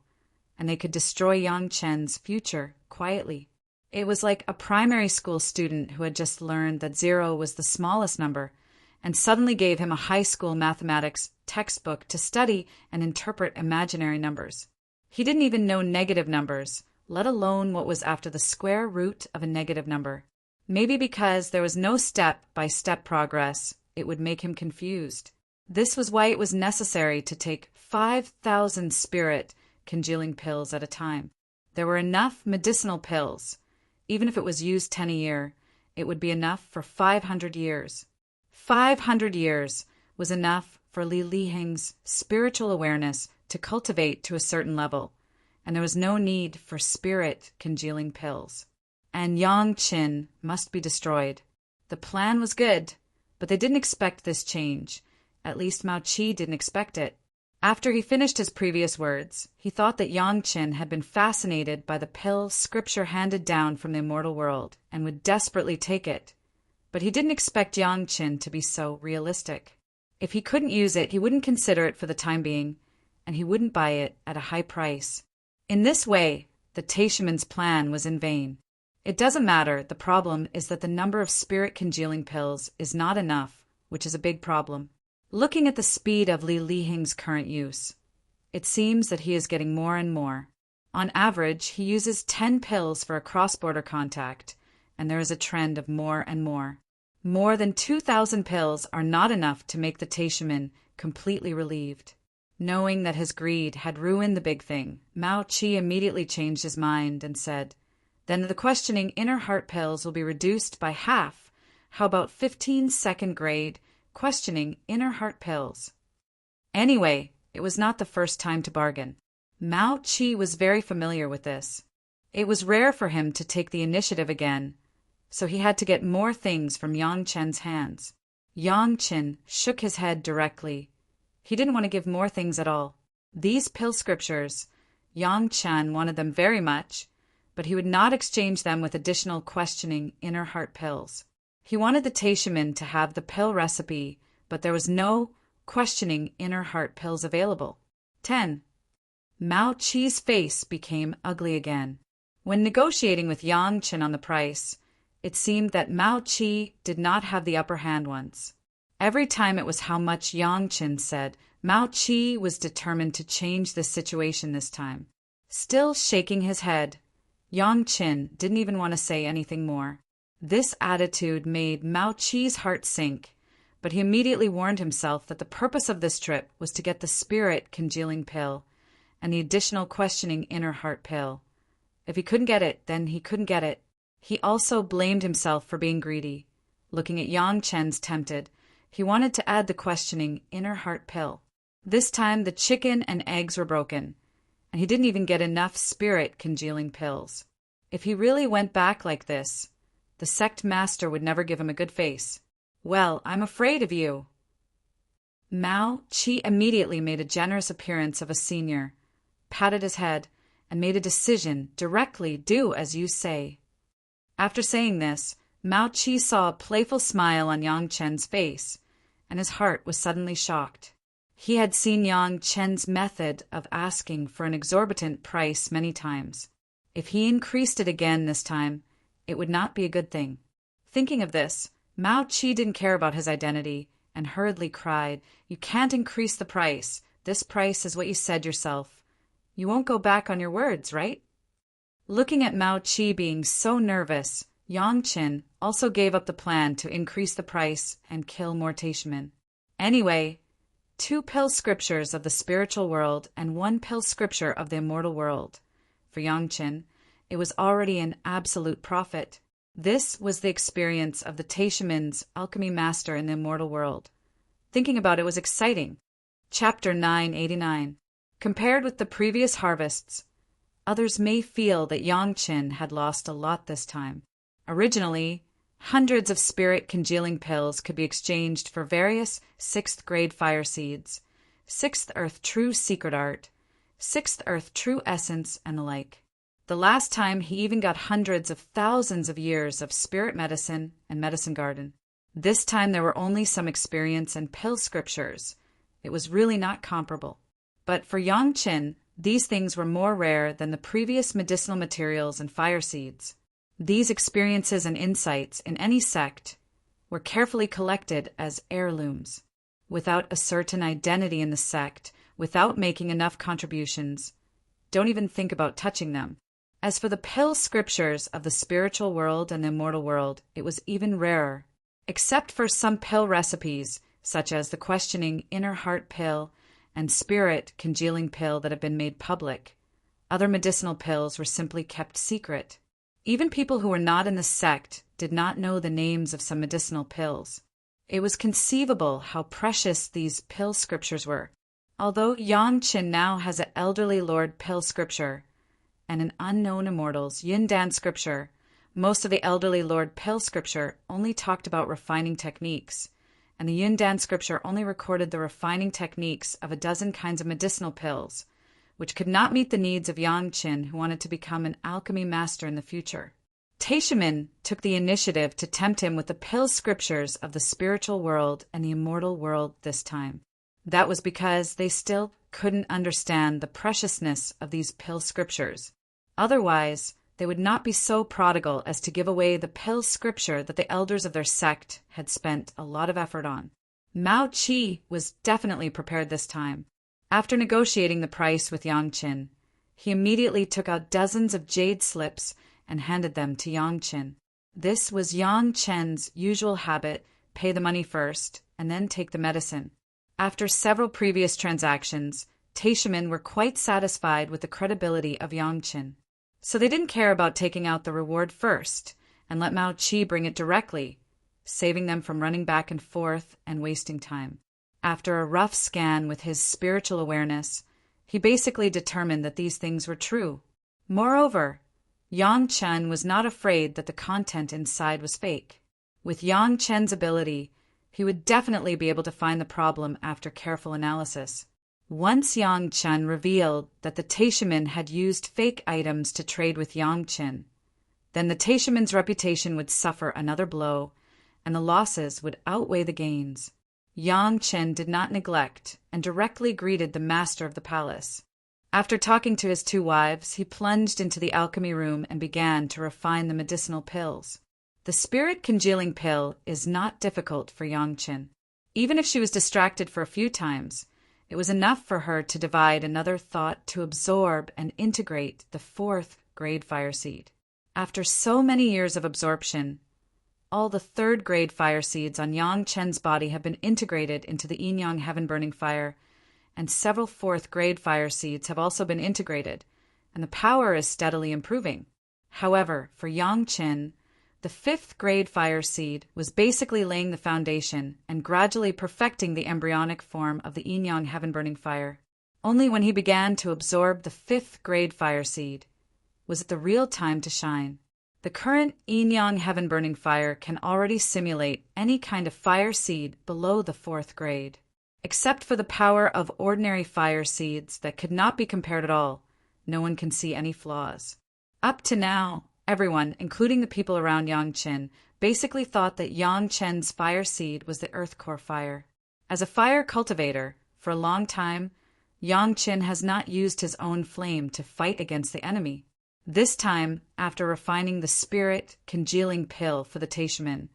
and they could destroy Yang Chen's future quietly. It was like a primary school student who had just learned that 0 was the smallest number, and suddenly gave him a high school mathematics textbook to study and interpret imaginary numbers. He didn't even know negative numbers, let alone what was after the square root of a negative number. Maybe because there was no step-by-step progress, it would make him confused. This was why it was necessary to take 5,000 spirit congealing pills at a time. There were enough medicinal pills. Even if it was used 10 a year, it would be enough for 500 years. 500 years was enough for Li Liheng's spiritual awareness to cultivate to a certain level, and there was no need for spirit-congealing pills. And Yang Qin must be destroyed. The plan was good, but they didn't expect this change. At least Mao Qi didn't expect it. After he finished his previous words, he thought that Yang Qin had been fascinated by the pill scripture handed down from the immortal world and would desperately take it. But he didn't expect Yang Qin to be so realistic. If he couldn't use it, he wouldn't consider it for the time being, and he wouldn't buy it at a high price. In this way, the Taishaman's plan was in vain. It doesn't matter, the problem is that the number of spirit-congealing pills is not enough, which is a big problem. Looking at the speed of Li Liheng's current use, it seems that he is getting more and more. On average, he uses 10 pills for a cross-border contact, and there is a trend of more and more. More than 2,000 pills are not enough to make the Taishaman completely relieved. Knowing that his greed had ruined the big thing, Mao Qi immediately changed his mind and said, "Then the questioning inner heart pills will be reduced by half. How about 15 second grade questioning inner heart pills?" Anyway, it was not the first time to bargain. Mao Qi was very familiar with this. It was rare for him to take the initiative again, so he had to get more things from Yang Chen's hands. Yang Chen shook his head directly. He didn't want to give more things at all. These pill scriptures, Yang Chen wanted them very much, but he would not exchange them with additional questioning inner heart pills. He wanted the Taishaman to have the pill recipe, but there was no questioning inner heart pills available. 10. Mao Qi's face became ugly again. When negotiating with Yang Chen on the price, it seemed that Mao Qi did not have the upper hand once. Every time it was how much Yang Chen said, Mao Qi was determined to change the situation this time. Still shaking his head, Yang Chen didn't even want to say anything more. This attitude made Mao Qi's heart sink, but he immediately warned himself that the purpose of this trip was to get the spirit-congealing pill and the additional questioning inner heart pill. If he couldn't get it, then he couldn't get it. He also blamed himself for being greedy. Looking at Yang Chen's tempted, he wanted to add the questioning inner heart pill. This time the chicken and eggs were broken, and he didn't even get enough spirit-congealing pills. If he really went back like this, the sect master would never give him a good face. "Well, I'm afraid of you." Mao Qi immediately made a generous appearance of a senior, patted his head, and made a decision directly, do as you say. After saying this, Mao Qi saw a playful smile on Yang Chen's face, and his heart was suddenly shocked. He had seen Yang Chen's method of asking for an exorbitant price many times. If he increased it again this time, it would not be a good thing. Thinking of this, Mao Qi didn't care about his identity and hurriedly cried, "You can't increase the price. This price is what you said yourself. You won't go back on your words, right?" Looking at Mao Qi being so nervous, Yang Chen also gave up the plan to increase the price and kill more Taishamen. Anyway, 2 pill scriptures of the spiritual world and 1 pill scripture of the immortal world. For Yang Chen, it was already an absolute profit. This was the experience of the Taishamen's alchemy master in the immortal world. Thinking about it was exciting. Chapter 989. Compared with the previous harvests, others may feel that Yang Chen had lost a lot this time. Originally, hundreds of spirit congealing pills could be exchanged for various 6th grade fire seeds, 6th earth true secret art, 6th earth true essence, and the like. The last time he even got hundreds of thousands of years of spirit medicine and medicine garden. This time there were only some experience and pill scriptures. It was really not comparable. But for Yang Chen, these things were more rare than the previous medicinal materials and fire seeds. These experiences and insights in any sect were carefully collected as heirlooms. Without a certain identity in the sect, without making enough contributions, don't even think about touching them. As for the pill scriptures of the spiritual world and the immortal world, it was even rarer. Except for some pill recipes, such as the questioning inner heart pill and spirit congealing pill that have been made public, other medicinal pills were simply kept secret. Even people who were not in the sect did not know the names of some medicinal pills. It was conceivable how precious these pill scriptures were. Although Yang Chen now has an elderly lord pill scripture and an unknown immortal's yin dan scripture, most of the elderly lord pill scripture only talked about refining techniques, and the yin dan scripture only recorded the refining techniques of a dozen kinds of medicinal pills, which could not meet the needs of Yang Chen, who wanted to become an alchemy master in the future. Taishamen took the initiative to tempt him with the pill scriptures of the spiritual world and the immortal world this time. That was because they still couldn't understand the preciousness of these pill scriptures. Otherwise, they would not be so prodigal as to give away the pill scripture that the elders of their sect had spent a lot of effort on. Mao Qi was definitely prepared this time. After negotiating the price with Yang Chen, he immediately took out dozens of jade slips and handed them to Yang Chen. This was Yang Chen's usual habit: pay the money first and then take the medicine. After several previous transactions, Taishamen were quite satisfied with the credibility of Yang Chen. So they didn't care about taking out the reward first and let Mao Qi bring it directly, saving them from running back and forth and wasting time. After a rough scan with his spiritual awareness, he basically determined that these things were true. Moreover, Yang Chen was not afraid that the content inside was fake. With Yang Chen's ability, he would definitely be able to find the problem after careful analysis. Once Yang Chen revealed that the Taishamen had used fake items to trade with Yang Chen, then the Taishamen's reputation would suffer another blow, and the losses would outweigh the gains. Yang Chen did not neglect and directly greeted the master of the palace. After talking to his 2 wives, he plunged into the alchemy room and began to refine the medicinal pills. The spirit congealing pill is not difficult for Yang Chen. Even if she was distracted for a few times, it was enough for her to divide another thought to absorb and integrate the 4th grade fire seed. After so many years of absorption, all the 3rd grade fire seeds on Yang Chen's body have been integrated into the yin-yang heaven-burning fire, and several 4th grade fire seeds have also been integrated, and the power is steadily improving. However, for Yang Chen, the 5th grade fire seed was basically laying the foundation and gradually perfecting the embryonic form of the yin-yang heaven-burning fire. Only when he began to absorb the 5th grade fire seed was it the real time to shine. The current yin-yang heaven-burning fire can already simulate any kind of fire seed below the 4th grade. Except for the power of ordinary fire seeds that could not be compared at all, no one can see any flaws. Up to now, everyone, including the people around Yang Qin, basically thought that Yang Chen's fire seed was the earth core fire. As a fire cultivator, for a long time, Yang Qin has not used his own flame to fight against the enemy. This time, after refining the spirit congealing pill for the Taishaman,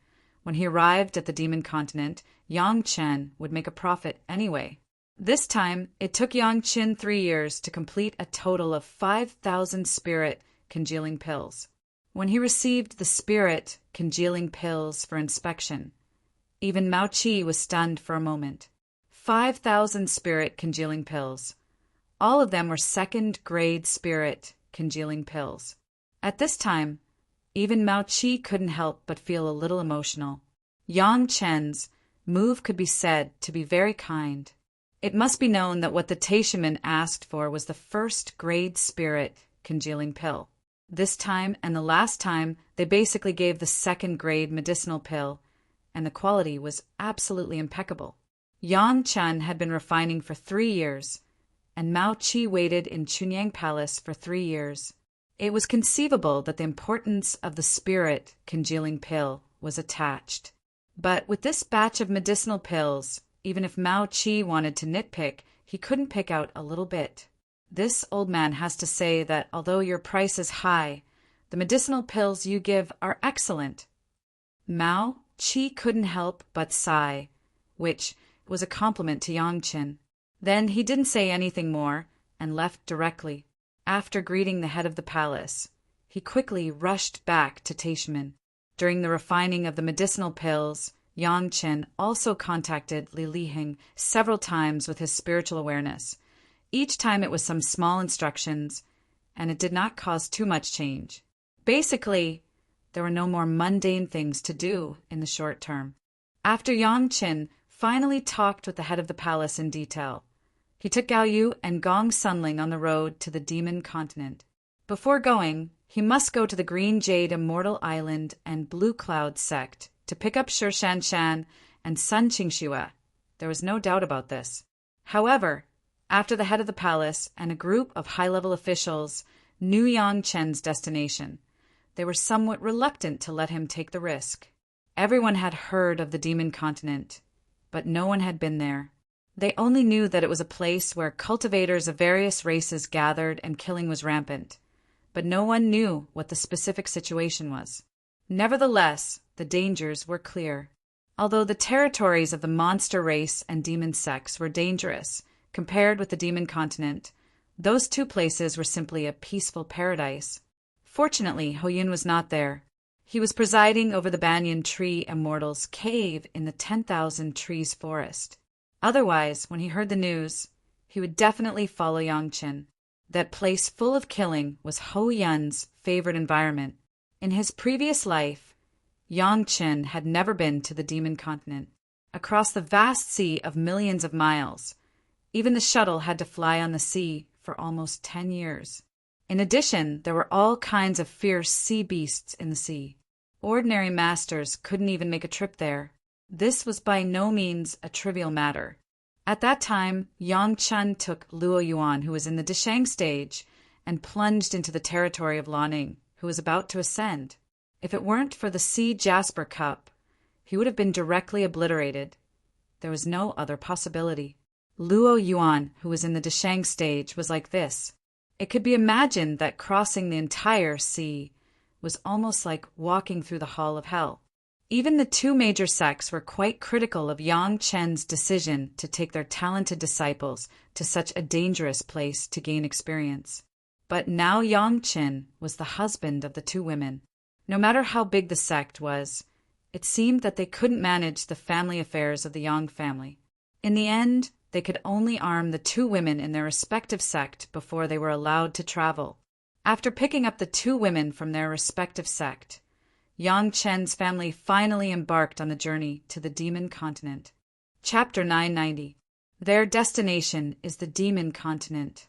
when he arrived at the demon continent, Yang Chen would make a profit anyway. This time, it took Yang Qin 3 years to complete a total of 5,000 spirit congealing pills. When he received the spirit congealing pills for inspection, even Mao Qi was stunned for a moment. 5,000 spirit congealing pills. All of them were second-grade spirit congealing pills. At this time, even Mao Qi couldn't help but feel a little emotional. Yang Chen's move could be said to be very kind. It must be known that what the Taishaman asked for was the first-grade spirit congealing pill. This time and the last time, they basically gave the second-grade medicinal pill, and the quality was absolutely impeccable. Yang Chen had been refining for 3 years, and Mao Qi waited in Chunyang Palace for 3 years. It was conceivable that the importance of the spirit congealing pill was attached. But with this batch of medicinal pills, even if Mao Qi wanted to nitpick, he couldn't pick out a little bit. This old man has to say that although your price is high, the medicinal pills you give are excellent. Mao Qi couldn't help but sigh, which was a compliment to Yang Qin. Then he didn't say anything more and left directly. After greeting the head of the palace, he quickly rushed back to Taishaman. During the refining of the medicinal pills, Yang Qin also contacted Li Liheng several times with his spiritual awareness. Each time it was some small instructions, and it did not cause too much change. Basically, there were no more mundane things to do in the short term. After Yang Qin finally talked with the head of the palace in detail, he took Gao Yu and Gong Sunling on the road to the demon continent. Before going, he must go to the Green Jade Immortal Island and Blue Cloud sect to pick up Shi Shanshan and Sun Qingxue. There was no doubt about this. However, after the head of the palace and a group of high-level officials knew Yang Chen's destination, they were somewhat reluctant to let him take the risk. Everyone had heard of the demon continent, but no one had been there. They only knew that it was a place where cultivators of various races gathered and killing was rampant, but no one knew what the specific situation was. Nevertheless, the dangers were clear. Although the territories of the monster race and demon sects were dangerous, compared with the demon continent, those two places were simply a peaceful paradise. Fortunately, Hoyun was not there. He was presiding over the banyan tree immortal's cave in the 10,000 trees forest. Otherwise, when he heard the news, he would definitely follow Yang Qin. That place full of killing was Hoyun's favorite environment. In his previous life, Yang Qin had never been to the demon continent. Across the vast sea of millions of miles, even the shuttle had to fly on the sea for almost 10 years. In addition, there were all kinds of fierce sea beasts in the sea. Ordinary masters couldn't even make a trip there. This was by no means a trivial matter. At that time, Yang Chen took Luo Yuan, who was in the Deshang stage, and plunged into the territory of Lanning, who was about to ascend. If it weren't for the Sea Jasper Cup, he would have been directly obliterated. There was no other possibility. Luo Yuan, who was in the Deshang stage, was like this. It could be imagined that crossing the entire sea was almost like walking through the hall of hell. Even the two major sects were quite critical of Yang Chen's decision to take their talented disciples to such a dangerous place to gain experience. But now Yang Chen was the husband of the two women. No matter how big the sect was, it seemed that they couldn't manage the family affairs of the Yang family. In the end, they could only arm the two women in their respective sect before they were allowed to travel. After picking up the two women from their respective sect, Yang Chen's family finally embarked on the journey to the demon continent. Chapter 990. Their destination is the demon continent.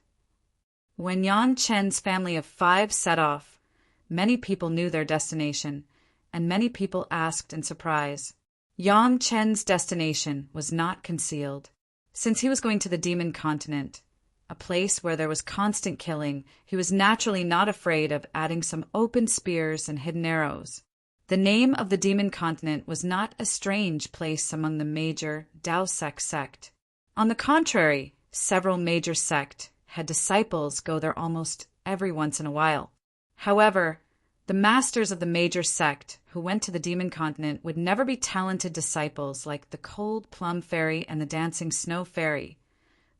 When Yang Chen's family of 5 set off, many people knew their destination, and many people asked in surprise. Yang Chen's destination was not concealed. Since he was going to the demon continent, a place where there was constant killing, he was naturally not afraid of adding some open spears and hidden arrows. The name of the demon continent was not a strange place among the major Dao sect. On the contrary, several major sects had disciples go there almost every once in a while. However, the masters of the major sect who went to the demon continent would never be talented disciples like the Cold Plum Fairy and the Dancing Snow Fairy,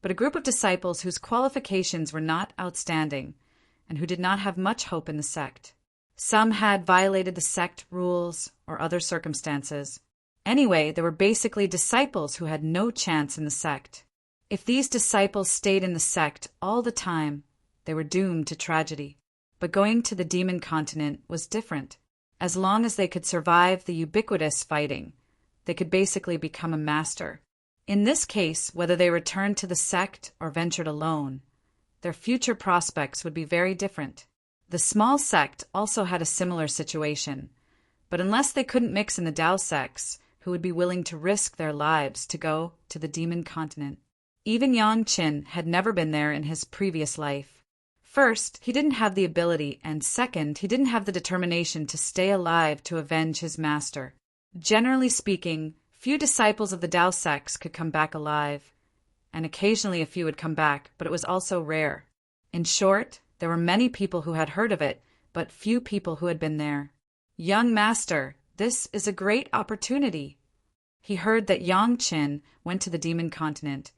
but a group of disciples whose qualifications were not outstanding and who did not have much hope in the sect. Some had violated the sect rules or other circumstances. Anyway, there were basically disciples who had no chance in the sect. If these disciples stayed in the sect all the time, they were doomed to tragedy. But going to the demon continent was different. As long as they could survive the ubiquitous fighting, they could basically become a master. In this case, whether they returned to the sect or ventured alone, their future prospects would be very different. The small sect also had a similar situation, but unless they couldn't mix in the Dao sects, who would be willing to risk their lives to go to the demon continent. Even Yang Qin had never been there in his previous life. First, he didn't have the ability, and second, he didn't have the determination to stay alive to avenge his master. Generally speaking, few disciples of the Dao sects could come back alive, and occasionally a few would come back, but it was also rare. In short, there were many people who had heard of it, but few people who had been there. Young master, this is a great opportunity. He heard that Yang Qin went to the demon continent,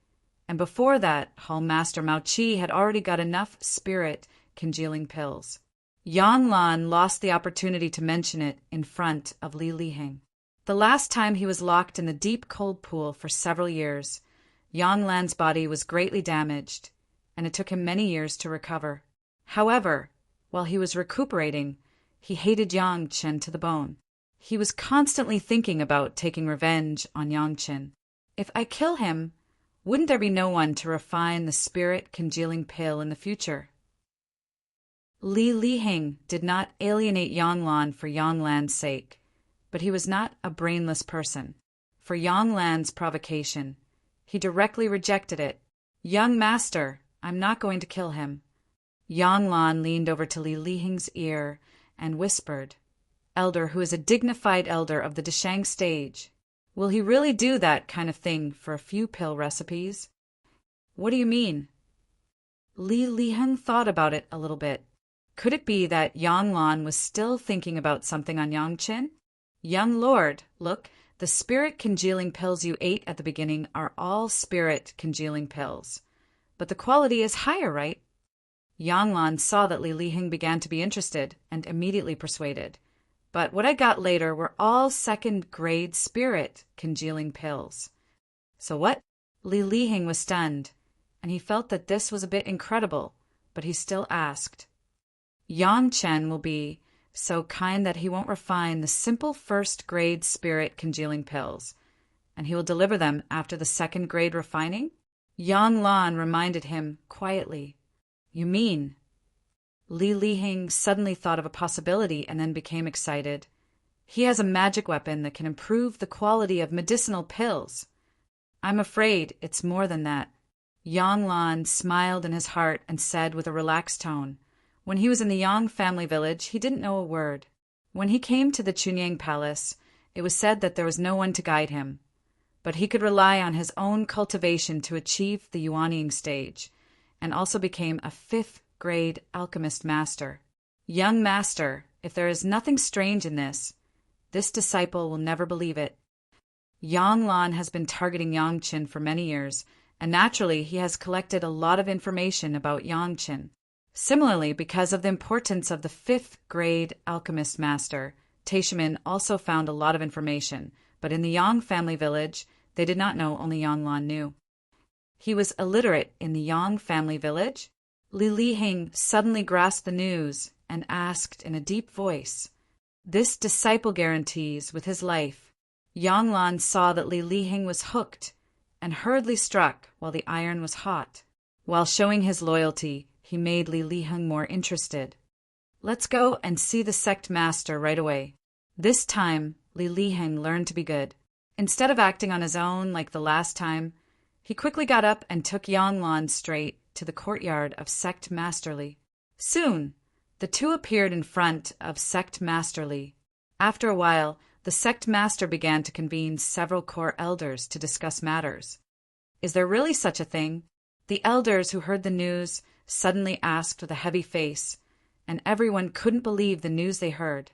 and before that, Hall Master Mao Qi had already got enough spirit congealing pills. Yang Lan lost the opportunity to mention it in front of Li Liheng. The last time he was locked in the deep cold pool for several years, Yang Lan's body was greatly damaged, and it took him many years to recover. However, while he was recuperating, he hated Yang Qin to the bone. He was constantly thinking about taking revenge on Yang Qin. If I kill him, wouldn't there be no one to refine the spirit congealing pill in the future? Li Liheng did not alienate Yang Lan for Yang Lan's sake, but he was not a brainless person. For Yang Lan's provocation, he directly rejected it. Young master, I'm not going to kill him. Yang Lan leaned over to Li Liheng's ear and whispered, Elder who is a dignified elder of the Deshang stage, will he really do that kind of thing for a few pill recipes? What do you mean? Li Liheng thought about it a little bit. Could it be that Yang Lan was still thinking about something on Yang Qin? Young lord, look, the spirit congealing pills you ate at the beginning are all spirit congealing pills. But the quality is higher, right? Yang Lan saw that Li Liheng began to be interested and immediately persuaded. But what I got later were all second-grade spirit congealing pills. So what? Li Liheng was stunned, and he felt that this was a bit incredible, but he still asked. Yang Chen will be so kind that he won't refine the simple first-grade spirit congealing pills, and he will deliver them after the second-grade refining? Yang Lan reminded him quietly. You mean? Li Liheng suddenly thought of a possibility and then became excited. He has a magic weapon that can improve the quality of medicinal pills. I'm afraid it's more than that. Yang Lan smiled in his heart and said with a relaxed tone, when he was in the Yang family village, he didn't know a word. When he came to the Chunyang Palace, it was said that there was no one to guide him, but he could rely on his own cultivation to achieve the Yuanying stage, and also became a fifth-grade alchemist master. Young master, if there is nothing strange in this disciple will never believe it. Yang Lan has been targeting Yang Qin for many years, and naturally he has collected a lot of information about Yang Qin. Similarly, because of the importance of the fifth-grade alchemist master, Taishimin also found a lot of information, but in the Yang family village, they did not know, only Yang Lan knew. He was illiterate in the Yang family village? Li Liheng suddenly grasped the news and asked in a deep voice, This disciple guarantees with his life. Yang Lan saw that Li Liheng was hooked and hurriedly struck while the iron was hot. While showing his loyalty, he made Li Liheng more interested. Let's go and see the sect master right away. This time, Li Liheng learned to be good. Instead of acting on his own like the last time, he quickly got up and took Yang Lan straight to the courtyard of Sect Masterly. Soon, the two appeared in front of Sect Masterly. After a while, the Sect Master began to convene several core elders to discuss matters. Is there really such a thing? The elders who heard the news suddenly asked with a heavy face, and everyone couldn't believe the news they heard.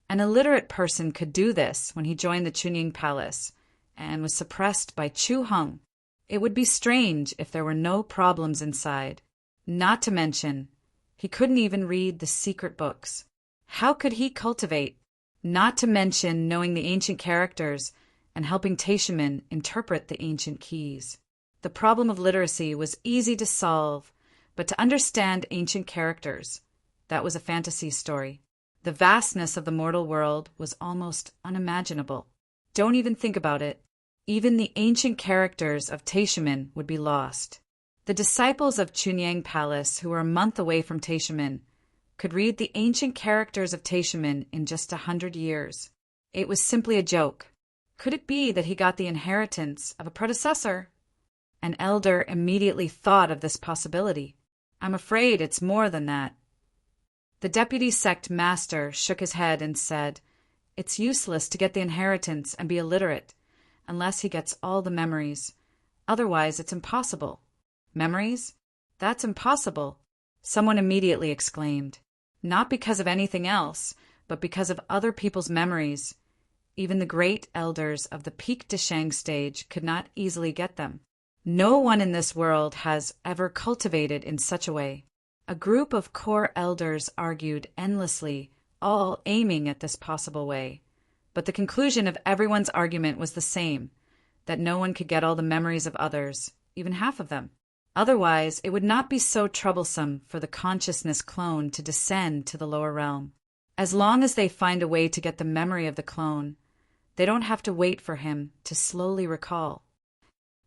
An illiterate person could do this when he joined the Chunying Palace and was suppressed by Chu Heng. It would be strange if there were no problems inside. Not to mention, he couldn't even read the secret books. How could he cultivate? Not to mention knowing the ancient characters and helping Taishaman interpret the ancient keys. The problem of literacy was easy to solve, but to understand ancient characters, that was a fantasy story. The vastness of the mortal world was almost unimaginable. Don't even think about it. Even the ancient characters of Taishaman would be lost. The disciples of Chunying Palace, who were a month away from Taishaman, could read the ancient characters of Taishaman in just 100 years. It was simply a joke. Could it be that he got the inheritance of a predecessor? An elder immediately thought of this possibility. I'm afraid it's more than that. The deputy sect master shook his head and said, It's useless to get the inheritance and be illiterate, unless he gets all the memories. Otherwise, it's impossible. Memories? That's impossible, someone immediately exclaimed. Not because of anything else, but because of other people's memories. Even the great elders of the peak Deshang stage could not easily get them. No one in this world has ever cultivated in such a way. A group of core elders argued endlessly, all aiming at this possible way. But the conclusion of everyone's argument was the same, that no one could get all the memories of others, even half of them. Otherwise, it would not be so troublesome for the consciousness clone to descend to the lower realm. As long as they find a way to get the memory of the clone, they don't have to wait for him to slowly recall.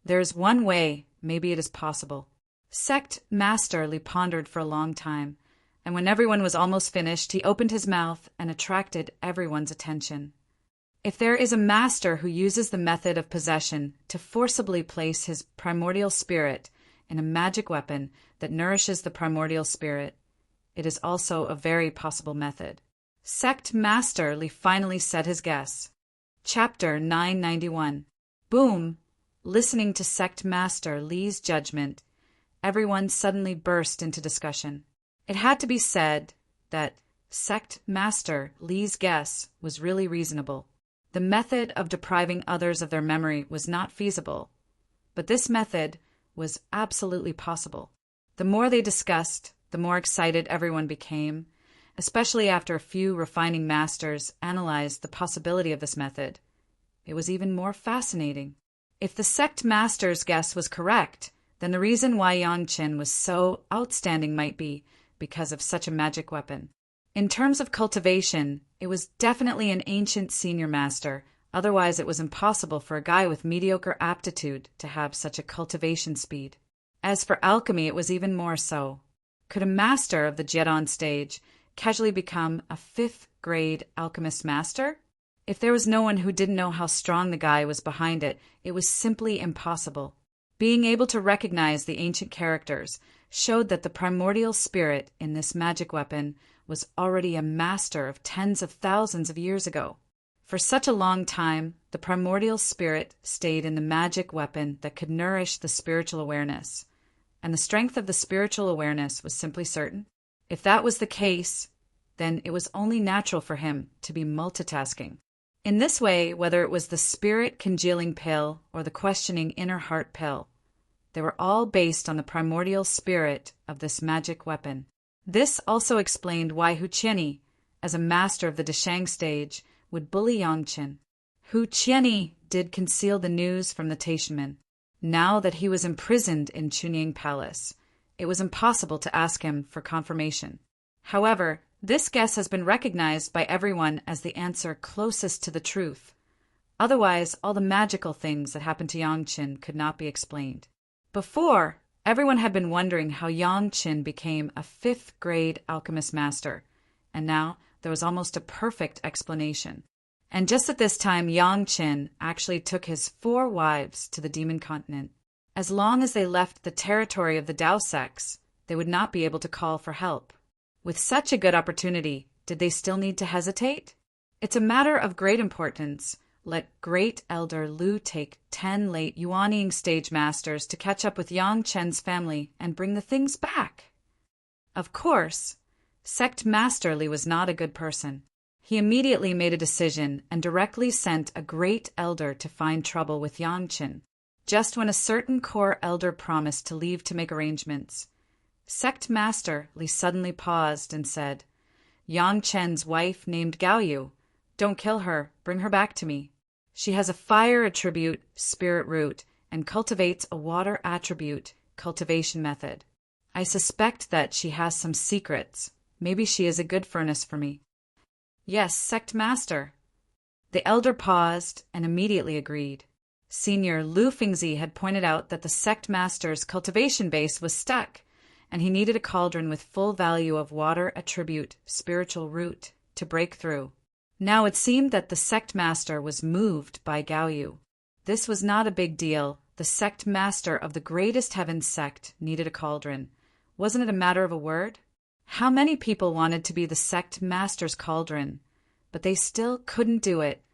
There is one way, maybe it is possible. Sect Masterly pondered for a long time, and when everyone was almost finished, he opened his mouth and attracted everyone's attention. If there is a master who uses the method of possession to forcibly place his primordial spirit in a magic weapon that nourishes the primordial spirit, it is also a very possible method. Sect Masterly finally said his guess. Chapter 991. Boom! Listening to Sect Master Li's judgment, everyone suddenly burst into discussion. It had to be said that Sect Master Li's guess was really reasonable. The method of depriving others of their memory was not feasible, but this method was absolutely possible. The more they discussed, the more excited everyone became, especially after a few refining masters analyzed the possibility of this method. It was even more fascinating. If the Sect Master's guess was correct, then the reason why Yangchen was so outstanding might be because of such a magic weapon. In terms of cultivation, it was definitely an ancient senior master, otherwise it was impossible for a guy with mediocre aptitude to have such a cultivation speed. As for alchemy, it was even more so. Could a master of the Jedon stage casually become a 5th grade alchemist master? If there was no one who didn't know how strong the guy was behind it, it was simply impossible. Being able to recognize the ancient characters showed that the primordial spirit in this magic weapon was already a master of tens of thousands of years ago. For such a long time, the primordial spirit stayed in the magic weapon that could nourish the spiritual awareness, and the strength of the spiritual awareness was simply certain. If that was the case, then it was only natural for him to be multitasking. In this way, whether it was the spirit congealing pill or the questioning inner heart pill, they were all based on the primordial spirit of this magic weapon. This also explained why Hu Qianni, as a master of the Deshang stage, would bully Yangchen. Hu Qianni did conceal the news from the Taishaman. Now that he was imprisoned in Chunying Palace, it was impossible to ask him for confirmation. However, this guess has been recognized by everyone as the answer closest to the truth. Otherwise, all the magical things that happened to Yangchen could not be explained. Before, everyone had been wondering how Yangchen became a 5th grade alchemist master, and now there was almost a perfect explanation. And just at this time, Yangchen actually took his 4 wives to the demon continent. As long as they left the territory of the Dao sects, they would not be able to call for help. With such a good opportunity, did they still need to hesitate? It's a matter of great importance. Let Great Elder Lu take 10 late Yuanying stage masters to catch up with Yang Chen's family and bring the things back. Of course, Sect Master Li was not a good person. He immediately made a decision and directly sent a Great Elder to find trouble with Yang Chen. Just when a certain core elder promised to leave to make arrangements, Sect Master Li suddenly paused and said, "Yang Chen's wife named Gao Yu. Don't kill her, bring her back to me. She has a fire attribute, spirit root, and cultivates a water attribute, cultivation method. I suspect that she has some secrets. Maybe she is a good furnace for me." "Yes, Sect Master." The elder paused and immediately agreed. Senior Lu Fingzi had pointed out that the Sect Master's cultivation base was stuck, and he needed a cauldron with full value of water attribute, spiritual root, to break through. Now it seemed that the Sect Master was moved by Gao Yu. This was not a big deal. The Sect Master of the greatest heaven sect needed a cauldron. Wasn't it a matter of a word? How many people wanted to be the Sect Master's cauldron? But they still couldn't do it,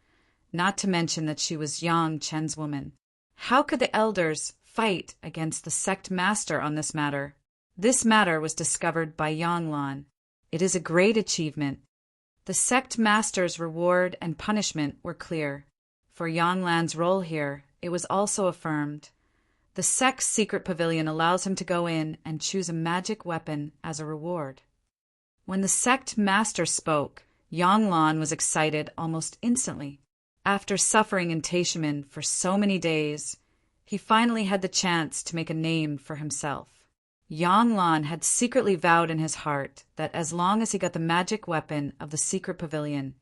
not to mention that she was Yang Chen's woman. How could the elders fight against the Sect Master on this matter? This matter was discovered by Yang Lan. It is a great achievement. The Sect Master's reward and punishment were clear. For Yang Lan's role here, it was also affirmed. The sect's secret pavilion allows him to go in and choose a magic weapon as a reward. When the Sect Master spoke, Yang Lan was excited almost instantly. After suffering in Taishimen for so many days, he finally had the chance to make a name for himself. Yang Lan had secretly vowed in his heart that as long as he got the magic weapon of the secret pavilion,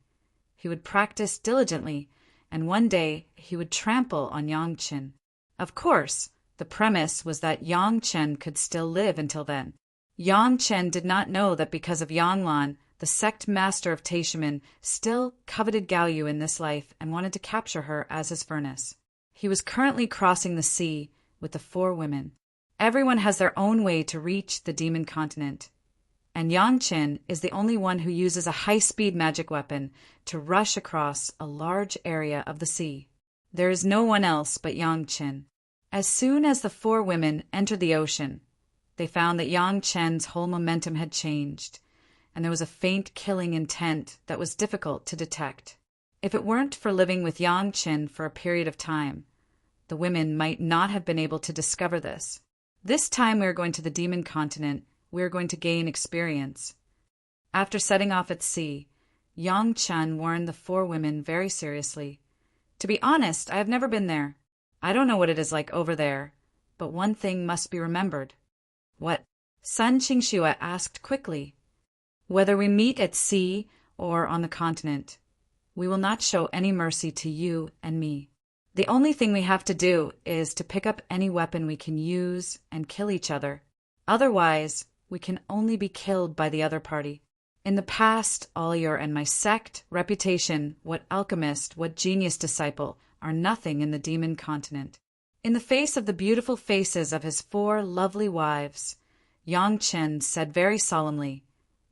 he would practice diligently, and one day he would trample on Yang Chen. Of course, the premise was that Yang Chen could still live until then. Yang Chen did not know that because of Yang Lan, the Sect Master of Taishimen still coveted Gao Yu in this life and wanted to capture her as his furnace. He was currently crossing the sea with the 4 women. Everyone has their own way to reach the demon continent, and Yang Chen is the only one who uses a high-speed magic weapon to rush across a large area of the sea. There is no one else but Yang Chen. As soon as the 4 women entered the ocean, they found that Yang Chen's whole momentum had changed, and there was a faint killing intent that was difficult to detect. If it weren't for living with Yang Chen for a period of time, the women might not have been able to discover this. This time we are going to the demon continent, we are going to gain experience. After setting off at sea, Yang Chen warned the 4 women very seriously. "To be honest, I have never been there. I don't know what it is like over there, but one thing must be remembered." "What?" Sun Qingxue asked quickly. "Whether we meet at sea or on the continent, we will not show any mercy to you and me. The only thing we have to do is to pick up any weapon we can use and kill each other. Otherwise, we can only be killed by the other party. In the past, all your and my sect, reputation, what alchemist, what genius disciple, are nothing in the demon continent." In the face of the beautiful faces of his 4 lovely wives, Yang Chen said very solemnly,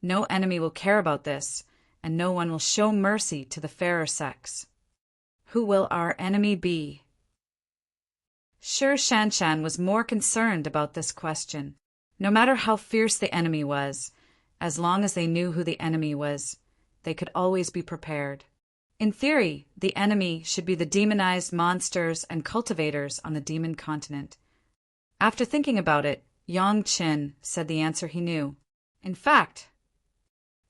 "No enemy will care about this, and no one will show mercy to the fairer sex. Who will our enemy be?" Shi Shanshan was more concerned about this question. No matter how fierce the enemy was, as long as they knew who the enemy was, they could always be prepared. In theory, the enemy should be the demonized monsters and cultivators on the demon continent. After thinking about it, Yang Chen said the answer he knew. In fact,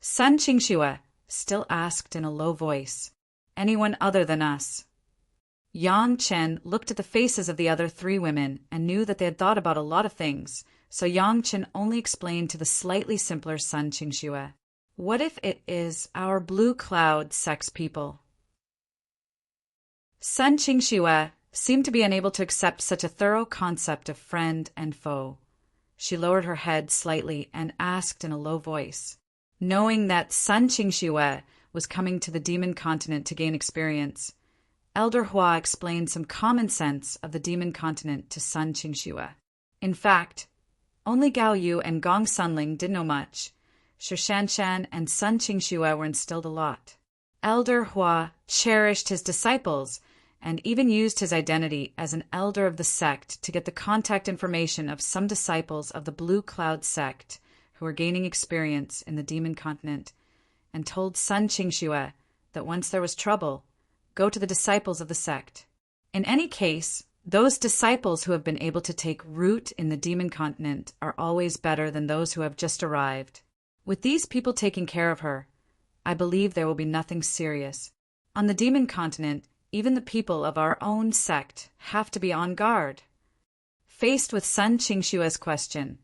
Sun Qingxue still asked in a low voice, "Anyone other than us?" Yang Chen looked at the faces of the other 3 women and knew that they had thought about a lot of things, so Yang Chen only explained to the slightly simpler Sun Qingxue, "What if it is our blue cloud sex people?" Sun Qingxue seemed to be unable to accept such a thorough concept of friend and foe. She lowered her head slightly and asked in a low voice. Knowing that Sun Qingxue was coming to the demon continent to gain experience, Elder Hua explained some common sense of the demon continent to Sun Qingxue. In fact, only Gao Yu and Gong Sunling didn't know much. Shi Shanshan and Sun Qingxue were instilled a lot. Elder Hua cherished his disciples and even used his identity as an elder of the sect to get the contact information of some disciples of the Blue Cloud sect who were gaining experience in the demon continent, and told Sun Qingxue that once there was trouble, go to the disciples of the sect. In any case, those disciples who have been able to take root in the demon continent are always better than those who have just arrived. With these people taking care of her, I believe there will be nothing serious. On the demon continent, even the people of our own sect have to be on guard. Faced with Sun Qingxue's question,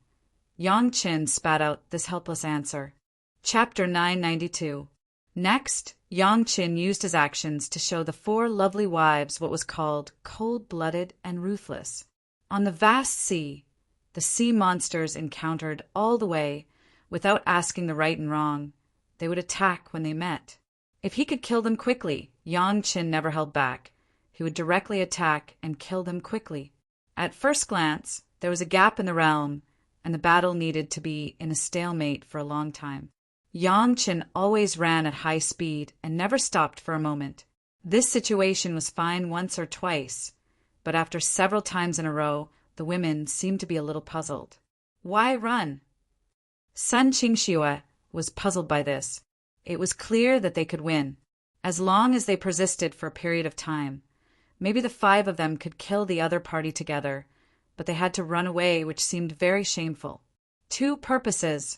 Yang Qin spat out this helpless answer. Chapter 992. Next, Yang Qin used his actions to show the 4 lovely wives what was called cold-blooded and ruthless. On the vast sea, the sea monsters encountered all the way, without asking the right and wrong. They would attack when they met. If he could kill them quickly, Yang Qin never held back. He would directly attack and kill them quickly. At first glance, there was a gap in the realm, and the battle needed to be in a stalemate for a long time. Yang Qin always ran at high speed and never stopped for a moment. This situation was fine once or twice, but after several times in a row, the women seemed to be a little puzzled. Why run? Sun Qingxue was puzzled by this. It was clear that they could win, as long as they persisted for a period of time. Maybe the 5 of them could kill the other party together, but they had to run away, which seemed very shameful. 2 purposes.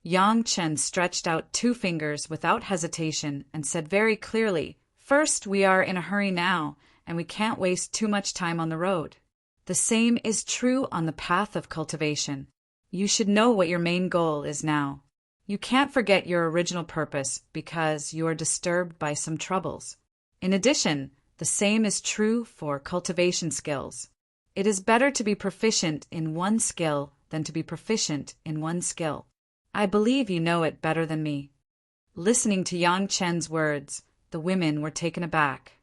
Yang Chen stretched out 2 fingers without hesitation and said very clearly, "First, we are in a hurry now, and we can't waste too much time on the road. The same is true on the path of cultivation. You should know what your main goal is now. You can't forget your original purpose because you are disturbed by some troubles. In addition, the same is true for cultivation skills. It is better to be proficient in one skill than to be proficient in one skill. I believe you know it better than me." Listening to Yang Chen's words, the women were taken aback.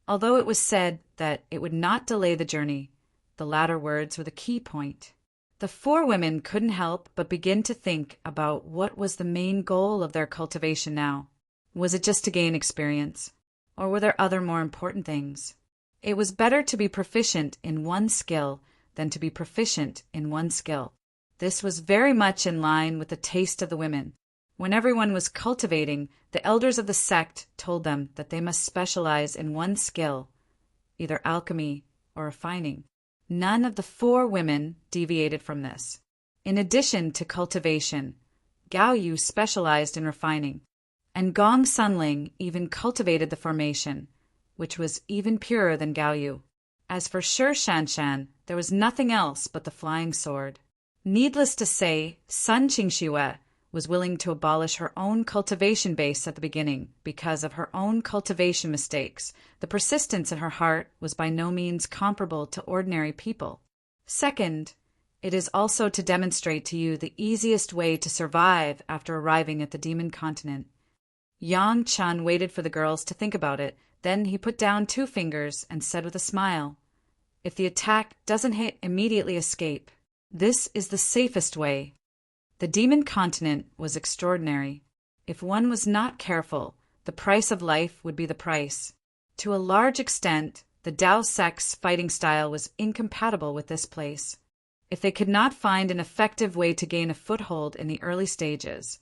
Although it was said that it would not delay the journey, the latter words were the key point. The 4 women couldn't help but begin to think about what was the main goal of their cultivation now. Was it just to gain experience? Or were there other more important things? It was better to be proficient in one skill than to be proficient in one skill. This was very much in line with the taste of the women. When everyone was cultivating, the elders of the sect told them that they must specialize in one skill, either alchemy or refining. None of the 4 women deviated from this. In addition to cultivation, Gao Yu specialized in refining, and Gong Sunling even cultivated the formation, which was even purer than Gao Yu. As for Shi Shanshan, there was nothing else but the flying sword. Needless to say, Sun Qingxue was willing to abolish her own cultivation base at the beginning because of her own cultivation mistakes. The persistence in her heart was by no means comparable to ordinary people. Second, it is also to demonstrate to you the easiest way to survive after arriving at the demon continent. Yang Chen waited for the girls to think about it. Then he put down 2 fingers and said with a smile, "If the attack doesn't hit, immediately escape. This is the safest way." The demon continent was extraordinary. If one was not careful, the price of life would be the price. To a large extent, the Dao sect's fighting style was incompatible with this place. If they could not find an effective way to gain a foothold in the early stages,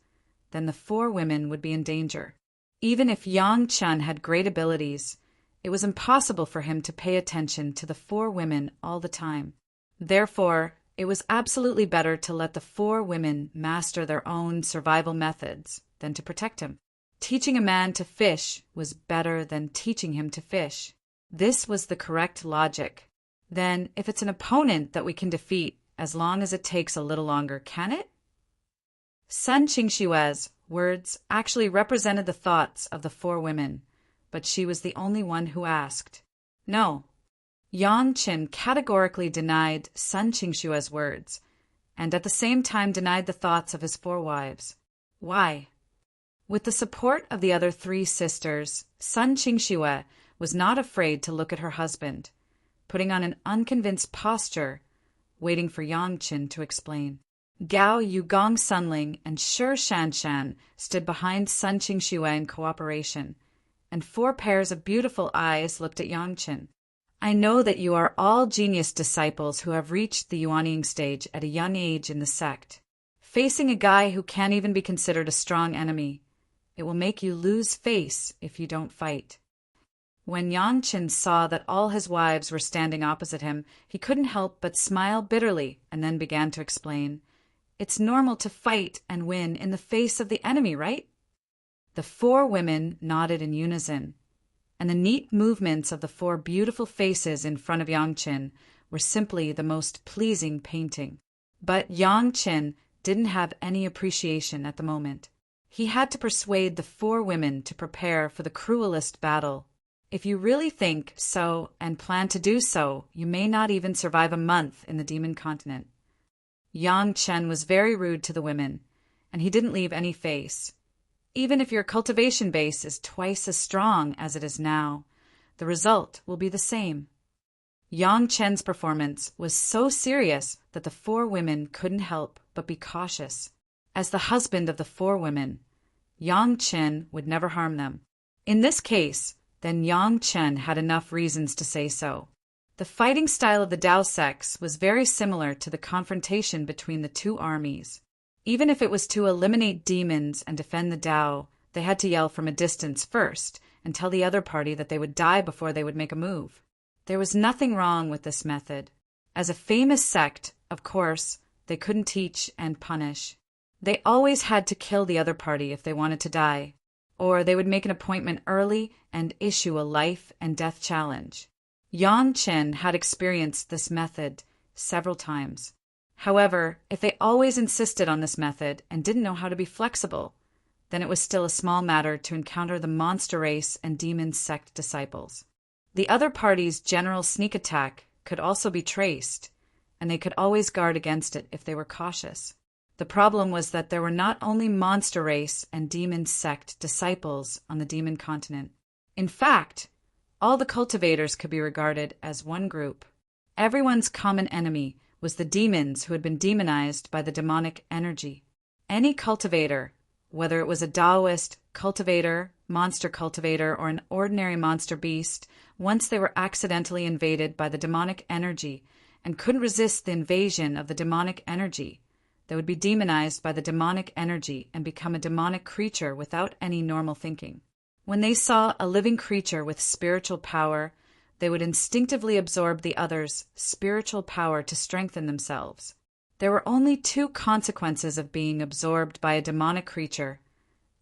then the 4 women would be in danger. Even if Yang Chen had great abilities, it was impossible for him to pay attention to the 4 women all the time. Therefore, it was absolutely better to let the 4 women master their own survival methods than to protect him. Teaching a man to fish was better than teaching him to fish. This was the correct logic. Then, if it's an opponent that we can defeat, as long as it takes a little longer, can it? Sun Qingxue's words actually represented the thoughts of the 4 women, but she was the only one who asked. No. Yang Qin categorically denied Sun Qingxue's words, and at the same time denied the thoughts of his 4 wives. Why? With the support of the other 3 sisters, Sun Qingxue was not afraid to look at her husband, putting on an unconvinced posture, waiting for Yang Qin to explain. Gao Yugong Sunling and Shi Shanshan stood behind Sun Qingxue in cooperation, and 4 pairs of beautiful eyes looked at Yang Qin. I know that you are all genius disciples who have reached the Yuanying stage at a young age in the sect. Facing a guy who can't even be considered a strong enemy, it will make you lose face if you don't fight. When Yang Qin saw that all his wives were standing opposite him, he couldn't help but smile bitterly and then began to explain. It's normal to fight and win in the face of the enemy, right? The 4 women nodded in unison, and the neat movements of the 4 beautiful faces in front of Yang Qin were simply the most pleasing painting. But Yang Qin didn't have any appreciation at the moment. He had to persuade the 4 women to prepare for the cruelest battle. If you really think so and plan to do so, you may not even survive a month in the demon continent. Yang Chen was very rude to the women, and he didn't leave any face. Even if your cultivation base is twice as strong as it is now, the result will be the same. Yang Chen's performance was so serious that the 4 women couldn't help but be cautious. As the husband of the 4 women, Yang Chen would never harm them. In this case, then Yang Chen had enough reasons to say so. The fighting style of the Dao sects was very similar to the confrontation between the 2 armies. Even if it was to eliminate demons and defend the Dao, they had to yell from a distance first and tell the other party that they would die before they would make a move. There was nothing wrong with this method. As a famous sect, of course, they couldn't teach and punish. They always had to kill the other party if they wanted to die, or they would make an appointment early and issue a life and death challenge. Yang Chen had experienced this method several times. However, if they always insisted on this method and didn't know how to be flexible, then it was still a small matter to encounter the monster race and demon sect disciples. The other party's general sneak attack could also be traced, and they could always guard against it if they were cautious. The problem was that there were not only monster race and demon sect disciples on the demon continent. In fact, all the cultivators could be regarded as one group. Everyone's common enemy was the demons who had been demonized by the demonic energy. Any cultivator, whether it was a Taoist cultivator, monster cultivator, or an ordinary monster beast, once they were accidentally invaded by the demonic energy and couldn't resist the invasion of the demonic energy, they would be demonized by the demonic energy and become a demonic creature without any normal thinking. When they saw a living creature with spiritual power, they would instinctively absorb the other's spiritual power to strengthen themselves. There were only 2 consequences of being absorbed by a demonic creature,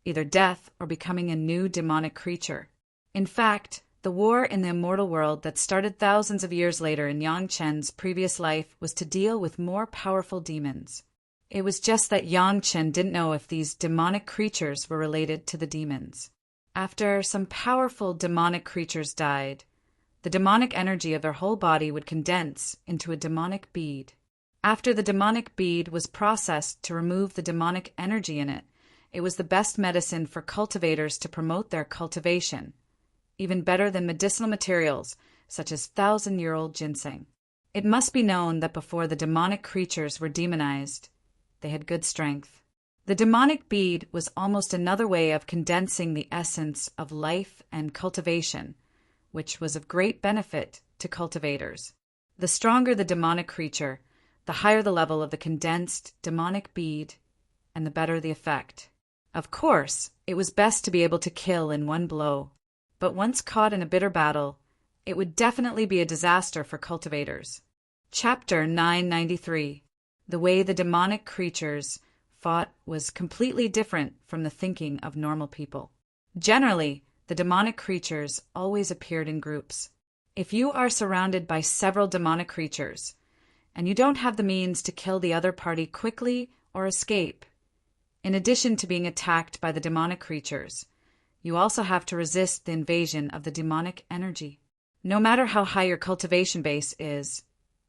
either death or becoming a new demonic creature. In fact, the war in the immortal world that started thousands of years later in Yang Chen's previous life was to deal with more powerful demons. It was just that Yang Chen didn't know if these demonic creatures were related to the demons. After some powerful demonic creatures died, the demonic energy of their whole body would condense into a demonic bead. After the demonic bead was processed to remove the demonic energy in it, it was the best medicine for cultivators to promote their cultivation, even better than medicinal materials such as 1,000-year-old ginseng. It must be known that before the demonic creatures were demonized, they had good strength. The demonic bead was almost another way of condensing the essence of life and cultivation, which was of great benefit to cultivators. The stronger the demonic creature, the higher the level of the condensed demonic bead, and the better the effect. Of course, it was best to be able to kill in one blow, but once caught in a bitter battle, it would definitely be a disaster for cultivators. Chapter 993. The way the demonic creatures fought was completely different from the thinking of normal people. Generally, the demonic creatures always appeared in groups. If you are surrounded by several demonic creatures, and you don't have the means to kill the other party quickly or escape, in addition to being attacked by the demonic creatures, you also have to resist the invasion of the demonic energy. No matter how high your cultivation base is,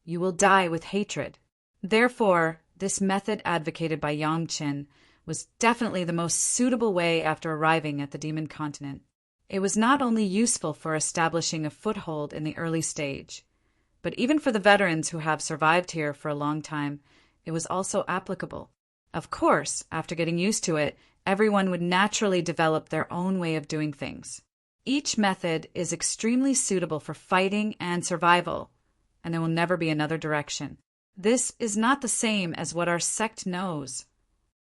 you will die with hatred. Therefore, this method advocated by Yang Qin was definitely the most suitable way after arriving at the demon continent. It was not only useful for establishing a foothold in the early stage, but even for the veterans who have survived here for a long time, it was also applicable. Of course, after getting used to it, everyone would naturally develop their own way of doing things. Each method is extremely suitable for fighting and survival, and there will never be another direction. This is not the same as what our sect knows.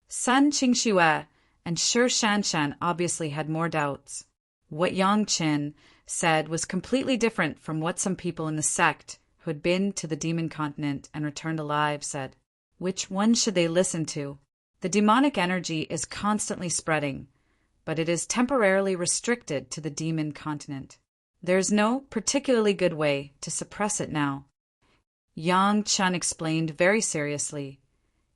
Sun Qingxue and Shi Shanshan obviously had more doubts. What Yang Qin said was completely different from what some people in the sect who had been to the demon continent and returned alive said. Which one should they listen to? The demonic energy is constantly spreading, but it is temporarily restricted to the demon continent. There is no particularly good way to suppress it now. Yang Chen explained very seriously.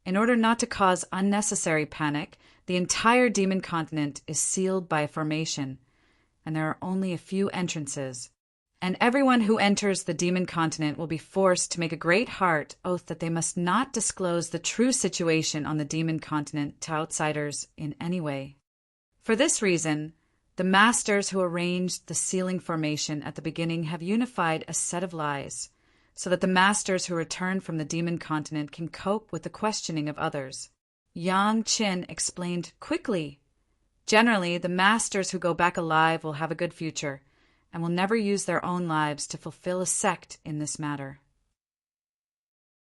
In order not to cause unnecessary panic, the entire demon continent is sealed by a formation, and there are only a few entrances. And everyone who enters the demon continent will be forced to make a great heart oath that they must not disclose the true situation on the demon continent to outsiders in any way. For this reason, the masters who arranged the sealing formation at the beginning have unified a set of lies, so that the masters who return from the demon continent can cope with the questioning of others. Yang Qin explained quickly. Generally, the masters who go back alive will have a good future, and will never use their own lives to fulfill a sect in this matter.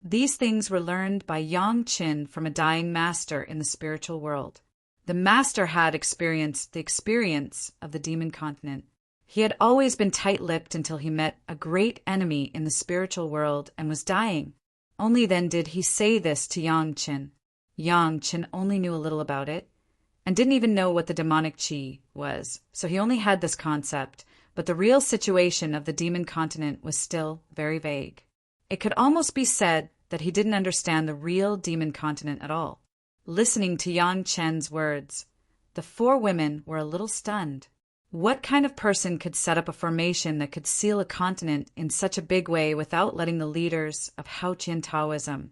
These things were learned by Yang Qin from a dying master in the spiritual world. The master had experienced the experience of the demon continent. He had always been tight-lipped until he met a great enemy in the spiritual world and was dying. Only then did he say this to Yang Qin. Yang Qin only knew a little about it, and didn't even know what the demonic qi was, so he only had this concept, but the real situation of the demon continent was still very vague. It could almost be said that he didn't understand the real demon continent at all. Listening to Yang Chen's words, the four women were a little stunned. What kind of person could set up a formation that could seal a continent in such a big way without letting the leaders of Haoqian Taoism,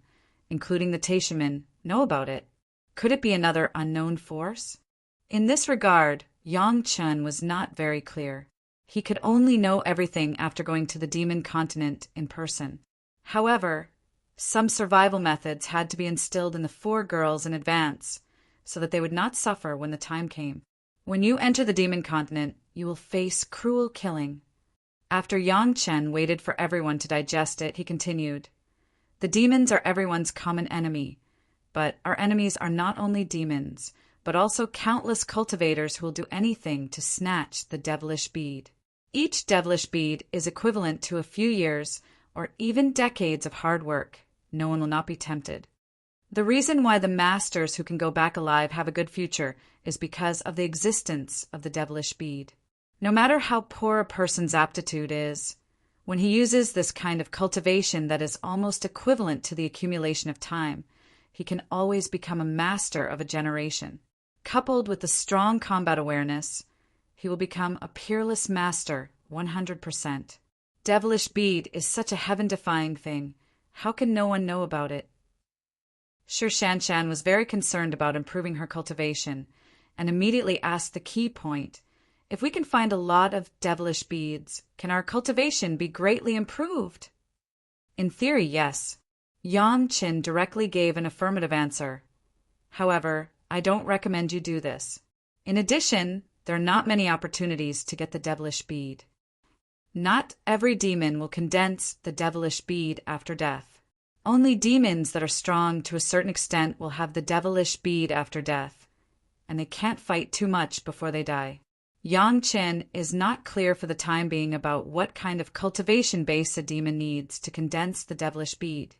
including the Taishamen, know about it? Could it be another unknown force? In this regard, Yang Chen was not very clear. He could only know everything after going to the demon continent in person. However, some survival methods had to be instilled in the four girls in advance, so that they would not suffer when the time came. When you enter the demon continent, you will face cruel killing. After Yang Chen waited for everyone to digest it, he continued, the demons are everyone's common enemy, but our enemies are not only demons, but also countless cultivators who will do anything to snatch the devilish bead. Each devilish bead is equivalent to a few years or even decades of hard work. No one will not be tempted. The reason why the masters who can go back alive have a good future is because of the existence of the devilish bead. No matter how poor a person's aptitude is, when he uses this kind of cultivation that is almost equivalent to the accumulation of time, he can always become a master of a generation. Coupled with the strong combat awareness, he will become a peerless master 100%. Devilish bead is such a heaven-defying thing. How can no one know about it? Shi Shanshan was very concerned about improving her cultivation, and immediately asked the key point. If we can find a lot of devilish beads, can our cultivation be greatly improved? In theory, yes. Yang Qin directly gave an affirmative answer. However, I don't recommend you do this. In addition, there are not many opportunities to get the devilish bead. Not every demon will condense the devilish bead after death. Only demons that are strong to a certain extent will have the devilish bead after death, and they can't fight too much before they die. Yang Qin is not clear for the time being about what kind of cultivation base a demon needs to condense the devilish bead,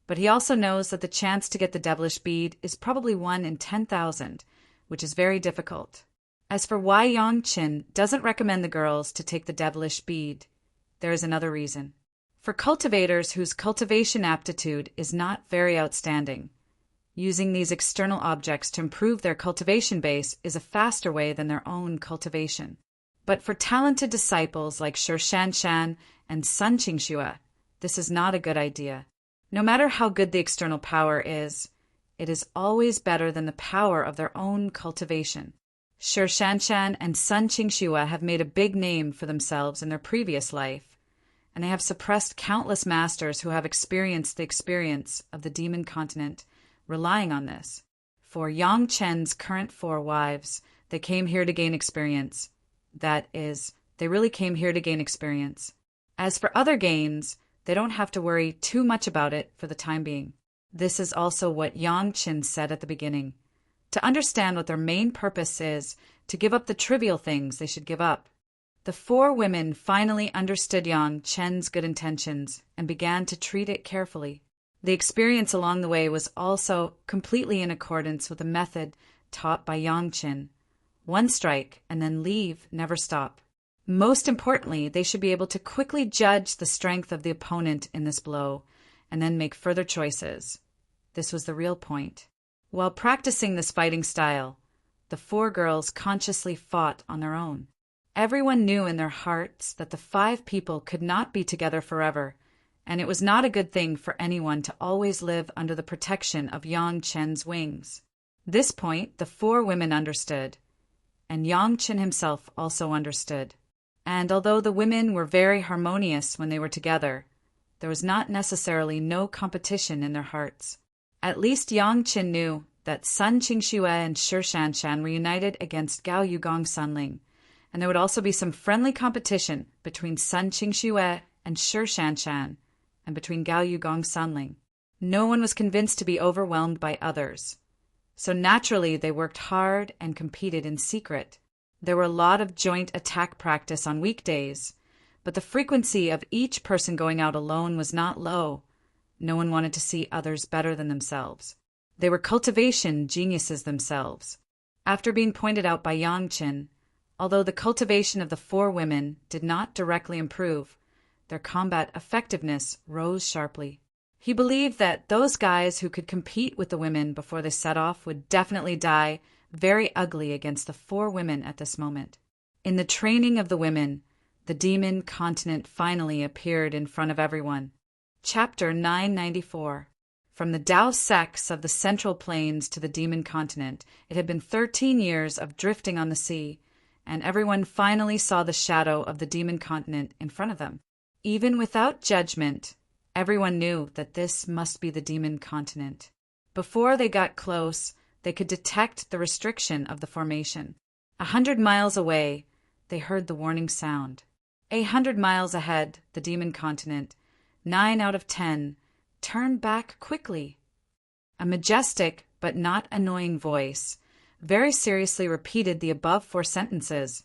but he also knows that the chance to get the devilish bead is probably 1 in 10,000, which is very difficult. As for why Yang Qin doesn't recommend the girls to take the devilish bead, there is another reason. For cultivators whose cultivation aptitude is not very outstanding, using these external objects to improve their cultivation base is a faster way than their own cultivation. But for talented disciples like Shi Shanshan and Sun Qingxue, this is not a good idea. No matter how good the external power is, it is always better than the power of their own cultivation. Shi Shanshan and Sun Qingxue have made a big name for themselves in their previous life, and they have suppressed countless masters who have experienced the experience of the demon continent, relying on this. For Yang Chen's current 4 wives, they came here to gain experience. That is, they really came here to gain experience. As for other gains, they don't have to worry too much about it for the time being. This is also what Yang Chen said at the beginning. To understand what their main purpose is, to give up the trivial things they should give up. The 4 women finally understood Yang Chen's good intentions and began to treat it carefully. The experience along the way was also completely in accordance with the method taught by Yang Chen. 1 strike and then leave, never stop. Most importantly, they should be able to quickly judge the strength of the opponent in this blow and then make further choices. This was the real point. While practicing this fighting style, the 4 girls consciously fought on their own. Everyone knew in their hearts that the 5 people could not be together forever, and it was not a good thing for anyone to always live under the protection of Yang Chen's wings. This point the 4 women understood, and Yang Chen himself also understood. And although the women were very harmonious when they were together, there was not necessarily no competition in their hearts. At least Yang Chen knew that Sun Qingxue and Shi Shanshan were united against Gao Yugong Sunling, and there would also be some friendly competition between Sun Qingxue and Shi Shanshan, and between Gao Yugong Sunling. No one was convinced to be overwhelmed by others. So naturally they worked hard and competed in secret. There were a lot of joint attack practice on weekdays, but the frequency of each person going out alone was not low. No one wanted to see others better than themselves. They were cultivation geniuses themselves. After being pointed out by Yang Chen, although the cultivation of the 4 women did not directly improve, their combat effectiveness rose sharply. He believed that those guys who could compete with the women before they set off would definitely die very ugly against the 4 women at this moment. In the training of the women, the demon continent finally appeared in front of everyone. Chapter 994. From the Dao sects of the Central Plains to the demon continent, it had been 13 years of drifting on the sea, and everyone finally saw the shadow of the demon continent in front of them. Even without judgment, everyone knew that this must be the demon continent. Before they got close, they could detect the restriction of the formation. 100 miles away, they heard the warning sound. 100 miles ahead, the demon continent, 9 out of 10, turned back quickly. A majestic but not annoying voice very seriously repeated the above 4 sentences,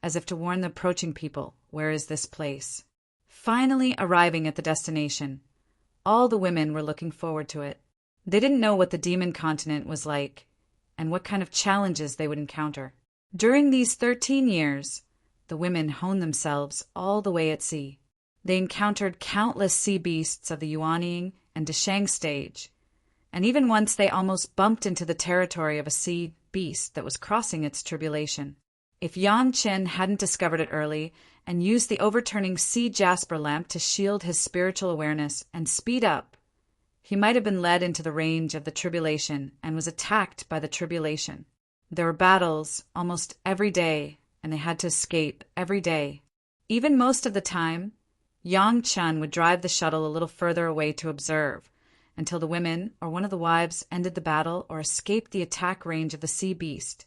as if to warn the approaching people, where is this place? Finally arriving at the destination, all the women were looking forward to it. They didn't know what the demon continent was like, and what kind of challenges they would encounter. During these 13 years, the women honed themselves all the way at sea. They encountered countless sea beasts of the Yuanying and Deshang stage, and even once they almost bumped into the territory of a sea beast that was crossing its tribulation. If Yang Chen hadn't discovered it early and used the overturning sea jasper lamp to shield his spiritual awareness and speed up, he might have been led into the range of the tribulation and was attacked by the tribulation. There were battles almost every day, and they had to escape every day. Even most of the time, Yang Chen would drive the shuttle a little further away to observe, until the women or one of the wives ended the battle or escaped the attack range of the sea beast.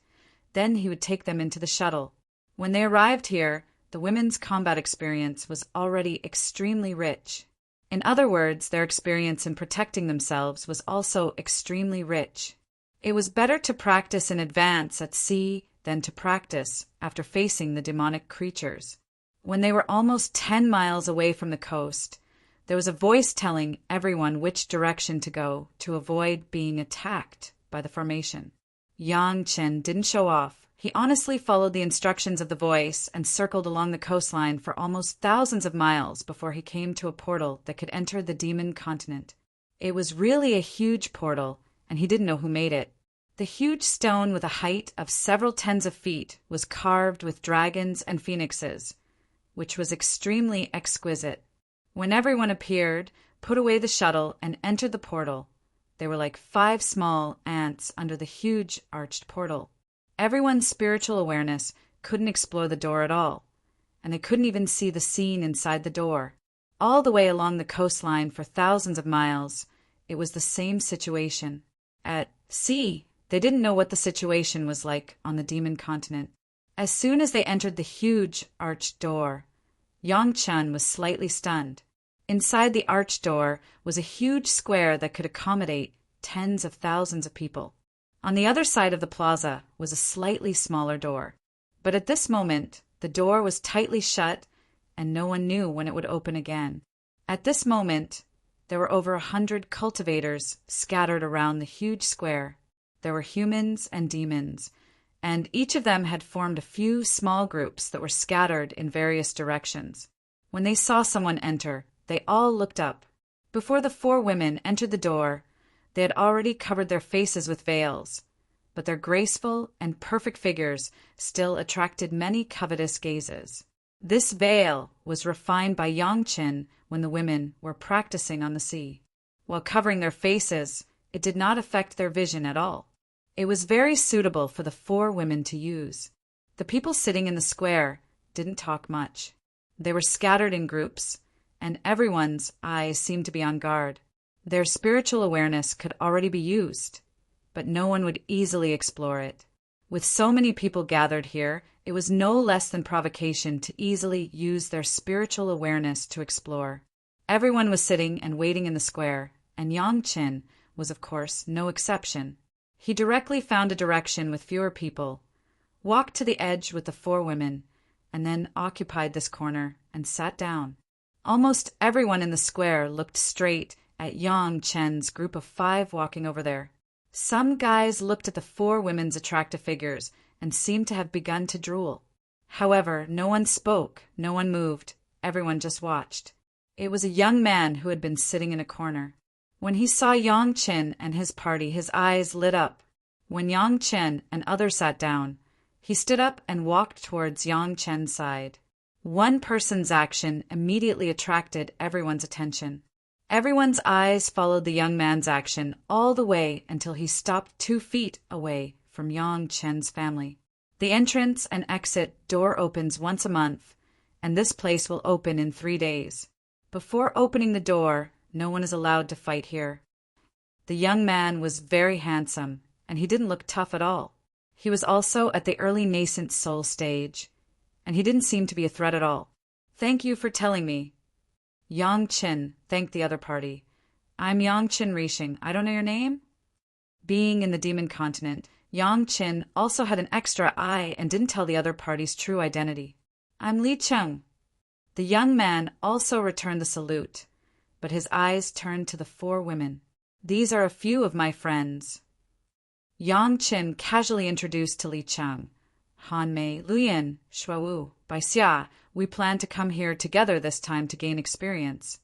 Then he would take them into the shuttle. When they arrived here, the women's combat experience was already extremely rich. In other words, their experience in protecting themselves was also extremely rich. It was better to practice in advance at sea than to practice after facing the demonic creatures. When they were almost 10 miles away from the coast, there was a voice telling everyone which direction to go to avoid being attacked by the formation. Yang Chen didn't show off. He honestly followed the instructions of the voice and circled along the coastline for almost thousands of miles before he came to a portal that could enter the demon continent. It was really a huge portal, and he didn't know who made it. The huge stone with a height of several tens of feet was carved with dragons and phoenixes, which was extremely exquisite. When everyone appeared, put away the shuttle, and entered the portal, they were like 5 small ants under the huge arched portal. Everyone's spiritual awareness couldn't explore the door at all, and they couldn't even see the scene inside the door. All the way along the coastline for thousands of miles, it was the same situation. At sea, they didn't know what the situation was like on the demon continent. As soon as they entered the huge arched door, Yang Chen was slightly stunned. Inside the arched door was a huge square that could accommodate tens of thousands of people. On the other side of the plaza was a slightly smaller door. But at this moment, the door was tightly shut, and no one knew when it would open again. At this moment, there were over 100 cultivators scattered around the huge square. There were humans and demons, and each of them had formed a few small groups that were scattered in various directions. When they saw someone enter, they all looked up. Before the 4 women entered the door, they had already covered their faces with veils, but their graceful and perfect figures still attracted many covetous gazes. This veil was refined by Yang Chen when the women were practicing on the sea. While covering their faces, it did not affect their vision at all. It was very suitable for the 4 women to use. The people sitting in the square didn't talk much. They were scattered in groups, and everyone's eyes seemed to be on guard. Their spiritual awareness could already be used, but no one would easily explore it. With so many people gathered here, it was no less than provocation to easily use their spiritual awareness to explore. Everyone was sitting and waiting in the square, and Yang Chen was, of course, no exception. He directly found a direction with fewer people, walked to the edge with the 4 women, and then occupied this corner and sat down. Almost everyone in the square looked straight at Yang Chen's group of 5 walking over there. Some guys looked at the 4 women's attractive figures and seemed to have begun to drool. However, no one spoke, no one moved, everyone just watched. It was a young man who had been sitting in a corner. When he saw Yang Chen and his party, his eyes lit up. When Yang Chen and others sat down, he stood up and walked towards Yang Chen's side. One person's action immediately attracted everyone's attention. Everyone's eyes followed the young man's action all the way until he stopped 2 feet away from Yang Chen's family. The entrance and exit door opens once a month, and this place will open in 3 days. Before opening the door, no one is allowed to fight here. The young man was very handsome, and he didn't look tough at all. He was also at the early nascent soul stage, and he didn't seem to be a threat at all. "Thank you for telling me." Yang Chen thanked the other party. "I'm Yang Chen Rishing. I don't know your name?" Being in the demon continent, Yang Chen also had an extra eye and didn't tell the other party's true identity. "I'm Li Cheng." The young man also returned the salute, but his eyes turned to the 4 women. "These are a few of my friends." Yang Chen casually introduced to Li Cheng. "Han Mei, Luyan, Shuawu, Bai Xia, we plan to come here together this time to gain experience."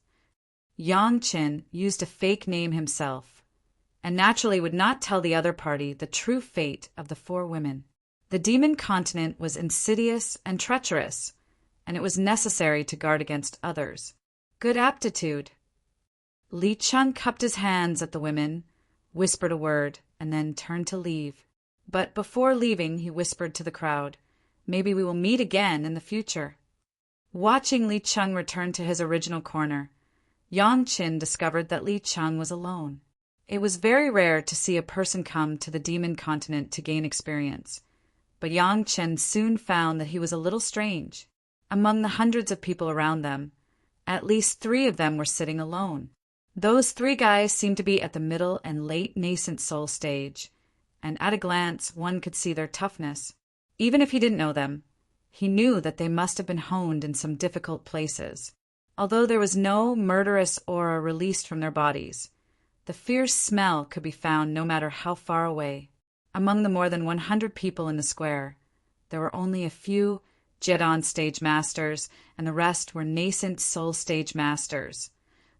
Yang Chen used a fake name himself, and naturally would not tell the other party the true fate of the 4 women. The demon continent was insidious and treacherous, and it was necessary to guard against others. Good aptitude. Li Cheng cupped his hands at the women, whispered a word, and then turned to leave. But before leaving, he whispered to the crowd, "Maybe we will meet again in the future." Watching Li Cheng return to his original corner, Yang Chen discovered that Li Cheng was alone. It was very rare to see a person come to the demon continent to gain experience, but Yang Chen soon found that he was a little strange. Among the hundreds of people around them, at least 3 of them were sitting alone. Those 3 guys seemed to be at the middle and late nascent soul stage, and at a glance one could see their toughness. Even if he didn't know them, he knew that they must have been honed in some difficult places. Although there was no murderous aura released from their bodies, the fierce smell could be found no matter how far away. Among the more than 100 people in the square, there were only a few Jedon stage masters, and the rest were nascent soul stage masters.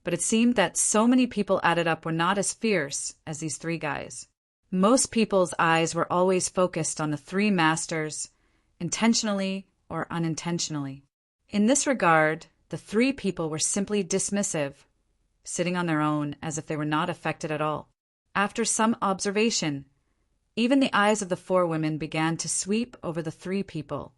But it seemed that so many people added up were not as fierce as these 3 guys. Most people's eyes were always focused on the 3 masters, intentionally or unintentionally. In this regard, the 3 people were simply dismissive, sitting on their own as if they were not affected at all. After some observation, Even the eyes of the four women began to sweep over the three people.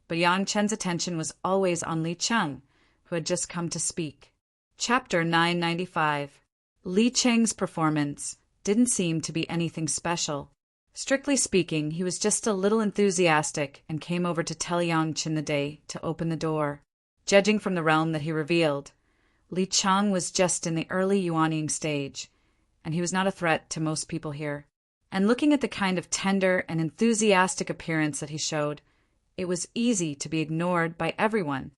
But Yang Chen's attention was always on Li Cheng, who had just come to speak. Chapter 995. Li Cheng's performance didn't seem to be anything special. Strictly speaking, he was just a little enthusiastic and came over to tell Yang Chen the day to open the door. Judging from the realm that he revealed, Li Cheng was just in the early yuaning stage, and he was not a threat to most people here. And looking at the kind of tender and enthusiastic appearance that he showed, it was easy to be ignored by everyone.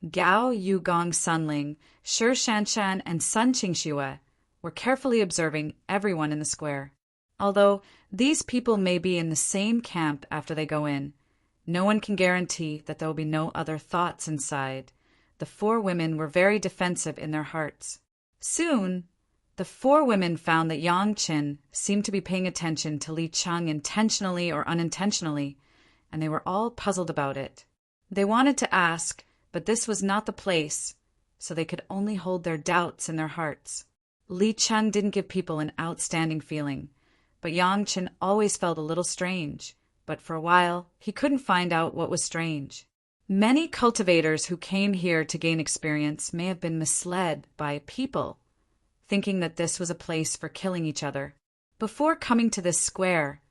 Gao Yugong Sunling, Shi Shanshan, and Sun Qingxue were carefully observing everyone in the square. Although these people may be in the same camp after they go in, no one can guarantee that there will be no other thoughts inside. The four women were very defensive in their hearts. Soon, the four women found that Yang Chen seemed to be paying attention to Li Cheng intentionally or unintentionally, and they were all puzzled about it. They wanted to ask, but this was not the place, so they could only hold their doubts in their hearts. Li Cheng didn't give people an outstanding feeling, but Yang Chen always felt a little strange, but for a while he couldn't find out what was strange. Many cultivators who came here to gain experience may have been misled by people, thinking that this was a place for killing each other. Before coming to this square,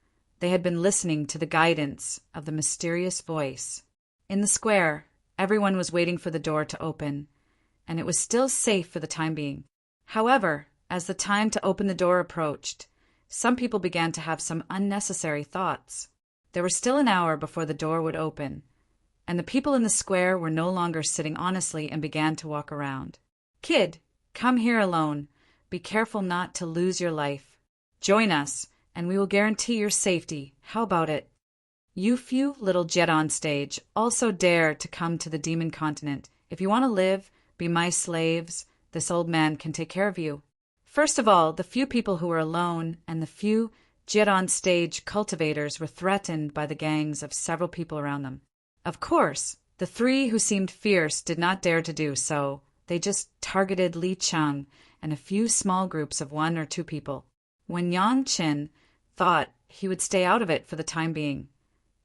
they had been listening to the guidance of the mysterious voice. In the square, everyone was waiting for the door to open, and it was still safe for the time being. However, as the time to open the door approached, some people began to have some unnecessary thoughts. There was still an hour before the door would open, and the people in the square were no longer sitting honestly and began to walk around. "Kid, come here alone. Be careful not to lose your life. Join us, and we will guarantee your safety. How about it? You few little jet on stage also dare to come to the demon continent. If you want to live, be my slaves, this old man can take care of you." First of all, the few people who were alone and the few jet on stage cultivators were threatened by the gangs of several people around them. Of course, the three who seemed fierce did not dare to do so. They just targeted Li Cheng and a few small groups of 1 or 2 people. When Yang Chen thought he would stay out of it for the time being,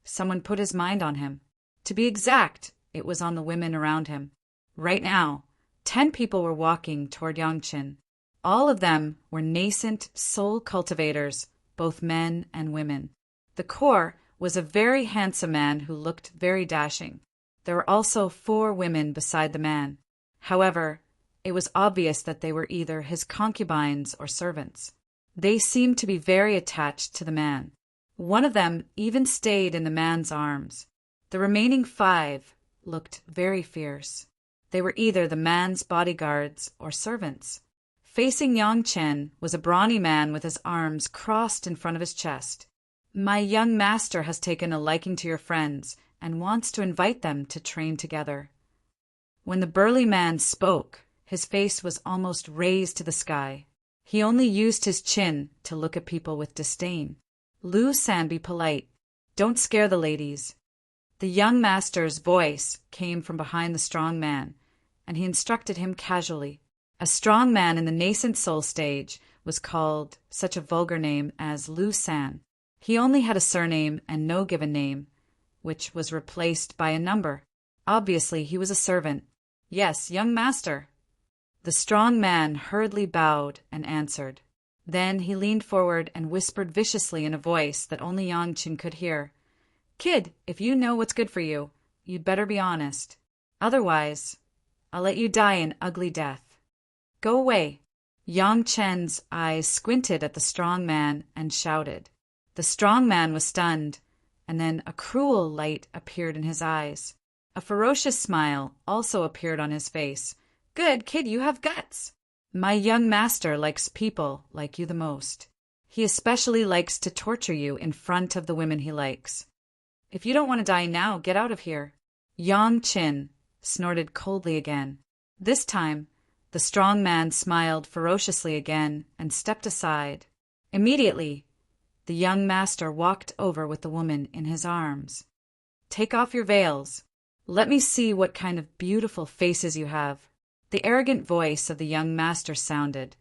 someone put his mind on him. To be exact, it was on the women around him. Right now, 10 people were walking toward Yang Chen. All of them were nascent soul cultivators, both men and women. The core was a very handsome man who looked very dashing. There were also 4 women beside the man. However, it was obvious that they were either his concubines or servants. They seemed to be very attached to the man. One of them even stayed in the man's arms. The remaining 5 looked very fierce. They were either the man's bodyguards or servants. Facing Yang Chen was a brawny man with his arms crossed in front of his chest. "My young master has taken a liking to your friends and wants to invite them to train together." When the burly man spoke, his face was almost raised to the sky. He only used his chin to look at people with disdain. "Lu San, be polite. Don't scare the ladies." The young master's voice came from behind the strong man, and he instructed him casually. A strong man in the nascent soul stage was called such a vulgar name as Lu San. He only had a surname and no given name, which was replaced by a number. Obviously, he was a servant. "Yes, young master." The strong man hurriedly bowed and answered. Then he leaned forward and whispered viciously in a voice that only Yang Chen could hear. "Kid, if you know what's good for you, you'd better be honest. Otherwise, I'll let you die an ugly death. Go away." Yang Chen's eyes squinted at the strong man and shouted. The strong man was stunned, and then a cruel light appeared in his eyes. A ferocious smile also appeared on his face. "Good, kid, you have guts. My young master likes people like you the most. He especially likes to torture you in front of the women he likes. If you don't want to die now, get out of here." Yang Chen snorted coldly again. This time, the strong man smiled ferociously again and stepped aside. Immediately, the young master walked over with the woman in his arms. "Take off your veils. Let me see what kind of beautiful faces you have." The arrogant voice of the young master sounded,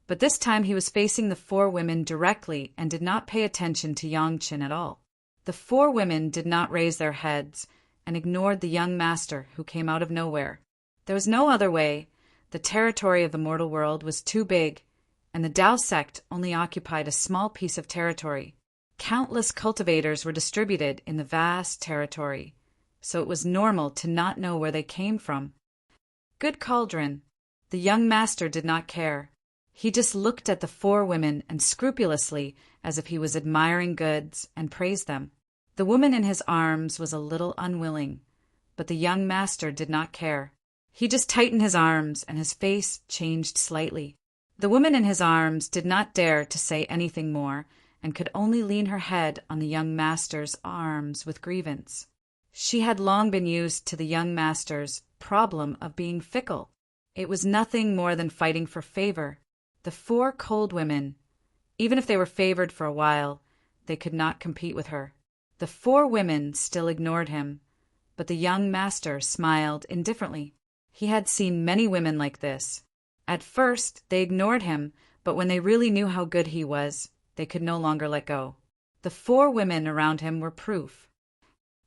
But this time he was facing the four women directly and did not pay attention to Yangchen at all. The four women did not raise their heads and ignored the young master who came out of nowhere. There was no other way. The territory of the mortal world was too big, and the Tao sect only occupied a small piece of territory. Countless cultivators were distributed in the vast territory, so it was normal to not know where they came from. Good cauldron. The young master did not care. He just looked at the four women and scrupulously, as if he was admiring goods, and praised them. The woman in his arms was a little unwilling, but the young master did not care. He just tightened his arms, and his face changed slightly. The woman in his arms did not dare to say anything more, and could only lean her head on the young master's arms with grievance. She had long been used to the young master's problem of being fickle. It was nothing more than fighting for favor. The four cold women, even if they were favored for a while, they could not compete with her. The four women still ignored him, but the young master smiled indifferently. He had seen many women like this. At first, they ignored him, but when they really knew how good he was, they could no longer let go. The four women around him were proof.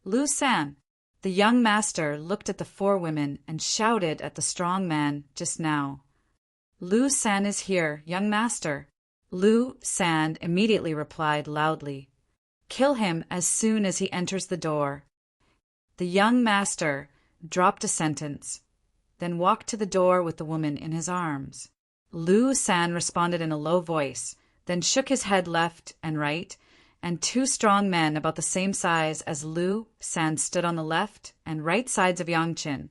Lu San. The young master looked at the four women and shouted at the strong man just now. Lu San is here, young master. Lu San immediately replied loudly. Kill him as soon as he enters the door. The young master dropped a sentence, then walked to the door with the woman in his arms. Lu San responded in a low voice, then shook his head left and right, and two strong men about the same size as Lu San stood on the left and right sides of Yangchen,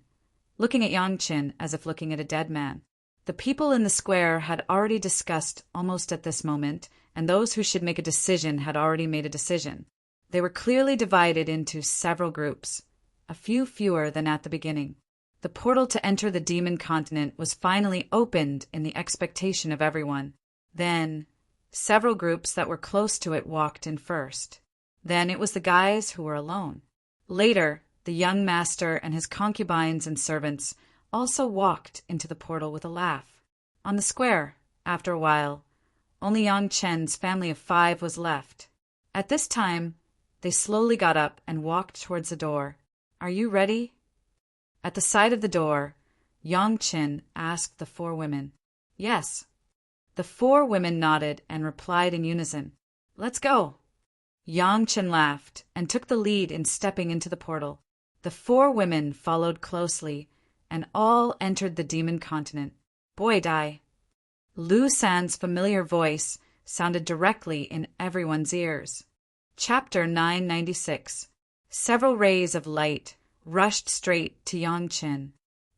looking at Yangchen as if looking at a dead man. The people in the square had already discussed almost at this moment, and those who should make a decision had already made a decision. They were clearly divided into several groups, a few fewer than at the beginning. The portal to enter the demon continent was finally opened in the expectation of everyone. Then, several groups that were close to it walked in first. Then it was the guys who were alone. Later, the young master and his concubines and servants also walked into the portal with a laugh. On the square, after a while, only Yang Chen's family of 5 was left. At this time, they slowly got up and walked towards the door. Are you ready? At the side of the door, Yang Chen asked the 4 women. Yes. The 4 women nodded and replied in unison. Let's go. Yang Chen laughed and took the lead in stepping into the portal. The 4 women followed closely, and all entered the demon continent. Boy die. Lu San's familiar voice sounded directly in everyone's ears. Chapter 996. Several rays of light rushed straight to Yangchen.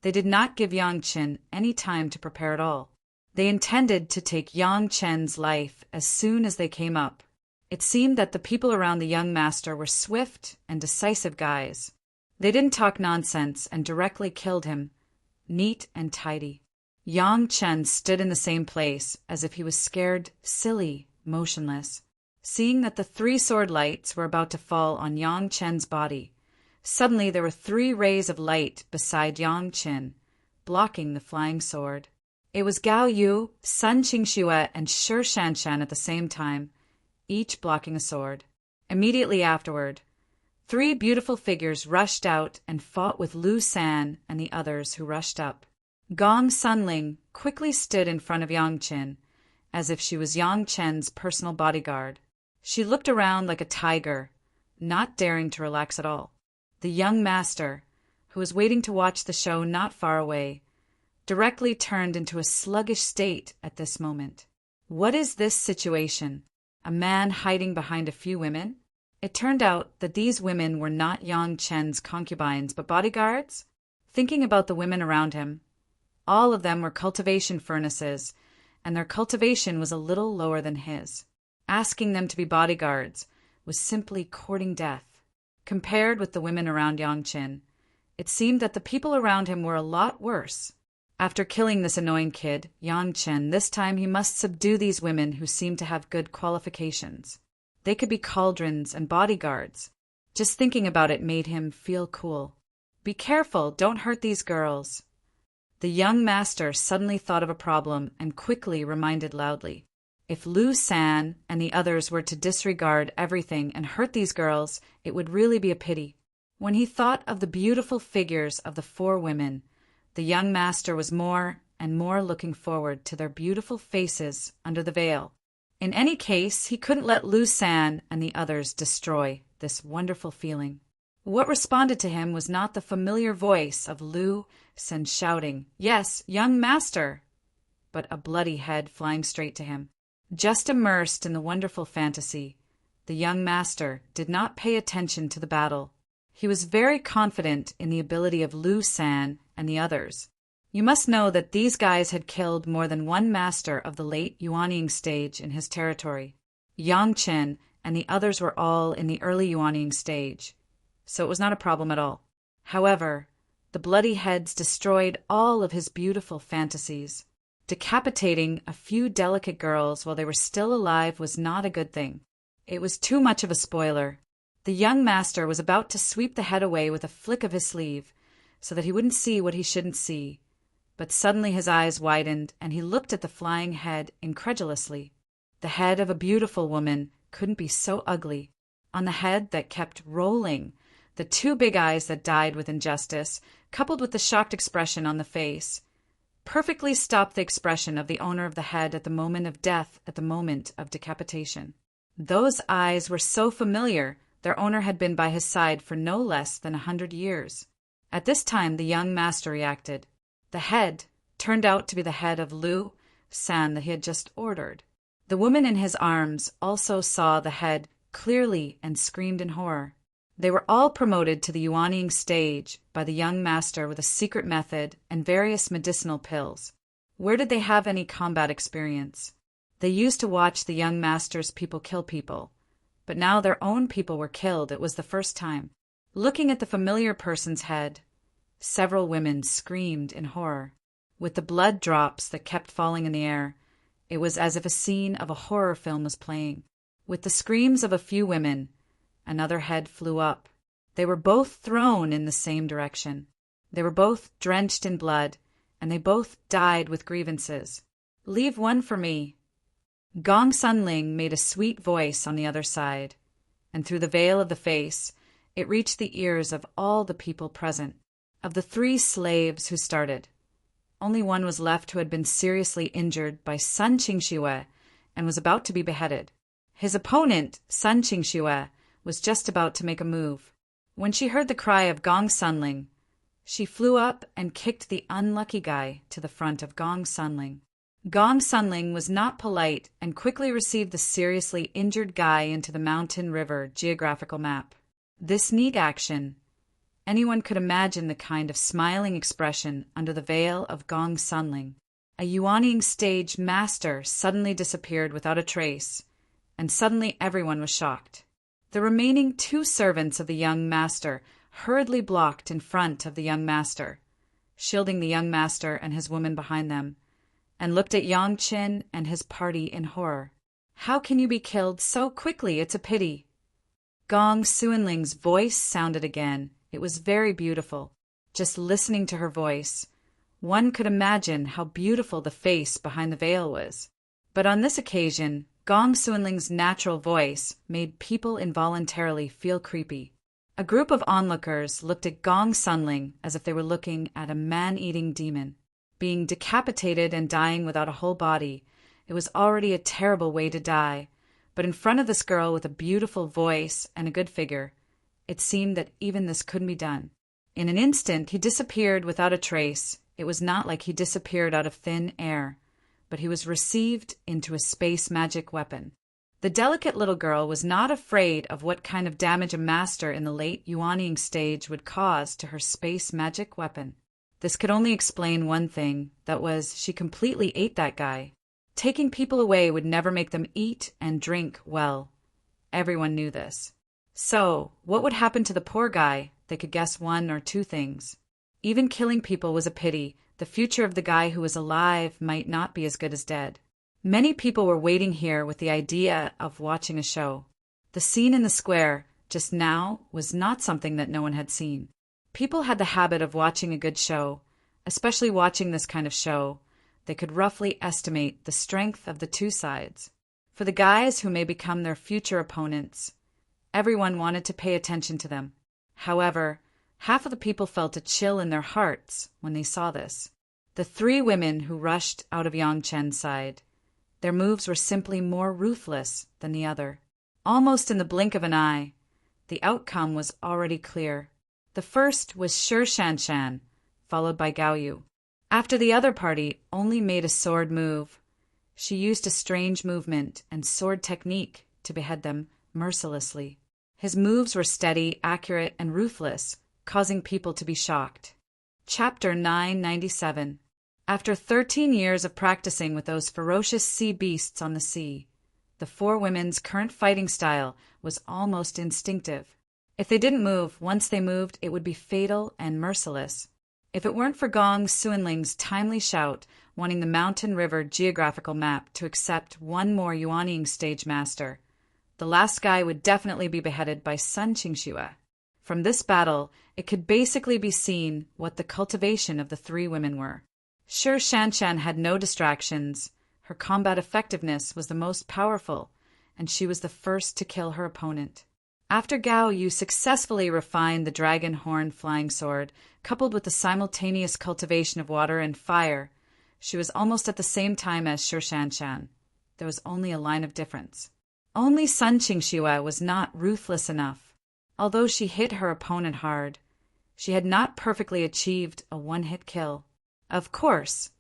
They did not give Yangchen any time to prepare at all. They intended to take Yangchen's life as soon as they came up. It seemed that the people around the young master were swift and decisive guys. They didn't talk nonsense and directly killed him, neat and tidy. Yangchen stood in the same place as if he was scared, silly, motionless. Seeing that the 3 sword lights were about to fall on Yangchen's body, suddenly there were 3 rays of light beside Yangchen, blocking the flying sword. It was Gao Yu, Sun Qingxue, and Shi Shanshan at the same time, each blocking a sword. Immediately afterward, 3 beautiful figures rushed out and fought with Lu San and the others who rushed up. Gong Sunling quickly stood in front of Yangchen, as if she was Yangchen's personal bodyguard. She looked around like a tiger, not daring to relax at all. The young master, who was waiting to watch the show not far away, directly turned into a sluggish state at this moment. What is this situation? A man hiding behind a few women? It turned out that these women were not Yang Chen's concubines, but bodyguards. Thinking about the women around him, all of them were cultivation furnaces, and their cultivation was a little lower than his. Asking them to be bodyguards was simply courting death. Compared with the women around Yang Chen, it seemed that the people around him were a lot worse. After killing this annoying kid, Yang Chen, this time he must subdue these women who seemed to have good qualifications. They could be cauldrons and bodyguards. Just thinking about it made him feel cool. Be careful, don't hurt these girls. The young master suddenly thought of a problem and quickly reminded loudly. If Lu San and the others were to disregard everything and hurt these girls, it would really be a pity. When he thought of the beautiful figures of the 4 women, the young master was more and more looking forward to their beautiful faces under the veil. In any case, he couldn't let Lu San and the others destroy this wonderful feeling. What responded to him was not the familiar voice of Lu San shouting, "Yes, young master," but a bloody head flying straight to him. Just immersed in the wonderful fantasy, the young master did not pay attention to the battle. He was very confident in the ability of Lu San and the others. You must know that these guys had killed more than one master of the late Yuanying stage in his territory. Yang Chen and the others were all in the early Yuanying stage, so it was not a problem at all. However, the bloody heads destroyed all of his beautiful fantasies. Decapitating a few delicate girls while they were still alive was not a good thing. It was too much of a spoiler. The young master was about to sweep the head away with a flick of his sleeve, so that he wouldn't see what he shouldn't see. But suddenly his eyes widened, and he looked at the flying head incredulously. The head of a beautiful woman couldn't be so ugly. On the head that kept rolling, the 2 big eyes that died with injustice, coupled with the shocked expression on the face, perfectly stopped the expression of the owner of the head at the moment of death, at the moment of decapitation. Those eyes were so familiar, their owner had been by his side for no less than 100 years. At this time, the young master reacted. The head turned out to be the head of Lu San that he had just ordered. The woman in his arms also saw the head clearly and screamed in horror. They were all promoted to the Yuanying stage by the young master with a secret method and various medicinal pills. Where did they have any combat experience? They used to watch the young master's people kill people, but now their own people were killed. It was the first time. Looking at the familiar person's head, several women screamed in horror. With the blood drops that kept falling in the air, it was as if a scene of a horror film was playing. With the screams of a few women, another head flew up. They were both thrown in the same direction. They were both drenched in blood, and they both died with grievances. "Leave one for me." Gong Sunling made a sweet voice on the other side, and through the veil of the face, it reached the ears of all the people present. Of the 3 slaves who started, only one was left who had been seriously injured by Sun Qingxue and was about to be beheaded. His opponent, Sun Qingxue, was just about to make a move. When she heard the cry of Gong Sunling, she flew up and kicked the unlucky guy to the front of Gong Sunling. Gong Sunling was not polite and quickly received the seriously injured guy into the mountain river geographical map. This neat action, anyone could imagine the kind of smiling expression under the veil of Gong Sunling. A Yuanying stage master suddenly disappeared without a trace, and suddenly everyone was shocked. The remaining 2 servants of the young master hurriedly blocked in front of the young master, shielding the young master and his woman behind them, and looked at Yang Qin and his party in horror. "How can you be killed so quickly? It's a pity." Gong Suinling's voice sounded again. It was very beautiful. Just listening to her voice, one could imagine how beautiful the face behind the veil was. But on this occasion, Gong Suinling's natural voice made people involuntarily feel creepy. A group of onlookers looked at Gong Sunling as if they were looking at a man-eating demon. Being decapitated and dying without a whole body, it was already a terrible way to die, but in front of this girl with a beautiful voice and a good figure, it seemed that even this couldn't be done. In an instant, he disappeared without a trace. It was not like he disappeared out of thin air, but he was received into a space magic weapon. The delicate little girl was not afraid of what kind of damage a master in the late Yuanying stage would cause to her space magic weapon. This could only explain one thing, that was, she completely ate that guy. Taking people away would never make them eat and drink well. Everyone knew this. So, what would happen to the poor guy? They could guess 1 or 2 things. Even killing people was a pity. The future of the guy who was alive might not be as good as dead. Many people were waiting here with the idea of watching a show. The scene in the square just now was not something that no one had seen. People had the habit of watching a good show, Especially watching this kind of show, they could roughly estimate the strength of the two sides. For the guys who may become their future opponents, everyone wanted to pay attention to them. However, half of the people felt a chill in their hearts when they saw this. The three women who rushed out of Yang Chen's side, their moves were simply more ruthless than the other. Almost in the blink of an eye, the outcome was already clear. The first was Shi Shanshan, followed by Gao Yu. After the other party only made a sword move, she used a strange movement and sword technique to behead them mercilessly. His moves were steady, accurate, and ruthless, causing people to be shocked. Chapter 997. After 13 years of practicing with those ferocious sea beasts on the sea, the four women's current fighting style was almost instinctive. If they didn't move, once they moved, it would be fatal and merciless. If it weren't for Gong Suinling's timely shout, wanting the Mountain River geographical map to accept one more Yuanying stage master, the last guy would definitely be beheaded by Sun Qingxue. From this battle, it could basically be seen what the cultivation of the three women were. Shi Shanshan had no distractions. Her combat effectiveness was the most powerful, and she was the first to kill her opponent. After Gao Yu successfully refined the dragon horn flying sword, coupled with the simultaneous cultivation of water and fire, she was almost at the same time as Shi Shanshan. There was only a line of difference. Only Sun Qingxue was not ruthless enough. Although she hit her opponent hard, she had not perfectly achieved a one-hit kill. Of course,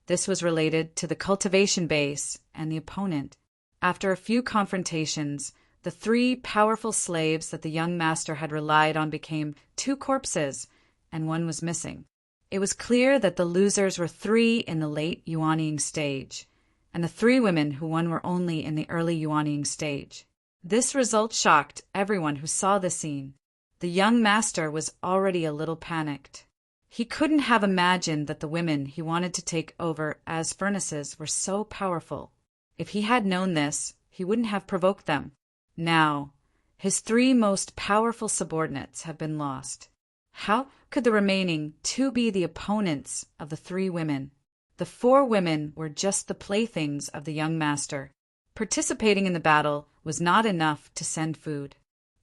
this was related to the cultivation base and the opponent. After a few confrontations, the three powerful slaves that the young master had relied on became two corpses, and one was missing. It was clear that the losers were three in the late Yuanying stage, and the three women who won were only in the early Yuanying stage. This result shocked everyone who saw the scene. The young master was already a little panicked. He couldn't have imagined that the women he wanted to take over as furnaces were so powerful. If he had known this, he wouldn't have provoked them. Now, his three most powerful subordinates have been lost. How could the remaining two be the opponents of the three women? The four women were just the playthings of the young master. Participating in the battle was not enough to send food.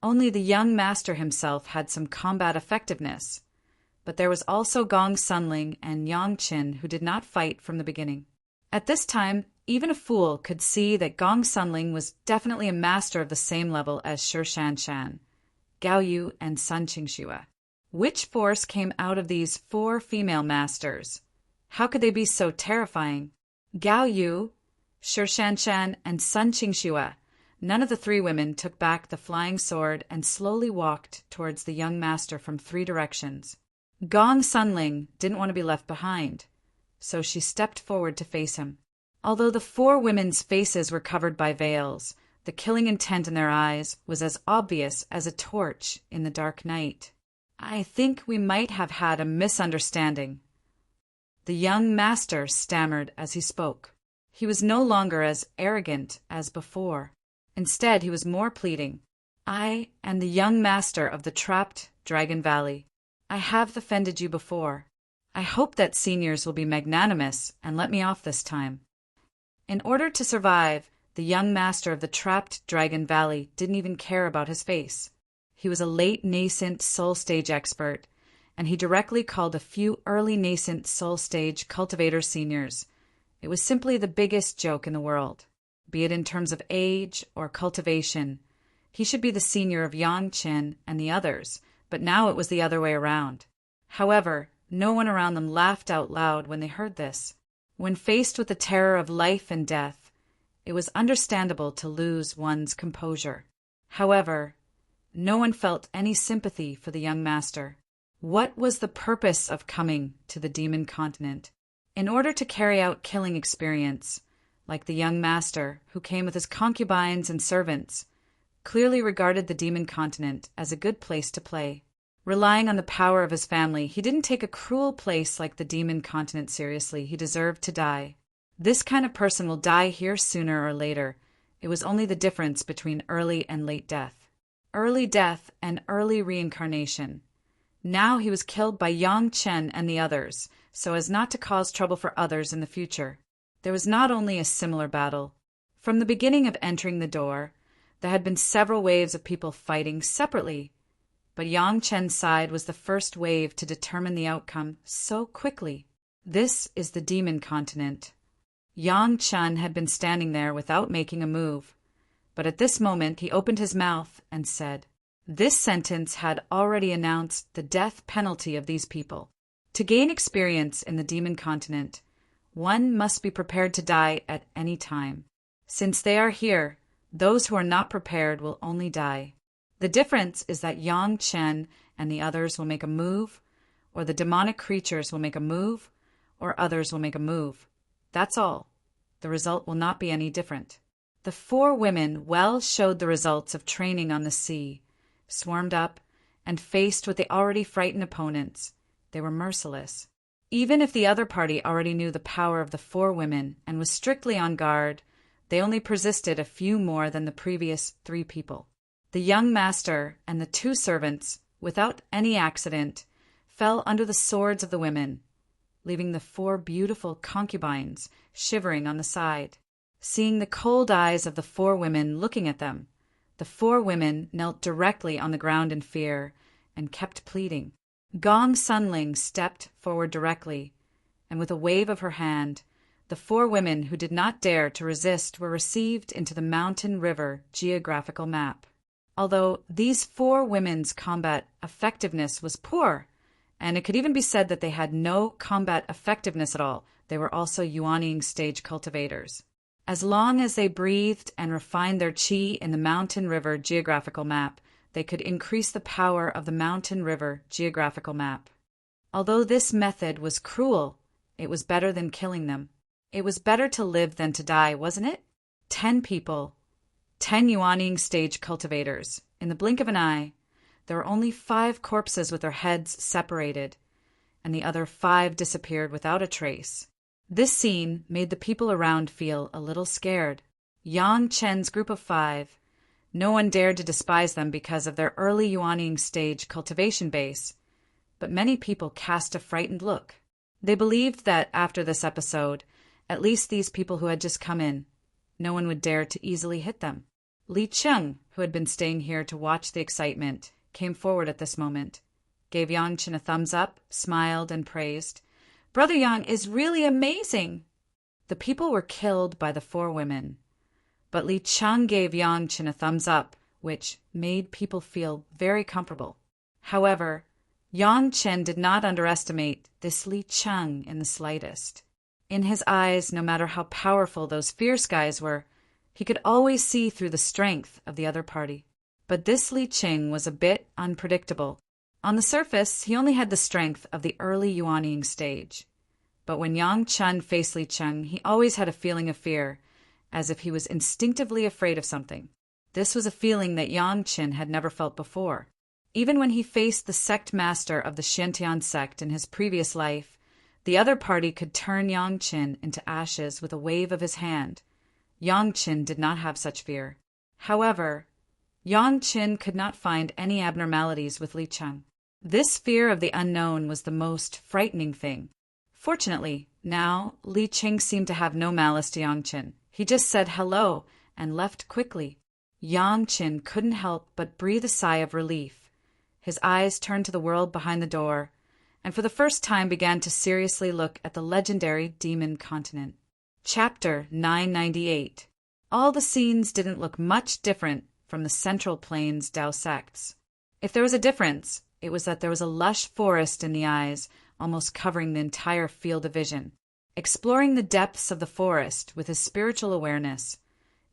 Only the young master himself had some combat effectiveness. But there was also Gong Sunling and Yang Qin who did not fight from the beginning. At this time, even a fool could see that Gong Sunling was definitely a master of the same level as Shi Shanshan, Gao Yu, and Sun Qingxue. Which force came out of these four female masters? How could they be so terrifying? Gao Yu, Shi Shanshan, and Sun Qingxue. None of the three women took back the flying sword and slowly walked towards the young master from three directions. Gong Sunling didn't want to be left behind, so she stepped forward to face him. Although the four women's faces were covered by veils, the killing intent in their eyes was as obvious as a torch in the dark night. I think we might have had a misunderstanding. The young master stammered as he spoke. He was no longer as arrogant as before. Instead, he was more pleading. I am the young master of the trapped Dragon Valley. I have offended you before. I hope that seniors will be magnanimous and let me off this time. In order to survive, the young master of the trapped Dragon Valley didn't even care about his face. He was a late nascent soul stage expert, and he directly called a few early nascent soul stage cultivator seniors. It was simply the biggest joke in the world. Be it in terms of age or cultivation, he should be the senior of Yang Qin and the others, but now it was the other way around. However, no one around them laughed out loud when they heard this. When faced with the terror of life and death, it was understandable to lose one's composure. However, no one felt any sympathy for the young master. What was the purpose of coming to the demon continent? In order to carry out killing experience, like the young master, who came with his concubines and servants, clearly regarded the demon continent as a good place to play. Relying on the power of his family, he didn't take a cruel place like the demon continent seriously. He deserved to die. This kind of person will die here sooner or later. It was only the difference between early and late death. Early death and early reincarnation. Now he was killed by Yang Chen and the others, so as not to cause trouble for others in the future. There was not only a similar battle. From the beginning of entering the door, there had been several waves of people fighting separately, but Yang Chen's side was the first wave to determine the outcome so quickly. This is the demon continent. Yang Chen had been standing there without making a move, but at this moment he opened his mouth and said, this sentence had already announced the death penalty of these people. To gain experience in the demon continent, one must be prepared to die at any time. Since they are here, those who are not prepared will only die. The difference is that Yang Chen and the others will make a move, or the demonic creatures will make a move, or others will make a move. That's all. The result will not be any different. The 4 women well showed the results of training on the sea. Swarmed up, and faced with the already frightened opponents, they were merciless. Even if the other party already knew the power of the 4 women and was strictly on guard, they only persisted a few more than the previous 3 people. The young master and the 2 servants, without any accident, fell under the swords of the women, leaving the 4 beautiful concubines shivering on the side. Seeing the cold eyes of the 4 women looking at them, the 4 women knelt directly on the ground in fear and kept pleading. Gong Sunling stepped forward directly, and with a wave of her hand, the 4 women who did not dare to resist were received into the mountain river geographical map. Although these 4 women's combat effectiveness was poor, and it could even be said that they had no combat effectiveness at all, they were also Yuaning stage cultivators. As long as they breathed and refined their qi in the mountain river geographical map, they could increase the power of the mountain river geographical map. Although this method was cruel, it was better than killing them. It was better to live than to die, wasn't it? 10 people, 10 Yuaning stage cultivators. In the blink of an eye, there were only 5 corpses with their heads separated, and the other 5 disappeared without a trace. This scene made the people around feel a little scared. Yang Chen's group of 5, no one dared to despise them because of their early Yuaning stage cultivation base, but many people cast a frightened look. They believed that after this episode, at least these people who had just come in, no one would dare to easily hit them. Li Cheng, who had been staying here to watch the excitement, came forward at this moment, gave Yang Chen a thumbs up, smiled, and praised. Brother Yang is really amazing. The people were killed by the 4 women, but Li Cheng gave Yang Chen a thumbs up, which made people feel very comfortable. However, Yang Chen did not underestimate this Li Cheng in the slightest. In his eyes, no matter how powerful those fierce guys were, he could always see through the strength of the other party. But this Li Cheng was a bit unpredictable. On the surface, he only had the strength of the early Yuaning stage. But when Yang Chen faced Li Cheng, he always had a feeling of fear, as if he was instinctively afraid of something. This was a feeling that Yang Chen had never felt before. Even when he faced the sect master of the Shintian sect in his previous life, the other party could turn Yang Chen into ashes with a wave of his hand. Yang Chen did not have such fear. However, Yang Chen could not find any abnormalities with Li Cheng. This fear of the unknown was the most frightening thing. Fortunately, now Li Cheng seemed to have no malice to Yang Chen. He just said hello and left quickly. Yang Chen couldn't help but breathe a sigh of relief. His eyes turned to the world behind the door, and for the first time began to seriously look at the legendary demon continent. Chapter 998. All the scenes didn't look much different from the Central Plains Dao sects. If there was a difference, it was that there was a lush forest in the eyes, almost covering the entire field of vision. Exploring the depths of the forest with his spiritual awareness,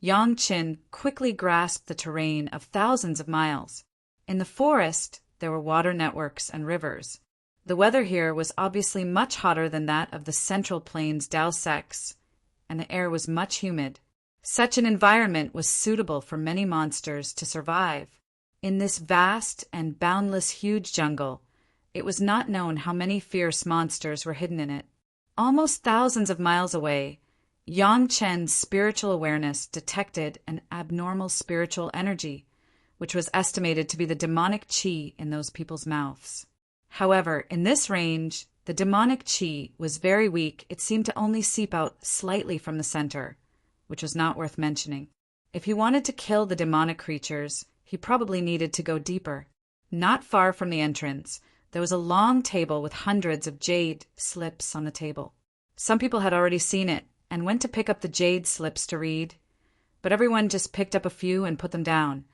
Yang Chen quickly grasped the terrain of thousands of miles. In the forest, there were water networks and rivers. The weather here was obviously much hotter than that of the Central Plains Dao sects, and the air was much humid. Such an environment was suitable for many monsters to survive. In this vast and boundless huge jungle, it was not known how many fierce monsters were hidden in it. Almost thousands of miles away, Yang Chen's spiritual awareness detected an abnormal spiritual energy, which was estimated to be the demonic qi in those people's mouths. However, in this range, The demonic chi was very weak. It seemed to only seep out slightly from the center, which was not worth mentioning. If he wanted to kill the demonic creatures, he probably needed to go deeper. Not far from the entrance, there was a long table with hundreds of jade slips on the table. Some people had already seen it and went to pick up the jade slips to read, but everyone just picked up a few and put them down,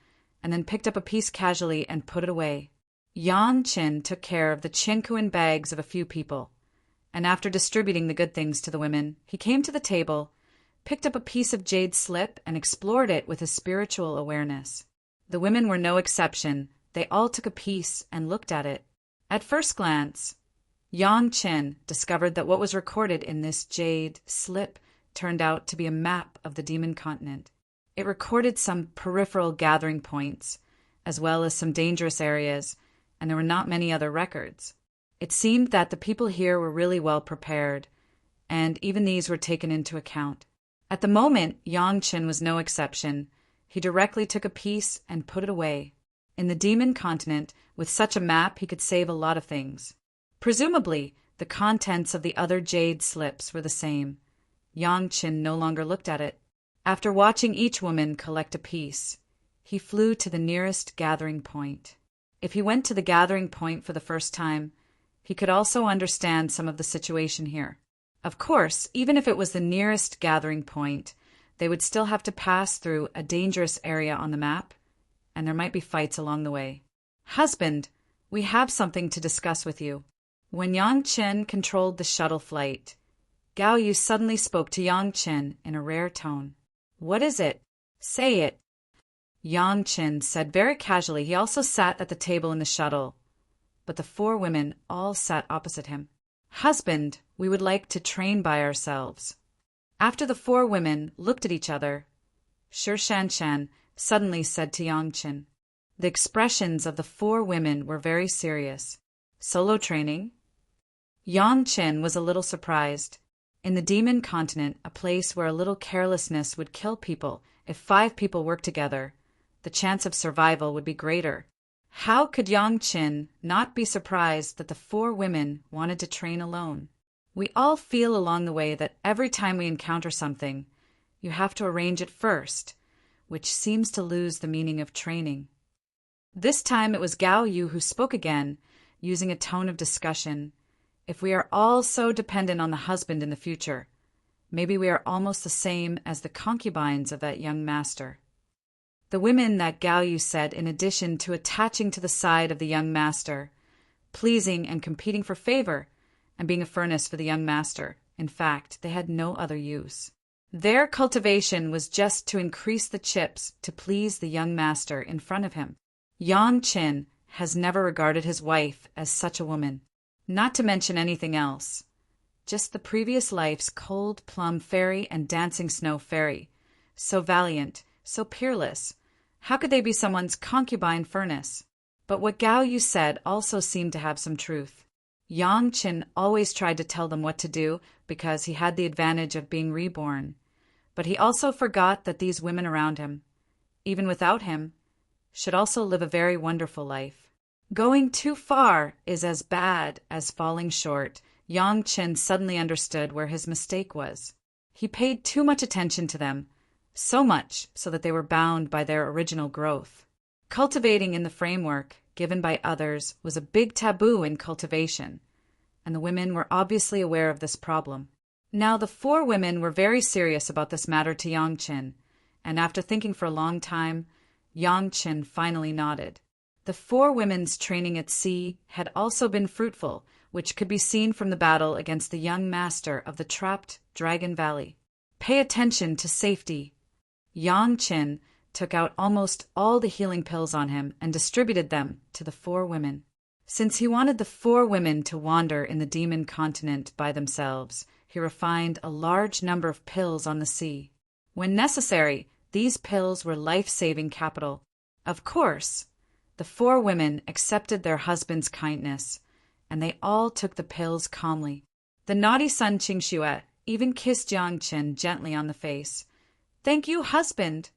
and then picked up a piece casually and put it away. Yang Qin took care of the chinkuan bags of a few people, and after distributing the good things to the women, he came to the table, picked up a piece of jade slip, and explored it with his spiritual awareness. The women were no exception. They all took a piece and looked at it. At first glance, Yang Qin discovered that what was recorded in this jade slip turned out to be a map of the demon continent. It recorded some peripheral gathering points, as well as some dangerous areas, and there were not many other records. It seemed that the people here were really well prepared, and even these were taken into account. At the moment, Yang Qin was no exception. He directly took a piece and put it away. In the demon continent, with such a map, he could save a lot of things. Presumably, the contents of the other jade slips were the same. Yang Qin no longer looked at it. After watching each woman collect a piece, he flew to the nearest gathering point. If he went to the gathering point for the first time, he could also understand some of the situation here. Of course, even if it was the nearest gathering point, they would still have to pass through a dangerous area on the map, and there might be fights along the way. Husband, we have something to discuss with you. When Yang Qin controlled the shuttle flight, Gao Yu suddenly spoke to Yang Qin in a rare tone. What is it? Say it. Yang Qin said very casually. He also sat at the table in the shuttle, but the four women all sat opposite him. Husband, we would like to train by ourselves. After the four women looked at each other, Shi Shanshan suddenly said to Yang Qin. The expressions of the four women were very serious. Solo training? Yang Qin was a little surprised. In the demon continent, a place where a little carelessness would kill people, if 5 people worked together, the chance of survival would be greater. How could Yang Qin not be surprised that the 4 women wanted to train alone? We all feel along the way that every time we encounter something, you have to arrange it first, which seems to lose the meaning of training. This time it was Gao Yu who spoke again, using a tone of discussion. If we are all so dependent on the husband in the future, maybe we are almost the same as the concubines of that young master. The women that Gao Yu said, in addition to attaching to the side of the young master, pleasing and competing for favor, and being a furnace for the young master. In fact, they had no other use. Their cultivation was just to increase the chips to please the young master in front of him. Yang Qin has never regarded his wife as such a woman, not to mention anything else. Just the previous life's cold plum fairy and dancing snow fairy. So valiant, so peerless. How could they be someone's concubine furnace? But what Gao Yu said also seemed to have some truth. Yang Qin always tried to tell them what to do because he had the advantage of being reborn. But he also forgot that these women around him, even without him, should also live a very wonderful life. Going too far is as bad as falling short. Yang Qin suddenly understood where his mistake was. He paid too much attention to them, so much so that they were bound by their original growth. Cultivating in the framework given by others was a big taboo in cultivation, and the women were obviously aware of this problem. Now the 4 women were very serious about this matter to Yang Qin, and after thinking for a long time, Yang Qin finally nodded. The 4 women's training at sea had also been fruitful, which could be seen from the battle against the young master of the trapped Dragon Valley. Pay attention to safety. Yang Qin took out almost all the healing pills on him and distributed them to the 4 women. Since he wanted the 4 women to wander in the demon continent by themselves, he refined a large number of pills on the sea. When necessary, these pills were life-saving capital. Of course, the 4 women accepted their husband's kindness, and they all took the pills calmly. The naughty Sun Qingxue even kissed Yang Qin gently on the face. "Thank you, husband."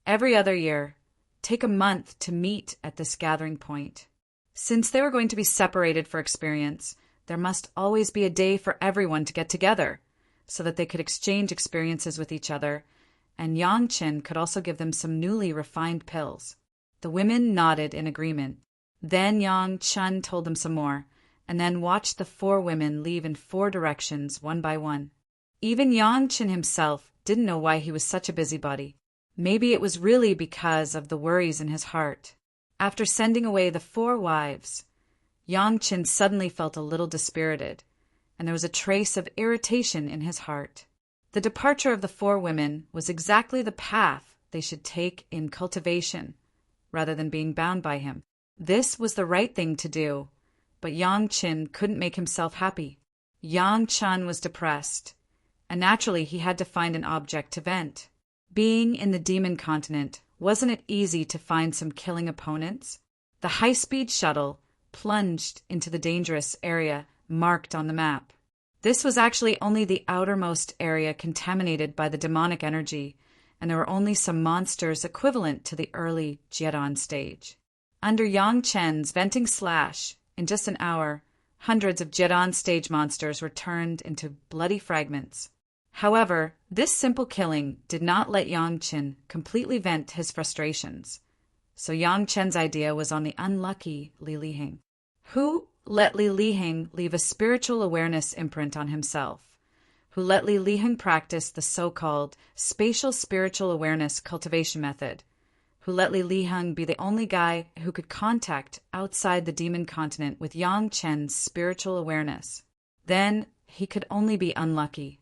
Every other year, take a month to meet at this gathering point. Since they were going to be separated for experience, there must always be a day for everyone to get together, so that they could exchange experiences with each other, and Yang Qin could also give them some newly refined pills. The women nodded in agreement. Then Yang Chen told them some more, and then watched the 4 women leave in 4 directions, one by one. Even Yang Chen himself didn't know why he was such a busybody. Maybe it was really because of the worries in his heart. After sending away the 4 wives, Yang Chen suddenly felt a little dispirited, and there was a trace of irritation in his heart. The departure of the 4 women was exactly the path they should take in cultivation, rather than being bound by him. This was the right thing to do, but Yang Chen couldn't make himself happy. Yang Chen was depressed, and naturally he had to find an object to vent. Being in the demon continent, wasn't it easy to find some killing opponents? The high-speed shuttle plunged into the dangerous area marked on the map. This was actually only the outermost area contaminated by the demonic energy, and there were only some monsters equivalent to the early Jiedon stage. Under Yang Chen's venting slash, in just an hour, hundreds of Jiedon stage monsters were turned into bloody fragments. However, this simple killing did not let Yang Chen completely vent his frustrations. So Yang Chen's idea was on the unlucky Li Liheng, who let Li Liheng leave a spiritual awareness imprint on himself, who let Li Liheng practice the so-called spatial spiritual awareness cultivation method, who let Li Liheng be the only guy who could contact outside the demon continent with Yang Chen's spiritual awareness. Then he could only be unlucky.